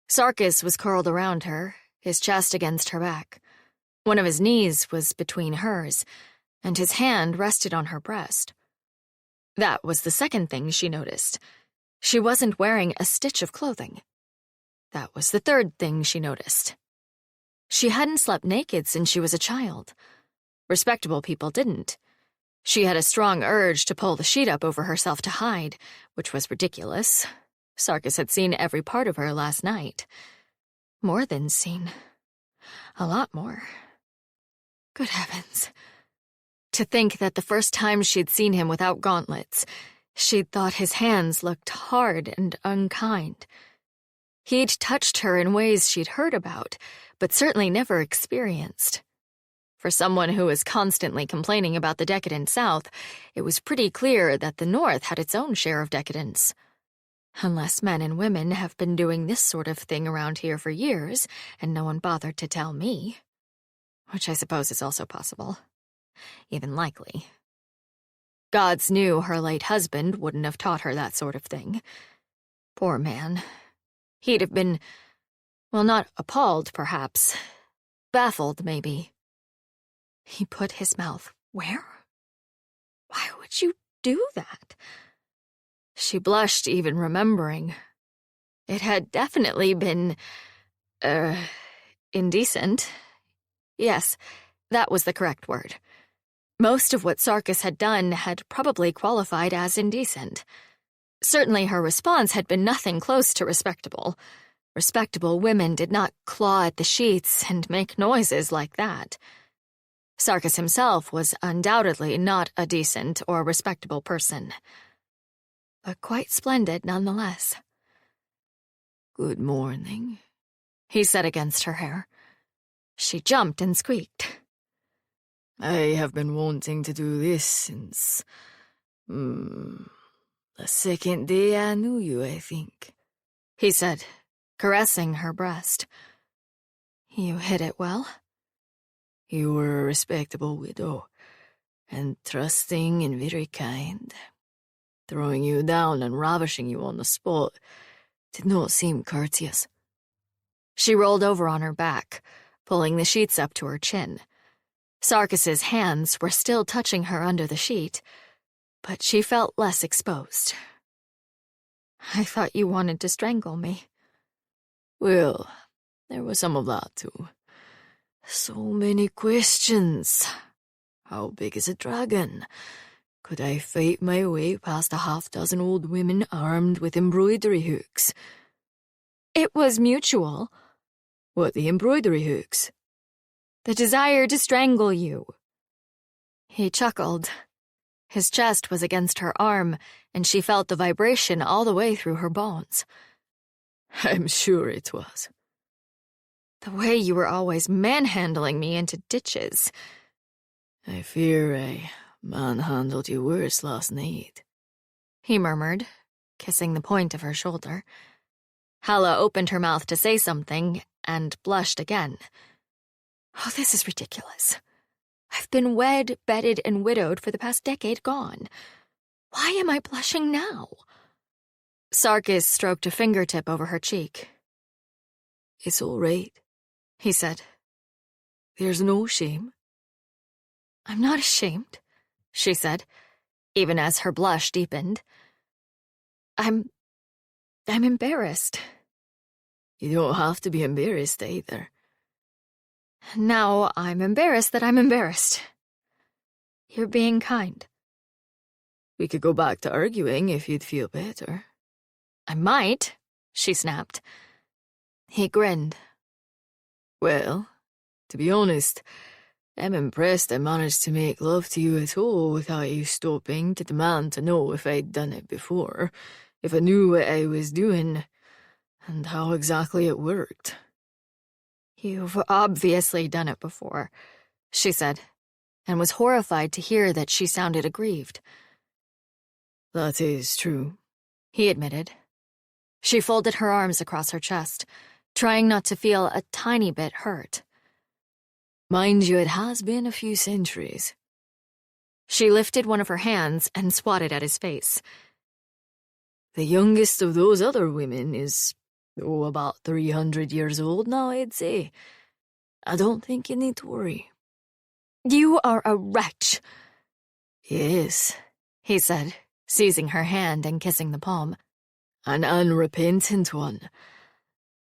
[SPEAKER 1] Sarkis was curled around her, his chest against her back. One of his knees was between hers, and his hand rested on her breast. That was the second thing she noticed. She wasn't wearing a stitch of clothing. That was the third thing she noticed. She hadn't slept naked since she was a child. Respectable people didn't. She had a strong urge to pull the sheet up over herself to hide, which was ridiculous. Sarkis had seen every part of her last night. More than seen. A lot more. Good heavens. To think that the first time she'd seen him without gauntlets, she'd thought his hands looked hard and unkind. He'd touched her in ways she'd heard about, but certainly never experienced. For someone who was constantly complaining about the decadent South, it was pretty clear that the North had its own share of decadence. Unless men and women have been doing this sort of thing around here for years, and no one bothered to tell me. Which I suppose is also possible. Even likely. Gods knew her late husband wouldn't have taught her that sort of thing. Poor man. He'd have been, well, not appalled, perhaps. Baffled, maybe. He put his mouth where? Why would you do that? She blushed even remembering. It had definitely been, indecent. Yes, that was the correct word. Most of what Sarkis had done had probably qualified as indecent. Certainly her response had been nothing close to respectable. Respectable women did not claw at the sheets and make noises like that. Sarkis himself was undoubtedly not a decent or respectable person. But quite splendid nonetheless.
[SPEAKER 3] Good morning,
[SPEAKER 1] he said against her hair. She jumped and squeaked.
[SPEAKER 3] I have been wanting to do this since, the second day I knew you, I think,
[SPEAKER 1] he said, caressing her breast. You hid it well?
[SPEAKER 3] You were a respectable widow, and trusting and very kind. Throwing you down and ravishing you on the spot did not seem courteous.
[SPEAKER 2] She rolled over on her back, pulling the sheets up to her chin. Sarkis's hands were still touching her under the sheet, but she felt less exposed. I thought you wanted to strangle me.
[SPEAKER 3] Well, there was some of that too. So many questions. How big is a dragon? Could I fight my way past a half-dozen old women armed with embroidery hooks?
[SPEAKER 2] It was mutual.
[SPEAKER 3] What, the embroidery hooks?
[SPEAKER 2] The desire to strangle you. He chuckled. His chest was against her arm, and she felt the vibration all the way through her bones.
[SPEAKER 3] I'm sure it was.
[SPEAKER 2] The way you were always manhandling me into ditches.
[SPEAKER 3] I fear I manhandled you worse last night,
[SPEAKER 2] he murmured, kissing the point of her shoulder. Halla opened her mouth to say something and blushed again. Oh, this is ridiculous. I've been wed, bedded, and widowed for the past decade gone. Why am I blushing now? Sarkis stroked a fingertip over her cheek.
[SPEAKER 3] It's all right,
[SPEAKER 2] he said.
[SPEAKER 3] There's no shame.
[SPEAKER 2] I'm not ashamed, she said, even as her blush deepened. I'm embarrassed.
[SPEAKER 3] You don't have to be embarrassed either.
[SPEAKER 2] Now I'm embarrassed that I'm embarrassed. You're being kind.
[SPEAKER 3] We could go back to arguing if you'd feel better.
[SPEAKER 2] I might, she snapped. He grinned.
[SPEAKER 3] Well, to be honest, I'm impressed I managed to make love to you at all without you stopping to demand to know if I'd done it before, if I knew what I was doing, and how exactly it worked.
[SPEAKER 2] You've obviously done it before, she said, and was horrified to hear that she sounded aggrieved.
[SPEAKER 3] That is true,
[SPEAKER 2] he admitted. She folded her arms across her chest, trying not to feel a tiny bit hurt.
[SPEAKER 3] Mind you, it has been a few centuries.
[SPEAKER 2] She lifted one of her hands and swatted at his face.
[SPEAKER 3] The youngest of those other women is, about 300 years old now, I'd say. I don't think you need to worry.
[SPEAKER 2] You are a wretch.
[SPEAKER 3] Yes,
[SPEAKER 2] he said, seizing her hand and kissing the palm.
[SPEAKER 3] An unrepentant one.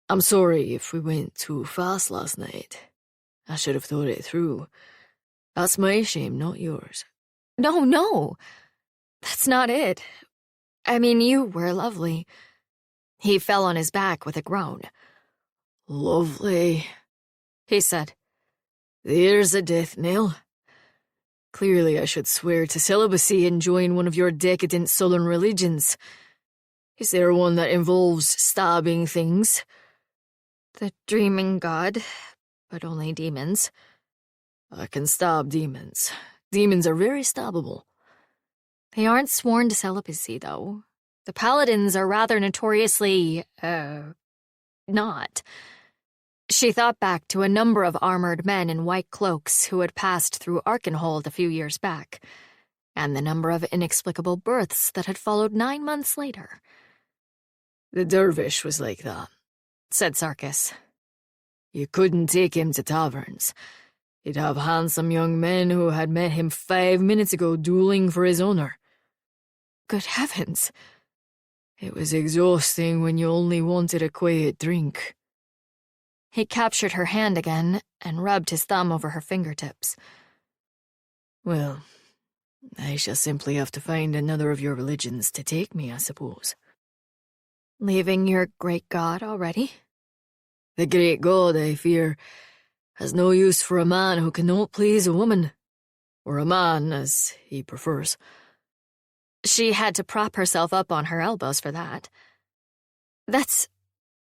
[SPEAKER 3] I'm sorry if we went too fast last night. I should have thought it through. That's my shame, not yours.
[SPEAKER 2] No. That's not it. I mean, you were lovely. He fell on his back with a groan.
[SPEAKER 3] Lovely,
[SPEAKER 2] he said.
[SPEAKER 3] There's a death knell. Clearly I should swear to celibacy and join one of your decadent southern religions. Is there one that involves stabbing things?
[SPEAKER 2] The dreaming god, but only demons.
[SPEAKER 3] I can stab demons. Demons are very stabbable.
[SPEAKER 2] They aren't sworn to celibacy, though. The paladins are rather notoriously, not. She thought back to a number of armored men in white cloaks who had passed through Arkenhold a few years back, and the number of inexplicable births that had followed 9 months later.
[SPEAKER 3] The dervish was like that,
[SPEAKER 2] said Sarkis.
[SPEAKER 3] You couldn't take him to taverns. He'd have handsome young men who had met him 5 minutes ago dueling for his honor.
[SPEAKER 2] Good heavens.
[SPEAKER 3] It was exhausting when you only wanted a quiet drink.
[SPEAKER 2] He captured her hand again and rubbed his thumb over her fingertips.
[SPEAKER 3] Well, I shall simply have to find another of your religions to take me, I suppose.
[SPEAKER 2] Leaving your great god already?
[SPEAKER 3] The great god, I fear, has no use for a man who cannot please a woman. Or a man, as he prefers.
[SPEAKER 2] She had to prop herself up on her elbows for that. That's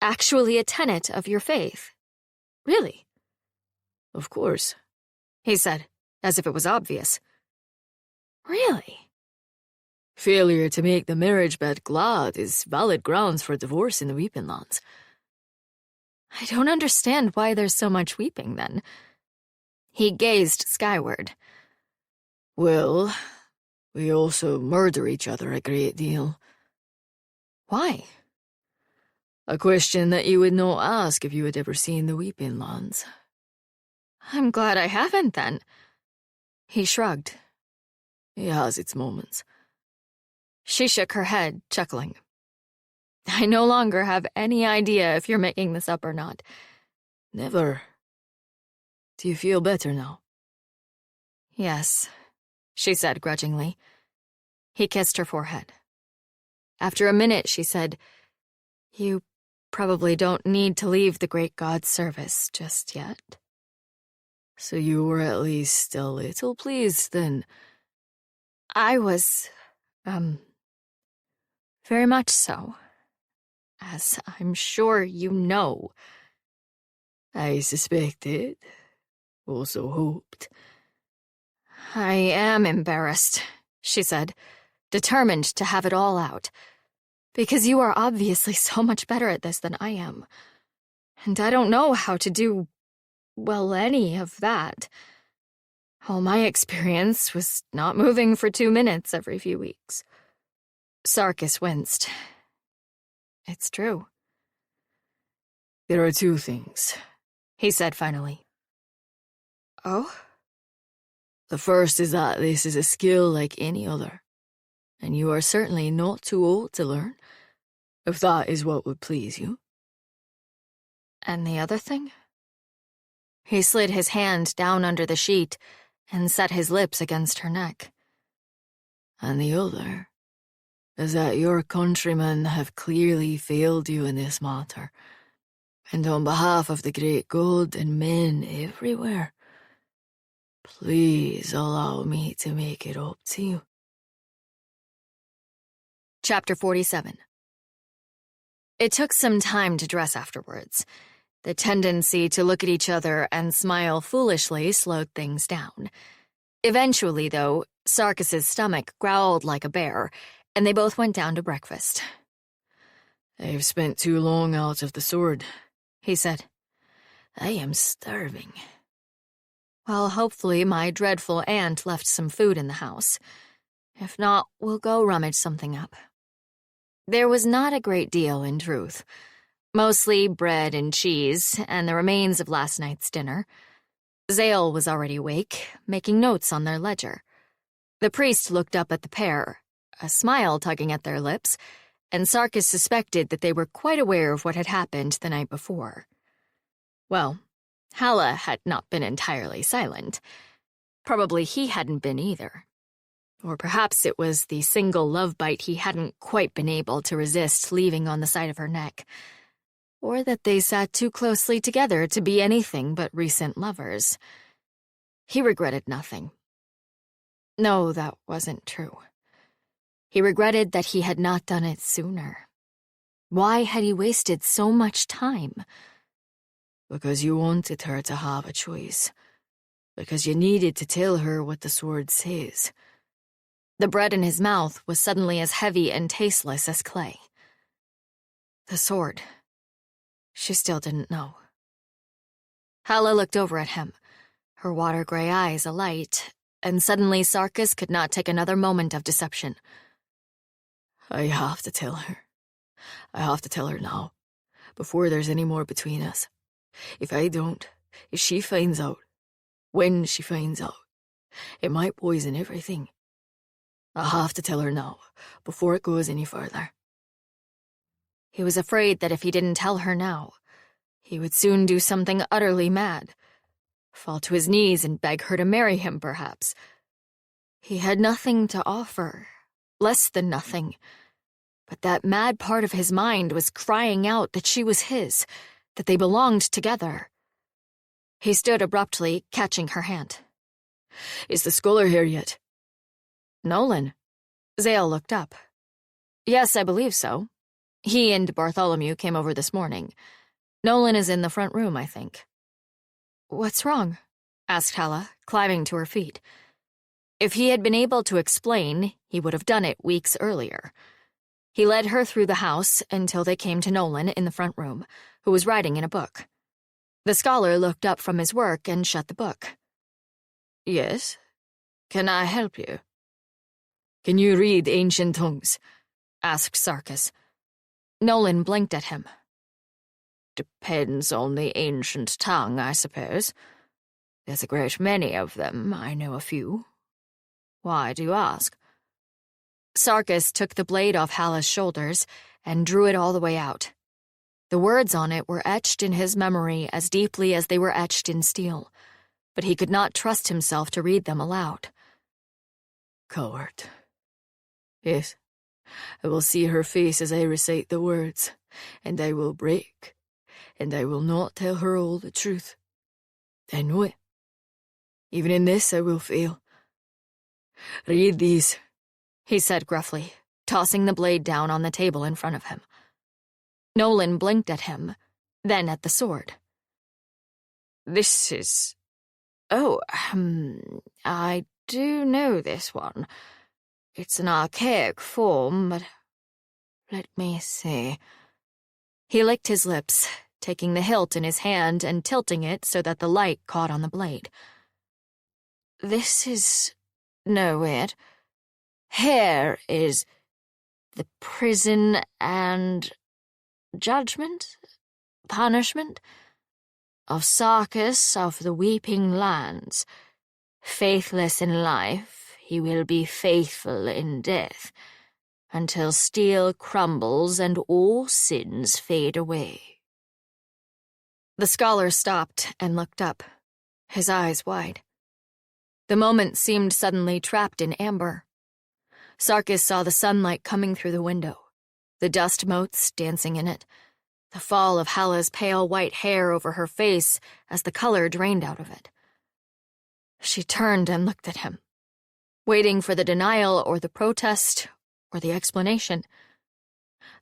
[SPEAKER 2] actually a tenet of your faith. Really?
[SPEAKER 3] Of course,
[SPEAKER 2] he said, as if it was obvious. Really?
[SPEAKER 3] Failure to make the marriage bed glad is valid grounds for divorce in the Weeping Lands.
[SPEAKER 2] I don't understand why there's so much weeping, then. He gazed skyward.
[SPEAKER 3] Well, we also murder each other a great deal.
[SPEAKER 2] Why?
[SPEAKER 3] A question that you would not ask if you had ever seen the Weeping Lands.
[SPEAKER 1] I'm glad I haven't, then. He shrugged.
[SPEAKER 3] It has its moments.
[SPEAKER 1] She shook her head, chuckling. I no longer have any idea if you're making this up or not.
[SPEAKER 3] Never. Do you feel better now?
[SPEAKER 1] Yes, she said grudgingly. He kissed her forehead. After a minute, she said, You probably don't need to leave the great god's service just yet.
[SPEAKER 3] So you were at least a little pleased, then?
[SPEAKER 1] I was, very much so. As I'm sure you know.
[SPEAKER 3] I suspected, also hoped.
[SPEAKER 1] I am embarrassed, she said, determined to have it all out. Because you are obviously so much better at this than I am. And I don't know how to do, well, any of that. All my experience was not moving for 2 minutes every few weeks. Sarkis winced. It's true.
[SPEAKER 3] There are two things,
[SPEAKER 1] he said finally. Oh?
[SPEAKER 3] The first is that this is a skill like any other, and you are certainly not too old to learn, if that is what would please you.
[SPEAKER 1] And the other thing? He slid his hand down under the sheet and set his lips against her neck.
[SPEAKER 3] And the other is that your countrymen have clearly failed you in this matter, and on behalf of the great god and men everywhere, please allow me to make it up to you.
[SPEAKER 1] Chapter 47. It took some time to dress afterwards. The tendency to look at each other and smile foolishly slowed things down. Eventually, though, Sarkis's stomach growled like a bear, and they both went down to breakfast.
[SPEAKER 3] I've spent too long out of the sword,
[SPEAKER 1] he said.
[SPEAKER 3] I am starving.
[SPEAKER 1] Well, hopefully my dreadful aunt left some food in the house. If not, we'll go rummage something up. There was not a great deal, in truth. Mostly bread and cheese, and the remains of last night's dinner. Zale was already awake, making notes on their ledger. The priest looked up at the pair, a smile tugging at their lips, and Sarkis suspected that they were quite aware of what had happened the night before. Well, Halla had not been entirely silent. Probably he hadn't been either. Or perhaps it was the single love bite he hadn't quite been able to resist leaving on the side of her neck. Or that they sat too closely together to be anything but recent lovers. He regretted nothing. No, that wasn't true. He regretted that he had not done it sooner. Why had he wasted so much time?
[SPEAKER 3] Because you wanted her to have a choice. Because you needed to tell her what the sword says.
[SPEAKER 1] The bread in his mouth was suddenly as heavy and tasteless as clay. The sword. She still didn't know. Halla looked over at him, her water-gray eyes alight, and suddenly Sarkis could not take another moment of deception.
[SPEAKER 3] I have to tell her. I have to tell her now, before there's any more between us. If I don't, if she finds out, when she finds out, it might poison everything. I have to tell her now, before it goes any further.
[SPEAKER 1] He was afraid that if he didn't tell her now, he would soon do something utterly mad. Fall to his knees and beg her to marry him, perhaps. He had nothing to offer, less than nothing. But that mad part of his mind was crying out that she was his, that they belonged together. He stood abruptly, catching her hand.
[SPEAKER 3] Is the scholar here yet?
[SPEAKER 1] Nolan. Zale looked up. Yes, I believe so. He and Bartholomew came over this morning. Nolan is in the front room, I think. What's wrong? Asked Halla, climbing to her feet. If he had been able to explain, he would have done it weeks earlier. He led her through the house until they came to Nolan in the front room, who was writing in a book. The scholar looked up from his work and shut the book.
[SPEAKER 3] Yes? Can I help you? Can you read ancient tongues?
[SPEAKER 1] Asked Sarkis. Nolan blinked at him.
[SPEAKER 2] Depends on the ancient tongue, I suppose. There's a great many of them, I know a few. Why do you ask?
[SPEAKER 1] Sarkis took the blade off Halla's shoulders and drew it all the way out. The words on it were etched in his memory as deeply as they were etched in steel, but he could not trust himself to read them aloud.
[SPEAKER 3] Coward. Yes, I will see her face as I recite the words, and I will break, and I will not tell her all the truth. I know it. Even in this I will fail. Read these,
[SPEAKER 1] he said gruffly, tossing the blade down on the table in front of him. Nolan blinked at him, then at the sword.
[SPEAKER 2] This is... Oh, I do know this one. It's an archaic form, but let me see.
[SPEAKER 1] He licked his lips, taking the hilt in his hand and tilting it so that the light caught on the blade.
[SPEAKER 2] This is... No, wait. Here is the prison and... judgment? Punishment? Of Sarkis of the Weeping Lands. Faithless in life, he will be faithful in death, until steel crumbles and all sins fade away.
[SPEAKER 1] The scholar stopped and looked up, his eyes wide. The moment seemed suddenly trapped in amber. Sarkis saw the sunlight coming through the window, the dust motes dancing in it, the fall of Halla's pale white hair over her face as the color drained out of it. She turned and looked at him, waiting for the denial or the protest or the explanation.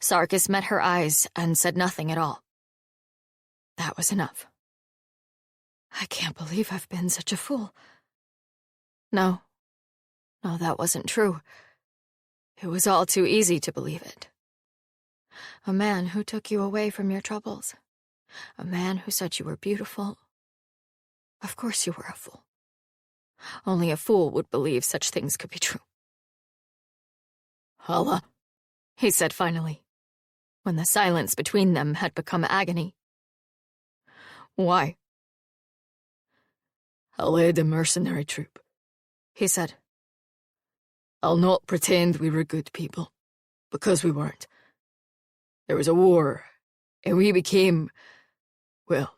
[SPEAKER 1] Sarkis met her eyes and said nothing at all. That was enough.
[SPEAKER 3] I can't believe I've been such a fool.
[SPEAKER 1] No, that wasn't true. It was all too easy to believe it. A man who took you away from your troubles. A man who said you were beautiful. Of course you were a fool. Only a fool would believe such things could be true.
[SPEAKER 3] Halla,
[SPEAKER 1] he said finally, when the silence between them had become agony.
[SPEAKER 2] Why?
[SPEAKER 3] I led a mercenary troop,
[SPEAKER 1] he said.
[SPEAKER 3] I'll not pretend we were good people, because we weren't. There was a war, and we became, well,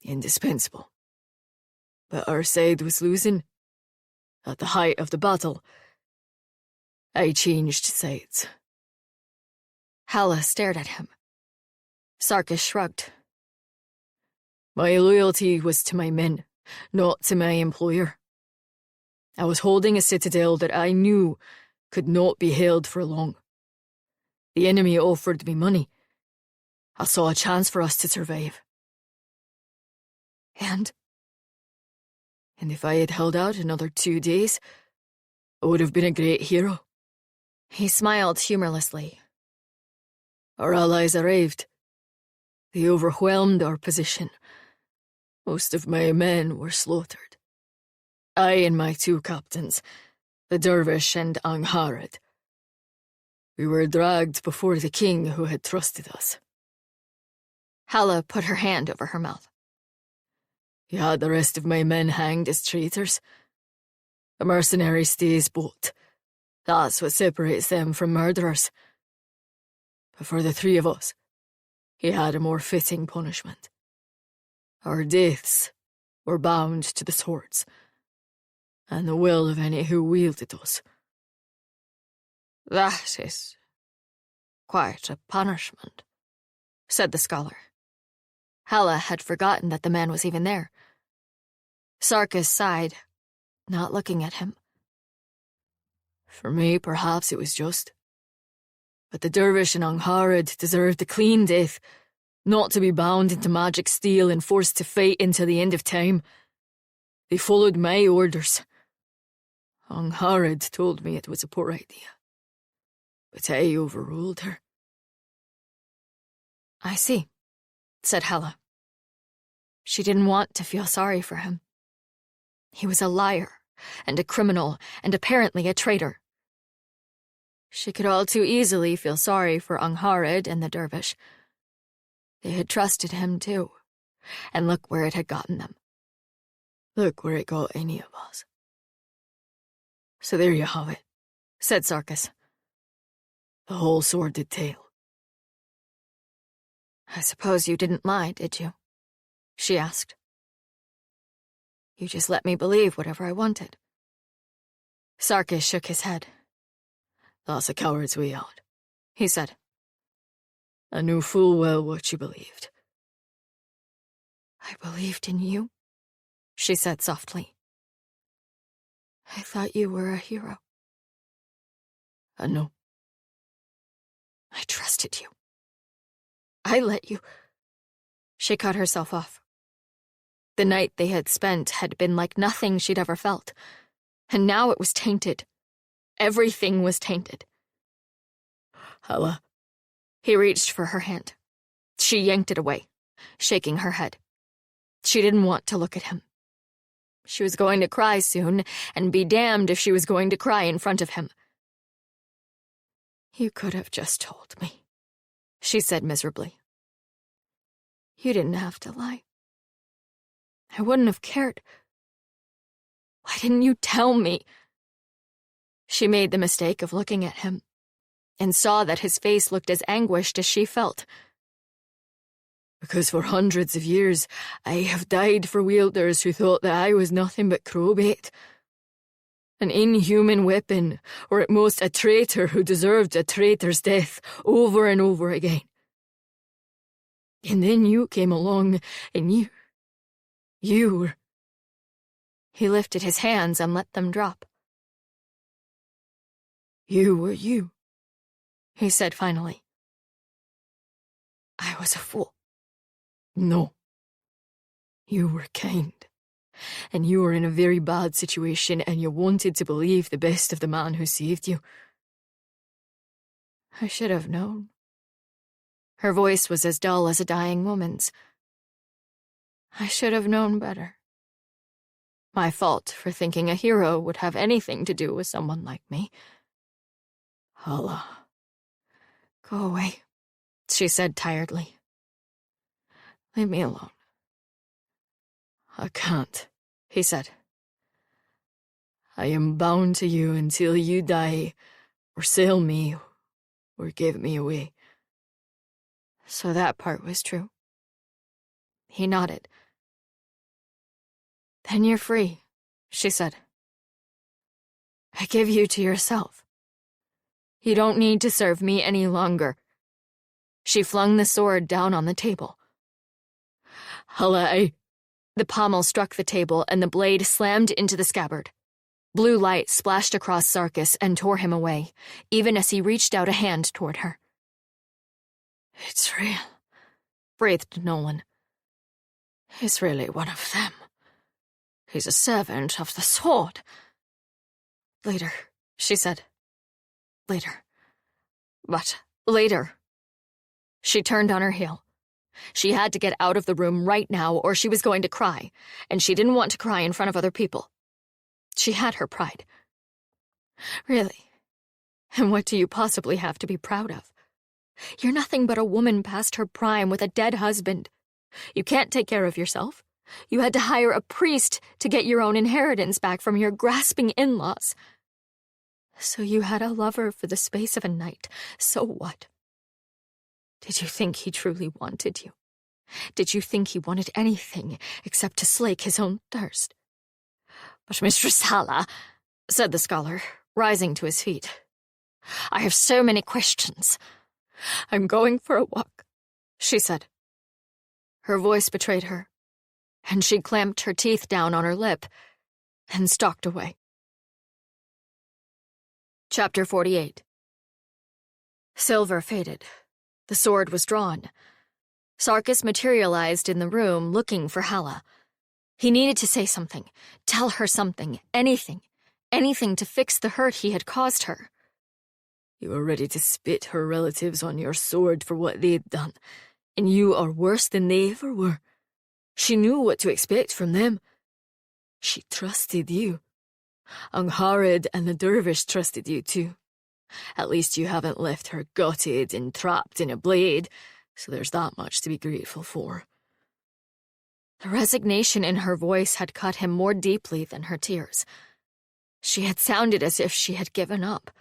[SPEAKER 3] indispensable. But our side was losing. At the height of the battle, I changed sides.
[SPEAKER 1] Halla stared at him. Sarkis shrugged.
[SPEAKER 3] My loyalty was to my men, not to my employer. I was holding a citadel that I knew could not be held for long. The enemy offered me money. I saw a chance for us to survive.
[SPEAKER 1] And
[SPEAKER 3] if I had held out another 2 days, I would have been a great hero.
[SPEAKER 1] He smiled humorlessly.
[SPEAKER 3] Our allies arrived. They overwhelmed our position. Most of my men were slaughtered. I and my 2 captains, the dervish and Angharad. We were dragged before the king who had trusted us.
[SPEAKER 1] Halla put her hand over her mouth.
[SPEAKER 3] He had the rest of my men hanged as traitors. A mercenary stays boat. That's what separates them from murderers. But for the 3 of us, he had a more fitting punishment. Our deaths were bound to the swords, and the will of any who wielded us.
[SPEAKER 2] That is quite a punishment,
[SPEAKER 1] said the scholar. Halla had forgotten that the man was even there. Sarkis sighed, not looking at him.
[SPEAKER 3] For me, perhaps it was just. But the dervish and Angharad deserved a clean death, not to be bound into magic steel and forced to fight into the end of time. They followed my orders. Angharad told me it was a poor idea, but I overruled her.
[SPEAKER 1] I see, said Halla. She didn't want to feel sorry for him. He was a liar, and a criminal, and apparently a traitor. She could all too easily feel sorry for Angharad and the dervish.
[SPEAKER 2] They had trusted him, too. And look where it had gotten them. Look where it got any of us. So there you have it, said Sarkis. The whole sordid tale. I suppose you didn't lie, did you? She asked. You just let me believe whatever I wanted. Sarkis shook his head. That's a coward's way out, he said. I knew full well what you believed. I believed in you, she said softly. I thought you were a hero. I know. I trusted you. I let you. She cut herself off. The night they had spent had been like nothing she'd ever felt, and now it was tainted. Everything was tainted. Halla. He reached for her hand. She yanked it away, shaking her head. She didn't want to look at him. She was going to cry soon, and be damned if she was going to cry in front of him. You could have just told me, she said miserably. You didn't have to lie. I wouldn't have cared. Why didn't you tell me? She made the mistake of looking at him, and saw that his face looked as anguished as she felt. Because for hundreds of years I have died for wielders who thought that I was nothing but crowbait. An inhuman weapon, or at most a traitor who deserved a traitor's death over and over again. And then you came along, and you were... He lifted his hands and let them drop. You were you, he said finally. I was a fool. No. You were kind. And you were in a very bad situation, and you wanted to believe the best of the man who saved you. I should have known. Her voice was as dull as a dying woman's. I should have known better. My fault for thinking a hero would have anything to do with someone like me. Halla. Go away, she said tiredly. Leave me alone. I can't, he said. I am bound to you until you die, or sell me, or give me away. So that part was true. He nodded. Then you're free, she said. I give you to yourself. You don't need to serve me any longer. She flung the sword down on the table. Halla. The pommel struck the table, and the blade slammed into the scabbard. Blue light splashed across Sarkis and tore him away, even as he reached out a hand toward her. It's real, breathed Nolan. He's really one of them. He's a servant of the sword. Later, she said. Later. But later. She turned on her heel. She had to get out of the room right now, or she was going to cry, and she didn't want to cry in front of other people. She had her pride. Really? And what do you possibly have to be proud of? You're nothing but a woman past her prime with a dead husband. You can't take care of yourself. You had to hire a priest to get your own inheritance back from your grasping in-laws. So you had a lover for the space of a night. So what? Did you think he truly wanted you? Did you think he wanted anything except to slake his own thirst? But Mistress Halla, said the scholar, rising to his feet, I have so many questions. I'm going for a walk, she said. Her voice betrayed her, and she clamped her teeth down on her lip and stalked away. Chapter 48. Silver faded. The sword was drawn. Sarkis materialized in the room looking for Halla. He needed to say something, tell her something, anything to fix the hurt he had caused her. You are ready to spit her relatives on your sword for what they'd done, and you are worse than they ever were. She knew what to expect from them. She trusted you. Angharad and the dervish trusted you too. At least you haven't left her gutted and trapped in a blade,
[SPEAKER 3] so there's that much to be grateful for.
[SPEAKER 2] The resignation in her voice had cut him more deeply than her tears. She had sounded as if she had given up,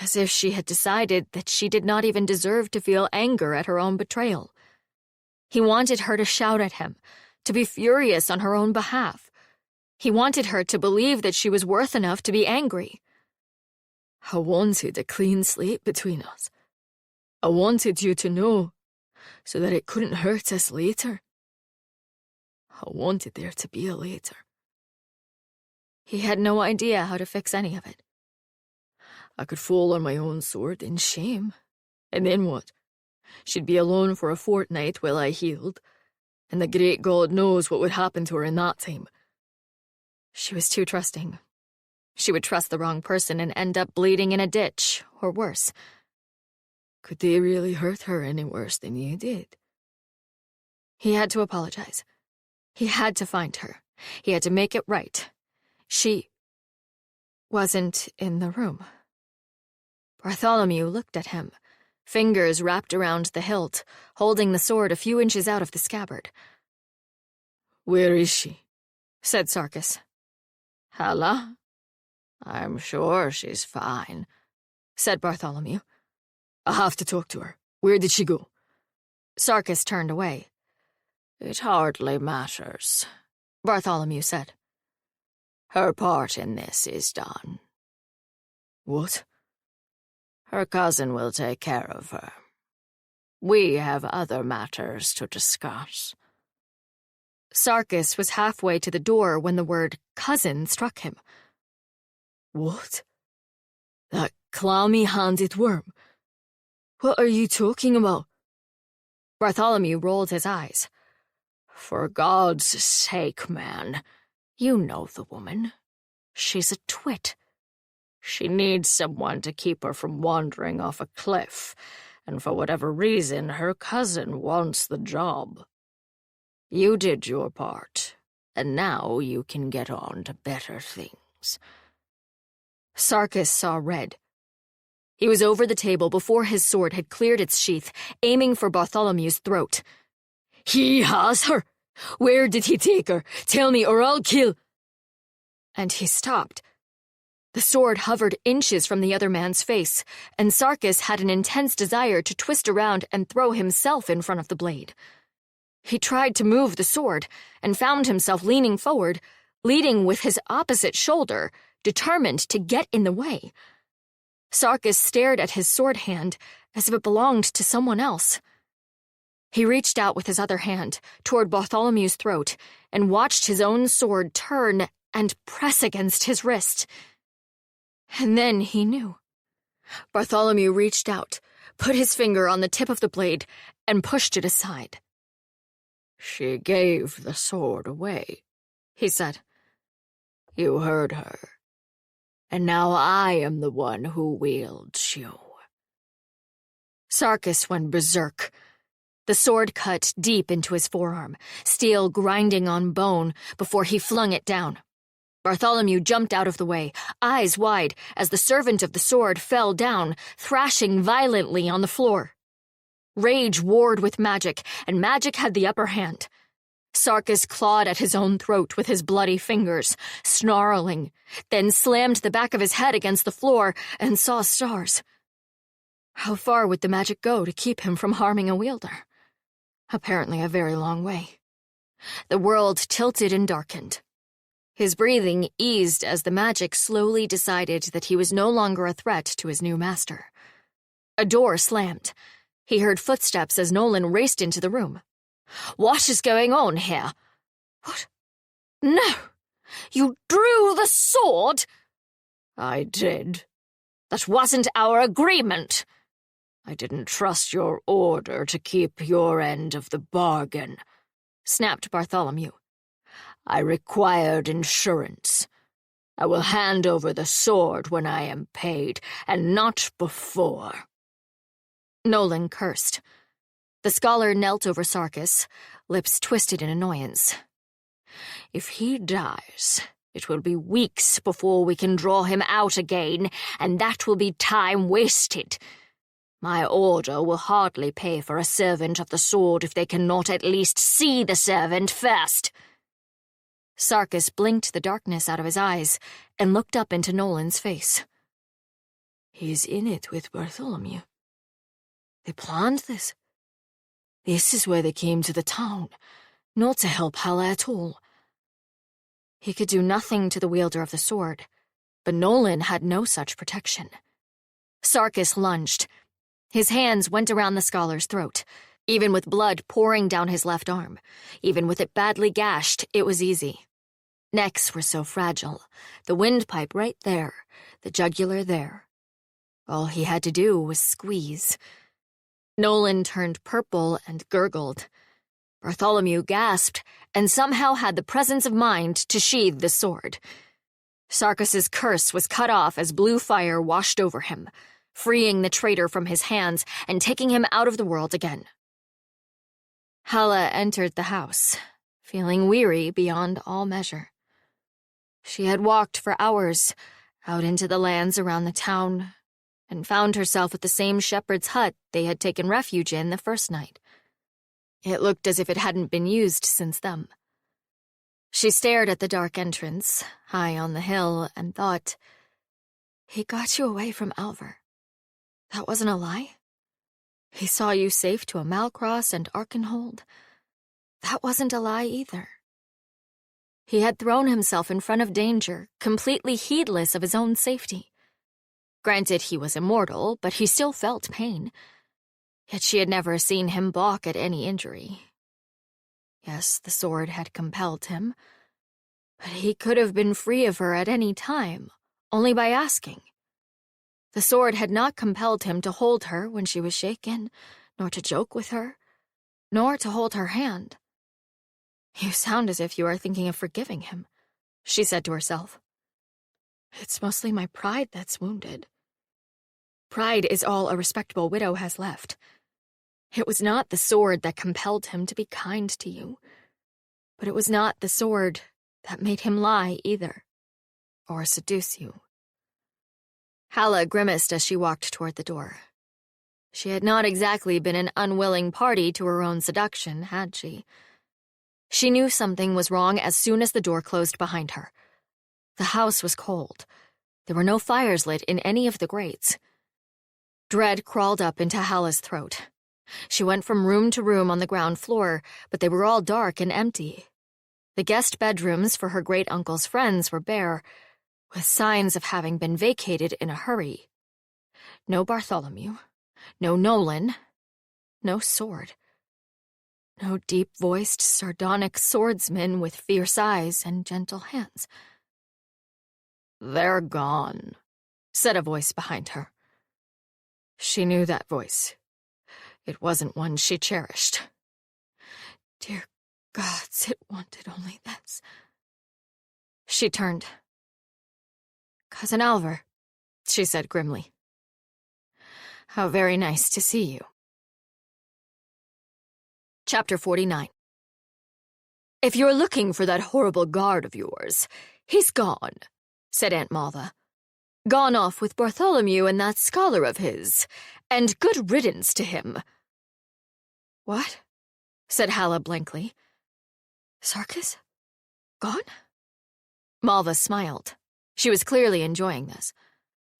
[SPEAKER 2] as if she had decided that she did not even deserve to feel anger at her own betrayal. He wanted her to shout at him, to be furious on her own behalf. He wanted her to believe that she was worth enough to be angry.
[SPEAKER 3] I wanted a clean slate between us. I wanted you to know, so that it couldn't hurt us later. I wanted there to be a later.
[SPEAKER 2] He had no idea how to fix any of it.
[SPEAKER 3] I could fall on my own sword in shame. And then what? She'd be alone for a fortnight while I healed, and the great God knows what would happen to her in that time.
[SPEAKER 2] She was too trusting. She would trust the wrong person and end up bleeding in a ditch, or worse.
[SPEAKER 3] Could they really hurt her any worse than you did?
[SPEAKER 2] He had to apologize. He had to find her. He had to make it right. She wasn't in the room. Bartholomew looked at him, fingers wrapped around the hilt, holding the sword a few inches out of the scabbard.
[SPEAKER 3] "Where is she?"
[SPEAKER 2] said Sarkis.
[SPEAKER 4] "Halla? I'm sure she's fine,"
[SPEAKER 2] said Bartholomew.
[SPEAKER 3] "I have to talk to her. Where did she go?"
[SPEAKER 2] Sarkis turned away.
[SPEAKER 4] "It hardly matters,"
[SPEAKER 2] Bartholomew said.
[SPEAKER 4] "Her part in this is done."
[SPEAKER 3] "What?"
[SPEAKER 4] "Her cousin will take care of her. We have other matters to discuss."
[SPEAKER 2] Sarkis was halfway to the door when the word cousin struck him.
[SPEAKER 3] "What? That clammy-handed worm? What are you talking about?"
[SPEAKER 2] Bartholomew rolled his eyes.
[SPEAKER 4] "For God's sake, man, you know the woman. She's a twit. She needs someone to keep her from wandering off a cliff, and for whatever reason, her cousin wants the job. You did your part, and now you can get on to better things."
[SPEAKER 2] Sarkis saw red. He was over the table before his sword had cleared its sheath, aiming for Bartholomew's throat.
[SPEAKER 3] "He has her! Where did he take her? Tell me, or I'll kill—"
[SPEAKER 2] And he stopped. The sword hovered inches from the other man's face, and Sarkis had an intense desire to twist around and throw himself in front of the blade. He tried to move the sword, and found himself leaning forward, leading with his opposite shoulder, determined to get in the way. Sarkis stared at his sword hand as if it belonged to someone else. He reached out with his other hand toward Bartholomew's throat and watched his own sword turn and press against his wrist. And then he knew. Bartholomew reached out, put his finger on the tip of the blade, and pushed it aside.
[SPEAKER 4] "She gave the sword away,"
[SPEAKER 2] he said.
[SPEAKER 4] "You heard her. And now I am the one who wields you."
[SPEAKER 2] Sarkis went berserk. The sword cut deep into his forearm, steel grinding on bone before he flung it down. Bartholomew jumped out of the way, eyes wide, as the servant of the sword fell down, thrashing violently on the floor. Rage warred with magic, and magic had the upper hand. Sarkis clawed at his own throat with his bloody fingers, snarling, then slammed the back of his head against the floor and saw stars. How far would the magic go to keep him from harming a wielder? Apparently a very long way. The world tilted and darkened. His breathing eased as the magic slowly decided that he was no longer a threat to his new master. A door slammed. He heard footsteps as Nolan raced into the room. "What is going on here?" "What? No! You drew the sword?"
[SPEAKER 4] "I did.
[SPEAKER 2] "That wasn't our agreement."
[SPEAKER 4] I didn't trust your order to keep your end of the bargain,"
[SPEAKER 2] snapped Bartholomew.
[SPEAKER 4] "I required insurance. I will hand over the sword when I am paid, and not before."
[SPEAKER 2] Nolan cursed. The scholar knelt over Sarkis, lips twisted in annoyance.
[SPEAKER 4] "If he dies, it will be weeks before we can draw him out again, and that will be time wasted. My order will hardly pay for a servant of the sword if they cannot at least see the servant first."
[SPEAKER 1] Sarkis blinked the darkness out of his eyes and looked up into Nolan's face.
[SPEAKER 3] He's in it with Bartholomew. They planned this. This is why they came to the town, not to help Halla at all.
[SPEAKER 1] He could do nothing to the wielder of the sword, but Nolan had no such protection. Sarkis lunged. His hands went around the scholar's throat. Even with blood pouring down his left arm, even with it badly gashed, it was easy. Necks were so fragile, the windpipe right there, the jugular there. All he had to do was squeeze. Nolan turned purple and gurgled. Bartholomew gasped and somehow had the presence of mind to sheathe the sword. Sarkis's curse was cut off as blue fire washed over him, freeing the traitor from his hands and taking him out of the world again. Halla entered the house, feeling weary beyond all measure. She had walked for hours out into the lands around the town and found herself at the same shepherd's hut they had taken refuge in the first night. It looked as if it hadn't been used since then. She stared at the dark entrance, high on the hill, and thought, "He got you away from Alvar. That wasn't a lie. He saw you safe to Amalcross and Arkenhold. That wasn't a lie either. He had thrown himself in front of danger, completely heedless of his own safety. Granted, he was immortal, but he still felt pain. Yet she had never seen him balk at any injury. Yes, the sword had compelled him, but he could have been free of her at any time, only by asking. The sword had not compelled him to hold her when she was shaken, nor to joke with her, nor to hold her hand. "You sound as if you are thinking of forgiving him," she said to herself. "It's mostly my pride that's wounded. Pride is all a respectable widow has left. It was not the sword that compelled him to be kind to you, but it was not the sword that made him lie either, or seduce you." Halla grimaced as she walked toward the door. She had not exactly been an unwilling party to her own seduction, had she? She knew something was wrong as soon as the door closed behind her. The house was cold. There were no fires lit in any of the grates. Dread crawled up into Halla's throat. She went from room to room on the ground floor, but they were all dark and empty. The guest bedrooms for her great-uncle's friends were bare, with signs of having been vacated in a hurry. No Bartholomew, no Nolan, no sword. No deep-voiced, sardonic swordsman with fierce eyes and gentle hands.
[SPEAKER 4] "They're gone," said a voice behind her. She knew that voice. It wasn't one she cherished.
[SPEAKER 3] Dear gods, it wanted only this.
[SPEAKER 1] She turned. "Cousin Alvar," she said grimly. "How very nice to see you." Chapter 49. "If you're looking for that horrible guard of yours, he's gone," said Aunt Malva. "Gone off with Bartholomew and that scholar of his, and good riddance to him." "What?" said Halla blankly. "Sarkis? Gone?" Malva smiled. She was clearly enjoying this.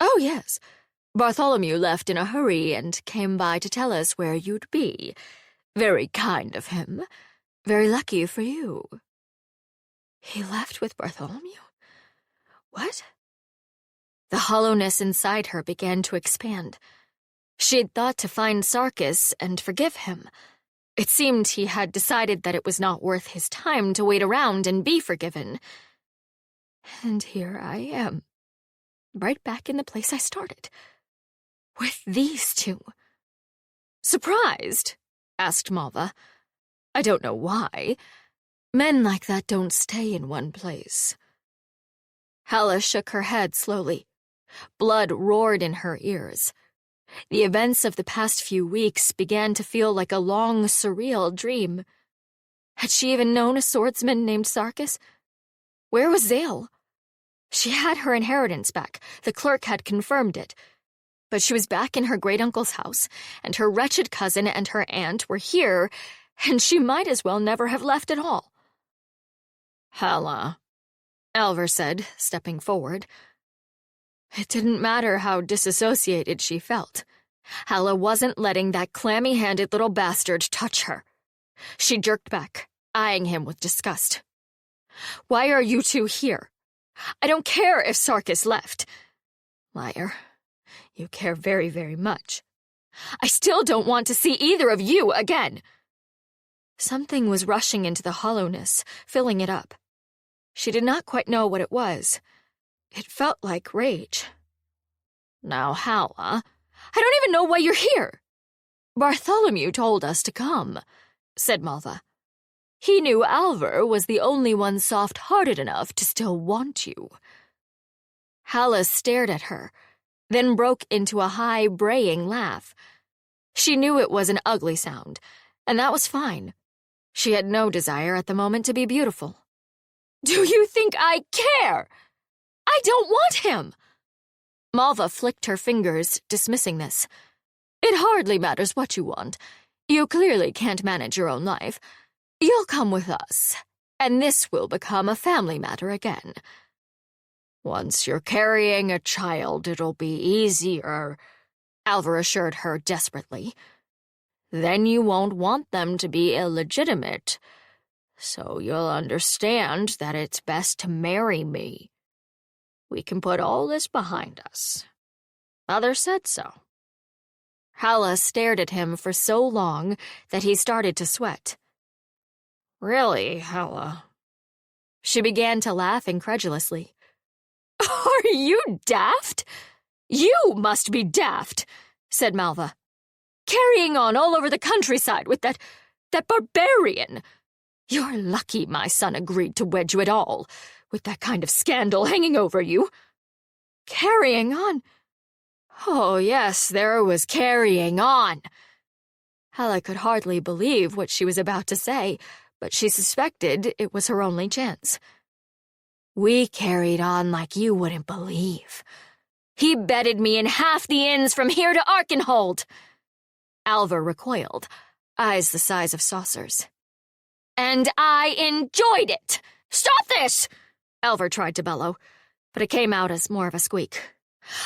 [SPEAKER 1] "Oh, yes. Bartholomew left in a hurry and came by to tell us where you'd be. Very kind of him. Very lucky for you." "He left with Bartholomew? What?" The hollowness inside her began to expand. She had thought to find Sarkis and forgive him. It seemed he had decided that it was not worth his time to wait around and be forgiven. And here I am, right back in the place I started, with these two. "Surprised?" asked Malva. "I don't know why. Men like that don't stay in one place." Halla shook her head slowly. Blood roared in her ears. The events of the past few weeks began to feel like a long, surreal dream. Had she even known a swordsman named Sarkis? Where was Zale? She had her inheritance back. The clerk had confirmed it. But she was back in her great-uncle's house, and her wretched cousin and her aunt were here, and she might as well never have left at all.
[SPEAKER 2] Halla, Alver said, stepping forward. It didn't matter how disassociated she felt. Halla wasn't letting that clammy-handed little bastard touch her. She jerked back, eyeing him with disgust. Why are you two here? I don't care if Sarkis left. Liar. You care very, very much. I still don't want to see either of you again. Something was rushing into the hollowness, filling it up. She did not quite know what it was. It felt like rage. Now, Halla, I don't even know why you're here. Bartholomew told us to come, said Malva. He knew Alver was the only one soft-hearted enough to still want you. Halla stared at her, then broke into a high, braying laugh. She knew it was an ugly sound, and that was fine. She had no desire at the moment to be beautiful. Do you think I care? I don't want him! Malva flicked her fingers, dismissing this. It hardly matters what you want. You clearly can't manage your own life. You'll come with us, and this will become a family matter again. Once you're carrying a child, it'll be easier, Alver assured her desperately. Then you won't want them to be illegitimate, so you'll understand that it's best to marry me. We can put all this behind us. Mother said so. Halla stared at him for so long that he started to sweat. Really, Halla? She began to laugh incredulously. Are you daft? You must be daft, said Malva. Carrying on all over the countryside with that barbarian. You're lucky my son agreed to wed you at all, with that kind of scandal hanging over you. Carrying on? Oh, yes, there was carrying on. Halla could hardly believe what she was about to say, but she suspected it was her only chance. We carried on like you wouldn't believe. He bedded me in half the inns from here to Arkenhold. Alver recoiled, eyes the size of saucers. And I enjoyed it! Stop this! Alver tried to bellow, but it came out as more of a squeak.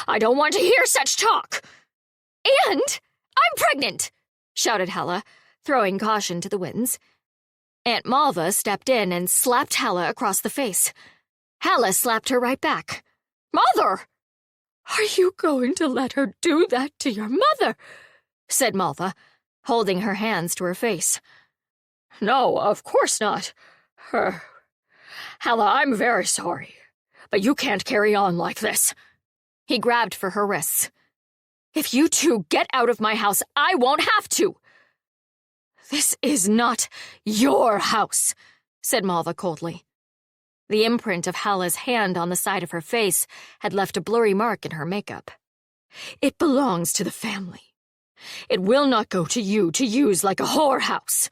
[SPEAKER 2] I don't want to hear such talk! And I'm pregnant! Shouted Halla, throwing caution to the winds. Aunt Malva stepped in and slapped Halla across the face. Halla slapped her right back. Mother! Are you going to let her do that to your mother? Said Malva, holding her hands to her face. No, of course not. Halla, I'm very sorry, but you can't carry on like this. He grabbed for her wrists. If you two get out of my house, I won't have to. This is not your house, said Malva coldly. The imprint of Halla's hand on the side of her face had left a blurry mark in her makeup. It belongs to the family. It will not go to you to use like a whorehouse.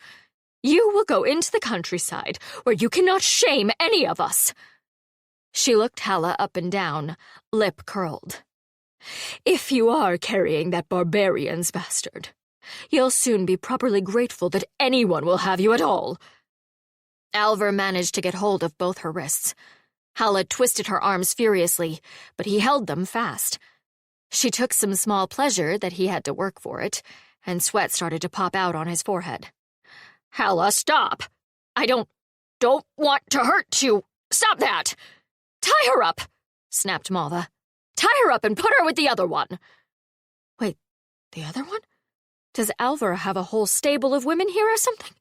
[SPEAKER 2] You will go into the countryside where you cannot shame any of us. She looked Halla up and down, lip curled. If you are carrying that barbarian's bastard, you'll soon be properly grateful that anyone will have you at all. Alver managed to get hold of both her wrists. Halla twisted her arms furiously, but he held them fast. She took some small pleasure that he had to work for it, and sweat started to pop out on his forehead. Halla, stop! I don't want to hurt you. Stop that! Tie her up, snapped Malva. Tie her up and put her with the other one. Wait, the other one? Does Alver have a whole stable of women here or something?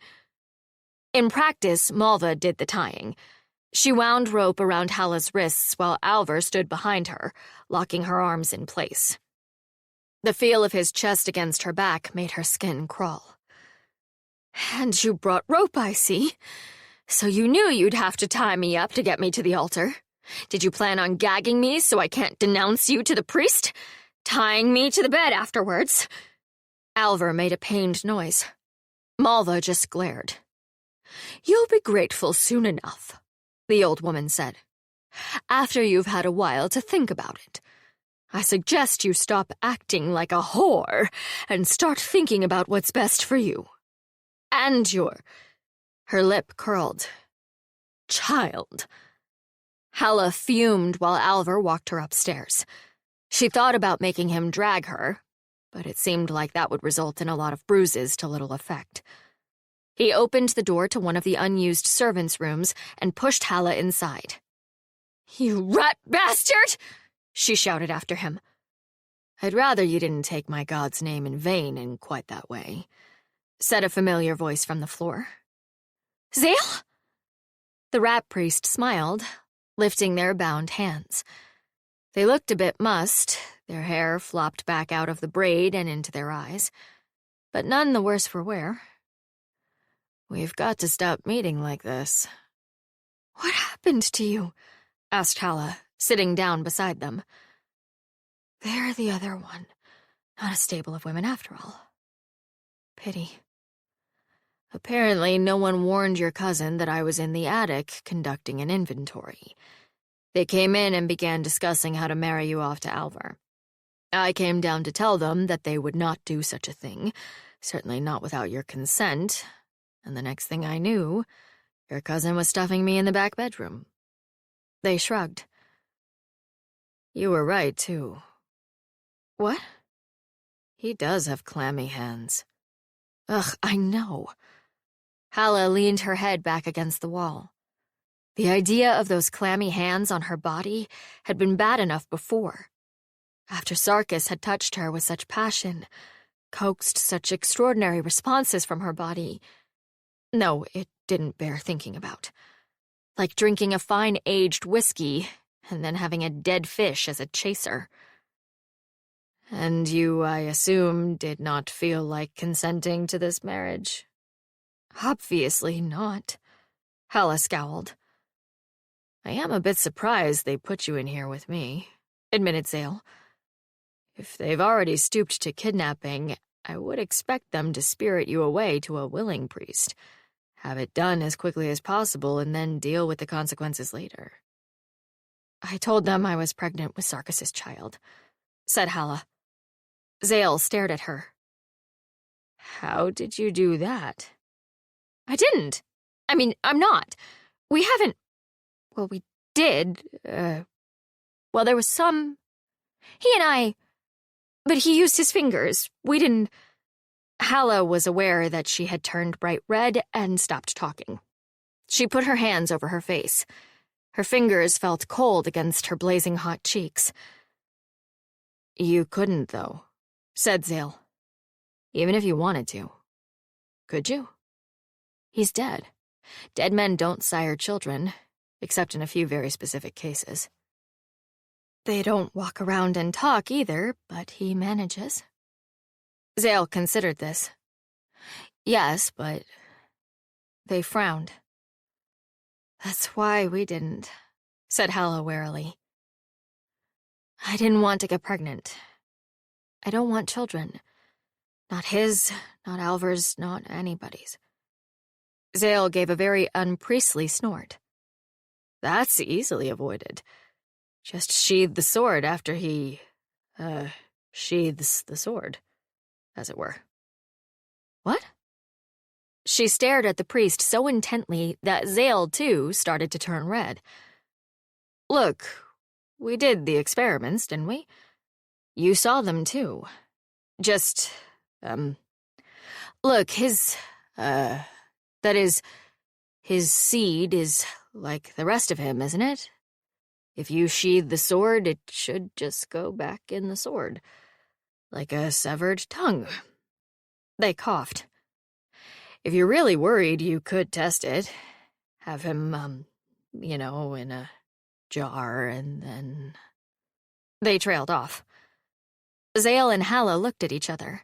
[SPEAKER 2] In practice, Malva did the tying. She wound rope around Halla's wrists while Alver stood behind her, locking her arms in place. The feel of his chest against her back made her skin crawl. And you brought rope, I see. So you knew you'd have to tie me up to get me to the altar. Did you plan on gagging me so I can't denounce you to the priest? Tying me to the bed afterwards? Alver made a pained noise. Malva just glared. You'll be grateful soon enough, the old woman said. After you've had a while to think about it. I suggest you stop acting like a whore and start thinking about what's best for you. And your—" her lip curled. "Child." Halla fumed while Alvar walked her upstairs. She thought about making him drag her, but it seemed like that would result in a lot of bruises to little effect. He opened the door to one of the unused servants' rooms and pushed Halla inside. "You rat bastard!" she shouted after him. "I'd rather you didn't take my god's name in vain in quite that way," said a familiar voice from the floor. "Zale?" The rat priest smiled, lifting their bound hands. They looked a bit mussed, their hair flopped back out of the braid and into their eyes, but none the worse for wear. "We've got to stop meeting like this." "What happened to you?" asked Halla, sitting down beside them. "They're the other one. Not a stable of women after all. Pity. Apparently no one warned your cousin that I was in the attic conducting an inventory. They came in and began discussing how to marry you off to Alvar. I came down to tell them that they would not do such a thing, certainly not without your consent, and the next thing I knew, your cousin was stuffing me in the back bedroom." They shrugged. "You were right, too." "What?" "He does have clammy hands." "Ugh, I know." Halla leaned her head back against the wall. The idea of those clammy hands on her body had been bad enough before. After Sarkis had touched her with such passion, coaxed such extraordinary responses from her body. No, it didn't bear thinking about. Like drinking a fine aged whiskey and then having a dead fish as a chaser. "And you, I assume, did not feel like consenting to this marriage?" "Obviously not." Halla scowled. "I am a bit surprised they put you in here with me," admitted Zale. "If they've already stooped to kidnapping, I would expect them to spirit you away to a willing priest. Have it done as quickly as possible and then deal with the consequences later." "I told them I was pregnant with Sarkis' child," said Halla. Zale stared at her. "How did you do that?" "I didn't. I mean, I'm not. We haven't. Well, we did. Well, there was some. He and I. But he used his fingers. We didn't." Halla was aware that she had turned bright red and stopped talking. She put her hands over her face. Her fingers felt cold against her blazing hot cheeks. "You couldn't, though," said Zale. "Even if you wanted to. Could you? He's dead. Dead men don't sire children, except in a few very specific cases. They don't walk around and talk either, but he manages." Zale considered this. "Yes, but..." They frowned. "That's why we didn't," said Halla warily. "I didn't want to get pregnant. I don't want children. Not his, not Alvar's, not anybody's." Zale gave a very unpriestly snort. "That's easily avoided. Just sheathe the sword after he, sheathes the sword, as it were." "What?" She stared at the priest so intently that Zale, too, started to turn red. "Look, we did the experiments, didn't we? You saw them, too. Just, look, that is, his seed is like the rest of him, isn't it? If you sheathe the sword, it should just go back in the sword. Like a severed tongue." They coughed. "If you're really worried, you could test it. Have him, in a jar, and then..." They trailed off. Zale and Halla looked at each other.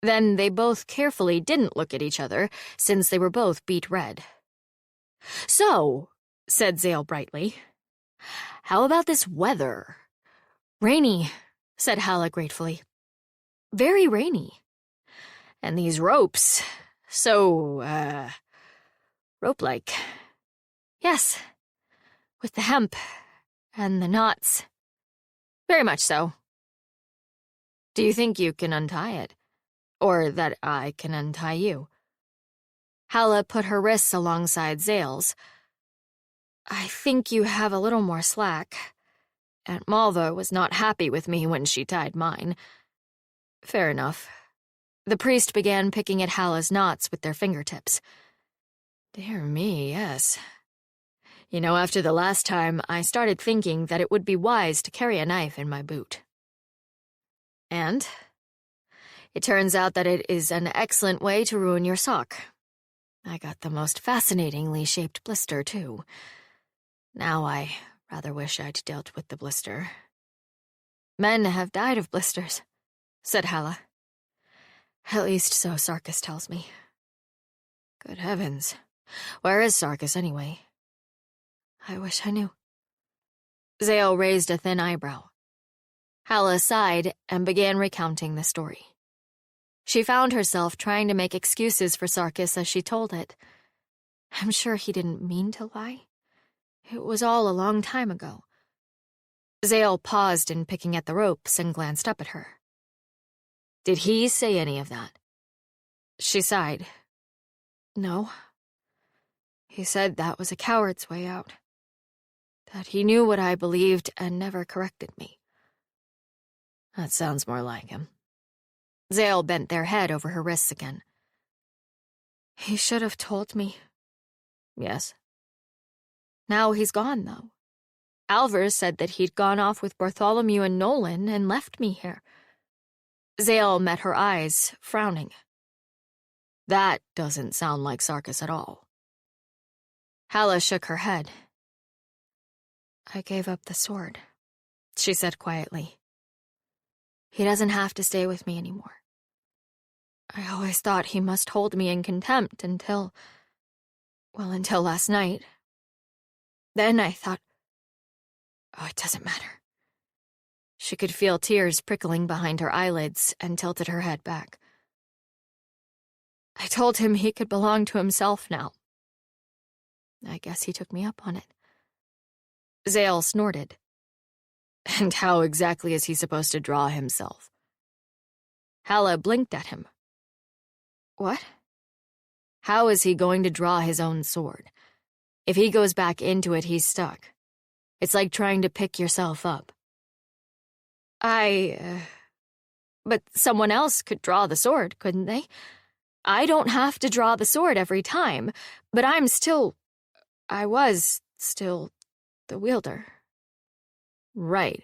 [SPEAKER 2] Then they both carefully didn't look at each other, since they were both beet red. "So," said Zale brightly, "how about this weather?" "Rainy," said Halla gratefully. "Very rainy. And these ropes, so, rope-like." "Yes, with the hemp and the knots." Very much so. Do you think you can untie it? Or that I can untie you? Halla put her wrists alongside Zale's. I think you have a little more slack. Aunt Malva was not happy with me when she tied mine. Fair enough. The priest began picking at Halla's knots with their fingertips. Dear me, yes. You know, after the last time, I started thinking that it would be wise to carry a knife in my boot. And it turns out that it is an excellent way to ruin your sock. I got the most fascinatingly shaped blister, too. Now I rather wish I'd dealt with the blister. Men have died of blisters, said Halla. At least so Sarkis tells me. Good heavens. Where is Sarkis, anyway? I wish I knew. Zale raised a thin eyebrow. Halla sighed and began recounting the story. She found herself trying to make excuses for Sarkis as she told it. I'm sure he didn't mean to lie. It was all a long time ago. Zale paused in picking at the ropes and glanced up at her. Did he say any of that? She sighed. No. He said that was a coward's way out. That he knew what I believed and never corrected me. That sounds more like him. Zale bent their head over her wrists again. He should have told me. Yes. Now he's gone, though. Alvar said that he'd gone off with Bartholomew and Nolan and left me here. Zale met her eyes, frowning. That doesn't sound like Sarkis at all. Halla shook her head. I gave up the sword, she said quietly. He doesn't have to stay with me anymore. I always thought he must hold me in contempt until last night. Then I thought, oh, it doesn't matter. She could feel tears prickling behind her eyelids and tilted her head back. I told him he could belong to himself now. I guess he took me up on it. Zale snorted. And how exactly is he supposed to draw himself? Halla blinked at him. What? How is he going to draw his own sword? If he goes back into it, he's stuck. It's like trying to pick yourself up. But someone else could draw the sword, couldn't they? I don't have to draw the sword every time, but I was still the wielder. Right.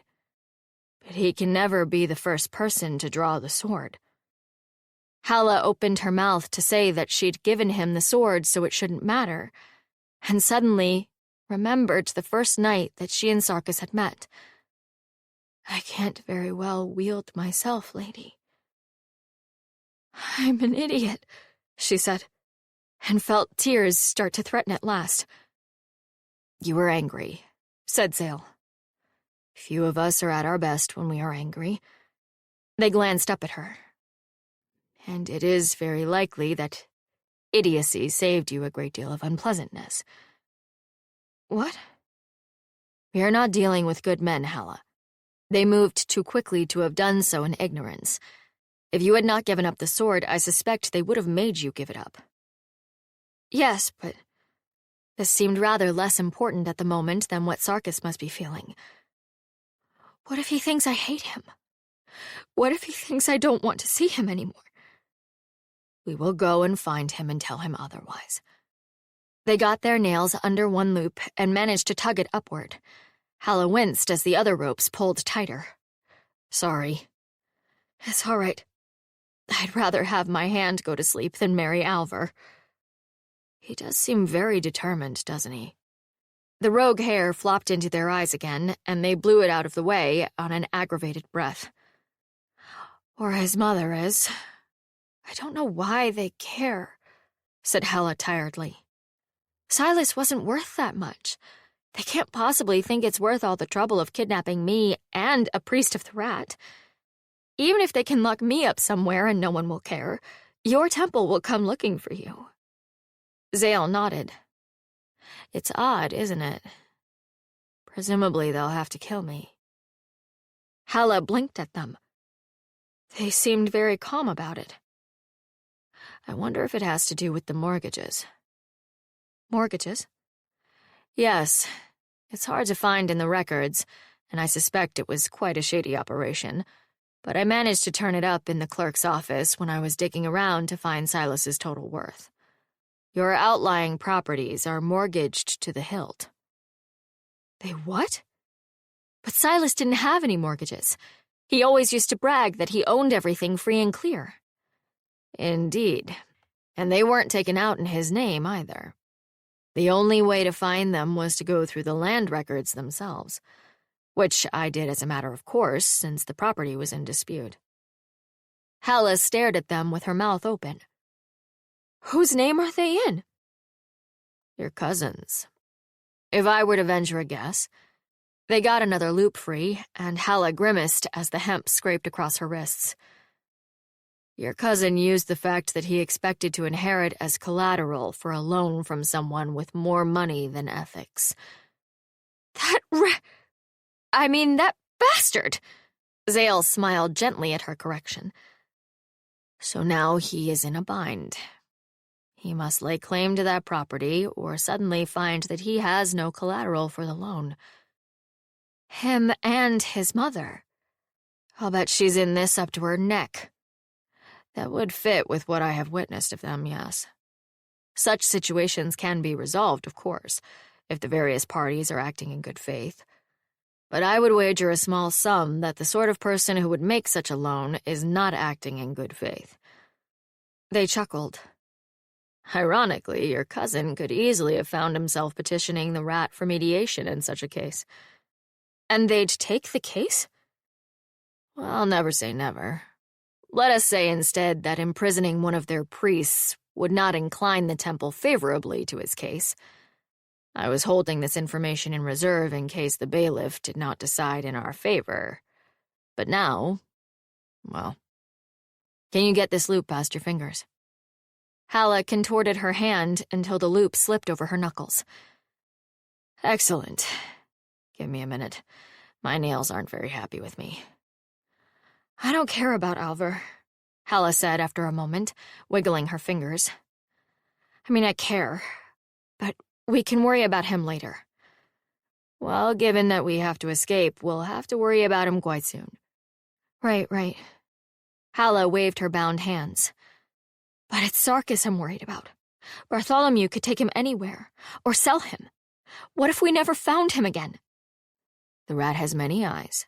[SPEAKER 2] But he can never be the first person to draw the sword. Halla opened her mouth to say that she'd given him the sword so it shouldn't matter, and suddenly remembered the first night that she and Sarkis had met. I can't very well wield myself, lady. I'm an idiot, she said, and felt tears start to threaten at last. You were angry, said Zale. Few of us are at our best when we are angry. They glanced up at her. And it is very likely that idiocy saved you a great deal of unpleasantness. What? We are not dealing with good men, Halla. They moved too quickly to have done so in ignorance. If you had not given up the sword, I suspect they would have made you give it up. Yes, but this seemed rather less important at the moment than what Sarkis must be feeling. What if he thinks I hate him? What if he thinks I don't want to see him anymore? We will go and find him and tell him otherwise. They got their nails under one loop and managed to tug it upward. Halla winced as the other ropes pulled tighter. Sorry. It's all right. I'd rather have my hand go to sleep than marry Alvar. He does seem very determined, doesn't he? The rogue hair flopped into their eyes again, and they blew it out of the way on an aggravated breath. Or his mother is. I don't know why they care, said Halla tiredly. Silas wasn't worth that much. They can't possibly think it's worth all the trouble of kidnapping me and a priest of the rat. Even if they can lock me up somewhere and no one will care, your temple will come looking for you. Zale nodded. It's odd, isn't it? Presumably they'll have to kill me. Halla blinked at them. They seemed very calm about it.
[SPEAKER 3] I wonder if it has to do with the mortgages.
[SPEAKER 2] Mortgages?
[SPEAKER 3] Yes. It's hard to find in the records, and I suspect it was quite a shady operation, but I managed to turn it up in the clerk's office when I was digging around to find Silas's total worth. Your outlying properties are mortgaged to the hilt.
[SPEAKER 2] They what? But Silas didn't have any mortgages. He always used to brag that he owned everything free and clear.
[SPEAKER 3] Indeed. And they weren't taken out in his name either. The only way to find them was to go through the land records themselves, which I did as a matter of course since the property was in dispute.
[SPEAKER 2] Halla stared at them with her mouth open. Whose name are they in?
[SPEAKER 3] Your cousins. If I were to venture a guess, they got another loop free, and Halla grimaced as the hemp scraped across her wrists. Your cousin used the fact that he expected to inherit as collateral for a loan from someone with more money than ethics.
[SPEAKER 2] That bastard! Zale smiled gently at her correction.
[SPEAKER 3] So now he is in a bind. He must lay claim to that property or suddenly find that he has no collateral for the loan.
[SPEAKER 2] Him and his mother.
[SPEAKER 3] I'll bet she's in this up to her neck. That would fit with what I have witnessed of them, yes. Such situations can be resolved, of course, if the various parties are acting in good faith. But I would wager a small sum that the sort of person who would make such a loan is not acting in good faith.
[SPEAKER 2] They chuckled.
[SPEAKER 3] Ironically, your cousin could easily have found himself petitioning the rat for mediation in such a case.
[SPEAKER 2] And they'd take the case?
[SPEAKER 3] Well, never say never. Let us say instead that imprisoning one of their priests would not incline the temple favorably to his case. I was holding this information in reserve in case the bailiff did not decide in our favor. But now, well, can you get this loop past your fingers?
[SPEAKER 2] Halla contorted her hand until the loop slipped over her knuckles.
[SPEAKER 3] Excellent. Give me a minute. My nails aren't very happy with me.
[SPEAKER 2] I don't care about Alvar, Halla said after a moment, wiggling her fingers. I care, but we can worry about him later.
[SPEAKER 3] Well, given that we have to escape, we'll have to worry about him quite soon.
[SPEAKER 2] Right. Halla waved her bound hands. But it's Sarkis I'm worried about. Bartholomew could take him anywhere, or sell him. What if we never found him again?
[SPEAKER 3] The rat has many eyes.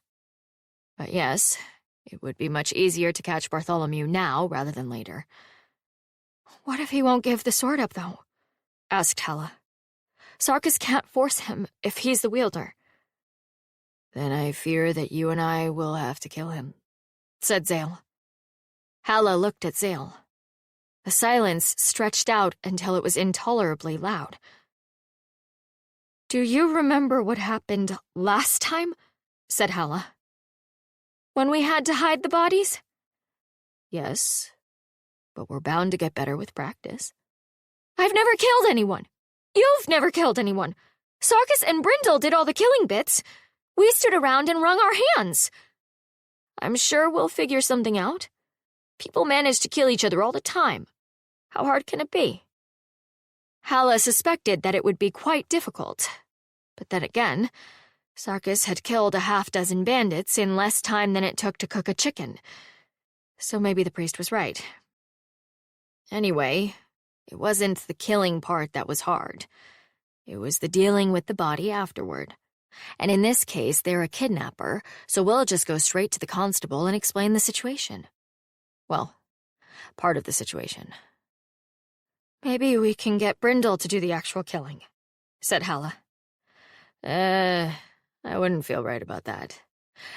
[SPEAKER 3] But yes, it would be much easier to catch Bartholomew now rather than later.
[SPEAKER 2] What if he won't give the sword up, though? Asked Halla. Sarkis can't force him if he's the wielder.
[SPEAKER 3] Then I fear that you and I will have to kill him,
[SPEAKER 2] said Zale. Halla looked at Zale. The silence stretched out until it was intolerably loud. Do you remember what happened last time? Said Halla. When we had to hide the bodies?
[SPEAKER 3] Yes, but we're bound to get better with practice.
[SPEAKER 2] I've never killed anyone. You've never killed anyone. Sarkis and Brindle did all the killing bits. We stood around and wrung our hands. I'm sure we'll figure something out. People manage to kill each other all the time. How hard can it be? Halla suspected that it would be quite difficult. But then again, Sarkis had killed a half-dozen bandits in less time than it took to cook a chicken. So maybe the priest was right.
[SPEAKER 3] Anyway, it wasn't the killing part that was hard. It was the dealing with the body afterward. And in this case, they're a kidnapper, so we'll just go straight to the constable and explain the situation. Well, part of the situation.
[SPEAKER 2] Maybe we can get Brindle to do the actual killing, said Halla.
[SPEAKER 3] I wouldn't feel right about that.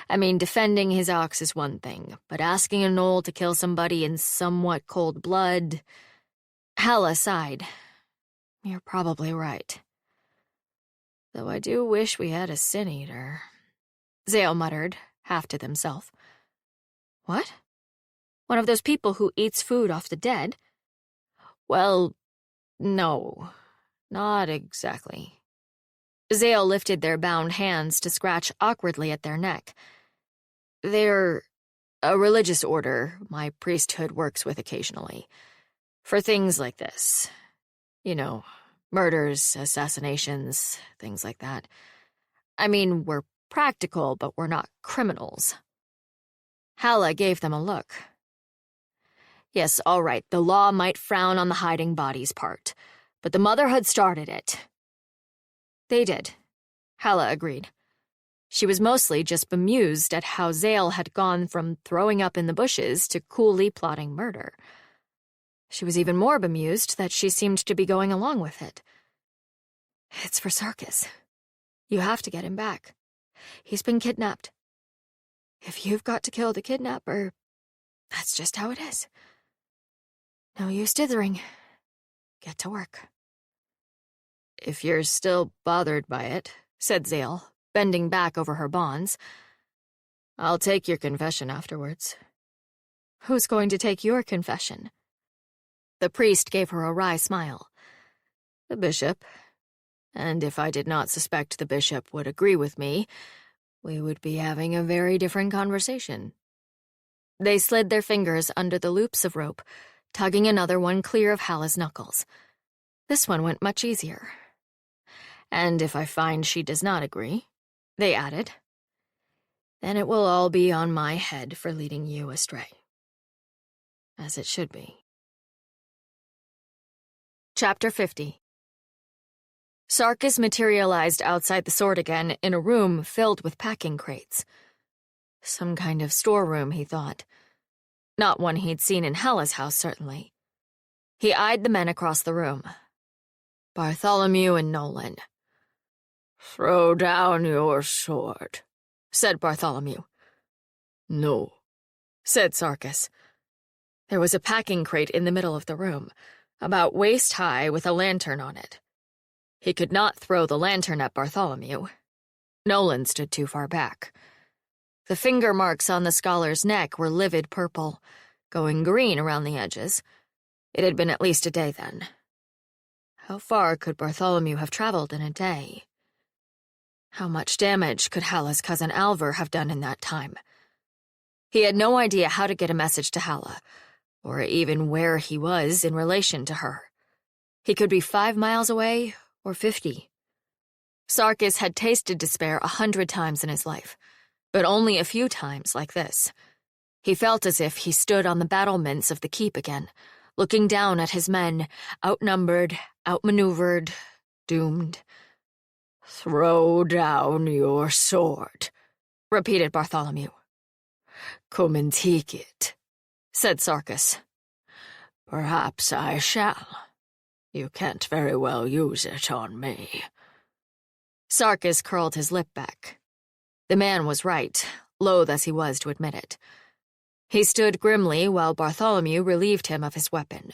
[SPEAKER 3] Defending his ox is one thing, but asking a gnoll to kill somebody in somewhat cold blood...
[SPEAKER 2] Halla sighed.
[SPEAKER 3] You're probably right. Though I do wish we had a sin-eater.
[SPEAKER 2] Zale muttered, half to himself.
[SPEAKER 3] What?
[SPEAKER 2] One of those people who eats food off the dead?
[SPEAKER 3] Well, no, not exactly.
[SPEAKER 2] Zale lifted their bound hands to scratch awkwardly at their neck. They're a religious order my priesthood works with occasionally. For things like this. You know, murders, assassinations, things like that. I mean, we're practical, but we're not criminals. Halla gave them a look. Yes, all right, the law might frown on the hiding bodies part, but the Motherhood started it. They did, Halla agreed. She was mostly just bemused at how Zale had gone from throwing up in the bushes to coolly plotting murder. She was even more bemused that she seemed to be going along with it. It's for Sarkis. You have to get him back. He's been kidnapped. If you've got to kill the kidnapper, that's just how it is. No use dithering. Get to work. If you're still bothered by it, said Zale, bending back over her bonds, I'll take your confession afterwards. Who's going to take your confession? The priest gave her a wry smile. The bishop. And if I did not suspect the bishop would agree with me, we would be having a very different conversation. They slid their fingers under the loops of rope, tugging another one clear of Halla's knuckles. This one went much easier. And if I find she does not agree, they added, then it will all be on my head for leading you astray. As it should be. Chapter 50. Sarkis materialized outside the sword again in a room filled with packing crates. Some kind of storeroom, he thought. Not one he'd seen in Halla's house, certainly. He eyed the men across the room. Bartholomew and Nolan.
[SPEAKER 4] "Throw down your sword,"
[SPEAKER 2] said Bartholomew.
[SPEAKER 4] "No,"
[SPEAKER 2] said Sarkis. There was a packing crate in the middle of the room, about waist-high with a lantern on it. He could not throw the lantern at Bartholomew. Nolan stood too far back. The finger marks on the scholar's neck were livid purple, going green around the edges. It had been at least a day then. How far could Bartholomew have traveled in a day? How much damage could Halla's cousin Alvar have done in that time? He had no idea how to get a message to Halla, or even where he was in relation to her. He could be 5 miles away, or 50. Sarkis had tasted despair 100 times in his life, but only a few times like this. He felt as if he stood on the battlements of the keep again, looking down at his men, outnumbered, outmaneuvered, doomed.
[SPEAKER 4] "Throw down your sword,"
[SPEAKER 2] repeated Bartholomew.
[SPEAKER 4] "Come and take it,"
[SPEAKER 2] said Sarkis.
[SPEAKER 4] "Perhaps I shall. You can't very well use it on me."
[SPEAKER 2] Sarkis curled his lip back. The man was right, loath as he was to admit it. He stood grimly while Bartholomew relieved him of his weapon.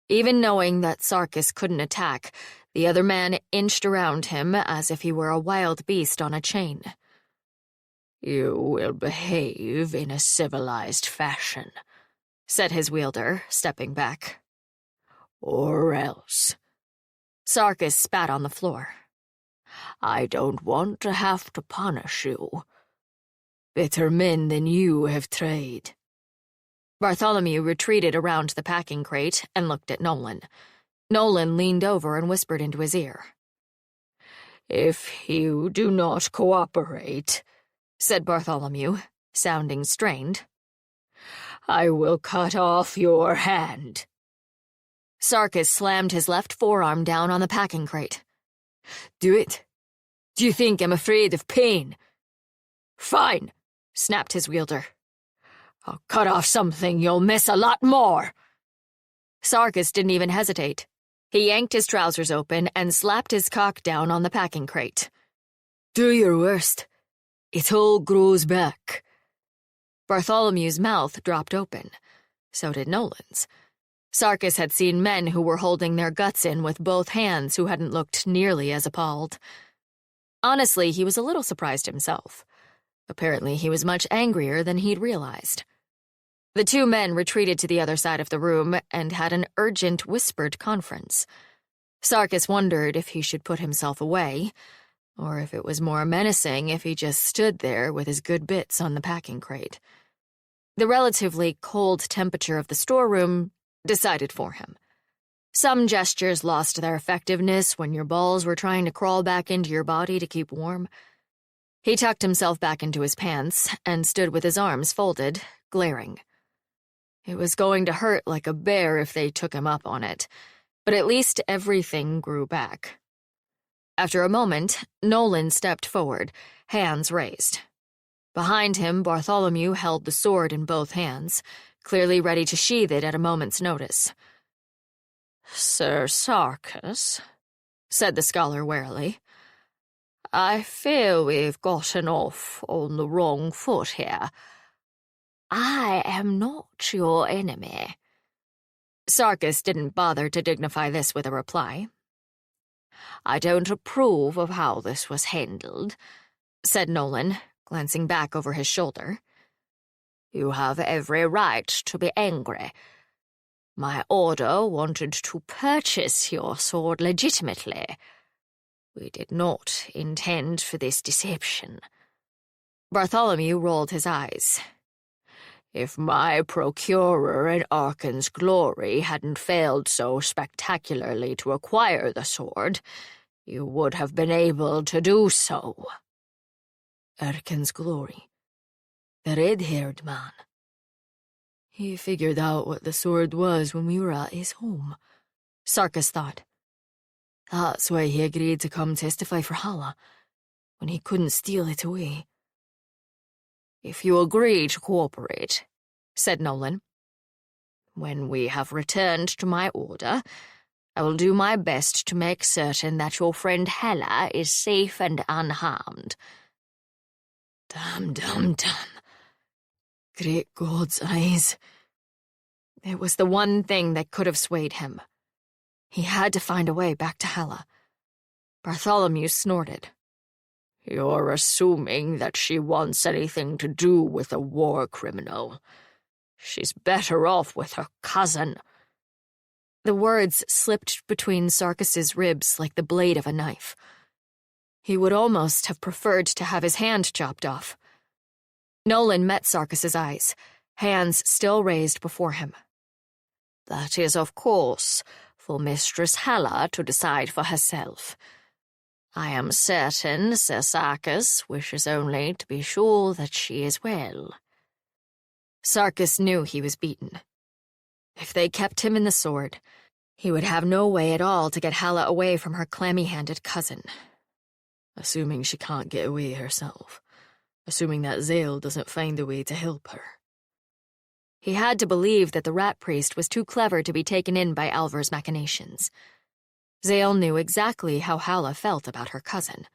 [SPEAKER 2] Even knowing that Sarkis couldn't attack, the other man inched around him as if he were a wild beast on a chain.
[SPEAKER 4] "You will behave in a civilized fashion,"
[SPEAKER 2] said his wielder, stepping back.
[SPEAKER 4] "Or else."
[SPEAKER 2] Sarkis spat on the floor.
[SPEAKER 4] "I don't want to have to punish you. Better men than you have tried."
[SPEAKER 2] Bartholomew retreated around the packing crate and looked at Nolan. Nolan leaned over and whispered into his ear.
[SPEAKER 4] "If you do not cooperate,"
[SPEAKER 2] said Bartholomew, sounding strained,
[SPEAKER 4] "I will cut off your hand."
[SPEAKER 2] Sarkis slammed his left forearm down on the packing crate. "Do it. Do you think I'm afraid of pain?"
[SPEAKER 4] "Fine,"
[SPEAKER 2] snapped his wielder.
[SPEAKER 4] "I'll cut off something you'll miss a lot more."
[SPEAKER 2] Sarkis didn't even hesitate. He yanked his trousers open and slapped his cock down on the packing crate.
[SPEAKER 3] "Do your worst. It all grows back."
[SPEAKER 2] Bartholomew's mouth dropped open. So did Nolan's. Sarkis had seen men who were holding their guts in with both hands who hadn't looked nearly as appalled. Honestly, he was a little surprised himself. Apparently, he was much angrier than he'd realized. The two men retreated to the other side of the room and had an urgent, whispered conference. Sarkis wondered if he should put himself away, or if it was more menacing if he just stood there with his good bits on the packing crate. The relatively cold temperature of the storeroom decided for him. Some gestures lost their effectiveness when your balls were trying to crawl back into your body to keep warm. He tucked himself back into his pants and stood with his arms folded, glaring. It was going to hurt like a bear if they took him up on it, but at least everything grew back. After a moment, Nolan stepped forward, hands raised. Behind him, Bartholomew held the sword in both hands, clearly ready to sheath it at a moment's notice.
[SPEAKER 4] "Sir Sarkis," said the scholar warily, "I fear we've gotten off on the wrong foot here. I am not your enemy."
[SPEAKER 2] Sarkis didn't bother to dignify this with a reply.
[SPEAKER 4] "I don't approve of how this was handled,"
[SPEAKER 2] said Nolan, glancing back over his shoulder.
[SPEAKER 4] "You have every right to be angry. My order wanted to purchase your sword legitimately. We did not intend for this deception."
[SPEAKER 2] Bartholomew rolled his eyes.
[SPEAKER 4] "If my procurer in Arkan's glory hadn't failed so spectacularly to acquire the sword, you would have been able to do so."
[SPEAKER 3] Arkan's glory. The red-haired man. He figured out what the sword was when we were at his home,
[SPEAKER 2] Sarkis thought.
[SPEAKER 3] That's why he agreed to come testify for Halla, when he couldn't steal it away.
[SPEAKER 4] "If you agree to cooperate," said Nolan, "when we have returned to my order, I will do my best to make certain that your friend Halla is safe and unharmed."
[SPEAKER 3] Damn. Great God's eyes.
[SPEAKER 2] It was the one thing that could have swayed him. He had to find a way back to Halla. Bartholomew snorted.
[SPEAKER 4] "You're assuming that she wants anything to do with a war criminal. She's better off with her cousin."
[SPEAKER 2] The words slipped between Sarkis's ribs like the blade of a knife. He would almost have preferred to have his hand chopped off. Nolan met Sarkis's eyes, hands still raised before him.
[SPEAKER 4] "That is, of course, for Mistress Halla to decide for herself. I am certain Sir Sarkis wishes only to be sure that she is well."
[SPEAKER 2] Sarkis knew he was beaten. If they kept him in the sword, he would have no way at all to get Halla away from her clammy-handed cousin.
[SPEAKER 3] Assuming she can't get away herself. Assuming that Zale doesn't find a way to help her.
[SPEAKER 2] He had to believe that the rat priest was too clever to be taken in by Alvar's machinations. Zale knew exactly how Halla felt about her cousin.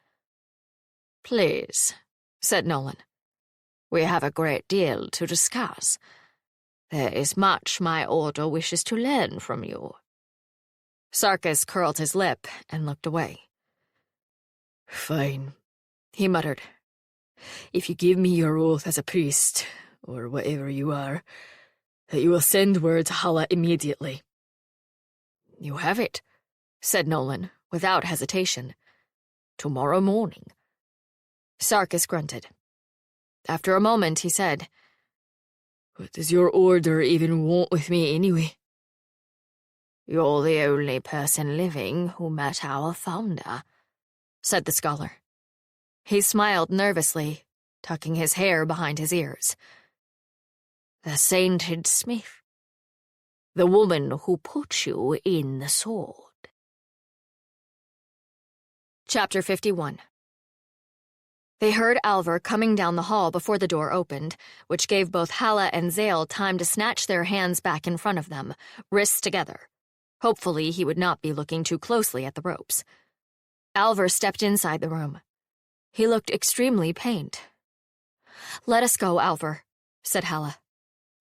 [SPEAKER 4] "Please," said Nolan. "We have a great deal to discuss. There is much my order wishes to learn from you."
[SPEAKER 2] Sarkis curled his lip and looked away.
[SPEAKER 3] "Fine," he muttered. "If you give me your oath as a priest, or whatever you are, that you will send word to Halla immediately."
[SPEAKER 2] "You have it," said Nolan, without hesitation.
[SPEAKER 4] "Tomorrow morning."
[SPEAKER 2] Sarkis grunted. After a moment, he said,
[SPEAKER 3] "What does your order even want with me anyway?"
[SPEAKER 4] "You're the only person living who met our founder,"
[SPEAKER 2] said the scholar. He smiled nervously, tucking his hair behind his ears.
[SPEAKER 4] "The sainted smith. The woman who put you in the sword."
[SPEAKER 2] Chapter 51. They heard Alvar coming down the hall before the door opened, which gave both Halla and Zale time to snatch their hands back in front of them, wrists together. Hopefully he would not be looking too closely at the ropes. Alvar stepped inside the room. He looked extremely pained. "Let us go, Alvar," said Halla.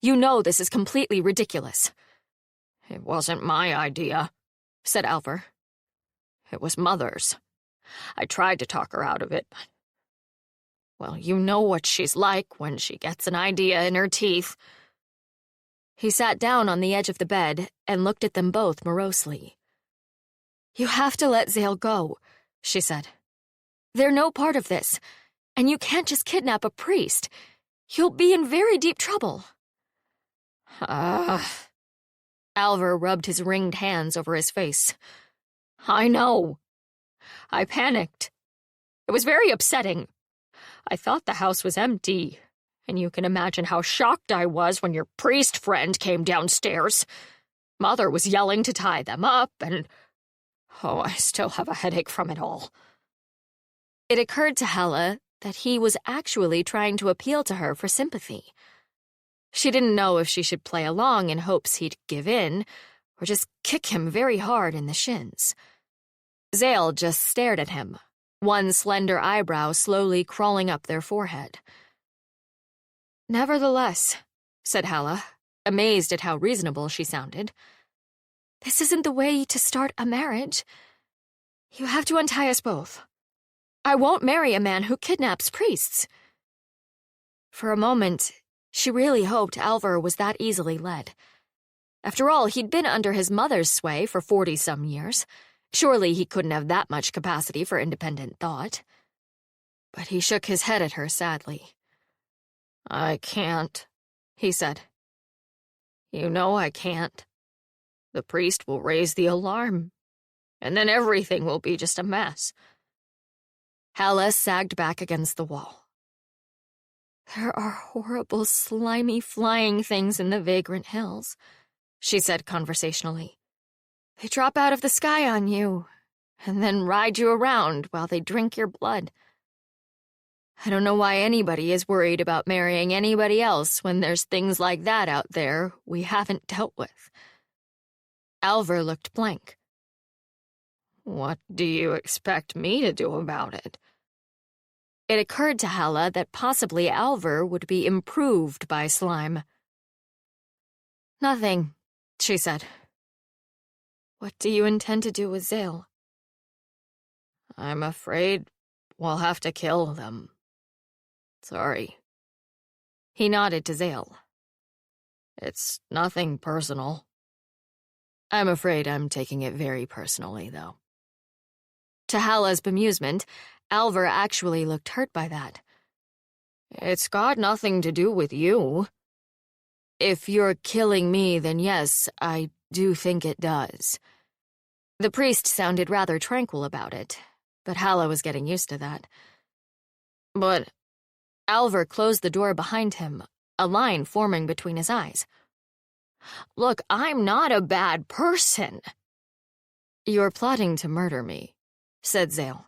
[SPEAKER 2] "You know this is completely ridiculous."
[SPEAKER 4] "It wasn't my idea," said Alvar. "It was Mother's. I tried to talk her out of it, but... well, you know what she's like when she gets an idea in her teeth."
[SPEAKER 2] He sat down on the edge of the bed and looked at them both morosely. "You have to let Zale go," she said.
[SPEAKER 1] They're no part of this, and you can't just kidnap a priest. You'll be in very deep trouble.
[SPEAKER 4] Alvar
[SPEAKER 1] rubbed his ringed hands over his face.
[SPEAKER 4] I know. I panicked. It was very upsetting. I thought the house was empty, and you can imagine how shocked I was when your priest friend came downstairs. Mother was yelling to tie them up, and... oh, I still have a headache from it all.
[SPEAKER 1] It occurred to Halla that he was actually trying to appeal to her for sympathy. She didn't know if she should play along in hopes he'd give in, or just kick him very hard in the shins. Zale just stared at him, one slender eyebrow slowly crawling up their forehead.
[SPEAKER 2] "Nevertheless," said Halla, amazed at how reasonable she sounded, "this isn't the way to start a marriage. You have to untie us both. I won't marry a man who kidnaps priests." For a moment, she really hoped Alvar was that easily led. After all, he'd been under his mother's sway for 40-some years. Surely he couldn't have that much capacity for independent thought. But he shook his head at her sadly.
[SPEAKER 4] I can't, he said. You know I can't. The priest will raise the alarm, and then everything will be just a mess.
[SPEAKER 2] Halla sagged back against the wall. "There are horrible, slimy, flying things in the vagrant hills," she said conversationally. "They drop out of the sky on you, and then ride you around while they drink your blood. I don't know why anybody is worried about marrying anybody else when there's things like that out there we haven't dealt with." Alvar looked blank.
[SPEAKER 4] What do you expect me to do about it?
[SPEAKER 2] It occurred to Halla that possibly Alvar would be improved by slime. "Nothing," she said. "What do you intend to do with Zale?"
[SPEAKER 4] I'm afraid we'll have to kill them. Sorry.
[SPEAKER 2] He nodded to Zale.
[SPEAKER 4] It's nothing personal.
[SPEAKER 2] I'm afraid I'm taking it very personally, though. To Halla's bemusement, Alvar actually looked hurt by that.
[SPEAKER 4] It's got nothing to do with you.
[SPEAKER 2] If you're killing me, then yes, I do think it does. The priest sounded rather tranquil about it, but Halla was getting used to that.
[SPEAKER 4] But
[SPEAKER 2] Alvar closed the door behind him, a line forming between his eyes.
[SPEAKER 4] Look, I'm not a bad person.
[SPEAKER 2] You're plotting to murder me, said Zale.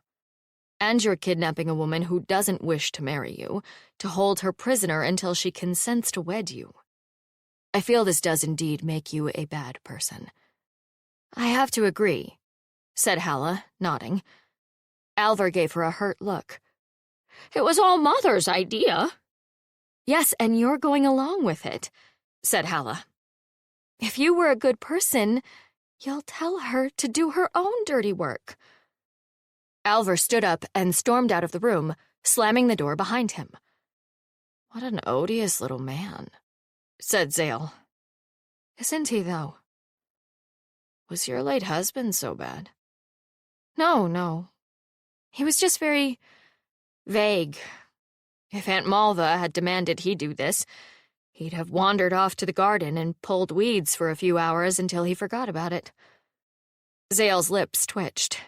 [SPEAKER 2] And you're kidnapping a woman who doesn't wish to marry you, to hold her prisoner until she consents to wed you. I feel this does indeed make you a bad person. I have to agree, said Halla, nodding. Alvar gave her a hurt look.
[SPEAKER 4] It was all Mother's idea.
[SPEAKER 2] Yes, and you're going along with it, said Halla. If you were a good person, you'll tell her to do her own dirty work. Alvar stood up and stormed out of the room, slamming the door behind him.
[SPEAKER 4] What an odious little man, said Zale.
[SPEAKER 2] Isn't he, though?
[SPEAKER 4] Was your late husband so bad?
[SPEAKER 2] No. He was just very vague. If Aunt Malva had demanded he do this, he'd have wandered off to the garden and pulled weeds for a few hours until he forgot about it. Zale's lips twitched.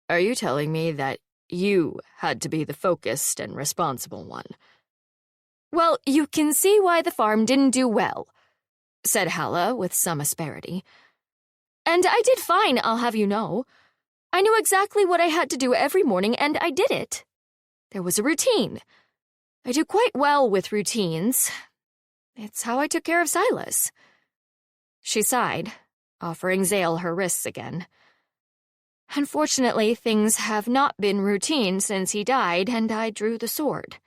[SPEAKER 4] Are you telling me that you had to be the focused and responsible one?
[SPEAKER 2] Well, you can see why the farm didn't do well, said Halla with some asperity. And I did fine, I'll have you know. I knew exactly what I had to do every morning, and I did it. There was a routine. I do quite well with routines. It's how I took care of Silas. She sighed, offering Zale her wrists again. Unfortunately, things have not been routine since he died and I drew the sword.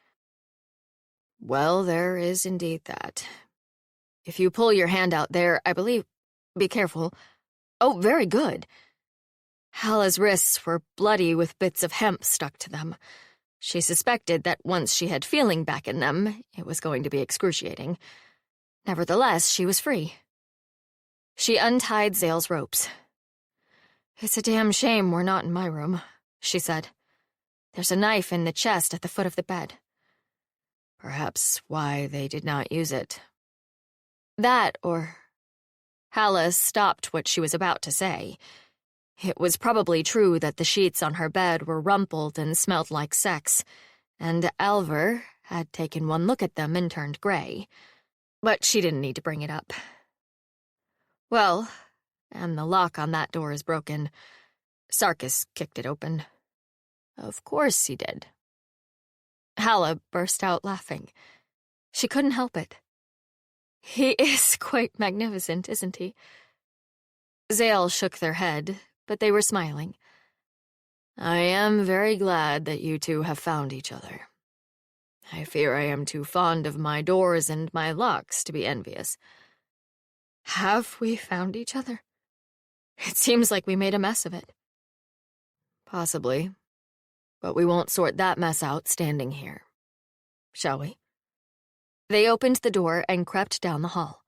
[SPEAKER 4] Well, there is indeed that.
[SPEAKER 2] If you pull your hand out there, I believe... Be careful. Oh, very good. Halla's wrists were bloody with bits of hemp stuck to them. She suspected that once she had feeling back in them, it was going to be excruciating. Nevertheless, she was free. She untied Zale's ropes. It's a damn shame we're not in my room, she said.
[SPEAKER 1] There's a knife in the chest at the foot of the bed.
[SPEAKER 2] Perhaps why they did not use it.
[SPEAKER 1] That, or... Halla stopped what she was about to say. It was probably true that the sheets on her bed were rumpled and smelled like sex, and Alver had taken one look at them and turned gray. But she didn't need to bring it up. Well, and the lock on that door is broken. Sarkis kicked it open.
[SPEAKER 2] Of course he did.
[SPEAKER 1] Halla burst out laughing. She couldn't help it. He is quite magnificent, isn't he? Zale shook their head, but they were smiling.
[SPEAKER 2] I am very glad that you two have found each other. I fear I am too fond of my doors and my locks to be envious.
[SPEAKER 1] Have we found each other? It seems like we made a mess of it.
[SPEAKER 2] Possibly, but we won't sort that mess out standing here. Shall we?
[SPEAKER 1] They opened the door and crept down the hall.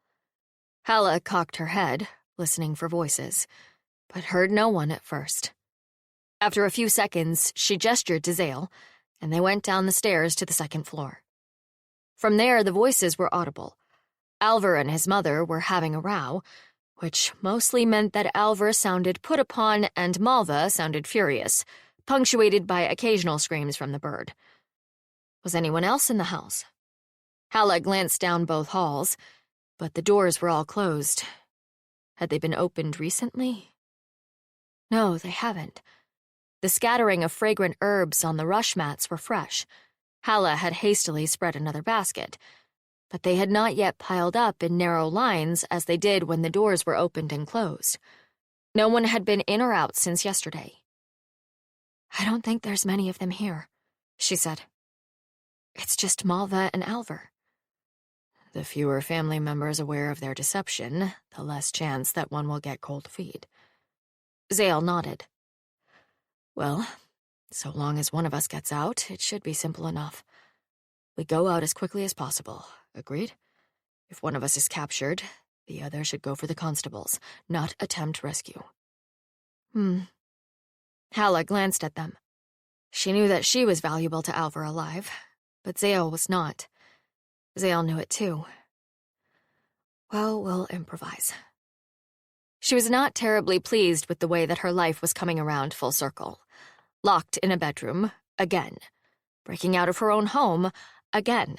[SPEAKER 1] Halla cocked her head, listening for voices, but heard no one at first. After a few seconds, she gestured to Zale, and they went down the stairs to the second floor. From there, the voices were audible. Alver and his mother were having a row, which mostly meant that Alver sounded put upon and Malva sounded furious, punctuated by occasional screams from the bird. Was anyone else in the house? Halla glanced down both halls, but the doors were all closed. Had they been opened recently? No, they hadn't. The scattering of fragrant herbs on the rush mats were fresh. Halla had hastily spread another basket, but they had not yet piled up in narrow lines as they did when the doors were opened and closed. No one had been in or out since yesterday. I don't think there's many of them here, she said. It's just Malva and Alver.
[SPEAKER 2] The fewer family members aware of their deception, the less chance that one will get cold feet.
[SPEAKER 1] Zale nodded.
[SPEAKER 2] Well, so long as one of us gets out, it should be simple enough. We go out as quickly as possible, agreed? If one of us is captured, the other should go for the constables, not attempt rescue.
[SPEAKER 1] Halla glanced at them. She knew that she was valuable to Alver alive, but Zale was not. Zale knew it too. Well, we'll improvise. She was not terribly pleased with the way that her life was coming around full circle. Locked in a bedroom, again. Breaking out of her own home, again.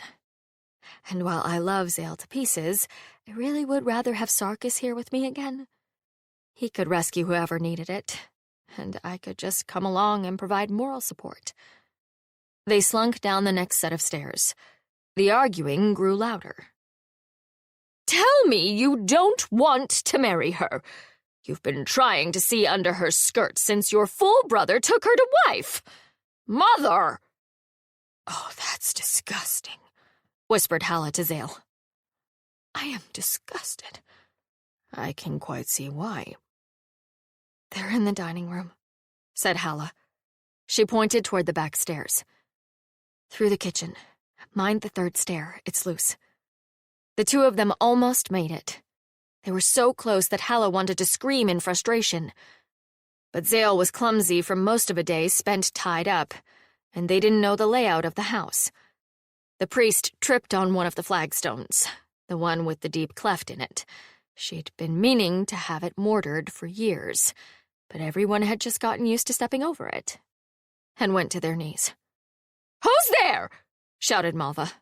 [SPEAKER 1] And while I love Zale to pieces, I really would rather have Sarkis here with me again. He could rescue whoever needed it, and I could just come along and provide moral support. They slunk down the next set of stairs. The arguing grew louder. Tell me you don't want to marry her. You've been trying to see under her skirt since your full brother took her to wife. Mother! Oh, that's disgusting, whispered Halla to Zale. I am disgusted.
[SPEAKER 2] I can quite see why.
[SPEAKER 1] They're in the dining room, said Halla. She pointed toward the back stairs. Through the kitchen. Mind the third stair, it's loose. The two of them almost made it. They were so close that Halla wanted to scream in frustration. But Zale was clumsy from most of a day spent tied up, and they didn't know the layout of the house. The priest tripped on one of the flagstones, the one with the deep cleft in it. She'd been meaning to have it mortared for years, but everyone had just gotten used to stepping over it, and went to their knees. Who's there? Shouted Malva.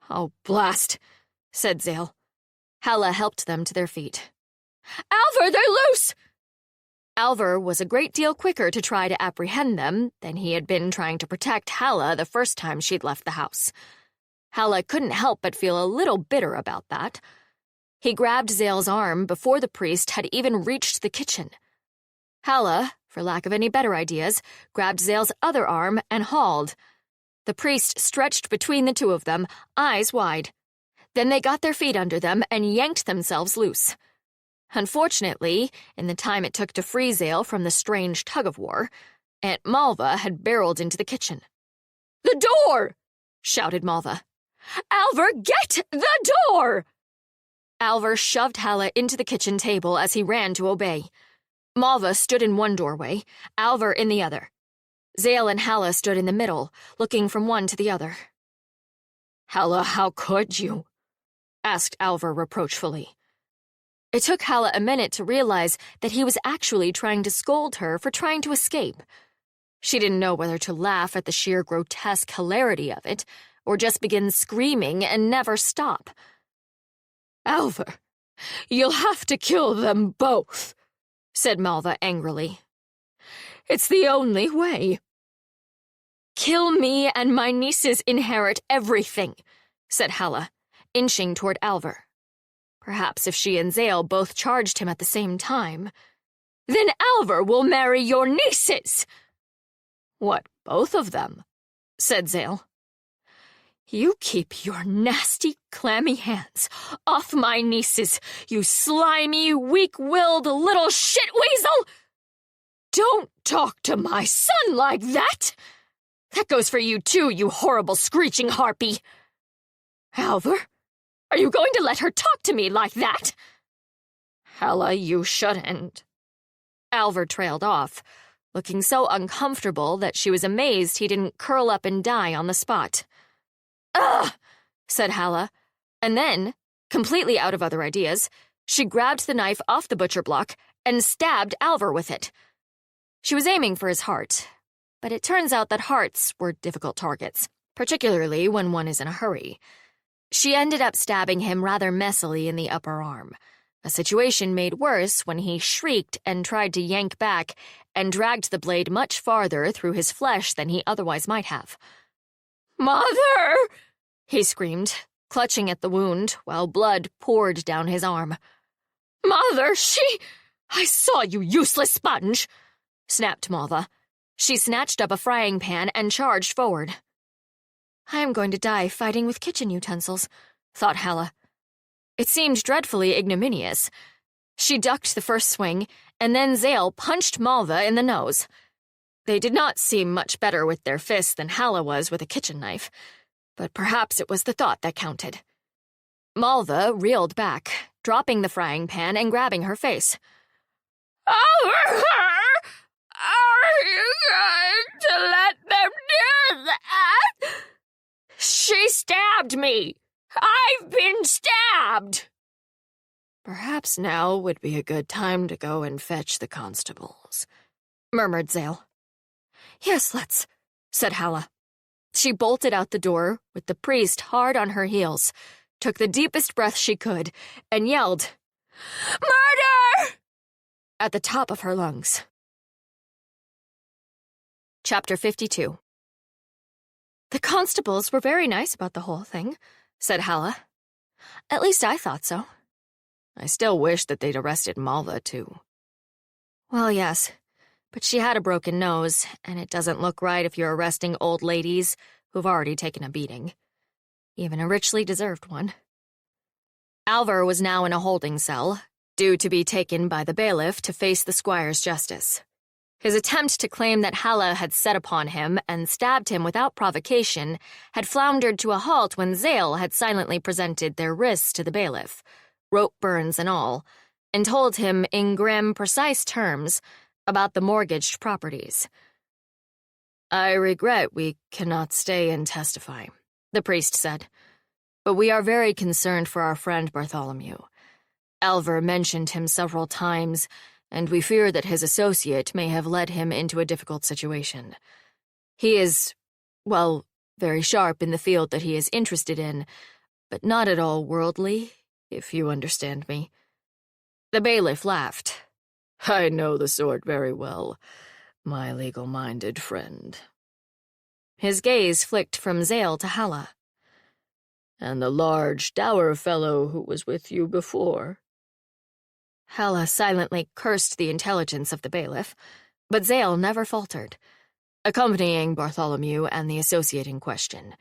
[SPEAKER 1] Oh, blast, said Zale. Halla helped them to their feet. Alver, they're loose! Alver was a great deal quicker to try to apprehend them than he had been trying to protect Halla the first time she'd left the house. Halla couldn't help but feel a little bitter about that. He grabbed Zale's arm before the priest had even reached the kitchen. Halla, for lack of any better ideas, grabbed Zale's other arm and hauled. The priest stretched between the two of them, eyes wide. Then they got their feet under them and yanked themselves loose. Unfortunately, in the time it took to free Zale from the strange tug-of-war, Aunt Malva had barreled into the kitchen. The door! Shouted Malva. Alver, get the door! Alver shoved Halla into the kitchen table as he ran to obey. Malva stood in one doorway, Alver in the other. Zale and Halla stood in the middle, looking from one to the other.
[SPEAKER 4] Halla, how could you? Asked Alver reproachfully.
[SPEAKER 1] It took Halla a minute to realize that he was actually trying to scold her for trying to escape. She didn't know whether to laugh at the sheer grotesque hilarity of it, or just begin screaming and never stop.
[SPEAKER 4] Alver, you'll have to kill them both, said Malva angrily. It's the only way.
[SPEAKER 1] Kill me and my nieces inherit everything, said Halla, inching toward Alver. Perhaps if she and Zale both charged him at the same time.
[SPEAKER 4] Then Alver will marry your nieces. What, both of them? Said Zale.
[SPEAKER 1] You keep your nasty, clammy hands off my nieces, you slimy, weak-willed little shitweasel!
[SPEAKER 4] Don't talk to my son like that!
[SPEAKER 1] That goes for you too, you horrible screeching harpy!
[SPEAKER 4] Alver,
[SPEAKER 1] are you going to let her talk to me like that?
[SPEAKER 4] Halla, you shouldn't.
[SPEAKER 1] Alver trailed off, looking so uncomfortable that she was amazed he didn't curl up and die on the spot.
[SPEAKER 4] Ugh!
[SPEAKER 1] Said Halla, and then, completely out of other ideas, she grabbed the knife off the butcher block and stabbed Alver with it. She was aiming for his heart, but it turns out that hearts were difficult targets, particularly when one is in a hurry. She ended up stabbing him rather messily in the upper arm, a situation made worse when he shrieked and tried to yank back and dragged the blade much farther through his flesh than he otherwise might have.
[SPEAKER 4] "Mother!"
[SPEAKER 1] he screamed, clutching at the wound while blood poured down his arm.
[SPEAKER 4] "Mother, I saw you, useless sponge!"
[SPEAKER 1] snapped Malva. She snatched up a frying pan and charged forward. I am going to die fighting with kitchen utensils, thought Halla. It seemed dreadfully ignominious. She ducked the first swing, and then Zale punched Malva in the nose. They did not seem much better with their fists than Halla was with a kitchen knife, but perhaps it was the thought that counted. Malva reeled back, dropping the frying pan and grabbing her face.
[SPEAKER 4] "Over her! Are you going to let them do that? She stabbed me! I've been stabbed!"
[SPEAKER 2] Perhaps now would be a good time to go and fetch the constables,
[SPEAKER 1] murmured Zale. Yes, let's, said Halla. She bolted out the door with the priest hard on her heels, took the deepest breath she could, and yelled, "Murder!" at the top of her lungs. Chapter 52. The constables were very nice about the whole thing, said Halla. At least I thought so.
[SPEAKER 2] I still wish that they'd arrested Malva, too.
[SPEAKER 1] Well, yes, but she had a broken nose, and it doesn't look right if you're arresting old ladies who've already taken a beating. Even a richly deserved one. Alver was now in a holding cell, due to be taken by the bailiff to face the squire's justice. His attempt to claim that Halla had set upon him and stabbed him without provocation had floundered to a halt when Zale had silently presented their wrists to the bailiff, rope burns and all, and told him in grim, precise terms about the mortgaged properties.
[SPEAKER 2] I regret we cannot stay and testify, the priest said, but we are very concerned for our friend Bartholomew. Alver mentioned him several times, and we fear that his associate may have led him into a difficult situation. He is, well, very sharp in the field that he is interested in, but not at all worldly, if you understand me. The bailiff laughed. I know the sword very well, my legal-minded friend. His gaze flicked from Zale to Halla. And the large, dour fellow who was with you before?
[SPEAKER 1] Halla silently cursed the intelligence of the bailiff, but Zale never faltered,
[SPEAKER 2] accompanying Bartholomew and the associate in question.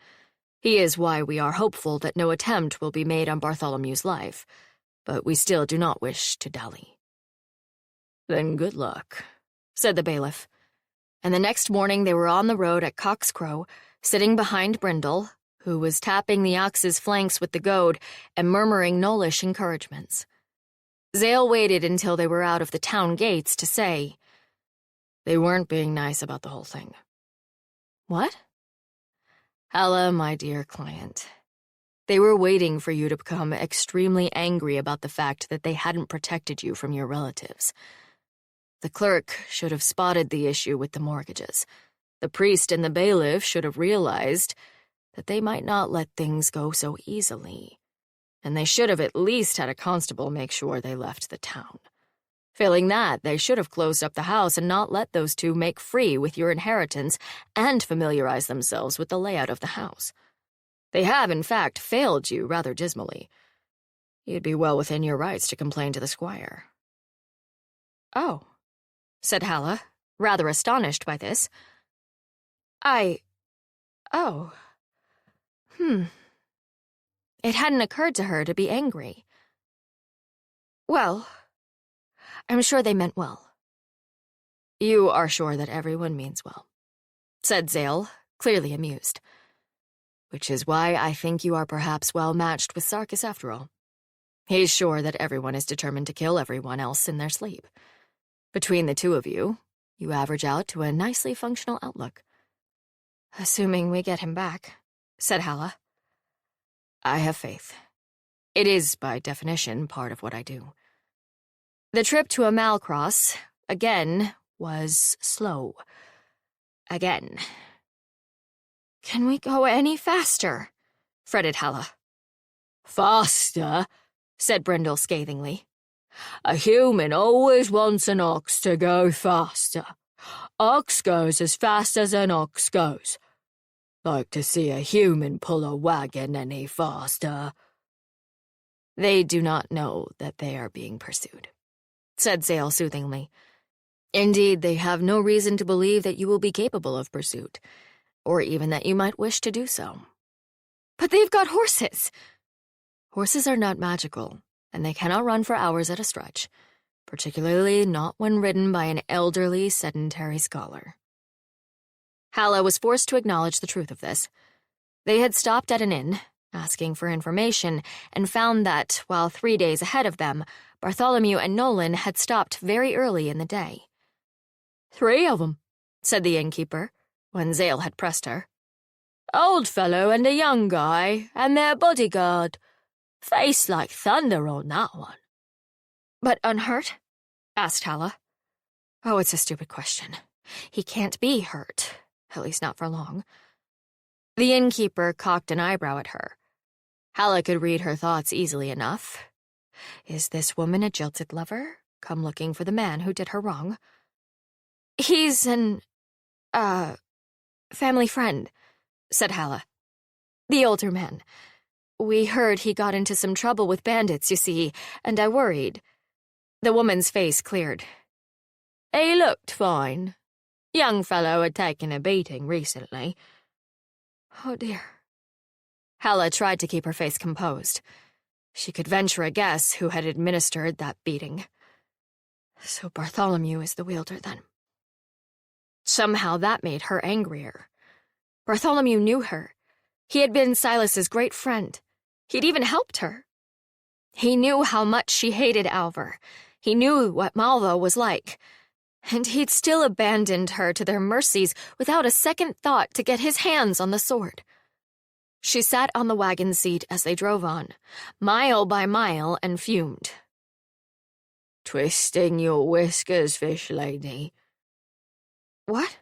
[SPEAKER 2] He is why we are hopeful that no attempt will be made on Bartholomew's life, but we still do not wish to dally. Then good luck, said the bailiff, and the next morning they were on the road at cock's crow, sitting behind Brindle, who was tapping the ox's flanks with the goad and murmuring knowlish encouragements. Zale waited until they were out of the town gates to say, they weren't being nice about the whole thing. What?
[SPEAKER 3] Halla, my dear client. They were waiting for you to become extremely angry about the fact that they hadn't protected you from your relatives. The clerk should have spotted the issue with the mortgages. The priest and the bailiff should have realized that they might not let things go so easily, and they should have at least had a constable make sure they left the town. Failing that, they should have closed up the house and not let those two make free with your inheritance and familiarize themselves with the layout of the house. They have, in fact, failed you rather dismally. You'd be well within your rights to complain to the squire.
[SPEAKER 2] Oh, said Halla, rather astonished by this. Oh. It hadn't occurred to her to be angry. Well, I'm sure they meant well.
[SPEAKER 3] You are sure that everyone means well, said Zale, clearly amused. Which is why I think you are perhaps well matched with Sarkis after all. He's sure that everyone is determined to kill everyone else in their sleep. Between the two of you, you average out to a nicely functional outlook.
[SPEAKER 2] Assuming we get him back, said Halla.
[SPEAKER 3] I have faith. It is, by definition, part of what I do.
[SPEAKER 2] The trip to Amalcross, again, was slow. Again. Can we go any faster? Fretted Halla.
[SPEAKER 4] Faster, said Brindle scathingly. A human always wants an ox to go faster. Ox goes as fast as an ox goes. Like to see a human pull a wagon any faster.
[SPEAKER 3] They do not know that they are being pursued, said Zale soothingly. Indeed, they have no reason to believe that you will be capable of pursuit, or even that you might wish to do so.
[SPEAKER 2] But they've got horses.
[SPEAKER 3] Horses are not magical, and they cannot run for hours at a stretch, particularly not when ridden by an elderly, sedentary scholar.
[SPEAKER 2] Halla was forced to acknowledge the truth of this. They had stopped at an inn, asking for information, and found that, while 3 days ahead of them, Bartholomew and Nolan had stopped very early in the day.
[SPEAKER 4] 3 of 'em,
[SPEAKER 2] said the innkeeper, when Zale had pressed her.
[SPEAKER 4] Old fellow and a young guy, and their bodyguard. Face like thunder on that one.
[SPEAKER 2] But unhurt? Asked Halla.
[SPEAKER 3] Oh, it's a stupid question. He can't be hurt, at least not for long.
[SPEAKER 2] The innkeeper cocked an eyebrow at her.
[SPEAKER 3] Halla could read her thoughts easily enough. Is this woman a jilted lover, come looking for the man who did her wrong?
[SPEAKER 2] He's an, family friend, said Halla. The older man. We heard he got into some trouble with bandits, you see, and I worried. The woman's face cleared.
[SPEAKER 4] He looked fine. Young fellow had taken a beating recently.
[SPEAKER 2] Oh, dear.
[SPEAKER 3] Halla tried to keep her face composed. She could venture a guess who had administered that beating. So Bartholomew is the wielder, then.
[SPEAKER 2] Somehow that made her angrier. Bartholomew knew her. He had been Silas's great friend. He'd even helped her. He knew how much she hated Alvar. He knew what Malva was like. And he'd still abandoned her to their mercies without a second thought to get his hands on the sword. She sat on the wagon seat as they drove on, mile by mile, and fumed.
[SPEAKER 4] Twisting your whiskers, fish lady.
[SPEAKER 2] What?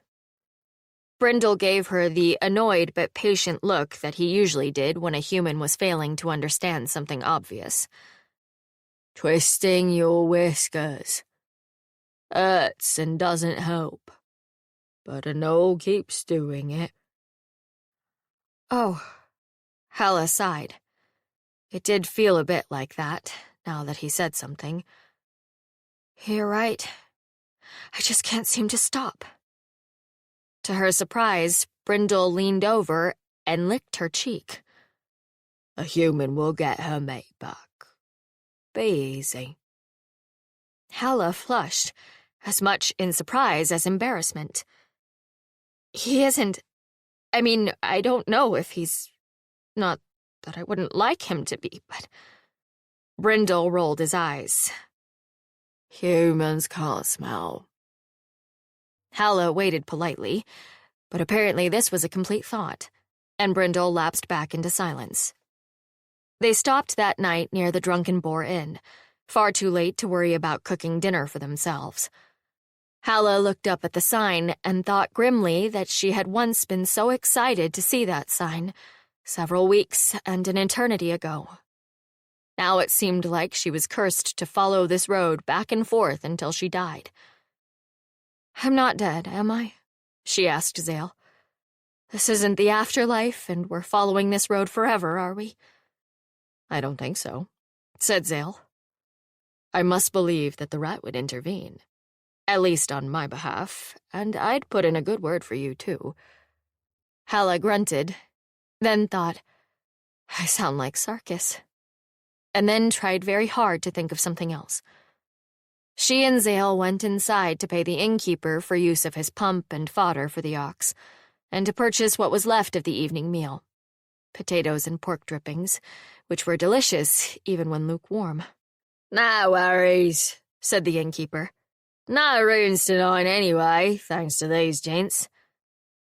[SPEAKER 3] Brindle gave her the annoyed but patient look that he usually did when a human was failing to understand something obvious.
[SPEAKER 4] Twisting your whiskers. Hurts and doesn't help. But a Knoll keeps doing it.
[SPEAKER 2] Oh,
[SPEAKER 3] Halla sighed. It did feel a bit like that, now that he said something.
[SPEAKER 2] You're right. I just can't seem to stop.
[SPEAKER 3] To her surprise, Brindle leaned over and licked her cheek.
[SPEAKER 4] A human will get her mate back. Be easy.
[SPEAKER 2] Halla flushed, as much in surprise as embarrassment. He isn't... I don't know if he's... Not that I wouldn't like him to be, but...
[SPEAKER 3] Brindle rolled his eyes.
[SPEAKER 4] Humans can't smell.
[SPEAKER 3] Halla waited politely,
[SPEAKER 1] But apparently this was a complete thought, and Brindle lapsed back into silence. They stopped that night near the Drunken Boar Inn, far too late to worry about cooking dinner for themselves. Halla looked up at the sign and thought grimly that she had once been so excited to see that sign, several weeks and an eternity ago. Now it seemed like she was cursed to follow this road back and forth until she died. "I'm not dead, am I?" she asked Zale. "This isn't the afterlife, and we're following this road forever, are we?"
[SPEAKER 3] "I don't think so," said Zale. "I must believe that the rat would intervene. At least on my behalf, and I'd put in a good word for you, too."
[SPEAKER 1] Halla grunted, then thought, "I sound like Sarkis," and then tried very hard to think of something else. She and Zale went inside to pay the innkeeper for use of his pump and fodder for the ox, and to purchase what was left of the evening meal, potatoes and pork drippings, which were delicious even when lukewarm.
[SPEAKER 4] "No worries," said the innkeeper. "No runes tonight anyway, thanks to these gents."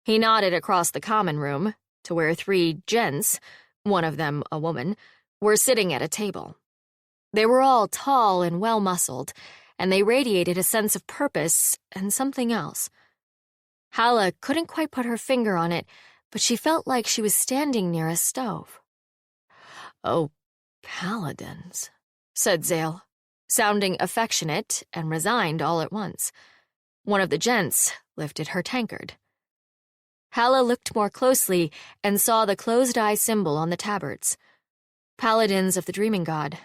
[SPEAKER 1] He nodded across the common room to where 3 gents, one of them a woman, were sitting at a table. They were all tall and well-muscled, and they radiated a sense of purpose and something else. Halla couldn't quite put her finger on it, but she felt like she was standing near a stove.
[SPEAKER 3] "Oh, paladins,"
[SPEAKER 1] said Zale, sounding affectionate and resigned all at once. One of the gents lifted her tankard. Halla looked more closely and saw the closed-eye symbol on the tabards. Paladins of the Dreaming God.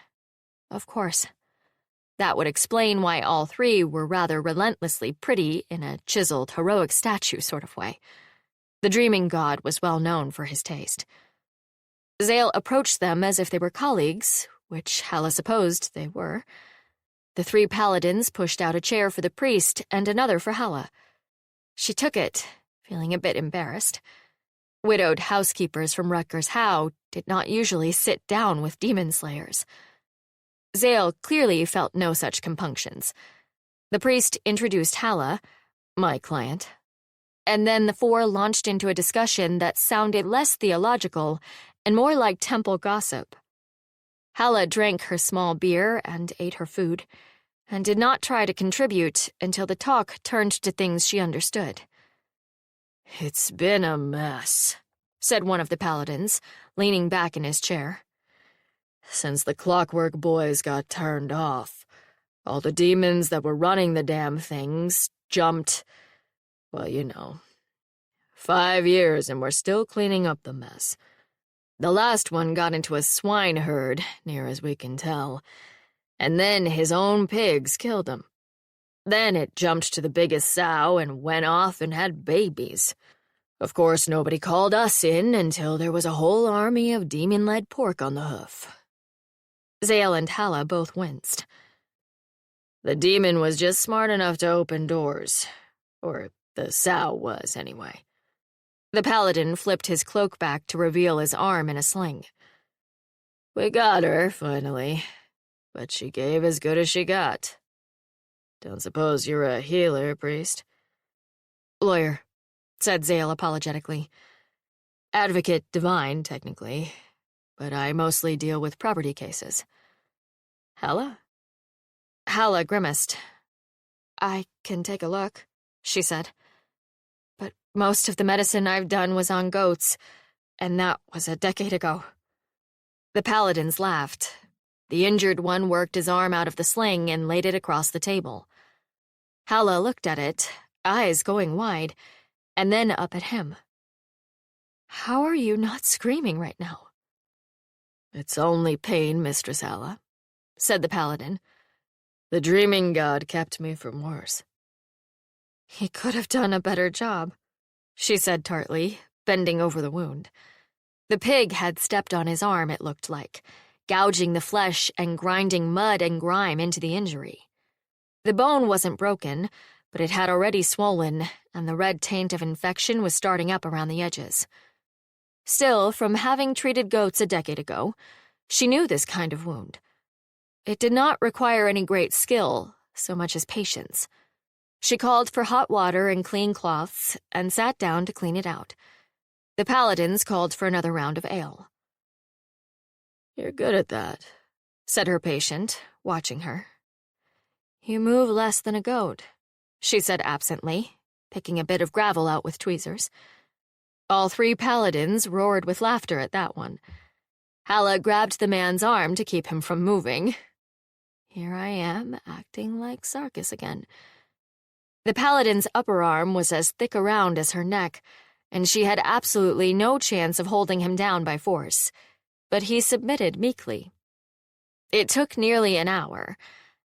[SPEAKER 1] Of course. That would explain why all 3 were rather relentlessly pretty in a chiseled, heroic statue sort of way. The Dreaming God was well known for his taste. Zale approached them as if they were colleagues, which Halla supposed they were. The 3 paladins pushed out a chair for the priest and another for Halla. She took it, feeling a bit embarrassed. Widowed housekeepers from Rutgers Howe did not usually sit down with demon slayers. Zale clearly felt no such compunctions. The priest introduced Halla, my client, and then the 4 launched into a discussion that sounded less theological and more like temple gossip. Halla drank her small beer and ate her food, and did not try to contribute until the talk turned to things she understood.
[SPEAKER 3] "It's been a mess," said one of the paladins, leaning back in his chair. "Since the Clockwork Boys got turned off, all the demons that were running the damn things jumped, well, you know. 5 years and we're still cleaning up the mess. The last one got into a swine herd, near as we can tell, and then his own pigs killed him. Then it jumped to the biggest sow and went off and had babies. Of course, nobody called us in until there was a whole army of demon-led pork on the hoof."
[SPEAKER 1] Zale and Halla both winced.
[SPEAKER 3] "The demon was just smart enough to open doors. Or the sow was, anyway."
[SPEAKER 1] The paladin flipped his cloak back to reveal his arm in a sling.
[SPEAKER 3] "We got her, finally. But she gave as good as she got. Don't suppose you're a healer, priest?"
[SPEAKER 1] "Lawyer," said Zale apologetically.
[SPEAKER 3] "Advocate divine, technically, but I mostly deal with property cases." "Halla?"
[SPEAKER 1] Halla grimaced. "I can take a look," she said. "But most of the medicine I've done was on goats, and that was a decade ago." The paladins laughed. The injured one worked his arm out of the sling and laid it across the table. Halla looked at it, eyes going wide, and then up at him. "How are you not screaming right now?"
[SPEAKER 3] "It's only pain, Mistress Halla," said the paladin. "The Dreaming God kept me from worse."
[SPEAKER 1] "He could have done a better job," she said tartly, bending over the wound. The pig had stepped on his arm, it looked like, gouging the flesh and grinding mud and grime into the injury. The bone wasn't broken, but it had already swollen, and the red taint of infection was starting up around the edges. Still, from having treated goats a decade ago, she knew this kind of wound. It did not require any great skill, so much as patience. She called for hot water and clean cloths and sat down to clean it out. The paladins called for another round of ale.
[SPEAKER 3] "You're good at that,"
[SPEAKER 1] said her patient, watching her. "You move less than a goat," she said absently, picking a bit of gravel out with tweezers. All three paladins roared with laughter at that one. Halla grabbed the man's arm to keep him from moving. Here I am, acting like Sarkis again. The paladin's upper arm was as thick around as her neck, and she had absolutely no chance of holding him down by force. But he submitted meekly. It took nearly an hour,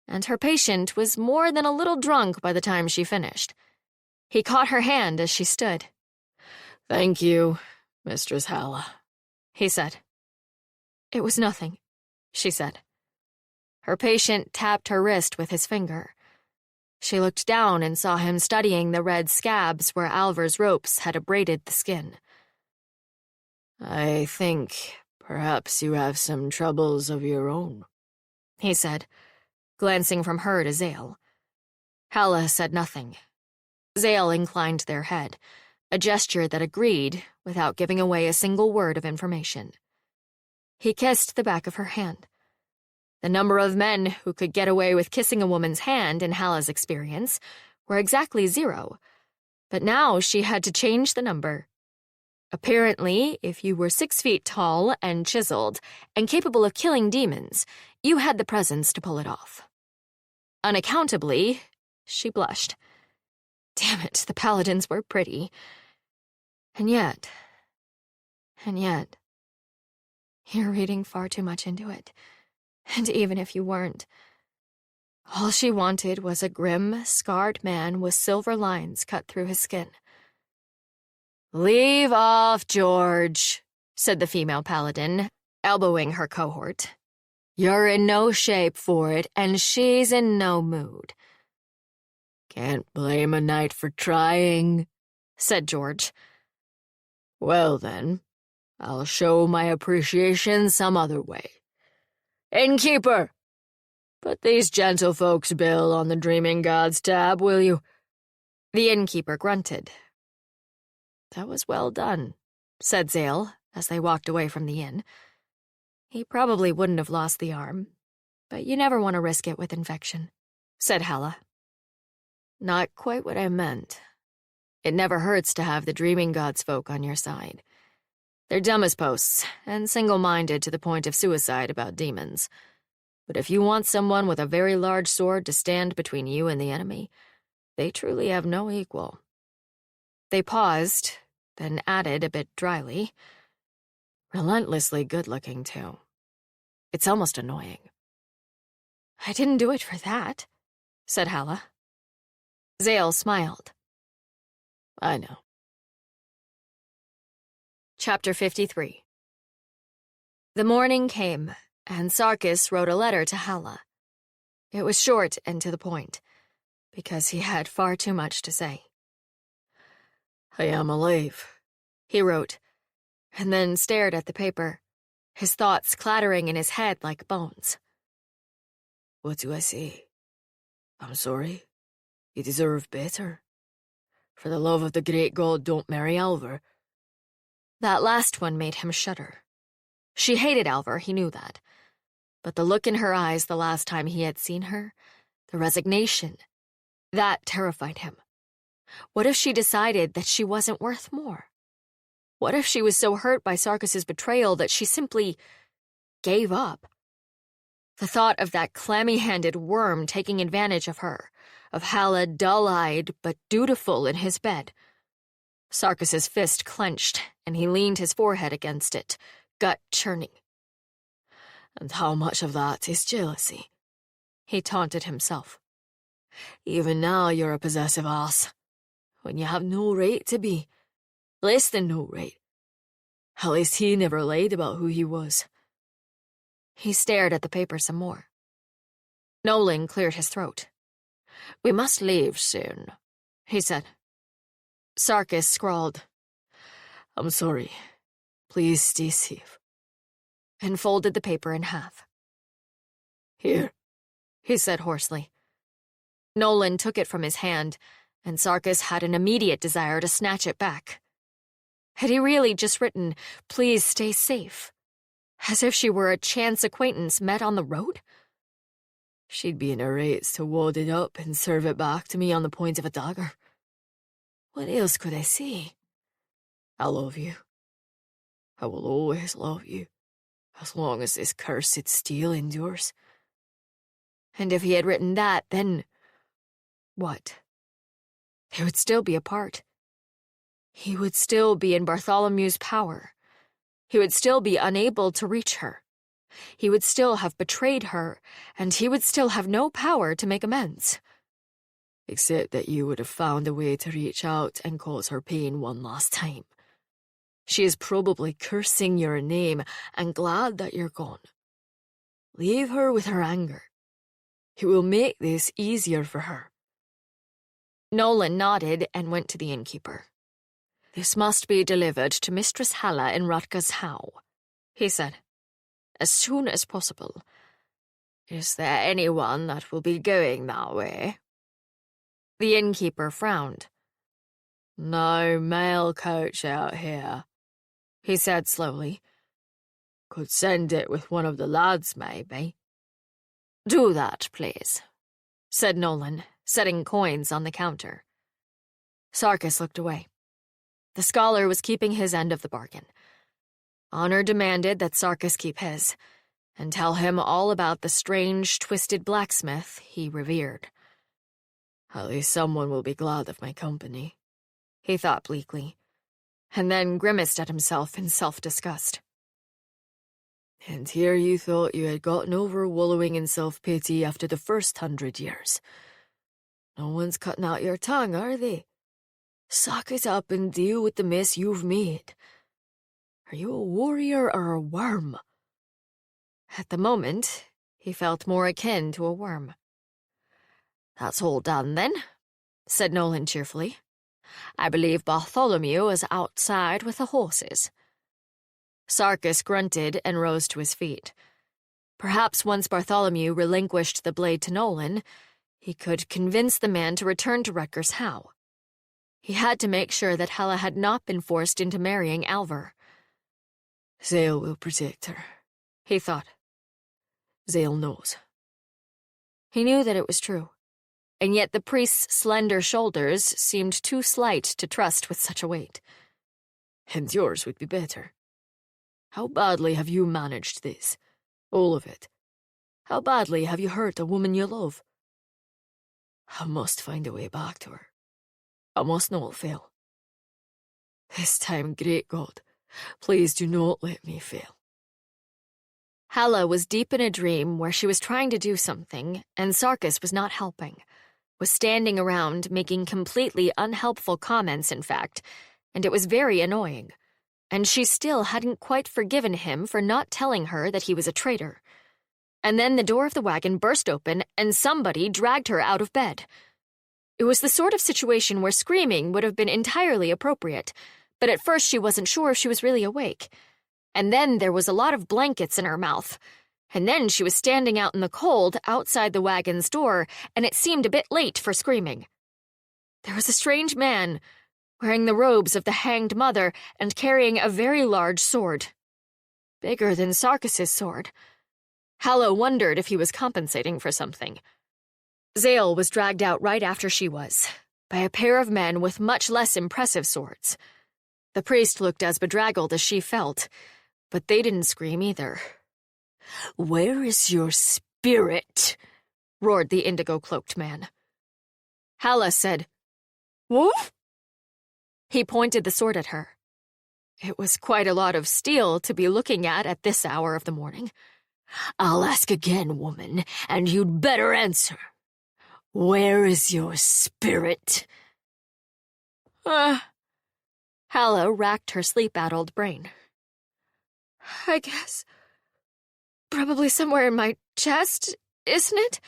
[SPEAKER 1] and her patient was more than a little drunk by the time she finished. He caught her hand as she stood.
[SPEAKER 3] "Thank you, Mistress Halla,"
[SPEAKER 1] he said. "It was nothing," she said. Her patient tapped her wrist with his finger. She looked down and saw him studying the red scabs where Alvar's ropes had abraded the skin.
[SPEAKER 3] "I think perhaps you have some troubles of your own,"
[SPEAKER 1] he said, glancing from her to Zale. Halla said nothing. Zale inclined their head, a gesture that agreed without giving away a single word of information. He kissed the back of her hand. The number of men who could get away with kissing a woman's hand in Halla's experience were exactly 0, but now she had to change the number. Apparently, if you were 6 feet tall and chiseled and capable of killing demons, you had the presence to pull it off. Unaccountably, she blushed. Damn it, the paladins were pretty. And yet, you're reading far too much into it. And even if you weren't, all she wanted was a grim, scarred man with silver lines cut through his skin. "Leave off, George," said the female paladin, elbowing her cohort. "You're in no shape for it, and she's in no mood."
[SPEAKER 3] "Can't blame a knight for trying,"
[SPEAKER 1] said George.
[SPEAKER 3] "Well then, I'll show my appreciation some other way. Innkeeper! Put these gentlefolk's bill on the Dreaming Gods tab, will you?"
[SPEAKER 1] The innkeeper grunted. "That was well done," said Zale as they walked away from the inn. "He probably wouldn't have lost the arm, but you never want to risk it with infection," said Halla. "Not quite what I meant. It never hurts to have the Dreaming Gods folk on your side. They're dumb as posts and single-minded to the point of suicide about demons. But if you want someone with a very large sword to stand between you and the enemy, they truly have no equal." They paused, then added a bit dryly, "Relentlessly good-looking, too. It's almost annoying." "I didn't do it for that," said Halla. Zale smiled.
[SPEAKER 3] "I know."
[SPEAKER 1] Chapter 53. The morning came, and Sarkis wrote a letter to Halla. It was short and to the point, because he had far too much to say.
[SPEAKER 3] "I am alive,"
[SPEAKER 1] he wrote, and then stared at the paper, his thoughts clattering in his head like bones.
[SPEAKER 3] "What do I say? I'm sorry. You deserve better. For the love of the great god, don't marry Alvar."
[SPEAKER 1] That last one made him shudder. She hated Alvar, he knew that. But the look in her eyes the last time he had seen her, the resignation, that terrified him. What if she decided that she wasn't worth more? What if she was so hurt by Sarkis' betrayal that she simply gave up? The thought of that clammy-handed worm taking advantage of her, of Halla dull-eyed but dutiful in his bed. Sarkis' fist clenched, and he leaned his forehead against it, gut churning.
[SPEAKER 3] "And how much of that is jealousy?"
[SPEAKER 1] he taunted himself.
[SPEAKER 3] "Even now you're a possessive ass, when you have no right to be. Less than no right. At least he never lied about who he was."
[SPEAKER 1] He stared at the paper some more. Nolan cleared his throat. "We must leave soon," he said. Sarkis scrawled,
[SPEAKER 3] "I'm sorry. Please stay safe,"
[SPEAKER 1] and folded the paper in half.
[SPEAKER 3] "Here,"
[SPEAKER 1] he said hoarsely. Nolan took it from his hand, and Sarkis had an immediate desire to snatch it back. Had he really just written, "Please stay safe," as if she were a chance acquaintance met on the road?
[SPEAKER 3] She'd be in a race to wad it up and serve it back to me on the point of a dagger. What else could I say? I love you. I will always love you, as long as this cursed steel endures.
[SPEAKER 1] And if he had written that, then what? They would still be apart. He would still be in Bartholomew's power. He would still be unable to reach her. He would still have betrayed her, and he would still have no power to make amends.
[SPEAKER 3] Except that you would have found a way to reach out and cause her pain one last time. She is probably cursing your name and glad that you're gone. Leave her with her anger. It will make this easier for her.
[SPEAKER 1] Nolan nodded and went to the innkeeper.
[SPEAKER 2] "This must be delivered to Mistress Halla in Rutger's How," he said, "as soon as possible. Is there anyone that will be going that way?"
[SPEAKER 1] The innkeeper frowned.
[SPEAKER 3] "No mail coach out here,"
[SPEAKER 1] he said slowly.
[SPEAKER 3] "Could send it with one of the lads, maybe."
[SPEAKER 2] "Do that, please,"
[SPEAKER 1] said Nolan, setting coins on the counter. Sarkis looked away. The scholar was keeping his end of the bargain. Honor demanded that Sarkis keep his, and tell him all about the strange, twisted blacksmith he revered.
[SPEAKER 3] At least someone will be glad of my company,
[SPEAKER 1] he thought bleakly, and then grimaced at himself in self-disgust.
[SPEAKER 3] And here you thought you had gotten over wallowing in self-pity after the first 100 years. No one's cutting out your tongue, are they? Suck it up and deal with the mess you've made. Are you a warrior or a worm?
[SPEAKER 1] At the moment, he felt more akin to a worm.
[SPEAKER 2] "That's all done, then,"
[SPEAKER 1] said Nolan cheerfully.
[SPEAKER 2] "I believe Bartholomew is outside with the horses."
[SPEAKER 1] Sarkis grunted and rose to his feet. Perhaps once Bartholomew relinquished the blade to Nolan, he could convince the man to return to Rutger's How. He had to make sure that Halla had not been forced into marrying Alvar.
[SPEAKER 3] Zale will protect her,
[SPEAKER 1] he thought.
[SPEAKER 3] Zale knows.
[SPEAKER 1] He knew that it was true, and yet the priest's slender shoulders seemed too slight to trust with such a weight.
[SPEAKER 3] And yours would be better. How badly have you managed this? All of it. How badly have you hurt a woman you love? I must find a way back to her. I must not fail. This time, great God, please do not let me fail.
[SPEAKER 1] Halla was deep in a dream where she was trying to do something, and Sarkis was not helping, was standing around making completely unhelpful comments, in fact, and it was very annoying. And she still hadn't quite forgiven him for not telling her that he was a traitor. And then the door of the wagon burst open, and somebody dragged her out of bed. It was the sort of situation where screaming would have been entirely appropriate, but at first she wasn't sure if she was really awake. And then there was a lot of blankets in her mouth. And then she was standing out in the cold outside the wagon's door, and it seemed a bit late for screaming. There was a strange man, wearing the robes of the Hanged Mother and carrying a very large sword. Bigger than Sarkis's sword. Halla wondered if he was compensating for something. Zale was dragged out right after she was, by a pair of men with much less impressive swords. The priest looked as bedraggled as she felt, but they didn't scream either.
[SPEAKER 2] "Where is your spirit?"
[SPEAKER 1] roared the indigo-cloaked man. Halla said, "Woof?" He pointed the sword at her. It was quite a lot of steel to be looking at this hour of the morning.
[SPEAKER 2] "I'll ask again, woman, and you'd better answer. Where is your spirit?"
[SPEAKER 1] Halla racked her sleep-addled brain. "I guess probably somewhere in my chest, isn't it?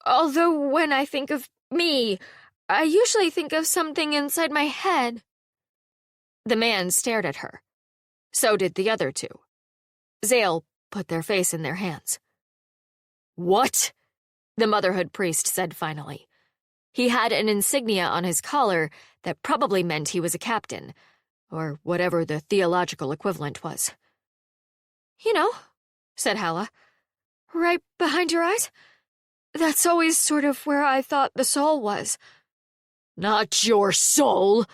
[SPEAKER 1] Although when I think of me, I usually think of something inside my head." The man stared at her. So did the other two. Zale put their face in their hands.
[SPEAKER 2] "What?"
[SPEAKER 1] the Motherhood priest said finally. He had an insignia on his collar that probably meant he was a captain, or whatever the theological equivalent was.
[SPEAKER 2] You know, said Halla, right behind your eyes. That's always sort of where I thought the soul was.
[SPEAKER 4] Not your soul,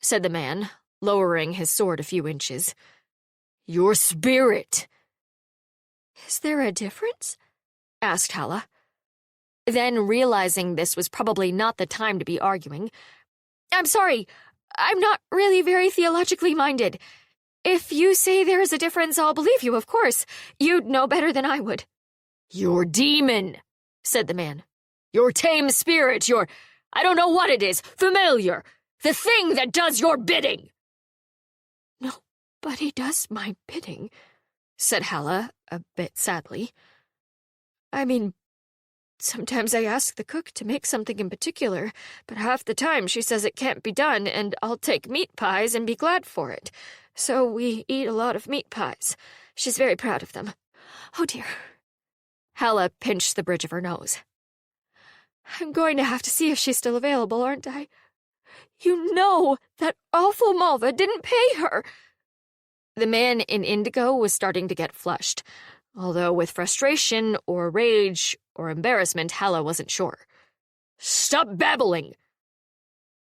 [SPEAKER 4] said the man, lowering his sword a few inches. Your spirit.
[SPEAKER 2] Is there a difference?
[SPEAKER 1] Asked Halla. Then, realizing this was probably not the time to be arguing,
[SPEAKER 2] I'm sorry, I'm not really very theologically minded. If you say there is a difference, I'll believe you, of course. You'd know better than I would.
[SPEAKER 4] Your demon, said the man. Your tame spirit, your, I don't know what it is, familiar. The thing that does your bidding.
[SPEAKER 2] Nobody does my bidding,
[SPEAKER 1] said Halla, a bit sadly.
[SPEAKER 2] I mean, sometimes I ask the cook to make something in particular, but half the time she says it can't be done, and I'll take meat pies and be glad for it. So we eat a lot of meat pies. She's very proud of them. Oh, dear.
[SPEAKER 1] Halla pinched the bridge of her nose.
[SPEAKER 2] I'm going to have to see if she's still available, aren't I? You know that awful Malva didn't pay her.
[SPEAKER 1] The man in indigo was starting to get flushed, although with frustration or rage or embarrassment, Halla wasn't sure.
[SPEAKER 4] Stop babbling!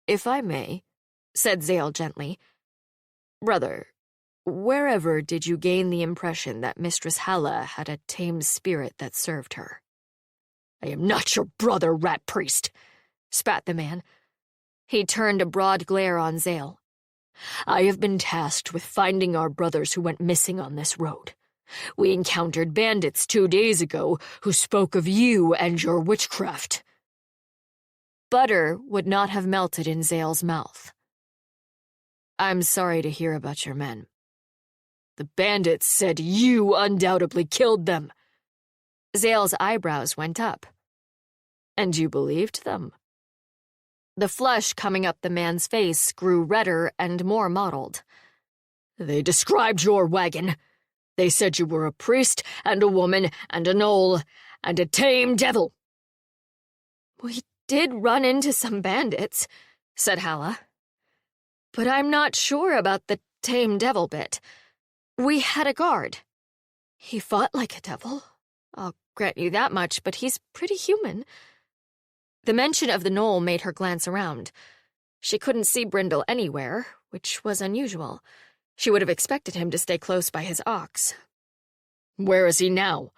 [SPEAKER 1] If I may, said Zale gently. Brother, wherever did you gain the impression that Mistress Halla had a tame spirit that served her?
[SPEAKER 4] I am not your brother, rat priest,
[SPEAKER 1] spat the man. He turned a broad glare on Zale.
[SPEAKER 4] I have been tasked with finding our brothers who went missing on this road. We encountered bandits 2 days ago who spoke of you and your witchcraft.
[SPEAKER 1] Butter would not have melted in Zale's mouth. I'm sorry to hear about your men.
[SPEAKER 4] The bandits said you undoubtedly killed them.
[SPEAKER 1] Zale's eyebrows went up.
[SPEAKER 4] And you believed them?
[SPEAKER 1] The flush coming up the man's face grew redder and more mottled.
[SPEAKER 4] They described your wagon. They said you were a priest and a woman and a gnoll and a tame devil.
[SPEAKER 2] We did run into some bandits, said Halla. But I'm not sure about the tame devil bit. We had a guard. He fought like a devil. I'll grant you that much, but he's pretty human.
[SPEAKER 1] The mention of the gnoll made her glance around. She couldn't see Brindle anywhere, which was unusual. She would have expected him to stay close by his ox.
[SPEAKER 4] Where is he now?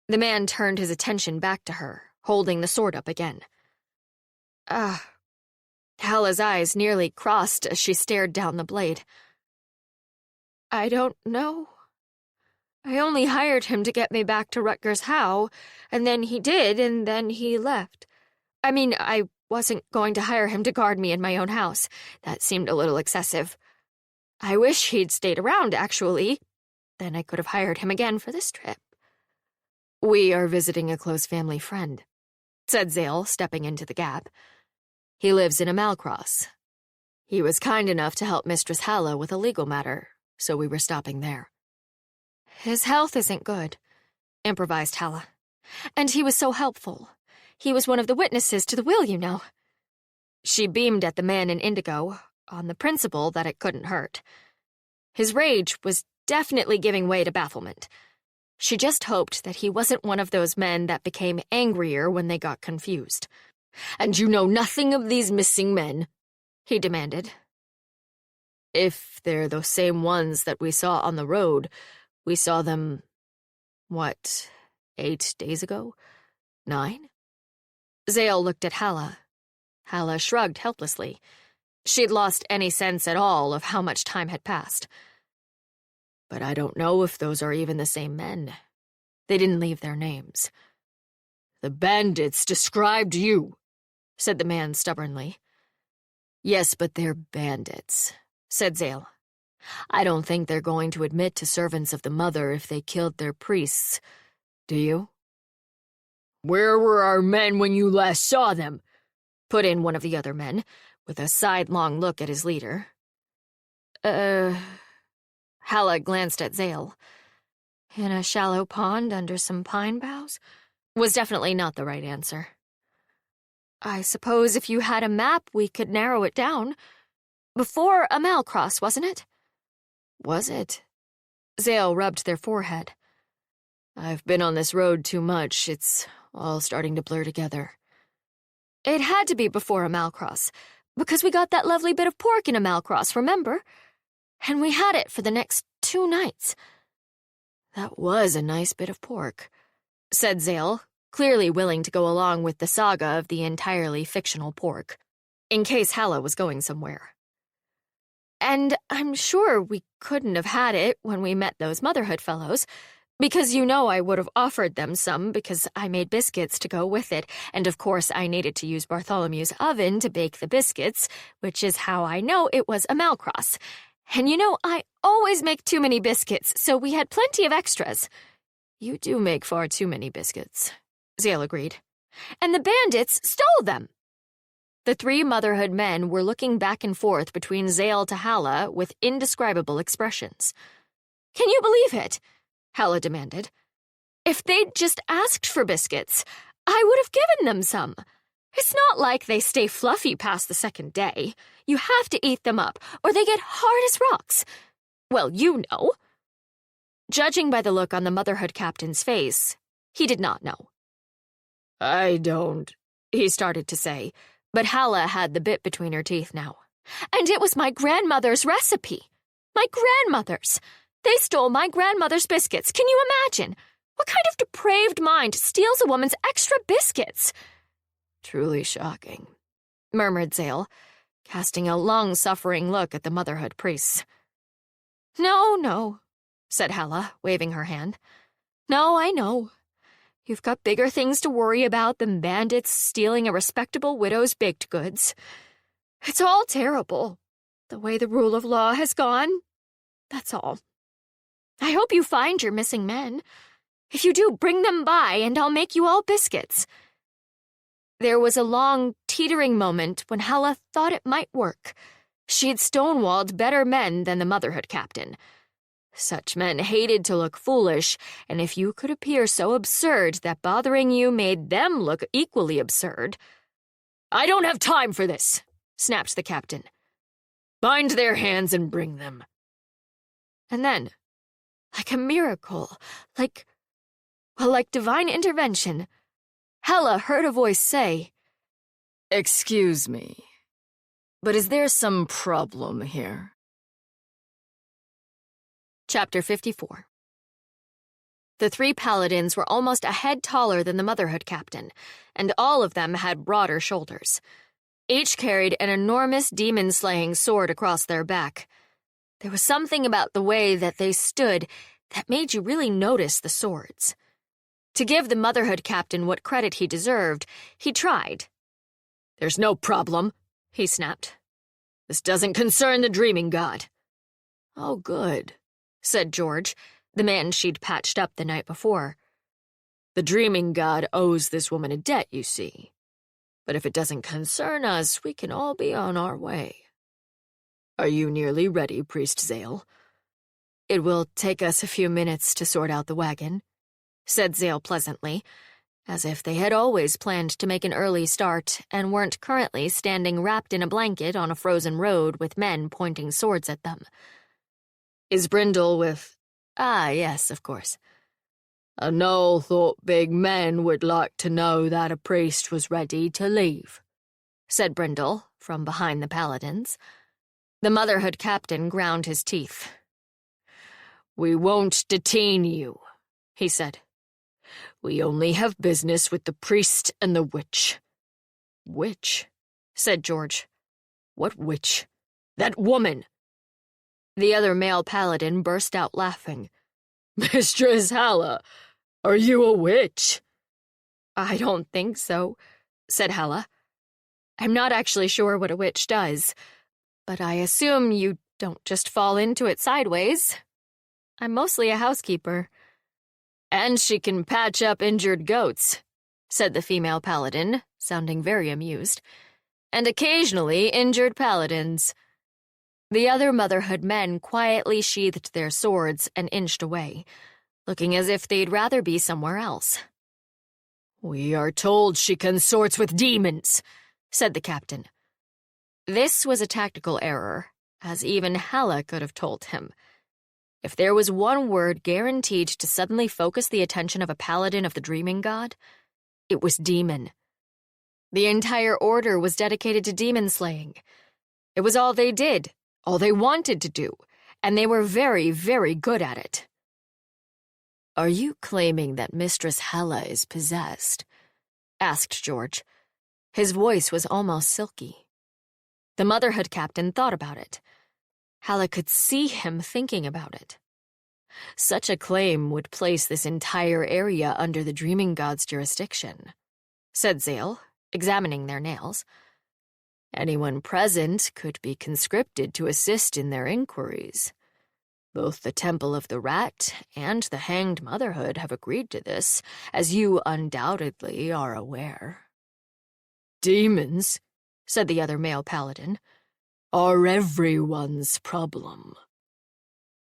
[SPEAKER 1] The man turned his attention back to her, holding the sword up again. Halla's eyes nearly crossed as she stared down the blade.
[SPEAKER 2] I don't know. I only hired him to get me back to Rutgers Howe, and then he did, and then he left. I mean, I wasn't going to hire him to guard me in my own house. That seemed a little excessive. I wish he'd stayed around, actually. Then I could have hired him again for this trip.
[SPEAKER 1] We are visiting a close family friend, said Zale, stepping into the gap. He lives in Amalcross. He was kind enough to help Mistress Halla with a legal matter, so we were stopping there.
[SPEAKER 2] His health isn't good, improvised Halla. And he was so helpful. He was one of the witnesses to the will, you know.
[SPEAKER 1] She beamed at the man in indigo, on the principle that it couldn't hurt. His rage was definitely giving way to bafflement. She just hoped that he wasn't one of those men that became angrier when they got confused.
[SPEAKER 4] And you know nothing of these missing men?
[SPEAKER 1] He demanded.
[SPEAKER 4] If they're the same ones that we saw on the road, we saw them, 8 days ago? 9?
[SPEAKER 1] Zale looked at Halla. Halla shrugged helplessly. She'd lost any sense at all of how much time had passed.
[SPEAKER 4] But I don't know if those are even the same men.
[SPEAKER 1] They didn't leave their names.
[SPEAKER 4] The bandits described you, said the man stubbornly.
[SPEAKER 1] Yes, but they're bandits, said Zale. I don't think they're going to admit to servants of the Mother if they killed their priests. Do you?
[SPEAKER 4] Where were our men when you last saw them?
[SPEAKER 1] Put in one of the other men, with a sidelong look at his leader.
[SPEAKER 2] Halla glanced at Zale. In a shallow pond under some pine boughs?
[SPEAKER 1] Was definitely not the right answer. I suppose if you had a map, we could narrow it down. Before Amalcross, wasn't it?
[SPEAKER 2] Was it? Zale rubbed their forehead. I've been on this road too much. It's all starting to blur together.
[SPEAKER 1] It had to be before Amalcross, because we got that lovely bit of pork in Amalcross, remember? And we had it for the next 2 nights.
[SPEAKER 2] That was a nice bit of pork, said Zale, clearly willing to go along with the saga of the entirely fictional pork, in case Halla was going somewhere.
[SPEAKER 1] And I'm sure we couldn't have had it when we met those Motherhood fellows, because you know I would have offered them some because I made biscuits to go with it, and of course I needed to use Bartholomew's oven to bake the biscuits, which is how I know it was Amalcross. And you know, I always make too many biscuits, so we had plenty of extras.
[SPEAKER 2] You do make far too many biscuits, Zale agreed.
[SPEAKER 1] And the bandits stole them.
[SPEAKER 2] The 3 Motherhood men were looking back and forth between Zale to Halla with indescribable expressions.
[SPEAKER 1] Can you believe it? Halla demanded. If they'd just asked for biscuits, I would have given them some. It's not like they stay fluffy past the 2nd day. You have to eat them up, or they get hard as rocks. Well, you know.
[SPEAKER 2] Judging by the look on the Motherhood captain's face, he did not know.
[SPEAKER 3] I don't,
[SPEAKER 2] he started to say, but Halla had the bit between her teeth now.
[SPEAKER 1] And it was my grandmother's recipe. My grandmother's. They stole my grandmother's biscuits. Can you imagine? What kind of depraved mind steals a woman's extra biscuits?
[SPEAKER 2] Truly shocking, murmured Zale, casting a long-suffering look at the Motherhood priests.
[SPEAKER 1] No, said Halla, waving her hand. No, I know. You've got bigger things to worry about than bandits stealing a respectable widow's baked goods. It's all terrible, the way the rule of law has gone. That's all. I hope you find your missing men. If you do, bring them by, and I'll make you all biscuits.
[SPEAKER 2] There was a long, teetering moment when Halla thought it might work. She'd stonewalled better men than the Motherhood captain. Such men hated to look foolish, and if you could appear so absurd that bothering you made them look equally absurd—
[SPEAKER 3] I don't have time for this, snapped the captain. Bind their hands and bring them.
[SPEAKER 1] And then, like a miracle, like divine intervention, Halla heard a voice say,
[SPEAKER 3] Excuse me, but is there some problem here?
[SPEAKER 2] Chapter 54. The 3 paladins were almost a head taller than the Motherhood captain, and all of them had broader shoulders. Each carried an enormous demon-slaying sword across their back. There was something about the way that they stood that made you really notice the swords. To give the Motherhood captain what credit he deserved, he tried.
[SPEAKER 3] There's no problem, he snapped. This doesn't concern the dreaming god.
[SPEAKER 2] Oh, good, said George, the man she'd patched up the night before.
[SPEAKER 3] The dreaming god owes this woman a debt, you see. But if it doesn't concern us, we can all be on our way. Are you nearly ready, Priest Zale?
[SPEAKER 2] It will take us a few minutes to sort out the wagon, said Zale pleasantly, as if they had always planned to make an early start and weren't currently standing wrapped in a blanket on a frozen road with men pointing swords at them.
[SPEAKER 3] Is Brindle with—
[SPEAKER 2] Ah, yes, of course.
[SPEAKER 3] I no thought big men would like to know that a priest was ready to leave,
[SPEAKER 2] said Brindle from behind the paladins. The Motherhood captain ground his teeth.
[SPEAKER 3] We won't detain you, he said. We only have business with the priest and the witch.
[SPEAKER 2] Witch? said George.
[SPEAKER 3] What witch? That woman!
[SPEAKER 2] The other male paladin burst out laughing.
[SPEAKER 3] Mistress Halla, are you a witch?
[SPEAKER 1] I don't think so, said Halla. I'm not actually sure what a witch does, but I assume you don't just fall into it sideways. I'm mostly a housekeeper.
[SPEAKER 3] And she can patch up injured goats,
[SPEAKER 2] said the female paladin, sounding very amused. And occasionally injured paladins. The other Motherhood men quietly sheathed their swords and inched away, looking as if they'd rather be somewhere else.
[SPEAKER 4] "We are told she consorts with demons," said the captain.
[SPEAKER 2] This was a tactical error, as even Halla could have told him. If there was one word guaranteed to suddenly focus the attention of a paladin of the dreaming god, it was demon. The entire order was dedicated to demon slaying. It was all they did, all they wanted to do, and they were very, very good at it.
[SPEAKER 3] "Are you claiming that Mistress Halla is possessed?"
[SPEAKER 2] asked George. His voice was almost silky. The Motherhood captain thought about it. Halla could see him thinking about it.
[SPEAKER 3] "Such a claim would place this entire area under the Dreaming God's jurisdiction,"
[SPEAKER 2] said Zale, examining their nails.
[SPEAKER 3] "Anyone present could be conscripted to assist in their inquiries. Both the Temple of the Rat and the Hanged Motherhood have agreed to this, as you undoubtedly are aware."
[SPEAKER 4] "Demons,"
[SPEAKER 2] said the other male paladin,
[SPEAKER 4] "are everyone's problem."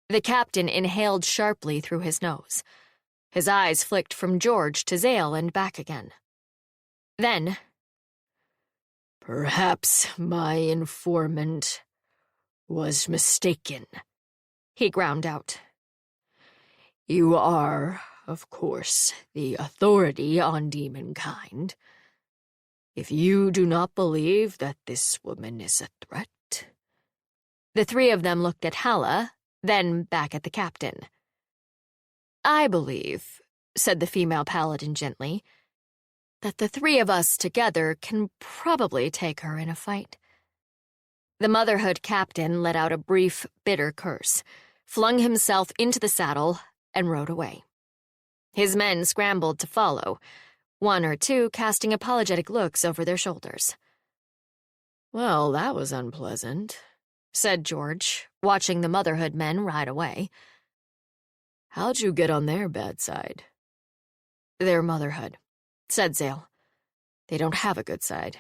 [SPEAKER 2] The captain inhaled sharply through his nose. His eyes flicked from George to Zale and back again. Then,
[SPEAKER 4] "Perhaps my informant was mistaken,"
[SPEAKER 2] he ground out.
[SPEAKER 4] "You are, of course, the authority on demonkind. If you do not believe that this woman is a threat—"
[SPEAKER 2] The three of them looked at Halla, then back at the captain. "I believe," said the female paladin gently, "that the three of us together can probably take her in a fight." The Motherhood captain let out a brief, bitter curse, flung himself into the saddle, and rode away. His men scrambled to follow, one or two casting apologetic looks over their shoulders.
[SPEAKER 3] "Well, that was unpleasant,"
[SPEAKER 2] said George, watching the Motherhood men ride away.
[SPEAKER 3] "How'd you get on their bad side?"
[SPEAKER 2] "Their Motherhood," said Zale. "They don't have a good side.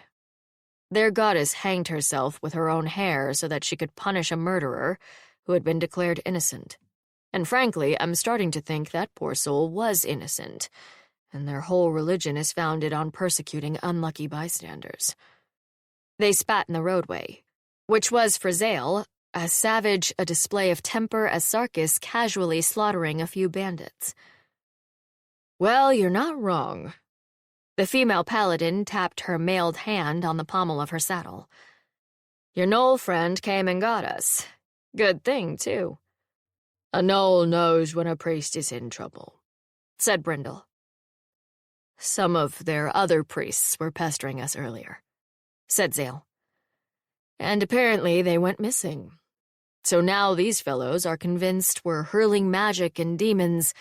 [SPEAKER 2] Their goddess hanged herself with her own hair so that she could punish a murderer who had been declared innocent. And frankly, I'm starting to think that poor soul was innocent, and their whole religion is founded on persecuting unlucky bystanders." They spat in the roadway, which was for Zale as savage a display of temper as Sarkis casually slaughtering a few bandits.
[SPEAKER 3] "Well, you're not wrong."
[SPEAKER 2] The female paladin tapped her mailed hand on the pommel of her saddle.
[SPEAKER 3] "Your Knoll friend came and got us. Good thing, too."
[SPEAKER 4] "A Knoll knows when a priest is in trouble,"
[SPEAKER 2] said Brindle.
[SPEAKER 3] "Some of their other priests were pestering us earlier,"
[SPEAKER 2] said Zale.
[SPEAKER 3] "And apparently they went missing. So now these fellows are convinced we're hurling magic and demons,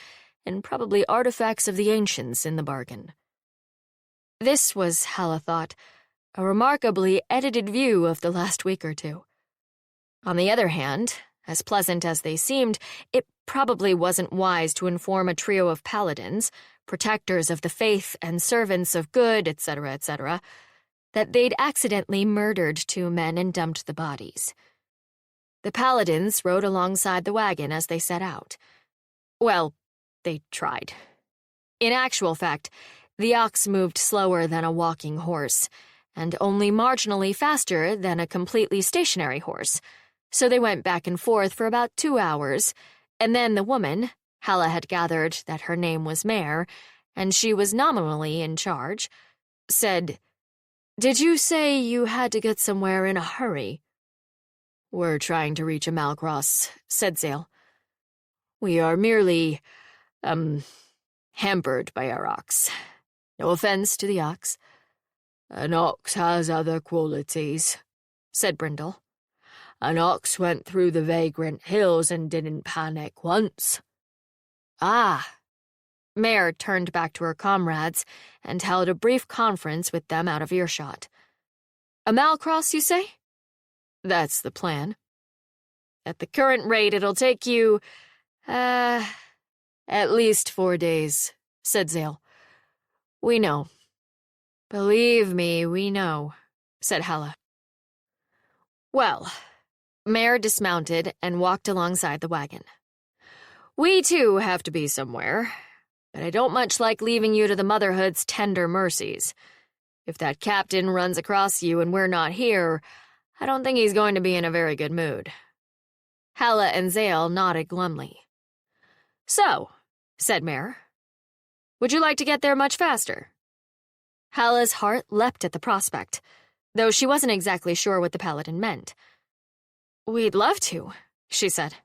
[SPEAKER 3] and probably artifacts of the ancients in the bargain."
[SPEAKER 2] This was, Halla thought, a remarkably edited view of the last week or two. On the other hand, as pleasant as they seemed, it probably wasn't wise to inform a trio of paladins, protectors of the faith and servants of good, etc., that they'd accidentally murdered 2 men and dumped the bodies. The paladins rode alongside the wagon as they set out. Well, they tried. In actual fact, the ox moved slower than a walking horse, and only marginally faster than a completely stationary horse, so they went back and forth for about 2 hours, and then the woman, Halla had gathered that her name was Mare, and she was nominally in charge, said, "Did you say you had to get somewhere in a hurry?"
[SPEAKER 3] "We're trying to reach a Malcross," said Zale.
[SPEAKER 2] "We are merely, hampered by our ox. No offense to the ox."
[SPEAKER 4] "An ox has other qualities,"
[SPEAKER 2] said Brindle.
[SPEAKER 4] "An ox went through the vagrant hills and didn't panic once."
[SPEAKER 2] "Ah." Mare turned back to her comrades and held a brief conference with them out of earshot. "A Malcross, you say?"
[SPEAKER 3] "That's the plan."
[SPEAKER 2] "At the current rate, it'll take you,
[SPEAKER 3] at least 4 days," said Zale.
[SPEAKER 2] "We know. Believe me, we know," said Halla. "Well," Mare dismounted and walked alongside the wagon. "We too have to be somewhere. but I don't much like leaving you to the Motherhood's tender mercies. If that captain runs across you and we're not here, I don't think he's going to be in a very good mood." Halla and Zale nodded glumly. "So," said Mare, "would you like to get there much faster?" Halla's heart leapt at the prospect, though she wasn't exactly sure what the paladin meant. "We'd love to," she said.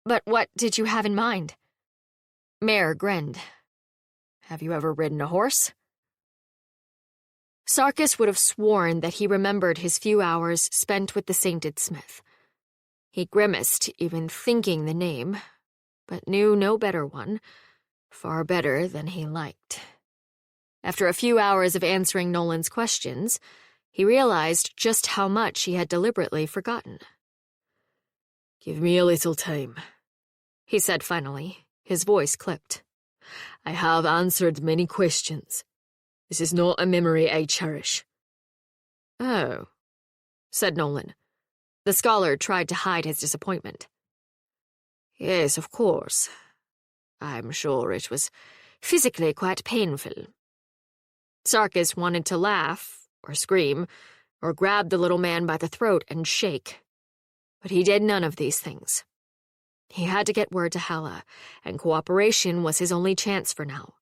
[SPEAKER 2] "But what did you have in mind?" Mare grinned. "Have you ever ridden a horse?" Sarkis would have sworn that he remembered his few hours spent with the sainted smith. He grimaced, even thinking the name, but knew no better one, far better than he liked. After a few hours of answering Nolan's questions, he realized just how much he had deliberately forgotten.
[SPEAKER 3] "Give me a little time,"
[SPEAKER 2] he said finally, his voice clipped.
[SPEAKER 3] "I have answered many questions. This is not a memory I cherish."
[SPEAKER 2] "Oh," said Nolan. The scholar tried to hide his disappointment.
[SPEAKER 3] "Yes, of course. I'm sure it was physically quite painful."
[SPEAKER 2] Sarkis wanted to laugh, or scream, or grab the little man by the throat and shake. But he did none of these things. He had to get word to Halla, and cooperation was his only chance for now.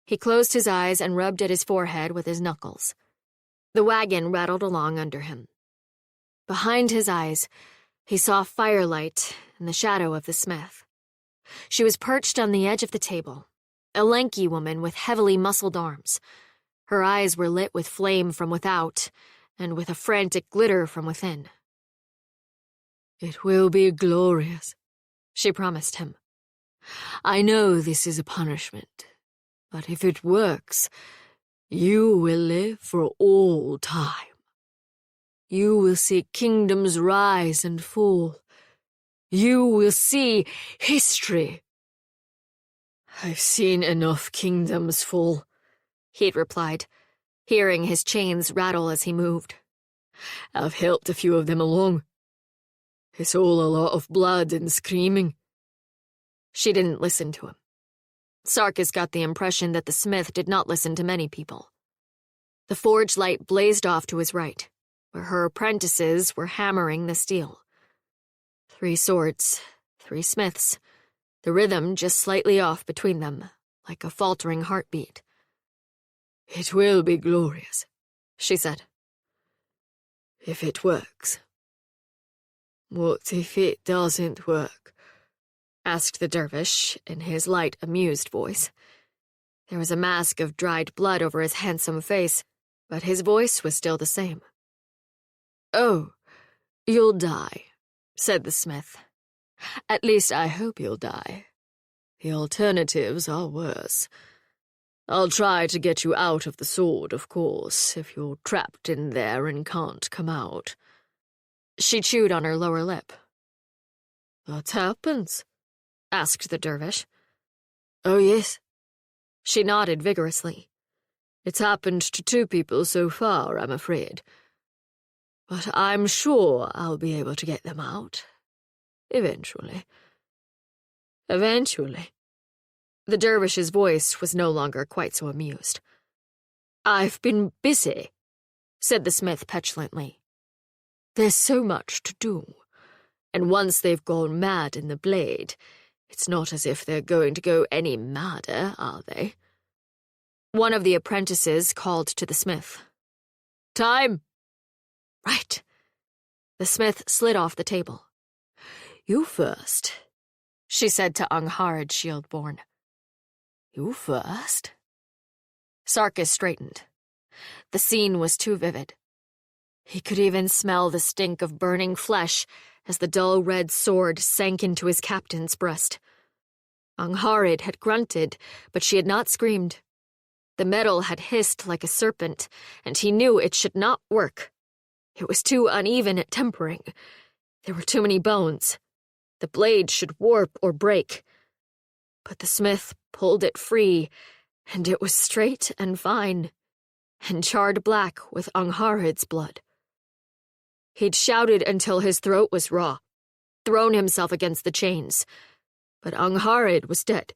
[SPEAKER 2] He closed his eyes and rubbed at his forehead with his knuckles. The wagon rattled along under him. Behind his eyes, he saw firelight and the shadow of the smith. She was perched on the edge of the table, a lanky woman with heavily muscled arms. Her eyes were lit with flame from without, and with a frantic glitter from within.
[SPEAKER 3] "It will be glorious,"
[SPEAKER 2] she promised him.
[SPEAKER 3] "I know this is a punishment, but if it works, you will live for all time. You will see kingdoms rise and fall. You will see history." "I've seen enough kingdoms fall,"
[SPEAKER 2] he'd replied, hearing his chains rattle as he moved.
[SPEAKER 3] "I've helped a few of them along. It's all a lot of blood and screaming."
[SPEAKER 2] She didn't listen to him. Sarkis got the impression that the smith did not listen to many people. The forge light blazed off to his right, where her apprentices were hammering the steel. 3 swords, 3 smiths, the rhythm just slightly off between them, like a faltering heartbeat.
[SPEAKER 3] "It will be glorious,"
[SPEAKER 2] she said.
[SPEAKER 3] "If it works." "What if it doesn't work?"
[SPEAKER 2] asked the dervish in his light, amused voice. There was a mask of dried blood over his handsome face, but his voice was still the same.
[SPEAKER 3] "Oh, you'll die,"
[SPEAKER 2] said the smith.
[SPEAKER 3] "At least I hope you'll die. The alternatives are worse. I'll try to get you out of the sword, of course, if you're trapped in there and can't come out."
[SPEAKER 2] She chewed on her lower lip.
[SPEAKER 3] "That happens?"
[SPEAKER 2] asked the dervish.
[SPEAKER 3] "Oh, yes."
[SPEAKER 2] She nodded vigorously.
[SPEAKER 3] "It's happened to 2 people so far, I'm afraid. But I'm sure I'll be able to get them out. Eventually."
[SPEAKER 2] "Eventually?" The dervish's voice was no longer quite so amused.
[SPEAKER 3] "I've been busy,"
[SPEAKER 2] said the smith petulantly.
[SPEAKER 3] "There's so much to do, and once they've gone mad in the blade, it's not as if they're going to go any madder, are they?"
[SPEAKER 2] One of the apprentices called to the smith.
[SPEAKER 3] "Time!"
[SPEAKER 2] "Right." The smith slid off the table.
[SPEAKER 3] "You first,"
[SPEAKER 2] she said to Angharad Shieldborn.
[SPEAKER 3] "You first."
[SPEAKER 2] Sarkis straightened. The scene was too vivid. He could even smell the stink of burning flesh as the dull red sword sank into his captain's breast. Angharad had grunted, but she had not screamed. The metal had hissed like a serpent, and he knew it should not work. It was too uneven at tempering. There were too many bones. The blade should warp or break. But the smith pulled it free, and it was straight and fine, and charred black with Angharad's blood. He'd shouted until his throat was raw, thrown himself against the chains. But Angharad was dead.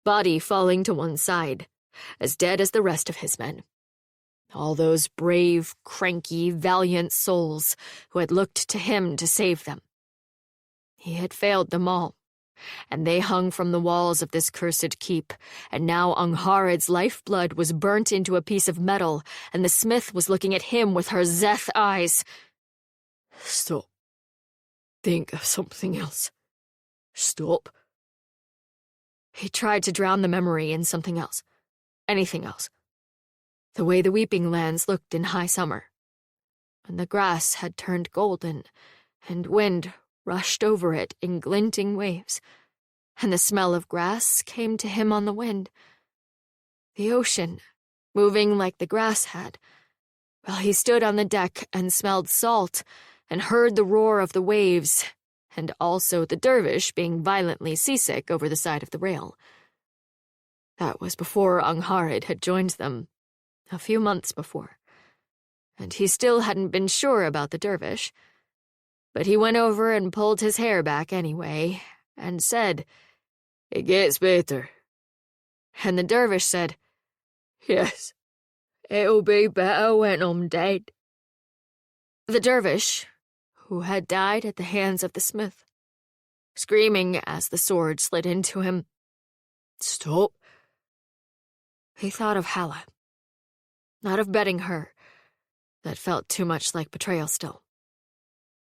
[SPEAKER 2] body falling to one side, as dead as the rest of his men. All those brave, cranky, valiant souls who had looked to him to save them. He had failed them all, and they hung from the walls of this cursed keep, and now Angharid's lifeblood was burnt into a piece of metal, and the smith was looking at him with her Zeth eyes.
[SPEAKER 3] Stop. Think of something else. Stop.
[SPEAKER 2] He tried to drown the memory in something else. Anything else. The way the weeping lands looked in high summer, when the grass had turned golden, and wind rushed over it in glinting waves, and the smell of grass came to him on the wind. The ocean, moving like the grass had, while he stood on the deck and smelled salt and heard the roar of the waves, and also the dervish being violently seasick over the side of the rail. That was before Angharid had joined them, a few months before, and he still hadn't been sure about the dervish. But he went over and pulled his hair back anyway, and said,
[SPEAKER 3] "It gets better."
[SPEAKER 2] And the dervish said,
[SPEAKER 3] "Yes, it'll be better when I'm dead."
[SPEAKER 2] The dervish, who had died at the hands of the smith, screaming as the sword slid into him.
[SPEAKER 3] Stop.
[SPEAKER 2] He thought of Halla. Not of betting her. That felt too much like betrayal still.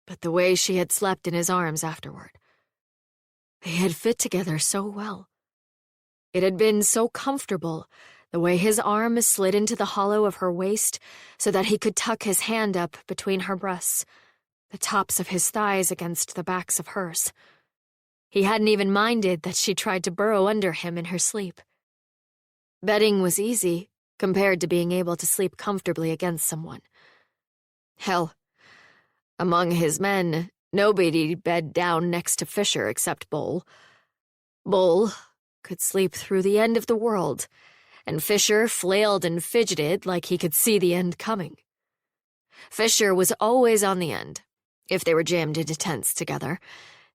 [SPEAKER 2] But the way she had slept in his arms afterward. They had fit together so well. It had been so comfortable, the way his arm slid into the hollow of her waist so that he could tuck his hand up between her breasts, the tops of his thighs against the backs of hers. He hadn't even minded that she tried to burrow under him in her sleep. Betting was easy compared to being able to sleep comfortably against someone. Hell, among his men, nobody bed down next to Fisher except Bull. Bull could sleep through the end of the world, and Fisher flailed and fidgeted like he could see the end coming. Fisher was always on the end, if they were jammed into tents together,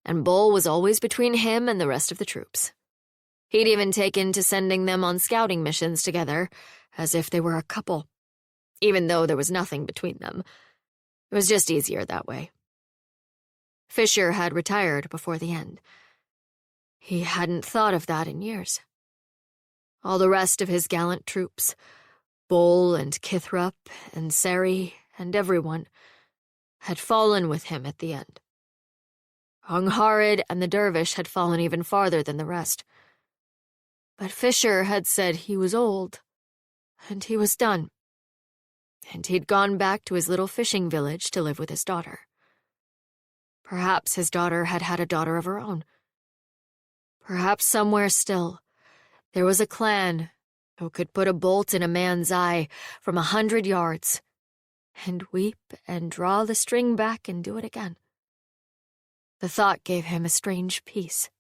[SPEAKER 2] and Bull was always between him and the rest of the troops. He'd even taken to sending them on scouting missions together, as if they were a couple, even though there was nothing between them. It was just easier that way. Fisher had retired before the end. He hadn't thought of that in years. All the rest of his gallant troops, Bull and Kithrup and Sari and everyone, had fallen with him at the end. Angharid and the dervish had fallen even farther than the rest. But Fisher had said he was old, and he was done, and he'd gone back to his little fishing village to live with his daughter. Perhaps his daughter had had a daughter of her own. Perhaps somewhere still, there was a clan who could put a bolt in a man's eye from 100 yards, and weep and draw the string back and do it again. The thought gave him a strange peace.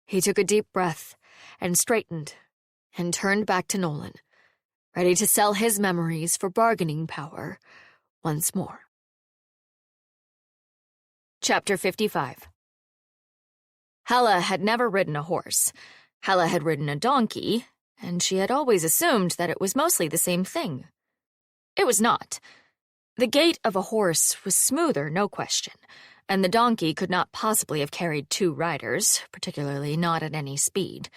[SPEAKER 2] He took a deep breath and straightened and turned back to Nolan, ready to sell his memories for bargaining power once more. Chapter 55. Halla had never ridden a horse. Halla had ridden a donkey, and she had always assumed that it was mostly the same thing. It was not. The gait of a horse was smoother, no question, and the donkey could not possibly have carried 2 riders, particularly not at any speed.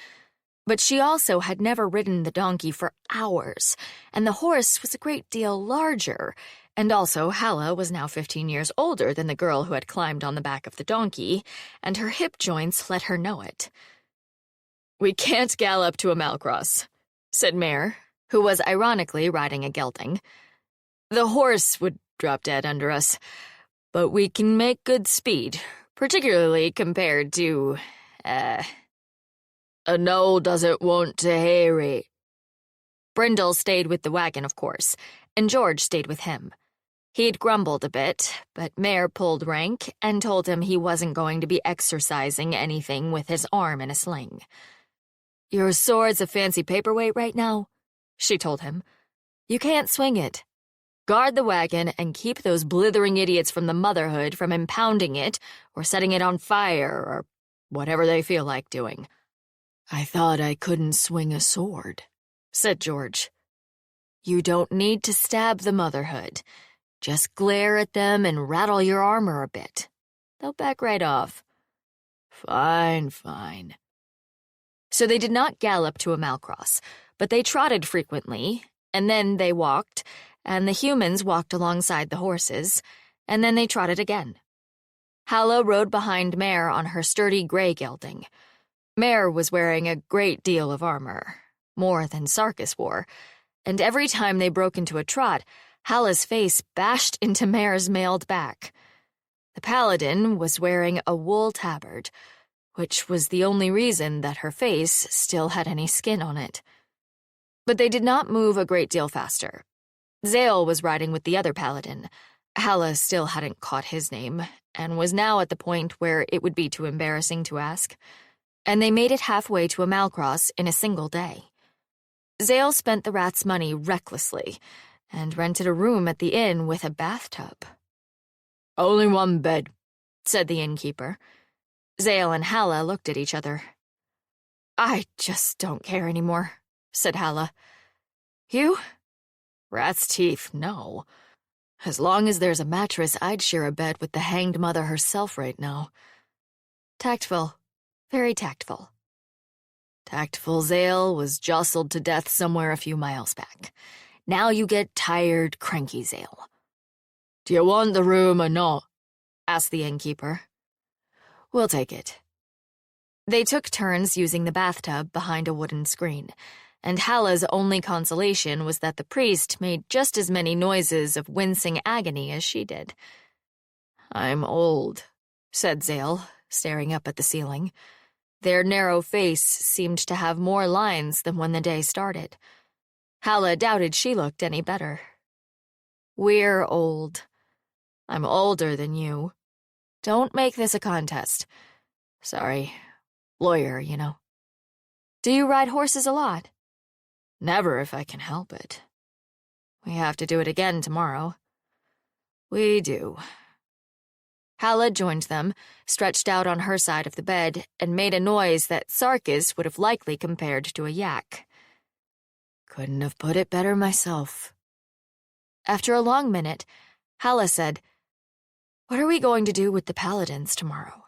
[SPEAKER 2] But she also had never ridden the donkey for hours, and the horse was a great deal larger, and also Halla was now 15 years older than the girl who had climbed on the back of the donkey, and her hip joints let her know it. "We can't gallop to a Malcross," said Mare, who was ironically riding a gelding. "The horse would drop dead under us, but we can make good speed, particularly compared to,
[SPEAKER 3] A knoll doesn't want to hear it."
[SPEAKER 2] Brindle stayed with the wagon, of course, and George stayed with him. He'd grumbled a bit, but Mare pulled rank and told him he wasn't going to be exercising anything with his arm in a sling. "Your sword's a fancy paperweight right now," she told him. "You can't swing it. Guard the wagon and keep those blithering idiots from the motherhood from impounding it or setting it on fire or whatever they feel like doing."
[SPEAKER 3] I thought I couldn't swing a sword, said George.
[SPEAKER 2] You don't need to stab the Motherhood. Just glare at them and rattle your armor a bit. They'll back right off.
[SPEAKER 3] Fine.
[SPEAKER 2] So they did not gallop to a Malcross, but they trotted frequently, and then they walked, and the humans walked alongside the horses, and then they trotted again. Halla rode behind Mare on her sturdy gray gelding. Mare was wearing a great deal of armor, more than Sarkis wore, and every time they broke into a trot, Halla's face bashed into Mare's mailed back. The paladin was wearing a wool tabard, which was the only reason that her face still had any skin on it. But they did not move a great deal faster. Zale was riding with the other paladin. Halla still hadn't caught his name, and was now at the point where it would be too embarrassing to ask. And they made it halfway to a Malcross in a single day. Zale spent the rat's money recklessly, and rented a room at the inn with a bathtub.
[SPEAKER 3] Only one bed,
[SPEAKER 2] said the innkeeper. Zale and Halla looked at each other. I just don't care anymore, said Halla. You?
[SPEAKER 3] Rat's teeth, no. As long as there's a mattress, I'd share a bed with the Hanged Mother herself right now.
[SPEAKER 2] Tactful. Very tactful.
[SPEAKER 3] Tactful Zale was jostled to death somewhere a few miles back. Now you get tired, cranky Zale. Do you want the room or not?
[SPEAKER 2] Asked the innkeeper.
[SPEAKER 3] We'll take it.
[SPEAKER 2] They took turns using the bathtub behind a wooden screen, and Halla's only consolation was that the priest made just as many noises of wincing agony as she did.
[SPEAKER 3] I'm old, said Zale, staring up at the ceiling.
[SPEAKER 2] Their narrow face seemed to have more lines than when the day started. Halla doubted she looked any better.
[SPEAKER 3] We're old. I'm older than you.
[SPEAKER 2] Don't make this a contest.
[SPEAKER 3] Sorry. Lawyer, you know.
[SPEAKER 2] Do you ride horses a lot?
[SPEAKER 3] Never if I can help it.
[SPEAKER 2] We have to do it again tomorrow.
[SPEAKER 3] We do.
[SPEAKER 2] Halla joined them, stretched out on her side of the bed, and made a noise that Sarkis would have likely compared to a yak.
[SPEAKER 3] Couldn't have put it better myself.
[SPEAKER 2] After a long minute, Halla said, What are we going to do with the paladins tomorrow?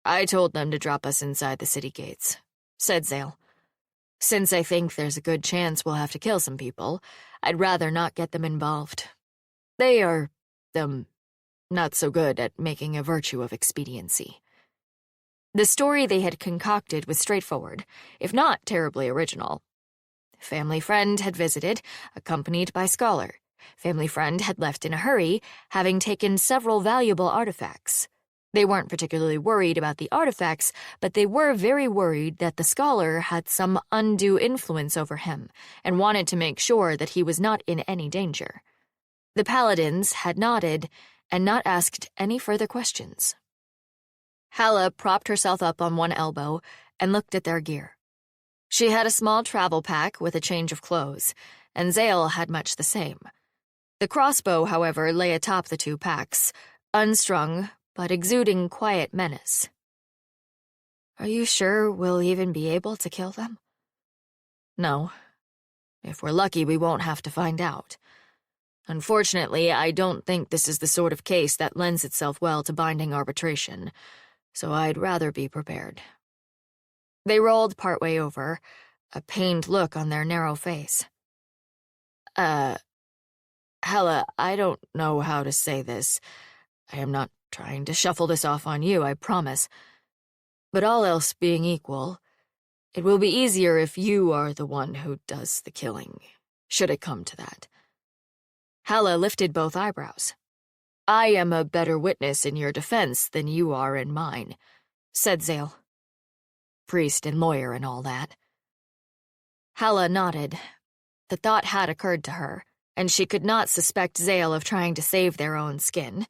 [SPEAKER 3] I told them to drop us inside the city gates, said Zale. Since I think there's a good chance we'll have to kill some people, I'd rather not get them involved. They are, not so good at making a virtue of expediency.
[SPEAKER 2] The story they had concocted was straightforward, if not terribly original. Family friend had visited, accompanied by scholar. Family friend had left in a hurry, having taken several valuable artifacts. They weren't particularly worried about the artifacts, but they were very worried that the scholar had some undue influence over him, and wanted to make sure that he was not in any danger. The paladins had nodded, and not asked any further questions. Halla propped herself up on one elbow and looked at their gear. She had a small travel pack with a change of clothes, and Zale had much the same. The crossbow, however, lay atop the two packs, unstrung, but exuding quiet menace.
[SPEAKER 3] Are you sure we'll even be able to kill them?
[SPEAKER 2] No. If we're lucky, we won't have to find out. Unfortunately, I don't think this is the sort of case that lends itself well to binding arbitration, so I'd rather be prepared. They rolled partway over, a pained look on their narrow face.
[SPEAKER 3] Halla, I don't know how to say this. I am not trying to shuffle this off on you, I promise. But all else being equal, it will be easier if you are the one who does the killing, should it come to that.
[SPEAKER 2] Halla lifted both eyebrows.
[SPEAKER 3] I am a better witness in your defense than you are in mine, said Zale. Priest and lawyer and all that.
[SPEAKER 2] Halla nodded. The thought had occurred to her, and she could not suspect Zale of trying to save their own skin,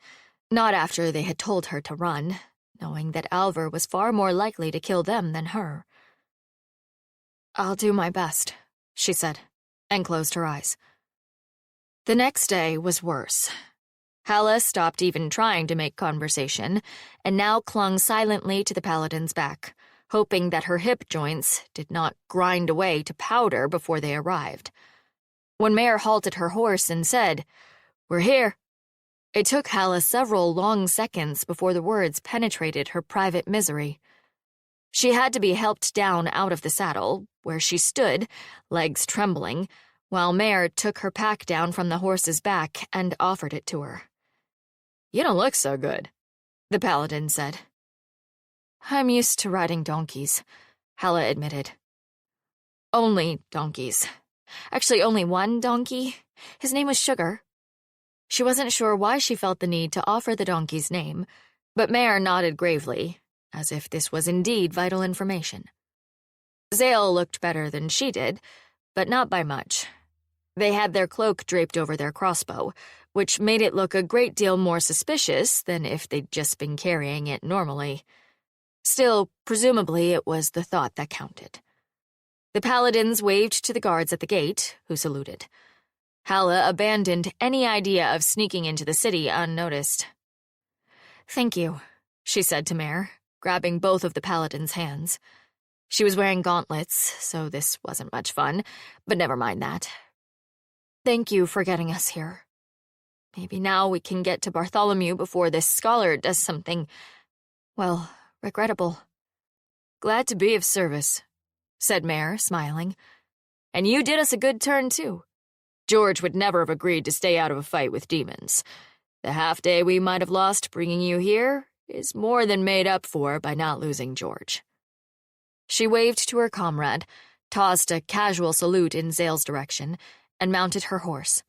[SPEAKER 2] not after they had told her to run, knowing that Alvar was far more likely to kill them than her.
[SPEAKER 1] I'll do my best, she said, and closed her eyes.
[SPEAKER 2] The next day was worse. Halla stopped even trying to make conversation, and now clung silently to the paladin's back, hoping that her hip joints did not grind away to powder before they arrived. When Mare halted her horse and said, "We're here," it took Halla several long seconds before the words penetrated her private misery. She had to be helped down out of the saddle, where she stood, legs trembling, while Mare took her pack down from the horse's back and offered it to her.
[SPEAKER 3] "You don't look so good," the paladin said.
[SPEAKER 2] "I'm used to riding donkeys," Halla admitted. "Only donkeys. Actually, only one donkey. His name was Sugar." She wasn't sure why she felt the need to offer the donkey's name, but Mare nodded gravely, as if this was indeed vital information. Zale looked better than she did, but not by much. They had their cloak draped over their crossbow, which made it look a great deal more suspicious than if they'd just been carrying it normally. Still, presumably it was the thought that counted. The paladins waved to the guards at the gate, who saluted. Halla abandoned any idea of sneaking into the city unnoticed. "Thank you," she said to Mare, grabbing both of the paladins' hands. She was wearing gauntlets, so this wasn't much fun, but never mind that. "Thank you for getting us here. Maybe now we can get to Bartholomew before this scholar does something, well, regrettable."
[SPEAKER 3] "Glad to be of service," said Mare, smiling. "And you did us a good turn, too. George would never have agreed to stay out of a fight with demons. The half-day we might have lost bringing you here is more than made up for by not losing George." She waved to her comrade, tossed a casual salute in Zale's direction, and mounted her horse.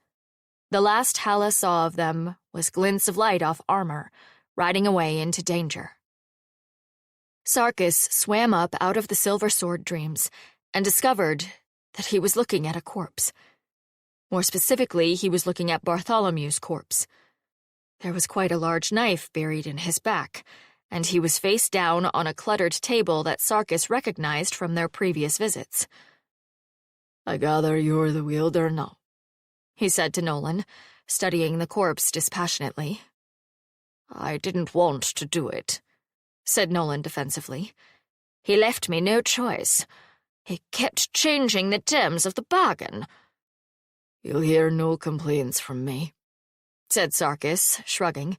[SPEAKER 3] The last Halla saw of them was glints of light off armor, riding away into danger. Sarkis swam up out of the silver sword dreams and discovered that he was looking at a corpse. More specifically, he was looking at Bartholomew's corpse. There was quite a large knife buried in his back, and he was face down on a cluttered table that Sarkis recognized from their previous visits. "I gather you're the wielder now,"
[SPEAKER 2] he said to Nolan, studying the corpse dispassionately.
[SPEAKER 4] "I didn't want to do it," said Nolan defensively. "He left me no choice. He kept changing the terms of the bargain."
[SPEAKER 3] "You'll hear no complaints from me,"
[SPEAKER 2] said Sarkis, shrugging.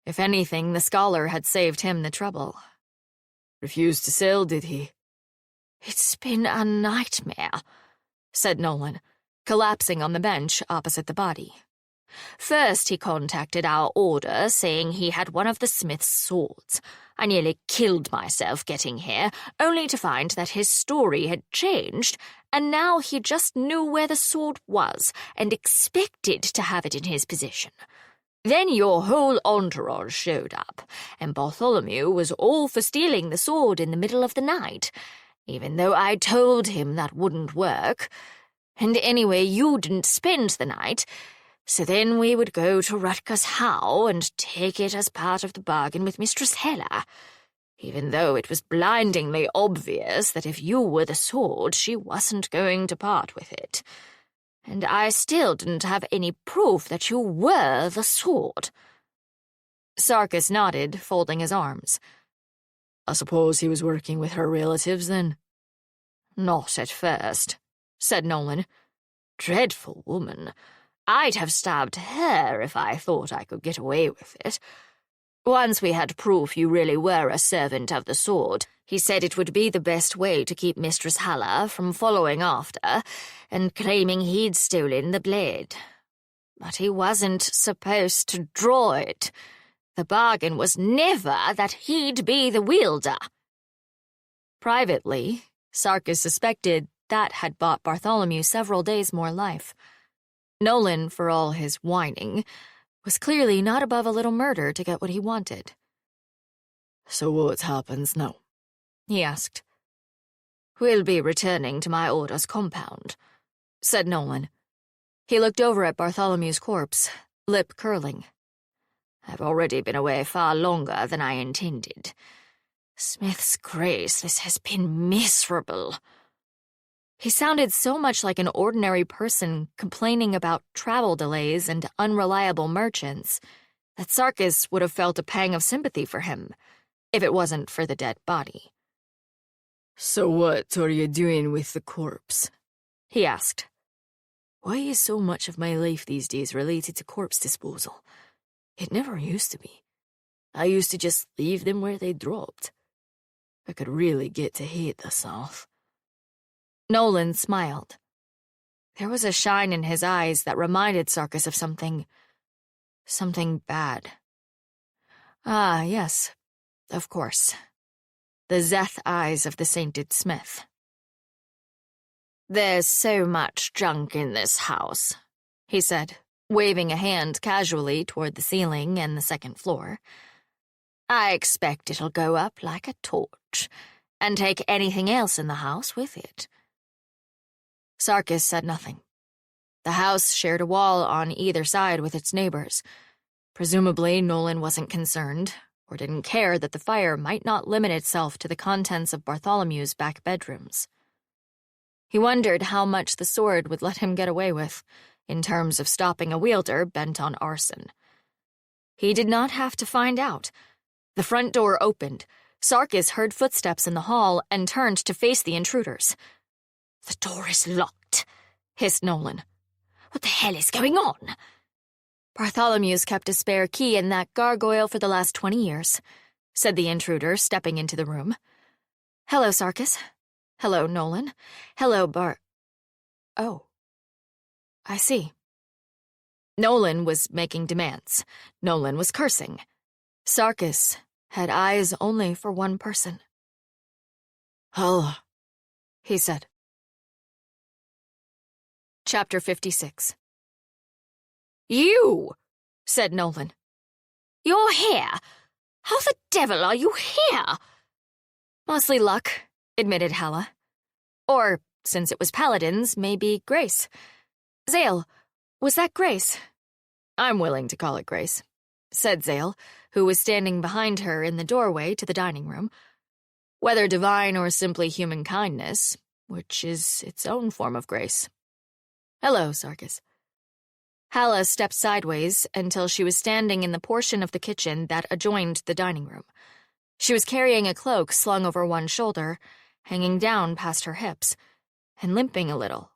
[SPEAKER 2] If anything, the scholar had saved him the trouble.
[SPEAKER 3] "Refused to sell, did he?"
[SPEAKER 4] "It's been a nightmare,"
[SPEAKER 2] said Nolan, collapsing on the bench opposite the body.
[SPEAKER 4] "First he contacted our order, saying he had one of the smith's swords. I nearly killed myself getting here, only to find that his story had changed, and now he just knew where the sword was and expected to have it in his possession. Then your whole entourage showed up, and Bartholomew was all for stealing the sword in the middle of the night, even though I told him that wouldn't work. And anyway, you didn't spend the night, so then we would go to Rutger's How and take it as part of the bargain with Mistress Halla, even though it was blindingly obvious that if you were the sword, she wasn't going to part with it. And I still didn't have any proof that you were the sword."
[SPEAKER 2] Sarkis nodded, folding his arms.
[SPEAKER 3] "I suppose he was working with her relatives, then?"
[SPEAKER 4] "Not at first," said Nolan. "Dreadful woman. I'd have stabbed her if I thought I could get away with it. Once we had proof you really were a servant of the sword, he said it would be the best way to keep Mistress Halla from following after and claiming he'd stolen the blade. But he wasn't supposed to draw it. The bargain was never that he'd be the wielder."
[SPEAKER 2] Privately, Sarkis suspected that had bought Bartholomew several days more life. Nolan, for all his whining, was clearly not above a little murder to get what he wanted.
[SPEAKER 3] "So what happens now?"
[SPEAKER 2] he asked.
[SPEAKER 4] "We'll be returning to my order's compound,"
[SPEAKER 2] said Nolan. He looked over at Bartholomew's corpse, lip curling.
[SPEAKER 4] "I've already been away far longer than I intended. Smith's grace, this has been miserable."
[SPEAKER 2] He sounded so much like an ordinary person complaining about travel delays and unreliable merchants that Sarkis would have felt a pang of sympathy for him, if it wasn't for the dead body.
[SPEAKER 3] So what are you doing with the corpse? He asked. Why is so much of my life these days related to corpse disposal? It never used to be. I used to just leave them where they dropped. I could really get to hate the South.
[SPEAKER 2] Nolan smiled. There was a shine in his eyes that reminded Sarkis of something bad. Ah, yes, of course. The Zeth eyes of the sainted smith.
[SPEAKER 4] There's so much junk in this house,
[SPEAKER 2] he said, waving a hand casually toward the ceiling and the second floor.
[SPEAKER 4] I expect it'll go up like a torch and take anything else in the house with it.
[SPEAKER 2] Sarkis said nothing. The house shared a wall on either side with its neighbors. Presumably, Nolan wasn't concerned, or didn't care that the fire might not limit itself to the contents of Bartholomew's back bedrooms. He wondered how much the sword would let him get away with, in terms of stopping a wielder bent on arson. He did not have to find out. The front door opened. Sarkis heard footsteps in the hall and turned to face the intruders.
[SPEAKER 4] The door is locked, hissed Nolan. What the hell is going on?
[SPEAKER 2] Bartholomew's kept a spare key in that gargoyle for the last 20 years, said the intruder, stepping into the room. Hello, Sarkis. Hello, Nolan. Hello, Oh. I see. Nolan was making demands. Nolan was cursing. Sarkis had eyes only for one person.
[SPEAKER 3] Halla,
[SPEAKER 2] he said. Chapter 56.
[SPEAKER 4] You,
[SPEAKER 2] said Nolan.
[SPEAKER 4] You're here. How the devil are you here?
[SPEAKER 2] Mostly luck, admitted Halla. Or, since it was paladins, maybe grace. Zale, was that grace? I'm willing to call it grace, said Zale, who was standing behind her in the doorway to the dining room. Whether divine or simply human kindness, which is its own form of grace. Hello, Sarkis. Halla stepped sideways until she was standing in the portion of the kitchen that adjoined the dining room. She was carrying a cloak slung over one shoulder, hanging down past her hips, and limping a little.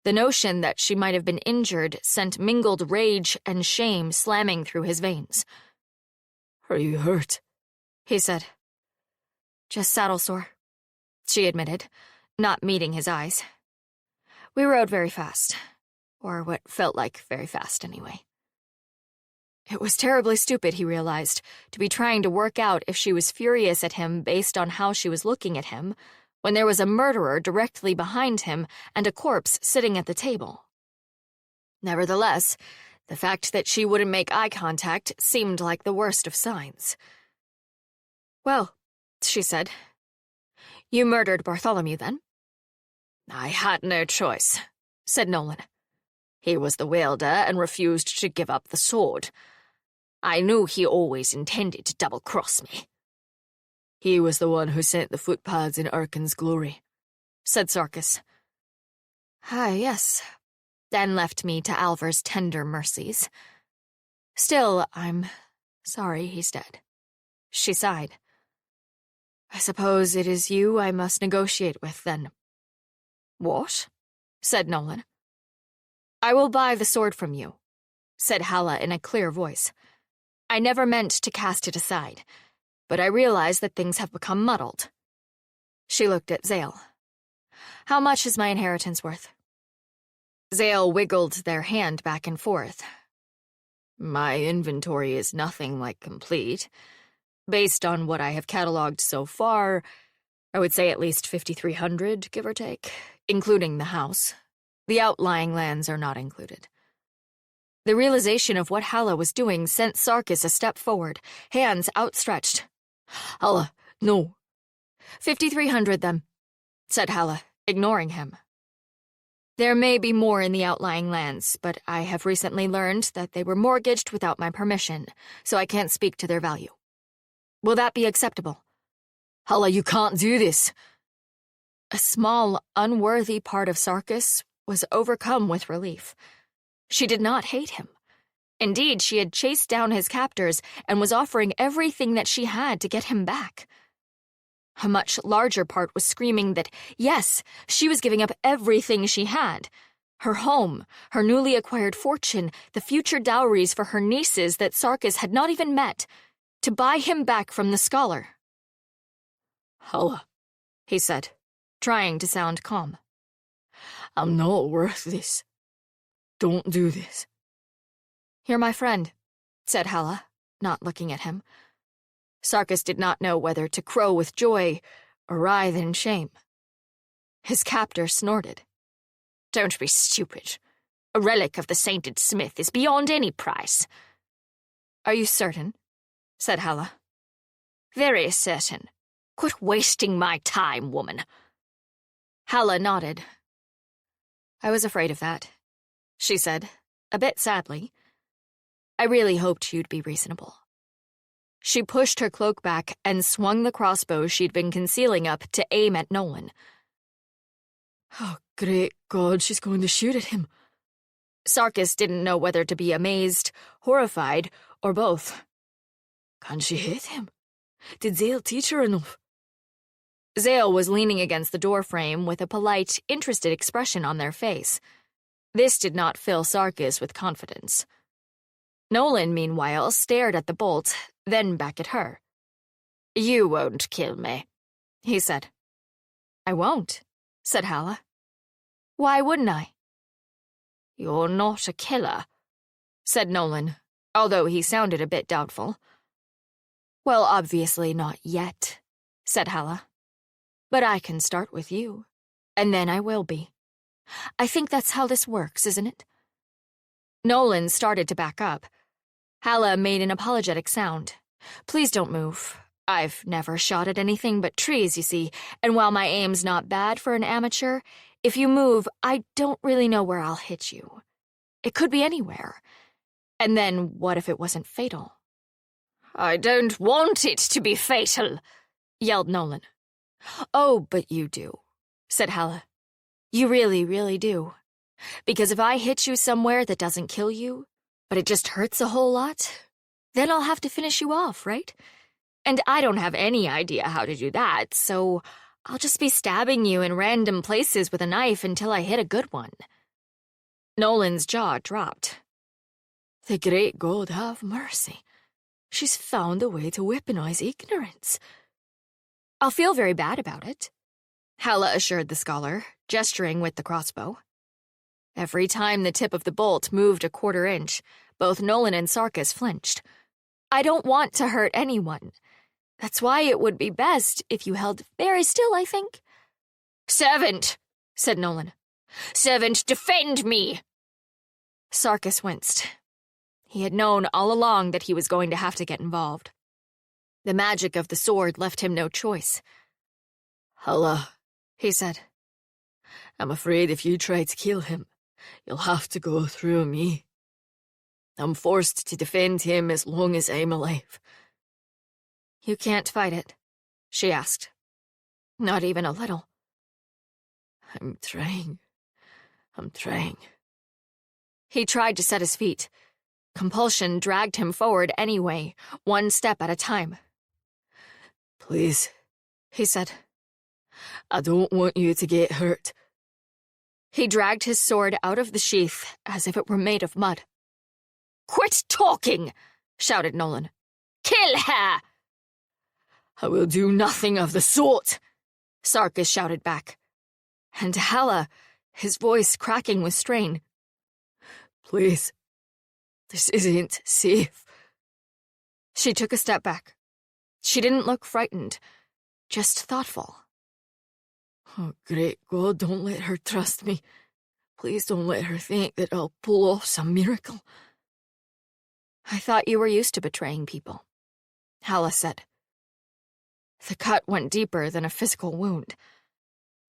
[SPEAKER 2] The notion that she might have been injured sent mingled rage and shame slamming through his veins.
[SPEAKER 3] Are you hurt?
[SPEAKER 2] He said. Just saddle sore, she admitted, not meeting his eyes. We rode very fast. Or what felt like very fast, anyway. It was terribly stupid, he realized, to be trying to work out if she was furious at him based on how she was looking at him, when there was a murderer directly behind him and a corpse sitting at the table. Nevertheless, the fact that she wouldn't make eye contact seemed like the worst of signs. Well, she said, you murdered Bartholomew, then?
[SPEAKER 4] I had no choice,
[SPEAKER 2] said Nolan.
[SPEAKER 4] He was the wielder and refused to give up the sword. I knew he always intended to double-cross me.
[SPEAKER 3] He was the one who sent the footpads in Arkan's glory,
[SPEAKER 2] said Sarkis. Ah, yes. Then left me to Alvar's tender mercies. Still, I'm sorry he's dead. She sighed. I suppose it is you I must negotiate with, then.
[SPEAKER 4] What?
[SPEAKER 2] Said Nolan. I will buy the sword from you, said Halla in a clear voice. I never meant to cast it aside, but I realize that things have become muddled. She looked at Zale. How much is my inheritance worth? Zale wiggled their hand back and forth. My inventory is nothing like complete. Based on what I have cataloged so far, I would say at least 5,300, give or take, including the house. The outlying lands are not included. The realization of what Halla was doing sent Sarkis a step forward, hands outstretched.
[SPEAKER 3] Halla, no.
[SPEAKER 2] 5,300, then, said Halla, ignoring him. There may be more in the outlying lands, but I have recently learned that they were mortgaged without my permission, so I can't speak to their value. Will that be acceptable?
[SPEAKER 3] Halla, you can't do this.
[SPEAKER 2] A small, unworthy part of Sarkis was overcome with relief. She did not hate him. Indeed, she had chased down his captors and was offering everything that she had to get him back.
[SPEAKER 1] A much larger part was screaming that, yes, she was giving up everything she had. Her home, her newly acquired fortune, the future dowries for her nieces that Sarkis had not even met, to buy him back from the scholar.
[SPEAKER 3] Halla,
[SPEAKER 1] he said, trying to sound calm.
[SPEAKER 3] I'm not worth this. Don't do this.
[SPEAKER 1] You're my friend, said Halla, not looking at him. Sarkis did not know whether to crow with joy or writhe in shame. His captor snorted.
[SPEAKER 4] Don't be stupid. A relic of the sainted smith is beyond any price.
[SPEAKER 1] Are you certain? Said Halla.
[SPEAKER 4] Very certain. Quit wasting my time, woman.
[SPEAKER 1] Halla nodded. I was afraid of that, she said, a bit sadly. I really hoped you'd be reasonable. She pushed her cloak back and swung the crossbow she'd been concealing up to aim at Nolan.
[SPEAKER 3] Oh, great God, she's going to shoot at him.
[SPEAKER 1] Sarkis didn't know whether to be amazed, horrified, or both.
[SPEAKER 3] Can she hit him? Did Zale teach her enough?
[SPEAKER 1] Zale was leaning against the doorframe with a polite, interested expression on their face. This did not fill Sarkis with confidence. Nolan, meanwhile, stared at the bolt, then back at her.
[SPEAKER 4] You won't kill me,
[SPEAKER 1] he said. I won't, said Halla. Why wouldn't I?
[SPEAKER 4] You're not a killer,
[SPEAKER 1] said Nolan, although he sounded a bit doubtful. Well, obviously not yet, said Halla. But I can start with you, and then I will be. I think that's how this works, isn't it? Nolan started to back up. Halla made an apologetic sound. Please don't move. I've never shot at anything but trees, you see, and while my aim's not bad for an amateur, if you move, I don't really know where I'll hit you. It could be anywhere. And then what if it wasn't fatal?
[SPEAKER 4] I don't want it to be fatal,
[SPEAKER 1] yelled Nolan. Oh, but you do, said Halla. You really, really do. Because if I hit you somewhere that doesn't kill you, but it just hurts a whole lot, then I'll have to finish you off, right? And I don't have any idea how to do that, so I'll just be stabbing you in random places with a knife until I hit a good one. Nolan's jaw dropped.
[SPEAKER 3] The great God have mercy. She's found a way to weaponize ignorance.
[SPEAKER 1] I'll feel very bad about it, Halla assured the scholar, gesturing with the crossbow. Every time the tip of the bolt moved a quarter inch, both Nolan and Sarkis flinched. I don't want to hurt anyone. That's why it would be best if you held very still, I think.
[SPEAKER 4] Servant,
[SPEAKER 1] said Nolan.
[SPEAKER 4] Servant, defend me!
[SPEAKER 1] Sarkis winced. He had known all along that he was going to have to get involved. The magic of the sword left him no choice.
[SPEAKER 3] Halla,
[SPEAKER 1] he said.
[SPEAKER 3] I'm afraid if you try to kill him, you'll have to go through me. I'm forced to defend him as long as I'm alive.
[SPEAKER 1] You can't fight it, she asked. Not even a little.
[SPEAKER 3] I'm trying.
[SPEAKER 1] He tried to set his feet. Compulsion dragged him forward anyway, one step at a time.
[SPEAKER 3] Please,
[SPEAKER 1] he said.
[SPEAKER 3] I don't want you to get hurt.
[SPEAKER 1] He dragged his sword out of the sheath as if it were made of mud.
[SPEAKER 4] Quit talking, shouted Nolan. Kill her!
[SPEAKER 3] I will do nothing of the sort,
[SPEAKER 1] Sarkis shouted back. And Halla, his voice cracking with strain.
[SPEAKER 3] Please, this isn't safe.
[SPEAKER 1] She took a step back. She didn't look frightened, just thoughtful.
[SPEAKER 3] Oh, great God, don't let her trust me. Please don't let her think that I'll pull off some miracle.
[SPEAKER 1] I thought you were used to betraying people, Halla said. The cut went deeper than a physical wound.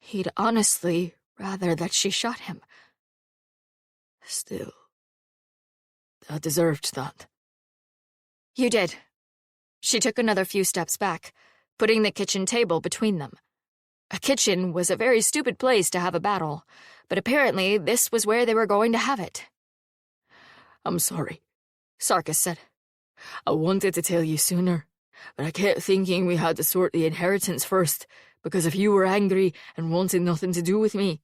[SPEAKER 1] He'd honestly rather that she shot him.
[SPEAKER 3] Still, I deserved that.
[SPEAKER 1] You did. She took another few steps back, putting the kitchen table between them. A kitchen was a very stupid place to have a battle, but apparently this was where they were going to have it.
[SPEAKER 3] I'm sorry,
[SPEAKER 1] Sarkis said.
[SPEAKER 3] I wanted to tell you sooner, but I kept thinking we had to sort the inheritance first, because if you were angry and wanted nothing to do with me,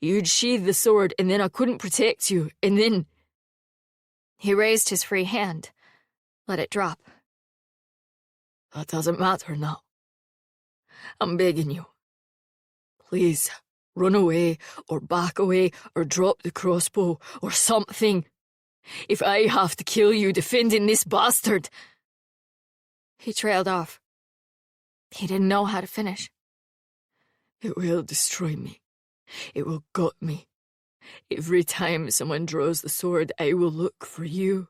[SPEAKER 3] you'd sheathe the sword and then I couldn't protect you, and then—"
[SPEAKER 2] He raised his free hand, let it drop.
[SPEAKER 3] "That doesn't matter now. I'm begging you. Please, run away, or back away, or drop the crossbow, or something. If I have to kill you defending this bastard—"
[SPEAKER 2] He trailed off. He didn't know how to finish.
[SPEAKER 3] "It will destroy me. It will gut me. Every time someone draws the sword, I will look for you.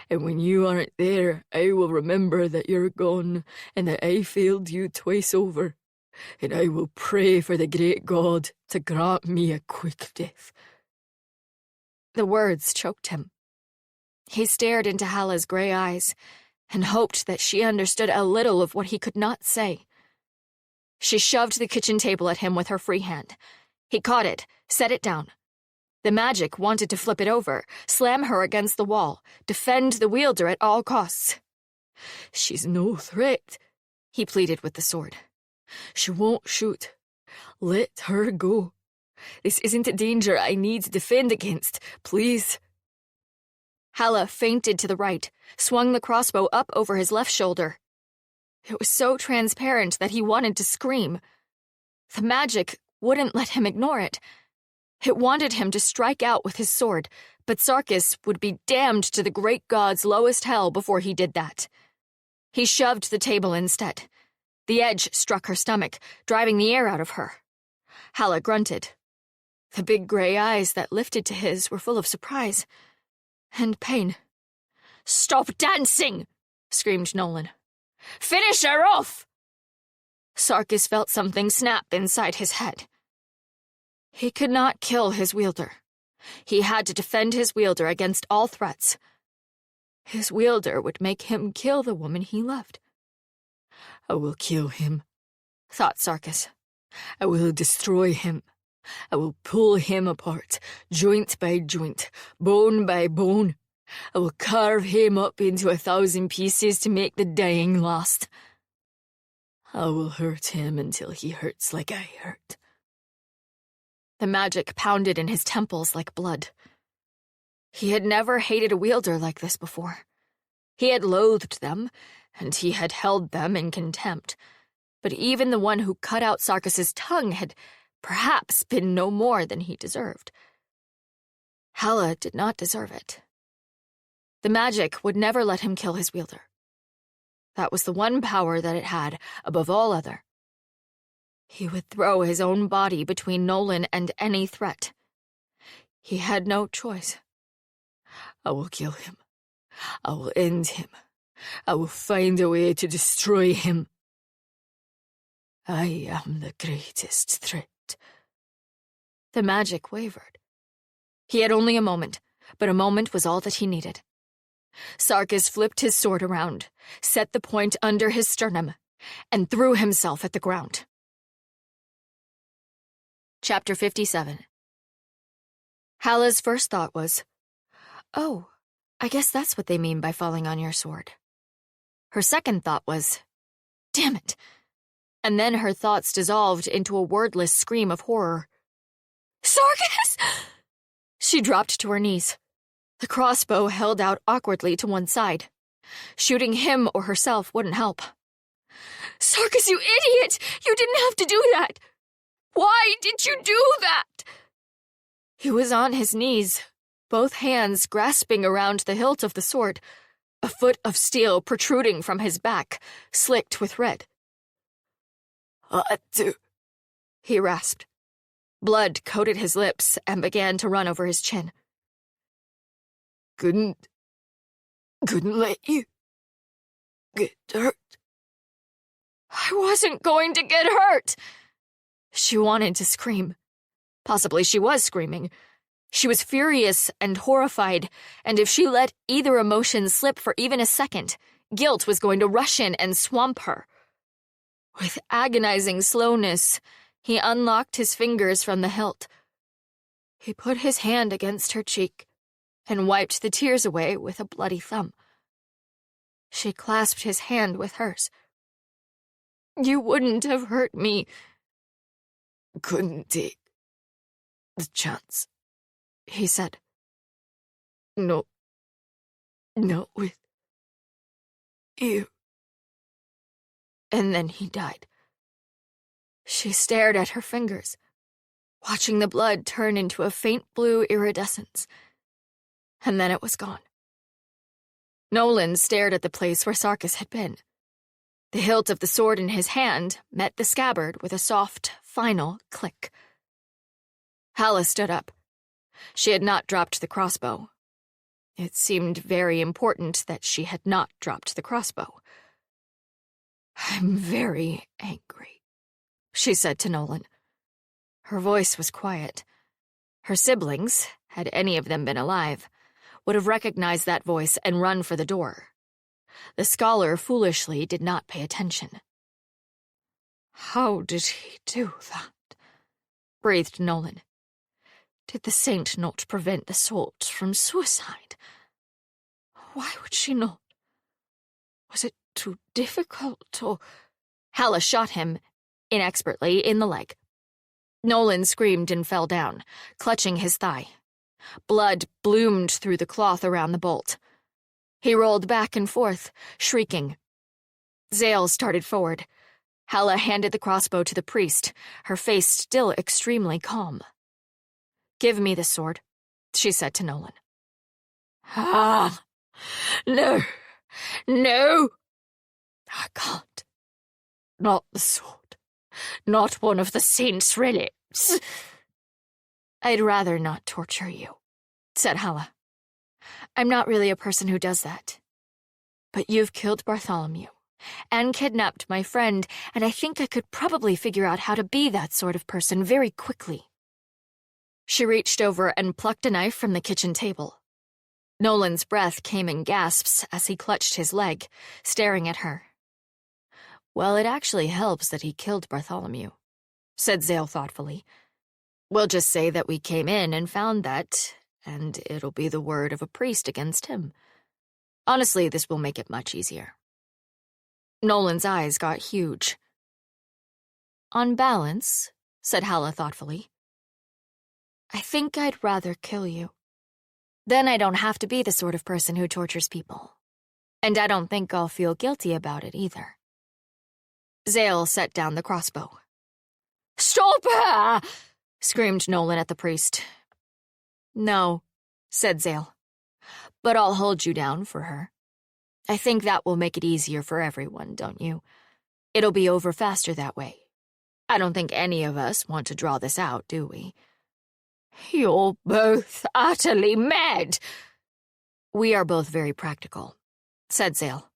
[SPEAKER 3] And when you aren't there, I will remember that you're gone, and that I failed you twice over. And I will pray for the great God to grant me a quick death."
[SPEAKER 2] The words choked him. He stared into Halla's gray eyes and hoped that she understood a little of what he could not say. She shoved the kitchen table at him with her free hand. He caught it, set it down. The magic wanted to flip it over, slam her against the wall, defend the wielder at all costs.
[SPEAKER 3] "She's no threat,"
[SPEAKER 2] he pleaded with the sword.
[SPEAKER 3] "She won't shoot. Let her go. This isn't a danger I need to defend against. Please."
[SPEAKER 2] Halla feinted to the right, swung the crossbow up over his left shoulder. It was so transparent that he wanted to scream. The magic wouldn't let him ignore it. It wanted him to strike out with his sword, but Sarkis would be damned to the great god's lowest hell before he did that. He shoved the table instead. The edge struck her stomach, driving the air out of her. Halla grunted. The big gray eyes that lifted to his were full of surprise and pain. "Stop dancing!" screamed Nolan. "Finish her off!" Sarkis felt something snap inside his head. He could not kill his wielder. He had to defend his wielder against all threats. His wielder would make him kill the woman he loved.
[SPEAKER 3] "I will kill him,"
[SPEAKER 2] thought Sarkis.
[SPEAKER 3] "I will destroy him. I will pull him apart, joint by joint, bone by bone. I will carve him up into 1,000 pieces to make the dying last. I will hurt him until he hurts like I hurt."
[SPEAKER 2] The magic pounded in his temples like blood. He had never hated a wielder like this before. He had loathed them, and he had held them in contempt. But even the one who cut out Sarkis's tongue had perhaps been no more than he deserved. Halla did not deserve it. The magic would never let him kill his wielder. That was the one power that it had above all other. He would throw his own body between Nolan and any threat. He had no choice.
[SPEAKER 3] "I will kill him. I will end him. I will find a way to destroy him. I am the greatest threat."
[SPEAKER 2] The magic wavered. He had only a moment, but a moment was all that he needed. Sarkis flipped his sword around, set the point under his sternum, and threw himself at the ground. Chapter 57. Halla's first thought was, "Oh, I guess that's what they mean by falling on your sword." Her second thought was, "Damn it." And then her thoughts dissolved into a wordless scream of horror. "Sarkis!" She dropped to her knees. The crossbow held out awkwardly to one side. Shooting him or herself wouldn't help. "Sarkis, you idiot! You didn't have to do that! Why did you do that?" He was on his knees, both hands grasping around the hilt of the sword, a foot of steel protruding from his back, slicked with red. He rasped. Blood coated his lips and began to run over his chin.
[SPEAKER 3] Couldn't let you get hurt."
[SPEAKER 2] "I wasn't going to get hurt!" She wanted to scream. Possibly she was screaming. She was furious and horrified, and if she let either emotion slip for even a second, guilt was going to rush in and swamp her. With agonizing slowness, he unlocked his fingers from the hilt. He put his hand against her cheek and wiped the tears away with a bloody thumb.
[SPEAKER 1] She clasped his hand with hers. "You wouldn't have hurt me."
[SPEAKER 3] "Couldn't take the chance," he said. "No, not with you."
[SPEAKER 1] And then he died. She stared at her fingers, watching the blood turn into a faint blue iridescence. And then it was gone. Nolan stared at the place where Sarkis had been. The hilt of the sword in his hand met the scabbard with a soft, final click. Halla stood up. She had not dropped the crossbow. It seemed very important that she had not dropped the crossbow. "I'm very angry," she said to Nolan. Her voice was quiet. Her siblings, had any of them been alive, would have recognized that voice and run for the door. The scholar foolishly did not pay attention. "How did he do that?" breathed Nolan. "Did the saint not prevent the salt from suicide? Why would she not? Was it too difficult, or—" Halla shot him, inexpertly, in the leg. Nolan screamed and fell down, clutching his thigh. Blood bloomed through the cloth around the bolt. He rolled back and forth, shrieking. Zale started forward. Halla handed the crossbow to the priest, her face still extremely calm. "Give me the sword," she said to Nolan.
[SPEAKER 4] "Ah, no, no.
[SPEAKER 1] "I can't."
[SPEAKER 4] Not the sword. Not one of the saint's relics."
[SPEAKER 1] "I'd rather not torture you," said Halla. "I'm not really a person who does that. But you've killed Bartholomew and kidnapped my friend, and I think I could probably figure out how to be that sort of person very quickly." She reached over and plucked a knife from the kitchen table. Nolan's breath came in gasps as he clutched his leg, staring at her. "Well, it actually helps that he killed Bartholomew," said Zale thoughtfully. "We'll just say that we came in and found that, and it'll be the word of a priest against him. Honestly, this will make it much easier." Nolan's eyes got huge. "On balance," said Halla thoughtfully, "I think I'd rather kill you. Then I don't have to be the sort of person who tortures people. And I don't think I'll feel guilty about it either." Zale set down the crossbow.
[SPEAKER 4] "Stop her!"
[SPEAKER 1] screamed Nolan at the priest. "No," said Zale. "But I'll hold you down for her. I think that will make it easier for everyone, don't you? It'll be over faster that way. I don't think any of us want to draw this out, do we?"
[SPEAKER 4] "You're both utterly mad."
[SPEAKER 1] "We are both very practical," said Zale.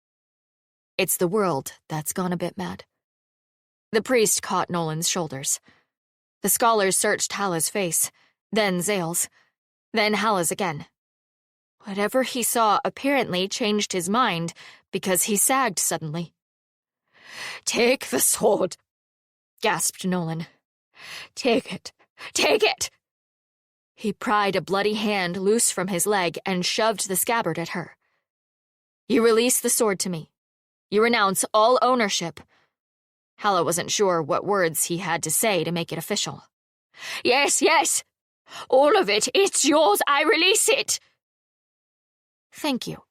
[SPEAKER 1] "It's the world that's gone a bit mad." The priest caught Nolan's shoulders. The scholars searched Halla's face, then Zale's, then Halla's again. Whatever he saw apparently changed his mind because he sagged suddenly.
[SPEAKER 4] "Take the sword,"
[SPEAKER 1] gasped Nolan.
[SPEAKER 4] "Take it. Take it."
[SPEAKER 1] He pried a bloody hand loose from his leg and shoved the scabbard at her. "You release the sword to me. You renounce all ownership." Halla wasn't sure what words he had to say to make it official.
[SPEAKER 4] "Yes, yes. All of it. It's yours. I release it."
[SPEAKER 1] "Thank you,"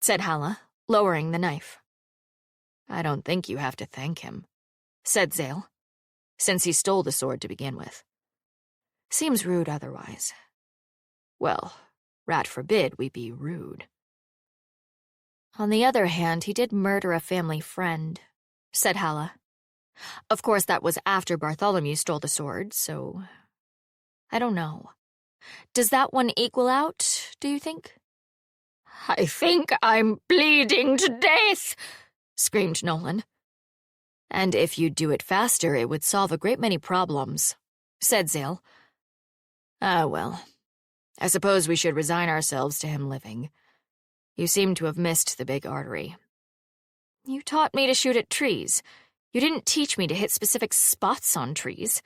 [SPEAKER 1] said Halla, lowering the knife. "I don't think you have to thank him," said Zale, "since he stole the sword to begin with. Seems rude otherwise. Well, rat forbid we be rude." "On the other hand, he did murder a family friend," said Halla. "Of course, that was after Bartholomew stole the sword, so I don't know. Does that one equal out, do you think?"
[SPEAKER 4] "I think I'm bleeding to death,"
[SPEAKER 1] screamed Nolan. "And if you'd do it faster, it would solve a great many problems," said Zale. "Ah, well, I suppose we should resign ourselves to him living. You seem to have missed the big artery." "You taught me to shoot at trees. You didn't teach me to hit specific spots on trees."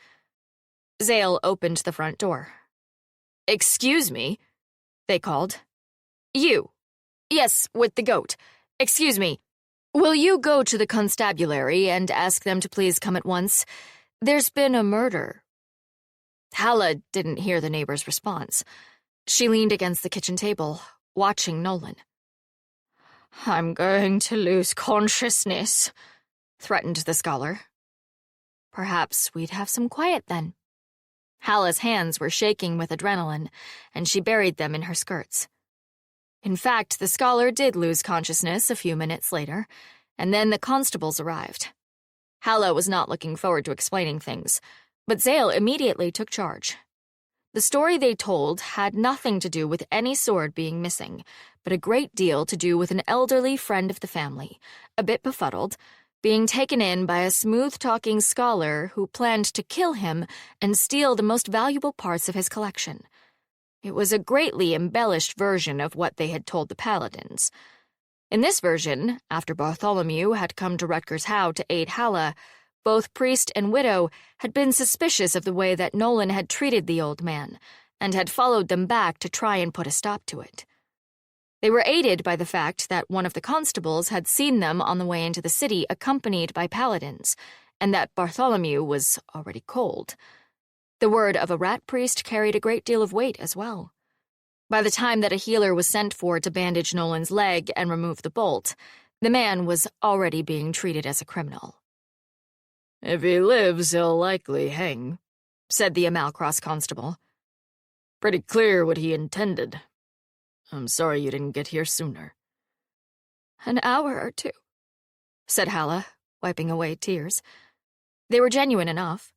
[SPEAKER 1] Zale opened the front door. "Excuse me," they called. "You. Yes, with the goat. Excuse me. Will you go to the constabulary and ask them to please come at once? There's been a murder. Halla didn't hear the neighbor's response. She leaned against the kitchen table, watching Nolan.
[SPEAKER 4] I'm going to lose consciousness,
[SPEAKER 1] threatened the scholar. Perhaps we'd have some quiet then. Halla's hands were shaking with adrenaline, and she buried them in her skirts. In fact, the scholar did lose consciousness a few minutes later, and then the constables arrived. Halla was not looking forward to explaining things, but Zale immediately took charge. The story they told had nothing to do with any sword being missing, but a great deal to do with an elderly friend of the family, a bit befuddled, being taken in by a smooth-talking scholar who planned to kill him and steal the most valuable parts of his collection. It was a greatly embellished version of what they had told the paladins. In this version, after Bartholomew had come to Rutger's Howe to aid Halla, both priest and widow had been suspicious of the way that Nolan had treated the old man, and had followed them back to try and put a stop to it. They were aided by the fact that one of the constables had seen them on the way into the city accompanied by paladins, and that Bartholomew was already cold. The word of a rat priest carried a great deal of weight as well. By the time that a healer was sent for to bandage Nolan's leg and remove the bolt, the man was already being treated as a criminal.
[SPEAKER 3] If he lives, he'll likely hang,
[SPEAKER 1] said the Amalcross constable.
[SPEAKER 3] Pretty clear what he intended. I'm sorry you didn't get here sooner.
[SPEAKER 1] An hour or two, said Halla, wiping away tears. They were genuine enough.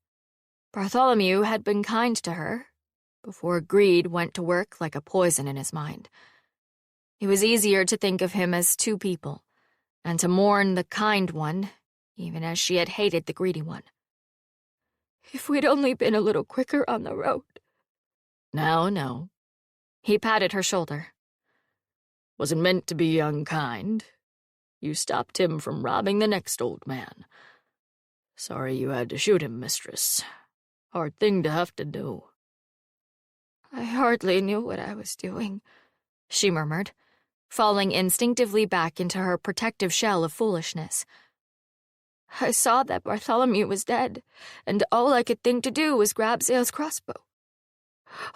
[SPEAKER 1] Bartholomew had been kind to her, before greed went to work like a poison in his mind. It was easier to think of him as two people, and to mourn the kind one, even as she had hated the greedy one. If we'd only been a little quicker on the road.
[SPEAKER 3] No.
[SPEAKER 1] He patted her shoulder.
[SPEAKER 3] Wasn't meant to be unkind. You stopped him from robbing the next old man. Sorry you had to shoot him, mistress. Hard thing to have to do.
[SPEAKER 1] I hardly knew what I was doing, she murmured, falling instinctively back into her protective shell of foolishness. I saw that Bartholomew was dead, and all I could think to do was grab Zale's crossbow.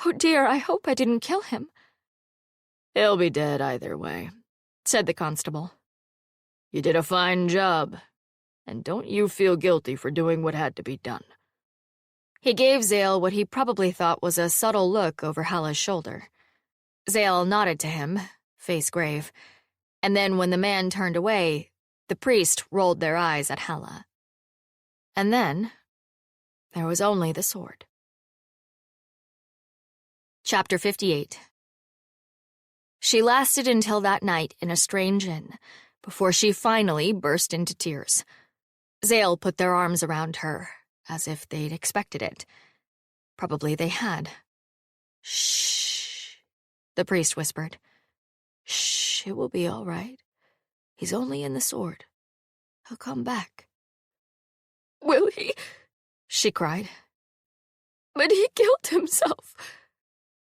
[SPEAKER 1] Oh dear, I hope I didn't kill him.
[SPEAKER 3] He'll be dead either way, said the constable. You did a fine job, and don't you feel guilty for doing what had to be done.
[SPEAKER 1] He gave Zale what he probably thought was a subtle look over Halla's shoulder. Zale nodded to him, face grave, and then when the man turned away, the priest rolled their eyes at Halla. And then there was only the sword. Chapter 58. She lasted until that night in a strange inn, before she finally burst into tears. Zale put their arms around her, as if they'd expected it. Probably they had. Shh, the priest whispered. Shh, it will be all right. He's only in the sword. He'll come back. Will he? She cried. But he killed himself.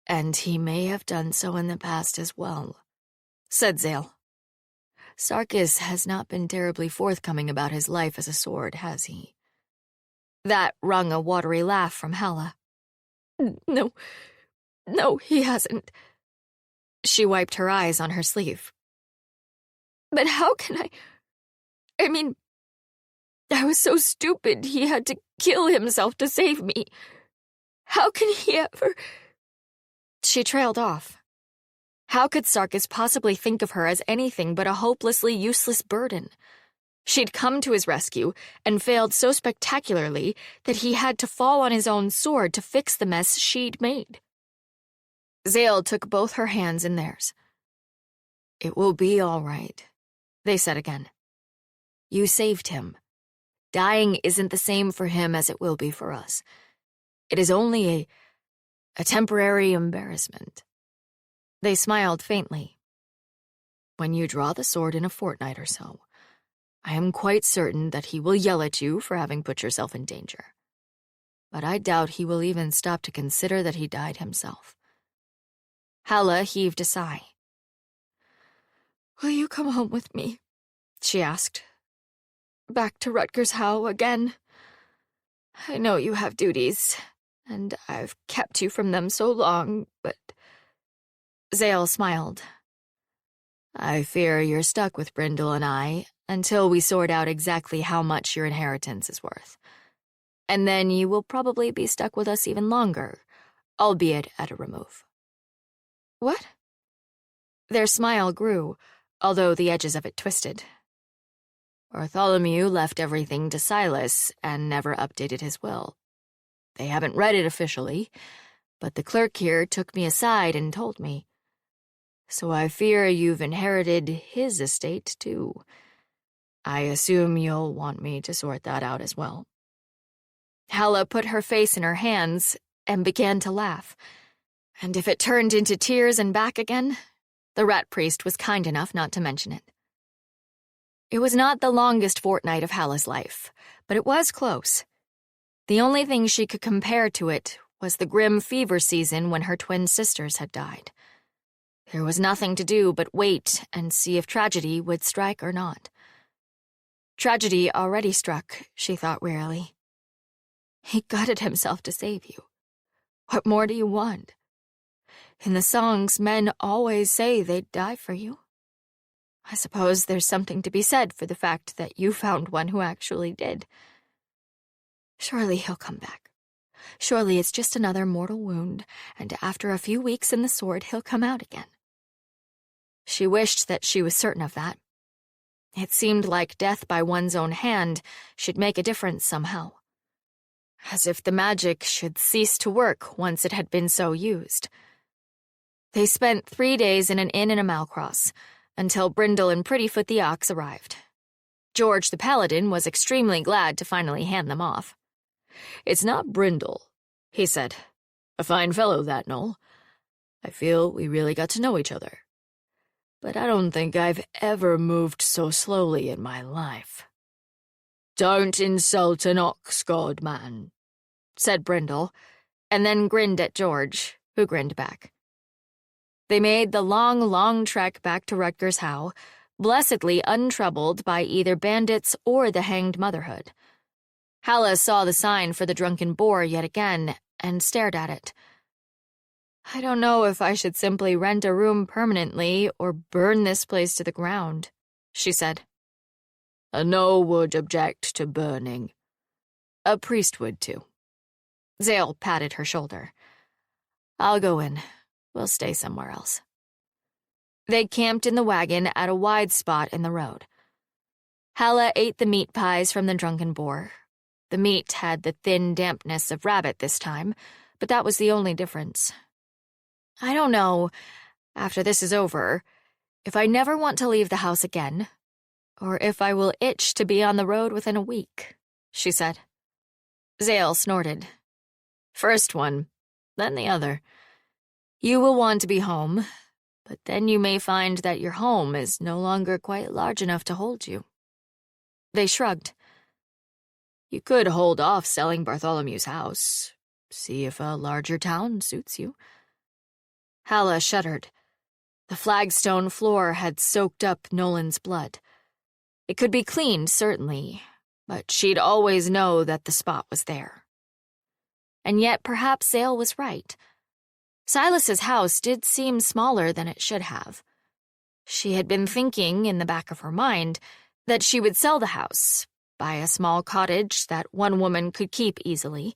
[SPEAKER 1] And he may have done so in the past as well, said Zale. Sarkis has not been terribly forthcoming about his life as a sword, has he? That wrung a watery laugh from Halla. No, he hasn't. She wiped her eyes on her sleeve. But how can I mean, I was so stupid he had to kill himself to save me. How can he ever... She trailed off. How could Sarkis possibly think of her as anything but a hopelessly useless burden? She'd come to his rescue and failed so spectacularly that he had to fall on his own sword to fix the mess she'd made. Zale took both her hands in theirs. It will be all right, they said again. You saved him. Dying isn't the same for him as it will be for us. It is only a temporary embarrassment. They smiled faintly. When you draw the sword in a fortnight or so, I am quite certain that he will yell at you for having put yourself in danger. But I doubt he will even stop to consider that he died himself. Halla heaved a sigh. Will you come home with me? She asked. Back to Rutgers Howe again. I know you have duties, and I've kept you from them so long, but...
[SPEAKER 2] Zale smiled. I fear you're stuck with Brindle and I until we sort out exactly how much your inheritance is worth. And then you will probably be stuck with us even longer, albeit at a remove.
[SPEAKER 1] What?
[SPEAKER 2] Their smile grew, although the edges of it twisted. Bartholomew left everything to Silas and never updated his will. They haven't read it officially, but the clerk here took me aside and told me. So I fear you've inherited his estate, too. I assume you'll want me to sort that out as well.
[SPEAKER 1] Halla put her face in her hands and began to laugh. And if it turned into tears and back again, the rat priest was kind enough not to mention it. It was not the longest fortnight of Halla's life, but it was close. The only thing she could compare to it was the grim fever season when her twin sisters had died. There was nothing to do but wait and see if tragedy would strike or not. Tragedy already struck, she thought wearily. He gutted himself to save you. What more do you want? In the songs, men always say they'd die for you. I suppose there's something to be said for the fact that you found one who actually did. Surely he'll come back. Surely it's just another mortal wound, and after a few weeks in the sword, he'll come out again. She wished that she was certain of that. It seemed like death by one's own hand should make a difference somehow. As if the magic should cease to work once it had been so used. They spent 3 days in an inn in Amalcross, until Brindle and Prettyfoot the ox arrived. George the paladin was extremely glad to finally hand them off.
[SPEAKER 3] It's not Brindle, he said. A fine fellow, that, Noel. I feel we really got to know each other. But I don't think I've ever moved so slowly in my life. Don't insult an ox god, man,
[SPEAKER 2] said Brindle, and then grinned at George, who grinned back. They made the long trek back to Rutgers Howe, blessedly untroubled by either bandits or the hanged motherhood. Halla saw the sign for the drunken boar yet again and stared at it. I don't know if I should simply rent a room permanently or burn this place to the ground, she said.
[SPEAKER 3] No would object to burning. A priest would, too.
[SPEAKER 2] Zale patted her shoulder. I'll go in. We'll stay somewhere else. They camped in the wagon at a wide spot in the road. Halla ate the meat pies from the drunken boar. The meat had the thin dampness of rabbit this time, but that was the only difference. I don't know, after this is over, if I never want to leave the house again, or if I will itch to be on the road within a week, she said. Zale snorted. First one, then the other. You will want to be home, but then you may find that your home is no longer quite large enough to hold you. They shrugged. You could hold off selling Bartholomew's house, see if a larger town suits you. Halla shuddered. The flagstone floor had soaked up Nolan's blood. It could be cleaned, certainly, but she'd always know that the spot was there. And yet perhaps Zale was right. Silas's house did seem smaller than it should have. She had been thinking, in the back of her mind, that she would sell the house, buy a small cottage that one woman could keep easily.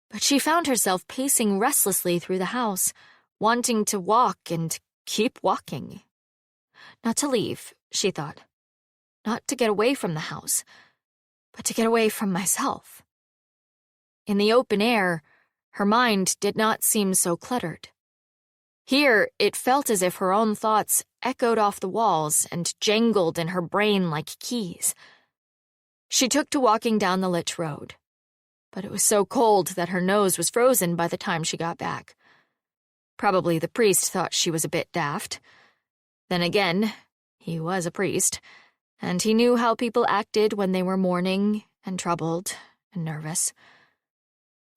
[SPEAKER 2] But she found herself pacing restlessly through the house, wanting to walk and keep walking. Not to leave, she thought. Not to get away from the house, but to get away from myself. In the open air, her mind did not seem so cluttered. Here, it felt as if her own thoughts echoed off the walls and jangled in her brain like keys. She took to walking down the lich road, but it was so cold that her nose was frozen by the time she got back. Probably the priest thought she was a bit daft. Then again, he was a priest, and he knew how people acted when they were mourning and troubled and nervous.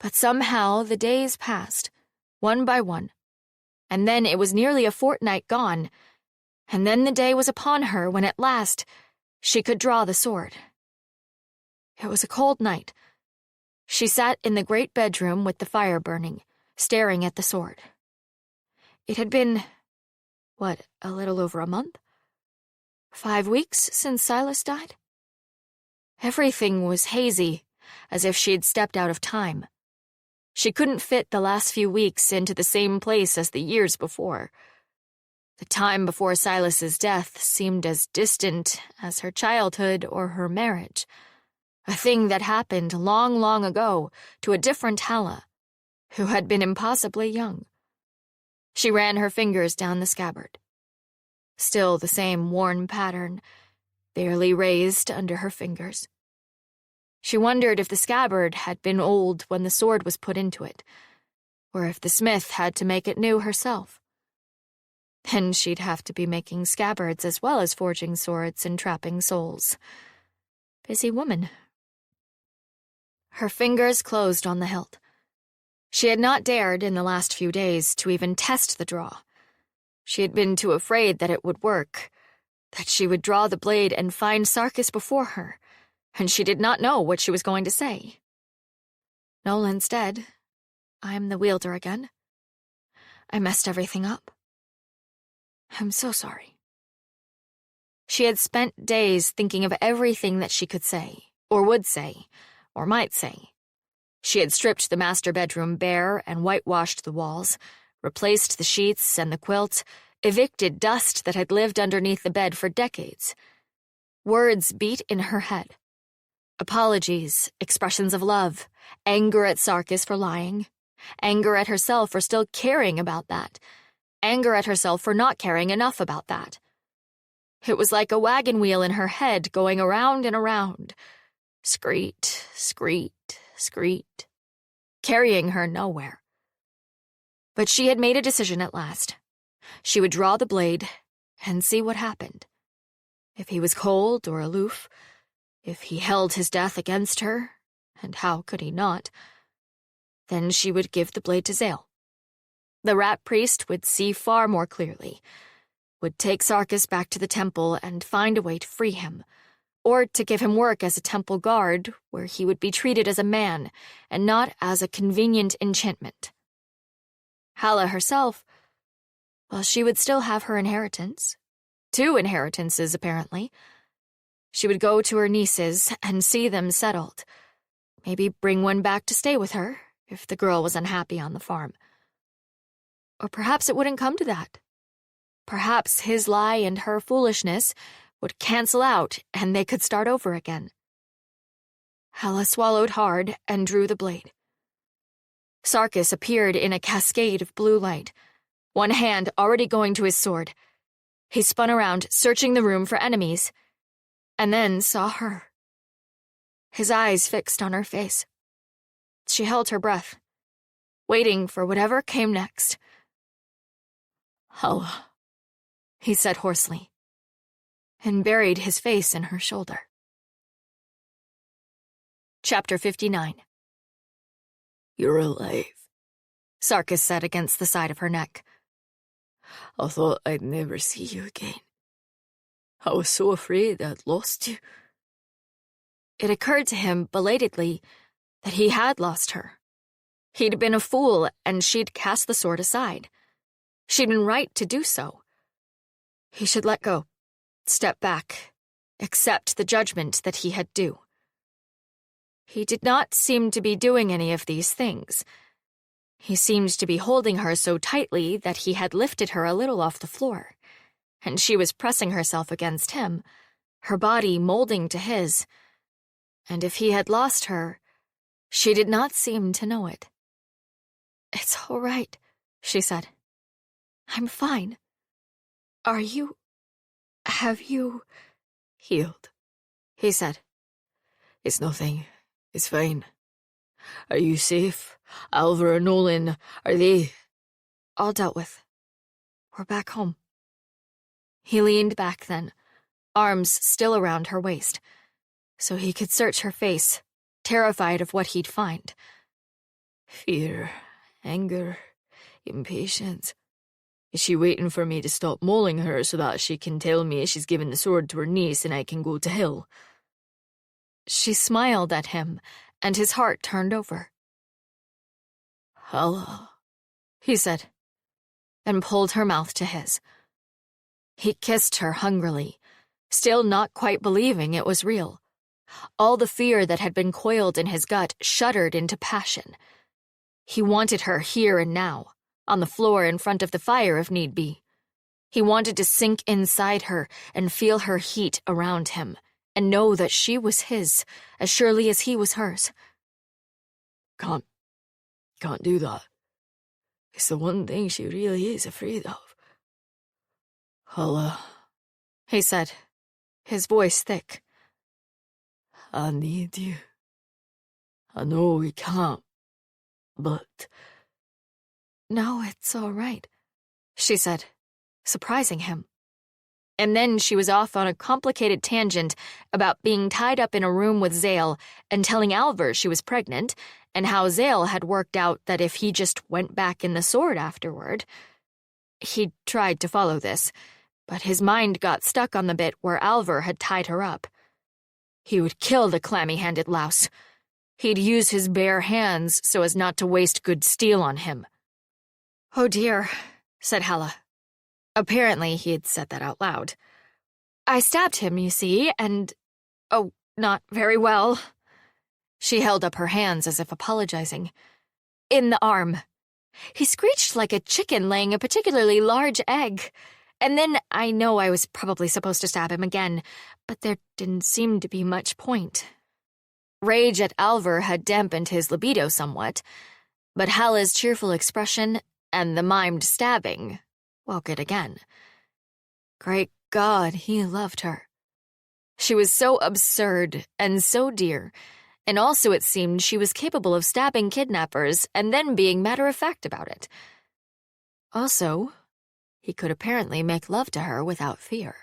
[SPEAKER 2] But somehow the days passed, one by one, and then it was nearly a fortnight gone,
[SPEAKER 1] And then the day was upon her when at last she could draw the sword. It was a cold night. She sat in the great bedroom with the fire burning, staring at the sword. It had been, a little over a month? 5 weeks since Silas died? Everything was hazy, as if she'd stepped out of time. She couldn't fit the last few weeks into the same place as the years before. The time before Silas's death seemed as distant as her childhood or her marriage, a thing that happened long, long ago to a different Halla, who had been impossibly young. She ran her fingers down the scabbard. Still the same worn pattern, barely raised under her fingers. She wondered if the scabbard had been old when the sword was put into it, or if the smith had to make it new herself. Then she'd have to be making scabbards as well as forging swords and trapping souls. Busy woman. Her fingers closed on the hilt. She had not dared in the last few days to even test the draw. She had been too afraid that it would work, that she would draw the blade and find Sarkis before her, and she did not know what she was going to say. Nolan's dead. I'm the wielder again. I messed everything up. I'm so sorry. She had spent days thinking of everything that she could say, or would say, or might say. She had stripped the master bedroom bare and whitewashed the walls, replaced the sheets and the quilt, evicted dust that had lived underneath the bed for decades. Words beat in her head. Apologies, expressions of love, anger at Sarkis for lying, anger at herself for still caring about that, anger at herself for not caring enough about that. It was like a wagon wheel in her head going around and around. Screet, screet, screet, carrying her nowhere. But she had made a decision at last. She would draw the blade and see what happened. If he was cold or aloof, if he held his death against her, and how could he not, then she would give the blade to Zale. The rat priest would see far more clearly, would take Sarkis back to the temple and find a way to free him, or to give him work as a temple guard where he would be treated as a man and not as a convenient enchantment. Halla herself, well, she would still have her inheritance. 2 inheritances, apparently. She would go to her nieces and see them settled. Maybe bring one back to stay with her, if the girl was unhappy on the farm. Or perhaps it wouldn't come to that. Perhaps his lie and her foolishness would cancel out and they could start over again. Halla swallowed hard and drew the blade. Sarkis appeared in a cascade of blue light, one hand already going to his sword. He spun around, searching the room for enemies, and then saw her. His eyes fixed on her face. She held her breath, waiting for whatever came next. "Halla," he said hoarsely, and buried his face in her shoulder. Chapter 59.
[SPEAKER 3] "You're alive,"
[SPEAKER 1] Sarkis said against the side of her neck.
[SPEAKER 3] "I thought I'd never see you again. I was so afraid I'd lost you."
[SPEAKER 1] It occurred to him, belatedly, that he had lost her. He'd been a fool, and she'd cast the sword aside. She'd been right to do so. He should let go, step back, accept the judgment that he had due. He did not seem to be doing any of these things. He seemed to be holding her so tightly that he had lifted her a little off the floor, and she was pressing herself against him, her body molding to his. And if he had lost her, she did not seem to know it. "It's all right," she said. "I'm fine. Have you
[SPEAKER 3] "Healed,"
[SPEAKER 1] he said.
[SPEAKER 3] "It's nothing. It's fine. Are you safe? Alvar and Nolan, are they—"
[SPEAKER 1] "All dealt with. We're back home." He leaned back then, arms still around her waist, so he could search her face, terrified of what he'd find.
[SPEAKER 3] "Fear, anger, impatience. Is she waiting for me to stop mauling her so that she can tell me she's given the sword to her niece and I can go to hell?
[SPEAKER 2] She smiled at him, and his heart turned over.
[SPEAKER 3] Halla,
[SPEAKER 2] he said, and pulled her mouth to his. He kissed her hungrily, still not quite believing it was real. All the fear that had been coiled in his gut shuddered into passion. He wanted her here and now, on the floor in front of the fire if need be. He wanted to sink inside her and feel her heat around him, and know that she was his, as surely as he was hers.
[SPEAKER 3] Can't do that. It's the one thing she really is afraid of. Halla,
[SPEAKER 2] he said, his voice thick.
[SPEAKER 3] I need you. I know we can't, but...
[SPEAKER 2] No, it's all right, she said, surprising him. And then she was off on a complicated tangent about being tied up in a room with Zale and telling Alver she was pregnant, and how Zale had worked out that if he just went back in the sword afterward... He tried to follow this, but his mind got stuck on the bit where Alver had tied her up. He would kill the clammy-handed louse. He'd use his bare hands so as not to waste good steel on him. "Oh dear," said Halla. Apparently he had said that out loud. "I stabbed him, you see, and... oh, not very well." She held up her hands as if apologizing. "In the arm. He screeched like a chicken laying a particularly large egg. And then I know I was probably supposed to stab him again, but there didn't seem to be much point." Rage at Alver had dampened his libido somewhat, but Halla's cheerful expression and the mimed stabbing woke it again. Great God, he loved her. She was so absurd and so dear, and also it seemed she was capable of stabbing kidnappers and then being matter-of-fact about it. Also, he could apparently make love to her without fear.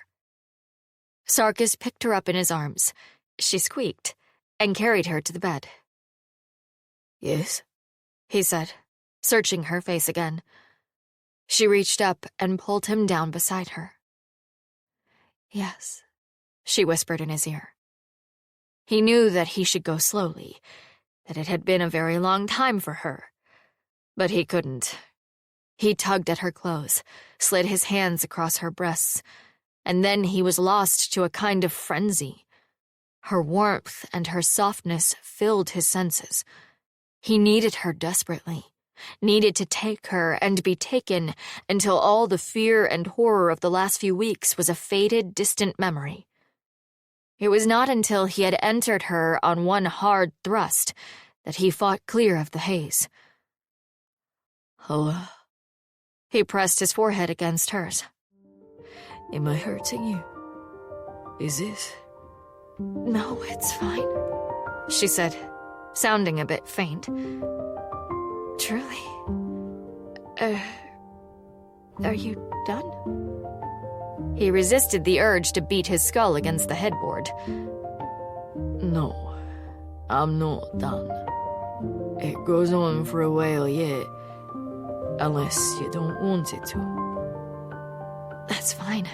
[SPEAKER 2] Sarkis picked her up in his arms. She squeaked and carried her to the bed.
[SPEAKER 3] Yes,
[SPEAKER 2] he said, searching her face again. She reached up and pulled him down beside her. Yes, she whispered in his ear. He knew that he should go slowly, that it had been a very long time for her. But he couldn't. He tugged at her clothes, slid his hands across her breasts, and then he was lost to a kind of frenzy. Her warmth and her softness filled his senses. He needed her desperately, needed to take her and be taken until all the fear and horror of the last few weeks was a faded, distant memory. It was not until he had entered her on one hard thrust that he fought clear of the haze.
[SPEAKER 3] Halla.
[SPEAKER 2] He pressed his forehead against hers.
[SPEAKER 3] Am I hurting you? Is this?
[SPEAKER 2] No, it's fine, she said, sounding a bit faint. Truly. Are you done? He resisted the urge to beat his skull against the headboard.
[SPEAKER 3] No, I'm not done. It goes on for a while yet, unless you don't want it to.
[SPEAKER 2] That's fine.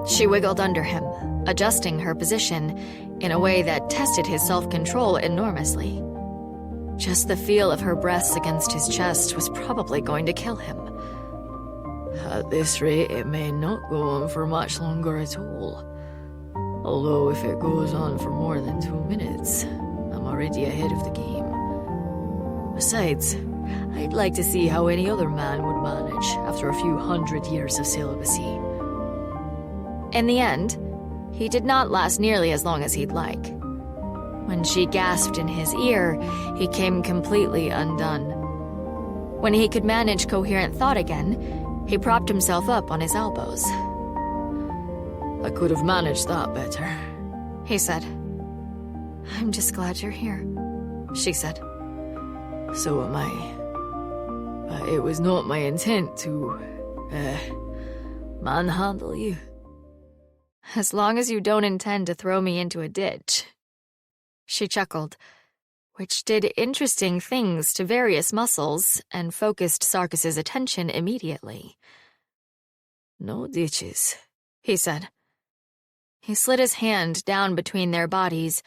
[SPEAKER 2] She wiggled under him, adjusting her position in a way that tested his self-control enormously. Just the feel of her breasts against his chest was probably going to kill him.
[SPEAKER 3] At this rate, it may not go on for much longer at all. Although if it goes on for more than 2 minutes, I'm already ahead of the game. Besides, I'd like to see how any other man would manage after a few 100 years of celibacy.
[SPEAKER 2] In the end, he did not last nearly as long as he'd like. When she gasped in his ear, he came completely undone. When he could manage coherent thought again, he propped himself up on his elbows.
[SPEAKER 3] I could have managed that better,
[SPEAKER 2] he said. I'm just glad you're here, she said.
[SPEAKER 3] So am I. But it was not my intent to, manhandle you.
[SPEAKER 2] As long as you don't intend to throw me into a ditch. She chuckled.
[SPEAKER 1] which did interesting things to various muscles and focused Sarkis's attention immediately.
[SPEAKER 3] No ditches,
[SPEAKER 1] he said. He slid his hand down between their bodies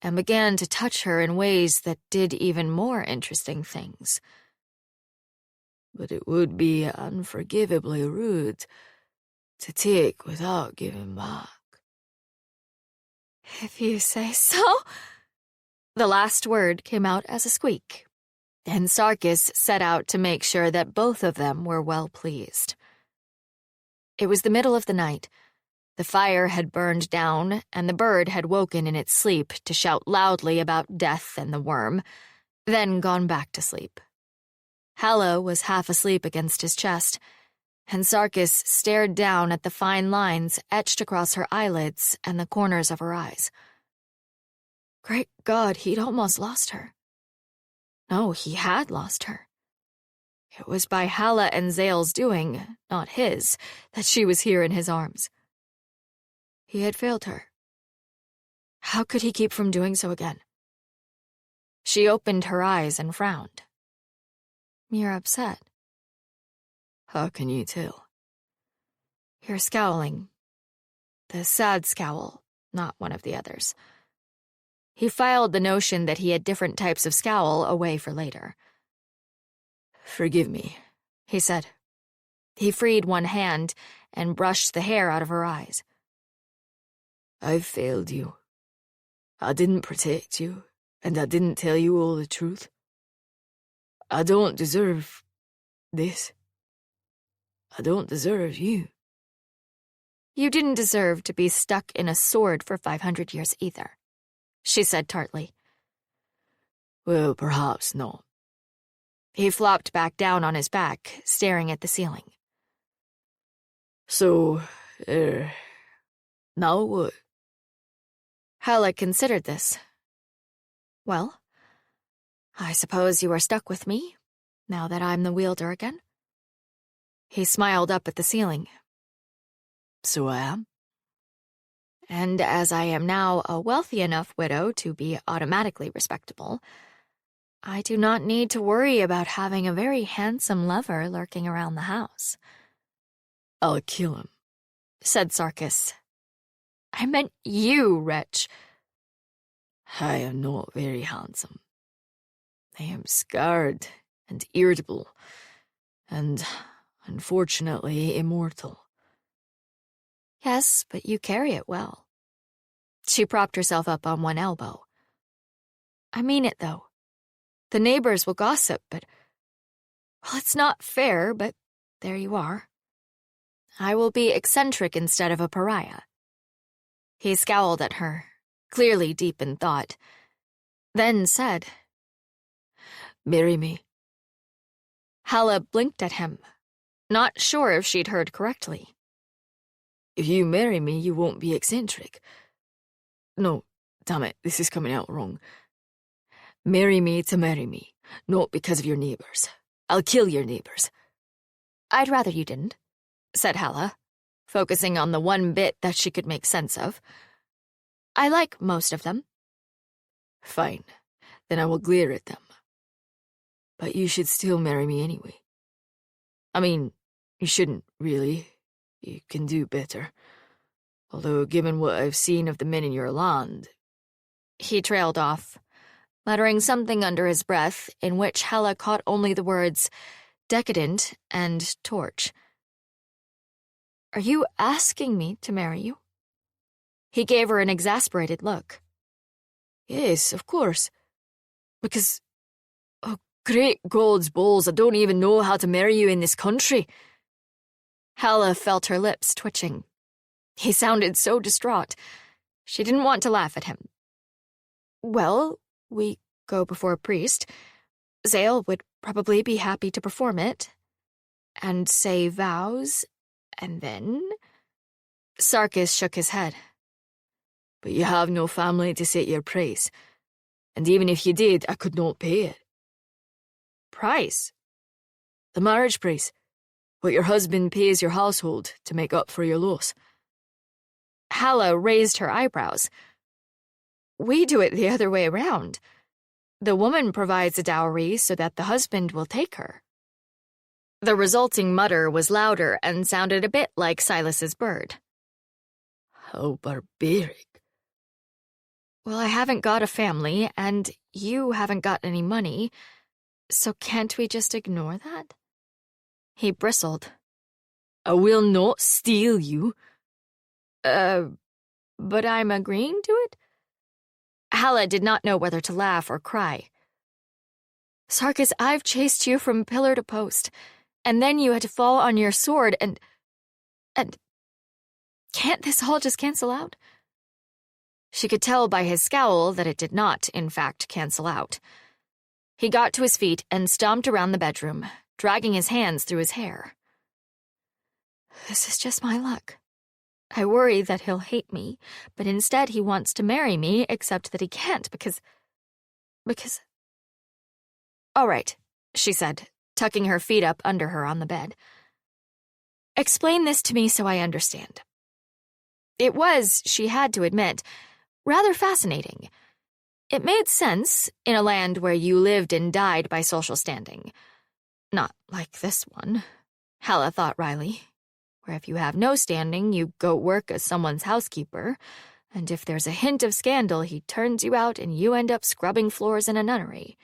[SPEAKER 1] and began to touch her in ways that did even more interesting things.
[SPEAKER 3] But it would be unforgivably rude to take without giving back.
[SPEAKER 1] If you say so. The last word came out as a squeak, and Sarkis set out to make sure that both of them were well pleased. It was the middle of the night. The fire had burned down, and the bird had woken in its sleep to shout loudly about death and the worm, then gone back to sleep. Halla was half asleep against his chest, and Sarkis stared down at the fine lines etched across her eyelids and the corners of her eyes. Great God, he'd almost lost her. No, he had lost her. It was by Halla and Zale's doing, not his, that she was here in his arms. He had failed her. How could he keep from doing so again? She opened her eyes and frowned. You're upset.
[SPEAKER 3] How can you tell?
[SPEAKER 1] You're scowling. The sad scowl, not one of the others. He filed the notion that he had different types of scowl away for later.
[SPEAKER 3] Forgive me,
[SPEAKER 1] he said. He freed one hand and brushed the hair out of her eyes.
[SPEAKER 3] I've failed you. I didn't protect you, and I didn't tell you all the truth. I don't deserve this. I don't deserve you.
[SPEAKER 1] You didn't deserve to be stuck in a sword for 500 years either, she said tartly.
[SPEAKER 3] Well, perhaps not.
[SPEAKER 1] He flopped back down on his back, staring at the ceiling.
[SPEAKER 3] So, now what?
[SPEAKER 1] Halla considered this. Well, I suppose you are stuck with me, now that I'm the wielder again. He smiled up at the ceiling.
[SPEAKER 3] So I am.
[SPEAKER 1] And as I am now a wealthy enough widow to be automatically respectable, I do not need to worry about having a very handsome lover lurking around the house.
[SPEAKER 3] I'll kill him,
[SPEAKER 1] said Sarkis. I meant you, wretch.
[SPEAKER 3] I am not very handsome. I am scarred and irritable, and, unfortunately, immortal.
[SPEAKER 1] Yes, but you carry it well. She propped herself up on one elbow. I mean it, though. The neighbors will gossip, but... Well, it's not fair, but there you are. I will be eccentric instead of a pariah. He scowled at her, clearly deep in thought, then said,
[SPEAKER 3] Marry me.
[SPEAKER 1] Halla blinked at him, not sure if she'd heard correctly.
[SPEAKER 3] If you marry me, you won't be eccentric. No, damn it, this is coming out wrong. Marry me to marry me, not because of your neighbors. I'll kill your neighbors.
[SPEAKER 1] I'd rather you didn't, said Halla, focusing on the one bit that she could make sense of. I like most of them.
[SPEAKER 3] Fine, then I will glare at them. But you should still marry me anyway. I mean, you shouldn't, really. You can do better. Although, given what I've seen of the men in your land...
[SPEAKER 1] He trailed off, muttering something under his breath in which Halla caught only the words decadent and torch. Are you asking me to marry you? He gave her an exasperated look.
[SPEAKER 3] Yes, of course. Because... Oh, great God's balls, I don't even know how to marry you in this country.
[SPEAKER 1] Halla felt her lips twitching. He sounded so distraught. She didn't want to laugh at him. Well, we go before a priest. Zale would probably be happy to perform it. And say vows, and then... Sarkis shook his head.
[SPEAKER 3] But you have no family to set your price. And even if you did, I could not pay it.
[SPEAKER 1] Price?
[SPEAKER 3] The marriage price. What your husband pays your household to make up for your loss.
[SPEAKER 1] Halla raised her eyebrows. We do it the other way around.
[SPEAKER 2] The woman provides a dowry so that the husband will take her. The resulting mutter was louder and sounded a bit like Silas's bird.
[SPEAKER 3] How barbaric.
[SPEAKER 2] Well, I haven't got a family, and you haven't got any money, so can't we just ignore that? He bristled.
[SPEAKER 3] I will not steal you.
[SPEAKER 2] But I'm agreeing to it? Halla did not know whether to laugh or cry. Sarkis, I've chased you from pillar to post, and then you had to fall on your sword and can't this all just cancel out? She could tell by his scowl that it did not, in fact, cancel out. He got to his feet and stomped around the bedroom, dragging his hands through his hair. This is just my luck. I worry that he'll hate me, but instead he wants to marry me, except that he can't because... All right, she said, tucking her feet up under her on the bed. Explain this to me so I understand. It was, she had to admit, rather fascinating. It made sense in a land where you lived and died by social standing. Not like this one, Halla thought wryly, where if you have no standing, you go work as someone's housekeeper, and if there's a hint of scandal, he turns you out and you end up scrubbing floors in a nunnery.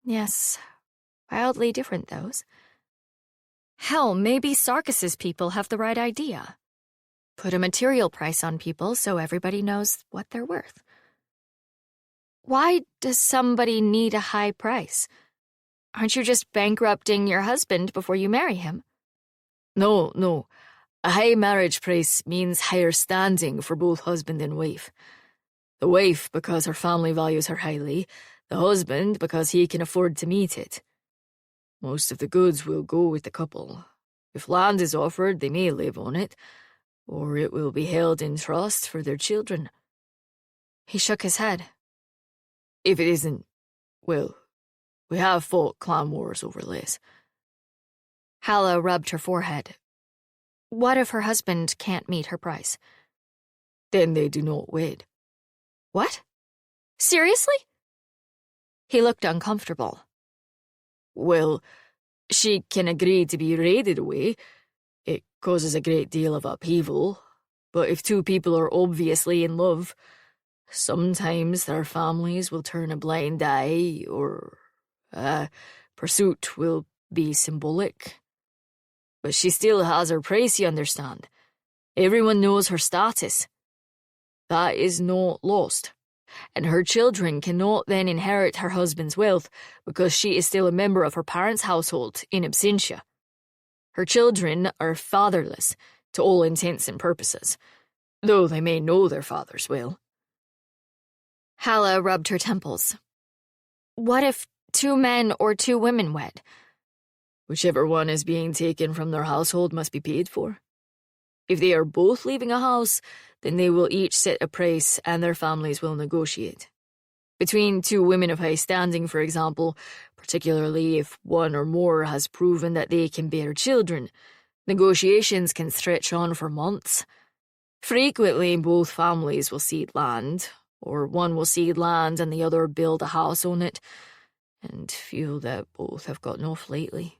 [SPEAKER 2] Yes, wildly different those. Hell, maybe Sarkis's people have the right idea. Put a material price on people so everybody knows what they're worth. Why does somebody need a high price? Aren't you just bankrupting your husband before you marry him?
[SPEAKER 3] No. A high marriage price means higher standing for both husband and wife. The wife because her family values her highly, the husband because he can afford to meet it. Most of the goods will go with the couple. If land is offered, they may live on it, or it will be held in trust for their children.
[SPEAKER 2] He shook his head.
[SPEAKER 3] If it isn't, well, we have fought clan wars over this.
[SPEAKER 2] Halla rubbed her forehead. What if her husband can't meet her price?
[SPEAKER 3] Then they do not wed.
[SPEAKER 2] What? Seriously? He looked uncomfortable.
[SPEAKER 3] Well, she can agree to be raided away. It causes a great deal of upheaval. But if two people are obviously in love, sometimes their families will turn a blind eye, or pursuit will be symbolic. But she still has her price, you understand. Everyone knows her status. That is not lost. And her children cannot then inherit her husband's wealth because she is still a member of her parents' household in absentia. Her children are fatherless to all intents and purposes, though they may know their father's will.
[SPEAKER 2] Halla rubbed her temples. What if 2 men or 2 women wed?
[SPEAKER 3] Whichever one is being taken from their household must be paid for. If they are both leaving a house, then they will each set a price and their families will negotiate. Between 2 women of high standing, for example, particularly if one or more has proven that they can bear children, negotiations can stretch on for months. Frequently, both families will cede land, or one will cede land and the other build a house on it, and feel that both have gotten off lately.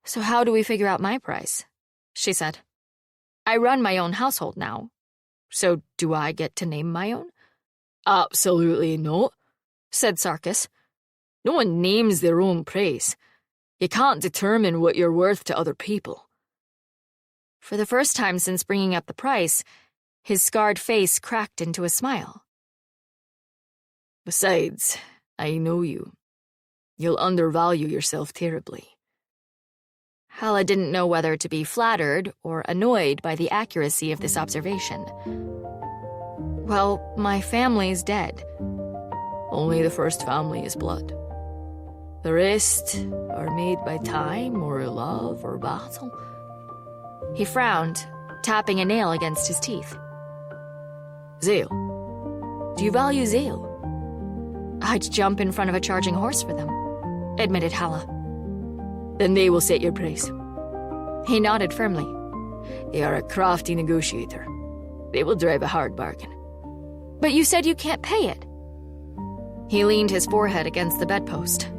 [SPEAKER 2] So how do we figure out my price? She said. I run my own household now. So do I get to name my own?
[SPEAKER 3] Absolutely not,
[SPEAKER 2] said Sarkis.
[SPEAKER 3] No one names their own price. You can't determine what you're worth to other people.
[SPEAKER 2] For the first time since bringing up the price, his scarred face cracked into a smile.
[SPEAKER 3] Besides, I know you. You'll undervalue yourself terribly.
[SPEAKER 2] Halla didn't know whether to be flattered or annoyed by the accuracy of this observation. Well, my family's dead.
[SPEAKER 3] Only the first family is blood. The rest are made by time or love or battle.
[SPEAKER 2] He frowned, tapping a nail against his teeth.
[SPEAKER 3] Zale. Do you value Zale?
[SPEAKER 2] I'd jump in front of a charging horse for them, admitted Halla.
[SPEAKER 3] Then they will set your price.
[SPEAKER 2] He nodded firmly.
[SPEAKER 3] They are a crafty negotiator. They will drive a hard bargain.
[SPEAKER 2] But you said you can't pay it.
[SPEAKER 1] He leaned his forehead against the bedpost.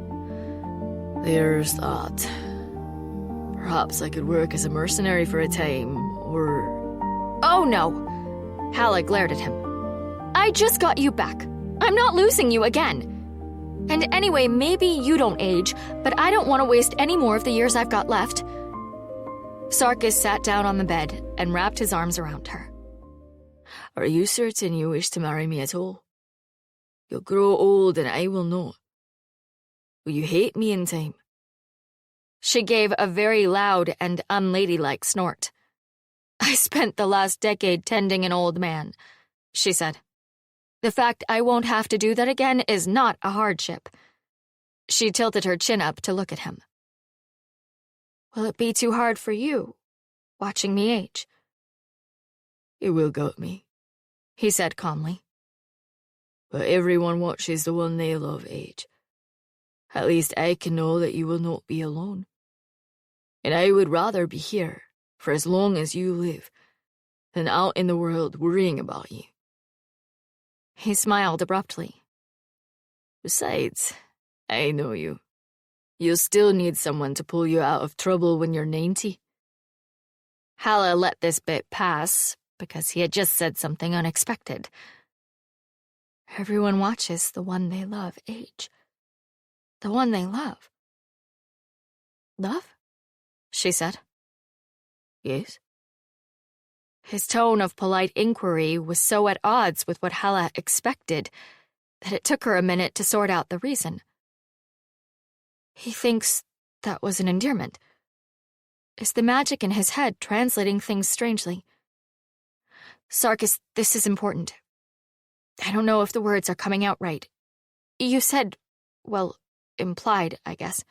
[SPEAKER 3] There's that. Perhaps I could work as a mercenary for a time, or...
[SPEAKER 1] Oh, no! Halla glared at him. I just got you back. I'm not losing you again. And anyway, maybe you don't age, but I don't want to waste any more of the years I've got left. Sarkis sat down on the bed and wrapped his arms around her.
[SPEAKER 3] Are you certain you wish to marry me at all? You'll grow old and I will not. Will you hate me in time?
[SPEAKER 1] She gave a very loud and unladylike snort. I spent the last decade tending an old man, she said. The fact I won't have to do that again is not a hardship. She tilted her chin up to look at him. Will it be too hard for you, watching me age?
[SPEAKER 3] It will gut me,
[SPEAKER 1] he said calmly.
[SPEAKER 3] But everyone watches the one they love age. At least I can know that you will not be alone. And I would rather be here, for as long as you live, than out in the world worrying about you.
[SPEAKER 1] He smiled abruptly.
[SPEAKER 3] Besides, I know you. You'll still need someone to pull you out of trouble when you're 90.
[SPEAKER 1] Halla let this bit pass because he had just said something unexpected. Everyone watches the one they love age. The one they love. Love? She said.
[SPEAKER 3] Yes?
[SPEAKER 1] His tone of polite inquiry was so at odds with what Halla expected that it took her a minute to sort out the reason. He thinks that was an endearment. Is the magic in his head translating things strangely? Sarkis, this is important. I don't know if the words are coming out right. You said, well, implied, I guess,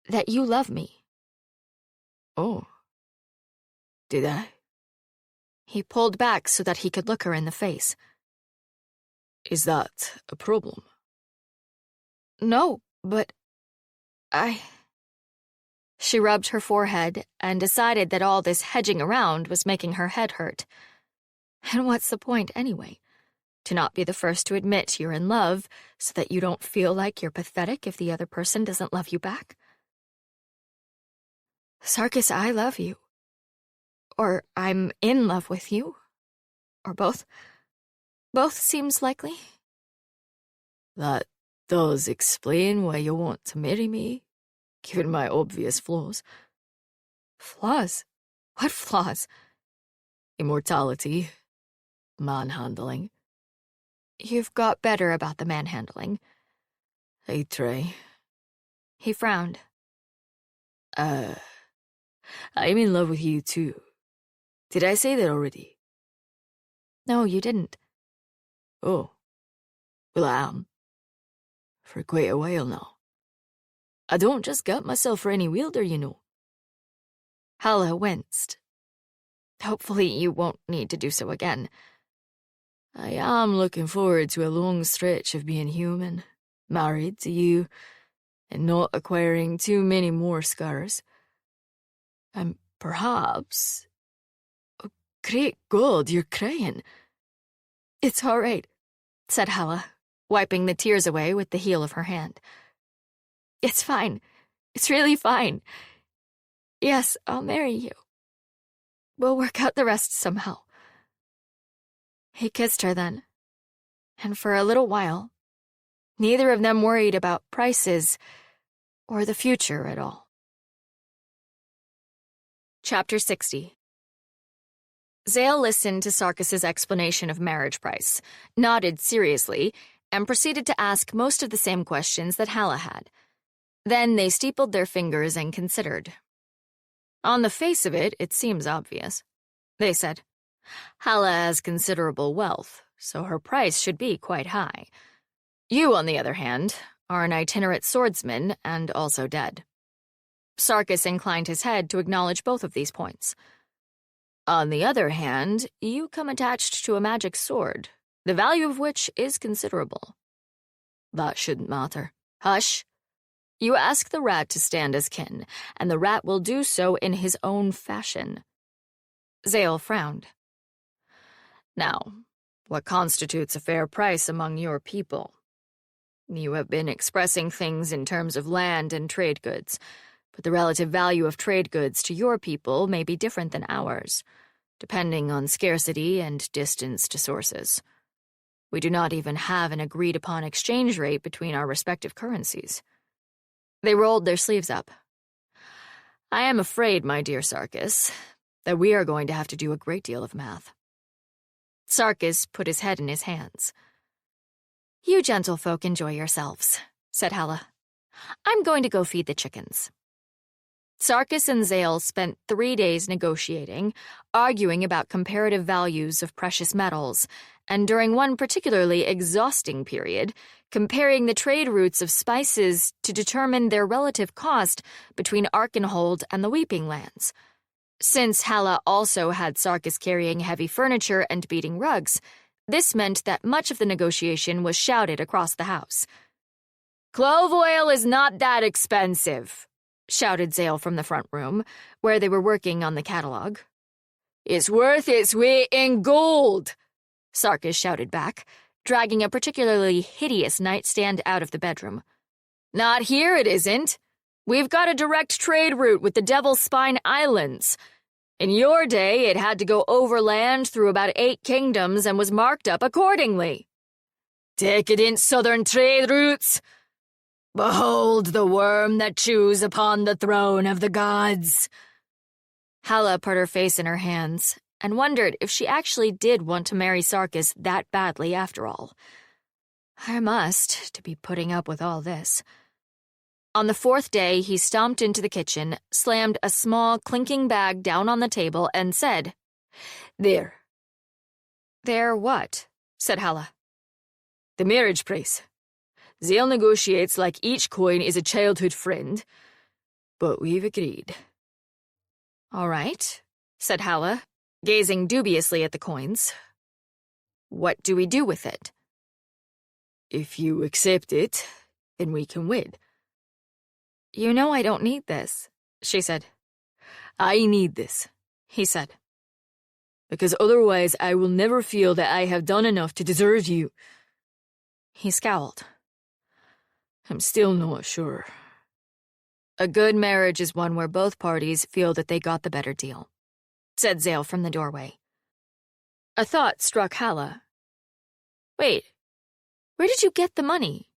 [SPEAKER 1] that you love me.
[SPEAKER 3] Oh. Did I?
[SPEAKER 1] He pulled back so that he could look her in the face.
[SPEAKER 3] Is that a problem?
[SPEAKER 1] No, but She rubbed her forehead and decided that all this hedging around was making her head hurt. And what's the point anyway? To not be the first to admit you're in love so that you don't feel like you're pathetic if the other person doesn't love you back? Sarkis, I love you. Or I'm in love with you. Or both. Both seems likely.
[SPEAKER 3] That does explain why you want to marry me, given my obvious flaws.
[SPEAKER 1] Flaws? What flaws?
[SPEAKER 3] Immortality. Manhandling.
[SPEAKER 1] You've got better about the manhandling.
[SPEAKER 3] I try.
[SPEAKER 1] He frowned.
[SPEAKER 3] I'm in love with you too. Did I say that already?
[SPEAKER 1] No, you didn't.
[SPEAKER 3] Oh. Well, I am. For quite a while now. I don't just gut myself for any wielder, you know.
[SPEAKER 1] Halla winced. Hopefully you won't need to do so again.
[SPEAKER 3] I am looking forward to a long stretch of being human, married to you, and not acquiring too many more scars. And perhaps... Oh, great God, you're crying.
[SPEAKER 1] It's all right, said Halla, wiping the tears away with the heel of her hand. It's fine. It's really fine. Yes, I'll marry you. We'll work out the rest somehow. He kissed her then, and for a little while, neither of them worried about prices or the future at all. Chapter 60. Zale listened to Sarkis's explanation of marriage price, nodded seriously, and proceeded to ask most of the same questions that Halla had. Then they steepled their fingers and considered. On the face of it, it seems obvious. They said, Halla has considerable wealth, so her price should be quite high. You, on the other hand, are an itinerant swordsman and also dead. Sarkis inclined his head to acknowledge both of these points. On the other hand, you come attached to a magic sword, the value of which is considerable.
[SPEAKER 3] That shouldn't matter.
[SPEAKER 1] Hush. You ask the rat to stand as kin, and the rat will do so in his own fashion. Zale frowned. Now, what constitutes a fair price among your people?
[SPEAKER 2] You have been expressing things in terms of land and trade goods, but the relative value of trade goods to your people may be different than ours, depending on scarcity and distance to sources. We do not even have an agreed-upon exchange rate between our respective currencies. They rolled their sleeves up. I am afraid, my dear Sarkis, that we are going to have to do a great deal of math. Sarkis put his head in his hands.
[SPEAKER 1] You gentlefolk enjoy yourselves, said Halla. I'm going to go feed the chickens.
[SPEAKER 2] Sarkis and Zale spent 3 days negotiating, arguing about comparative values of precious metals, and during one particularly exhausting period, comparing the trade routes of spices to determine their relative cost between Arkenhold and the Weeping Lands. Since Halla also had Sarkis carrying heavy furniture and beating rugs, this meant that much of the negotiation was shouted across the house.
[SPEAKER 4] "Clove oil is not that expensive,"
[SPEAKER 2] shouted Zale from the front room, where they were working on the catalog.
[SPEAKER 4] "It's worth its weight in gold,"
[SPEAKER 2] Sarkis shouted back, dragging a particularly hideous nightstand out of the bedroom.
[SPEAKER 4] "Not here, it isn't. We've got a direct trade route with the Devil's Spine Islands. In your day, it had to go overland through about 8 kingdoms and was marked up accordingly. Decadent southern trade routes. Behold the worm that chews upon the throne of the gods."
[SPEAKER 2] Halla put her face in her hands and wondered if she actually did want to marry Sarkis that badly after all. I must, to be putting up with all this. On the 4th day, he stomped into the kitchen, slammed a small, clinking bag down on the table, and said,
[SPEAKER 4] "There."
[SPEAKER 2] "There what?" said Halla.
[SPEAKER 4] "The marriage price. Zale negotiates like each coin is a childhood friend, but we've agreed."
[SPEAKER 2] "All right," said Halla, gazing dubiously at the coins. "What do we do with it?"
[SPEAKER 4] "If you accept it, then we can wed."
[SPEAKER 2] "You know I don't need this," she said.
[SPEAKER 4] "I need this,"
[SPEAKER 2] he said.
[SPEAKER 4] "because otherwise I will never feel that I have done enough to deserve you."
[SPEAKER 2] He scowled.
[SPEAKER 4] "I'm still not sure."
[SPEAKER 2] "A good marriage is one where both parties feel that they got the better deal," said Zale from the doorway. A thought struck Halla. "Wait, where did you get the money?"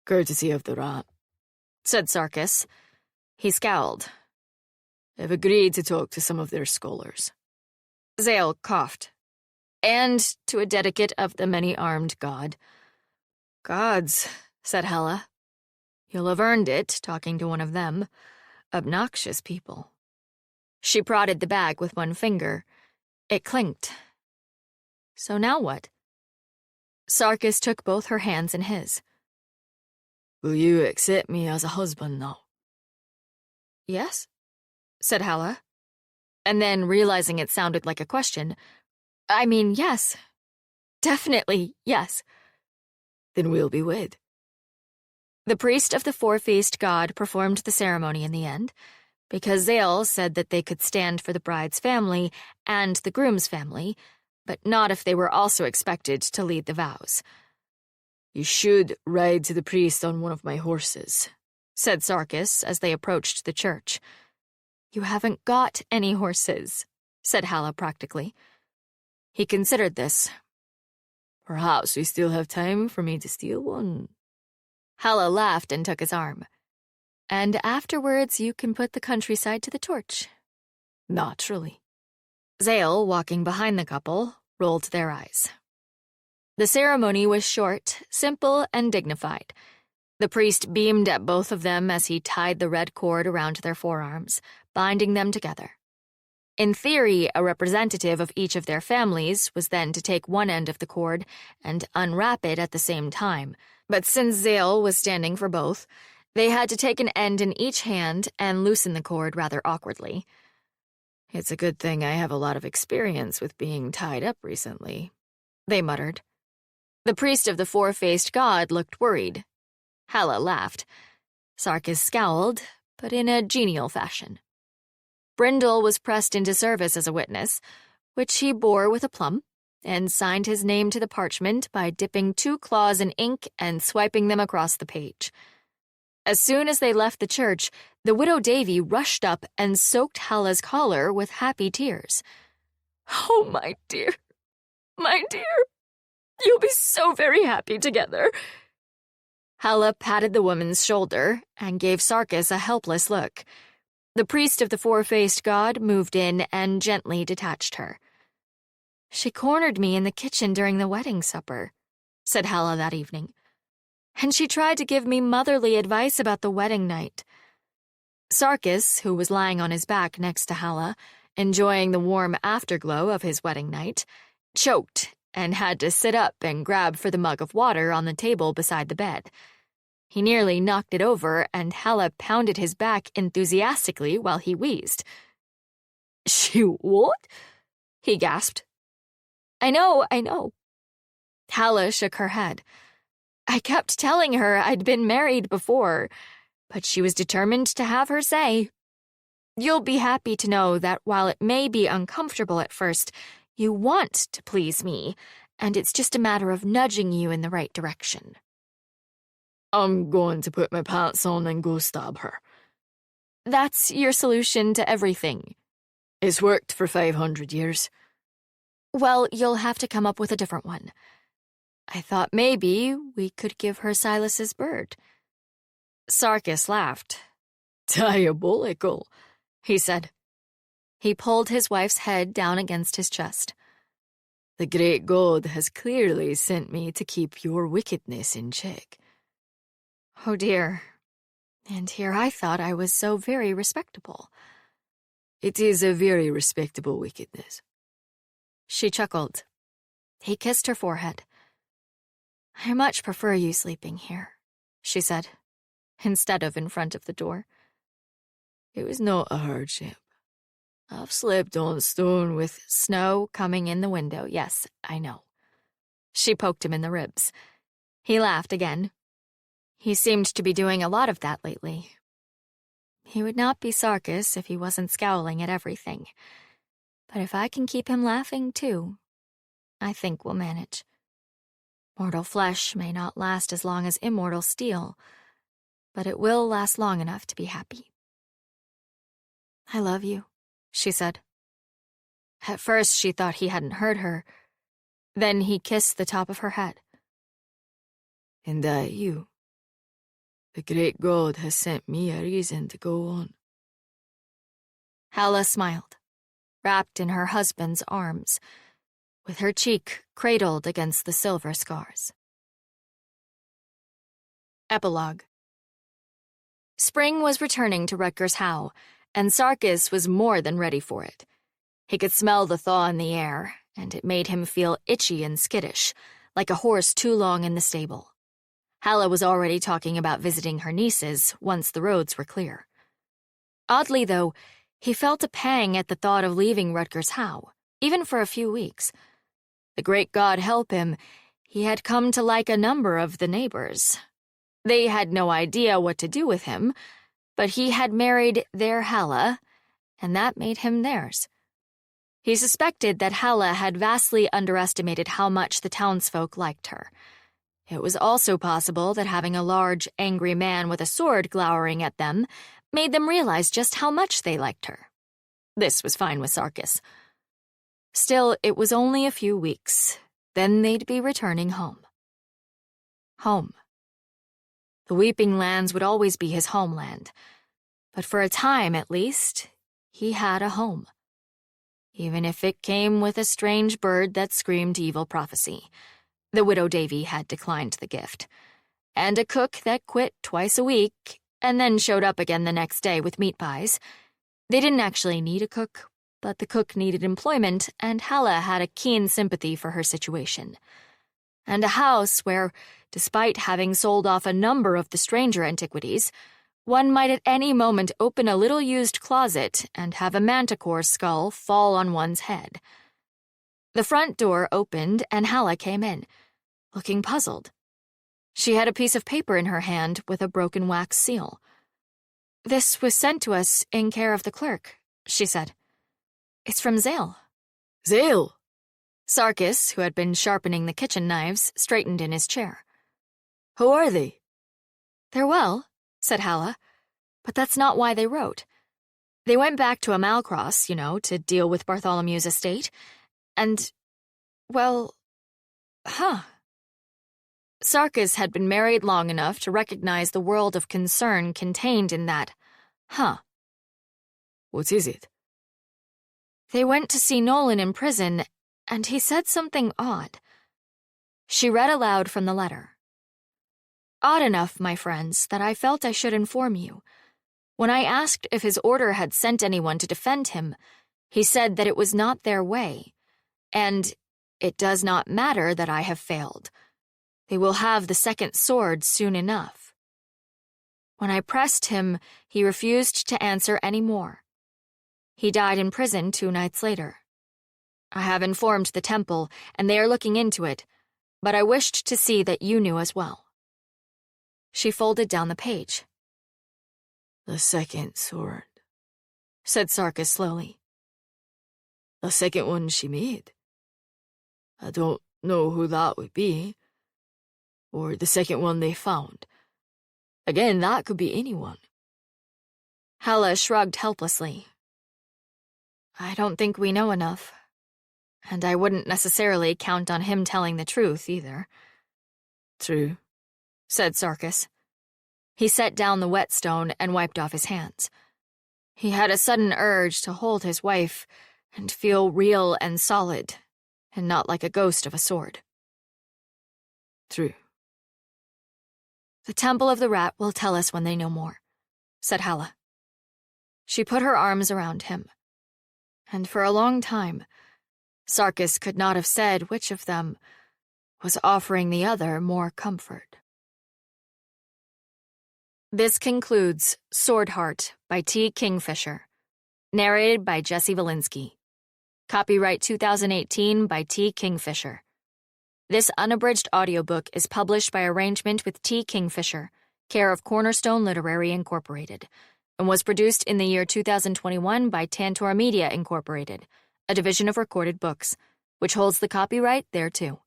[SPEAKER 4] "Courtesy of the rat,"
[SPEAKER 2] said Sarkis. He scowled.
[SPEAKER 4] "I've agreed to talk to some of their scholars."
[SPEAKER 2] Zale coughed. "And to a dedicate of the many-armed god." "Gods," said Halla. "You'll have earned it, talking to one of them. Obnoxious people." She prodded the bag with one finger. It clinked. So now what? Sarkis took both her hands in his.
[SPEAKER 4] "Will you accept me as a husband now?"
[SPEAKER 2] "Yes," said Halla. And then, realizing it sounded like a question, "I mean, yes. Definitely, yes."
[SPEAKER 4] "Then we'll be wed."
[SPEAKER 2] The priest of the four-faced god performed the ceremony in the end, because Zale said that they could stand for the bride's family and the groom's family, but not if they were also expected to lead the vows.
[SPEAKER 4] "You should ride to the priest on one of my horses,"
[SPEAKER 2] said Sarkis as they approached the church. "You haven't got any horses," said Halla practically. He considered this.
[SPEAKER 4] "Perhaps we still have time for me to steal one."
[SPEAKER 2] Halla laughed and took his arm. "And afterwards you can put the countryside to the torch."
[SPEAKER 4] "Naturally."
[SPEAKER 2] Zale, walking behind the couple, rolled their eyes. The ceremony was short, simple, and dignified. The priest beamed at both of them as he tied the red cord around their forearms, binding them together. In theory, a representative of each of their families was then to take one end of the cord and unwrap it at the same time, but since Zale was standing for both, they had to take an end in each hand and loosen the cord rather awkwardly.
[SPEAKER 3] "It's a good thing I have a lot of experience with being tied up recently,"
[SPEAKER 2] they muttered. The priest of the four-faced god looked worried. Halla laughed. Sarkis scowled, but in a genial fashion. Brindle was pressed into service as a witness, which he bore with aplomb.
[SPEAKER 1] and signed his name to the parchment by dipping 2 claws in ink and swiping them across the page. As soon as they left the church, the widow Davy rushed up and soaked Halla's collar with happy tears. "Oh, my dear, you'll be so very happy together." Halla patted the woman's shoulder and gave Sarkis a helpless look. The priest of the 4-faced god moved in and gently detached her. "She cornered me in the kitchen during the wedding supper," said Halla that evening. "And she tried to give me motherly advice about the wedding night." Sarkis, who was lying on his back next to Halla, enjoying the warm afterglow of his wedding night, choked and had to sit up and grab for the mug of water on the table beside the bed. He nearly knocked it over, and Halla pounded his back enthusiastically while he wheezed. "She what?" he gasped. I know. Halla shook her head. "I kept telling her I'd been married before, but she was determined to have her say. You'll be happy to know that while it may be uncomfortable at first, you want to please me, and it's just a matter of nudging you in the right direction."
[SPEAKER 3] "I'm going to put my pants on and go stab her."
[SPEAKER 1] "That's your solution to everything."
[SPEAKER 3] "It's worked for 500 years.
[SPEAKER 1] "Well, you'll have to come up with a different one. I thought maybe we could give her Silas's bird." Sarkis laughed.
[SPEAKER 3] "Diabolical," he said.
[SPEAKER 1] He pulled his wife's head down against his chest.
[SPEAKER 3] "The great god has clearly sent me to keep your wickedness in check."
[SPEAKER 1] "Oh dear. And here I thought I was so very respectable."
[SPEAKER 3] "It is a very respectable wickedness."
[SPEAKER 1] She chuckled. He kissed her forehead. "I much prefer you sleeping here," she said, instead of in front of the door.
[SPEAKER 3] "It was not a hardship. I've slept on stone with
[SPEAKER 1] snow coming in the window. Yes, I know." She poked him in the ribs. He laughed again. He seemed to be doing a lot of that lately. He would not be Sarkis if he wasn't scowling at everything. But if I can keep him laughing too, I think we'll manage. Mortal flesh may not last as long as immortal steel, but it will last long enough to be happy. "I love you," she said. At first she thought he hadn't heard her. Then he kissed the top of her head.
[SPEAKER 3] "And I you. The great god has sent me a reason to go on."
[SPEAKER 1] Halla smiled, wrapped in her husband's arms, with her cheek cradled against the silver scars. Epilogue. Spring was returning to Rutger's How, and Sarkis was more than ready for it. He could smell the thaw in the air, and it made him feel itchy and skittish, like a horse too long in the stable. Halla was already talking about visiting her nieces once the roads were clear. Oddly, though, he felt a pang at the thought of leaving Rutger's How, even for a few weeks. The great god help him, he had come to like a number of the neighbors. They had no idea what to do with him, but he had married their Halla, and that made him theirs. He suspected that Halla had vastly underestimated how much the townsfolk liked her. It was also possible that having a large, angry man with a sword glowering at them made them realize just how much they liked her. This was fine with Sarkis. Still, it was only a few weeks. Then they'd be returning home. Home. The Weeping Lands would always be his homeland. But for a time, at least, he had a home. Even if it came with a strange bird that screamed evil prophecy. The widow Davy had declined the gift. And a cook that quit twice a week and then showed up again the next day with meat pies. They didn't actually need a cook, but the cook needed employment, and Halla had a keen sympathy for her situation. And a house where, despite having sold off a number of the stranger antiquities, one might at any moment open a little used closet and have a manticore skull fall on one's head. The front door opened and Halla came in, looking puzzled. She had a piece of paper in her hand with a broken wax seal. "This was sent to us in care of the clerk," she said. "It's from Zale."
[SPEAKER 3] "Zale?
[SPEAKER 1] Sarkis, who had been sharpening the kitchen knives, straightened in his chair.
[SPEAKER 3] Who are they?
[SPEAKER 1] They're well, said Halla, but that's not why they wrote. They went back to Amalcross, to deal with Bartholomew's estate, and, well, Sarkis had been married long enough to recognize the world of concern contained in that,
[SPEAKER 3] What is it?
[SPEAKER 1] They went to see Nolan in prison, and he said something odd. She read aloud from the letter. Odd enough, my friends, that I felt I should inform you. When I asked if his order had sent anyone to defend him, he said that it was not their way, and it does not matter that I have failed. They will have the second sword soon enough. When I pressed him, he refused to answer any more. He died in prison 2 nights later. I have informed the temple, and they are looking into it, but I wished to see that you knew as well. She folded down the page.
[SPEAKER 3] The second sword,
[SPEAKER 1] said Sarkis slowly.
[SPEAKER 3] The second one she made. I don't know who that would be. Or the second one they found. Again, that could be anyone.
[SPEAKER 1] Halla shrugged helplessly. I don't think we know enough. And I wouldn't necessarily count on him telling the truth, either.
[SPEAKER 3] True,
[SPEAKER 1] said Sarkis. He set down the whetstone and wiped off his hands. He had a sudden urge to hold his wife and feel real and solid, and not like a ghost of a sword.
[SPEAKER 3] True.
[SPEAKER 1] The Temple of the Rat will tell us when they know more, said Halla. She put her arms around him. And for a long time, Sarkis could not have said which of them was offering the other more comfort. This concludes Swordheart by T.Kingfisher, narrated by Jesse Valinsky. Copyright 2018 by T.Kingfisher. This unabridged audiobook is published by arrangement with T.Kingfisher, care of Cornerstone Literary Incorporated, and was produced in the year 2021 by Tantor Media Incorporated, a division of Recorded Books, which holds the copyright thereto.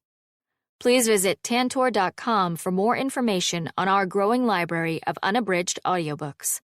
[SPEAKER 1] Please visit tantor.com for more information on our growing library of unabridged audiobooks.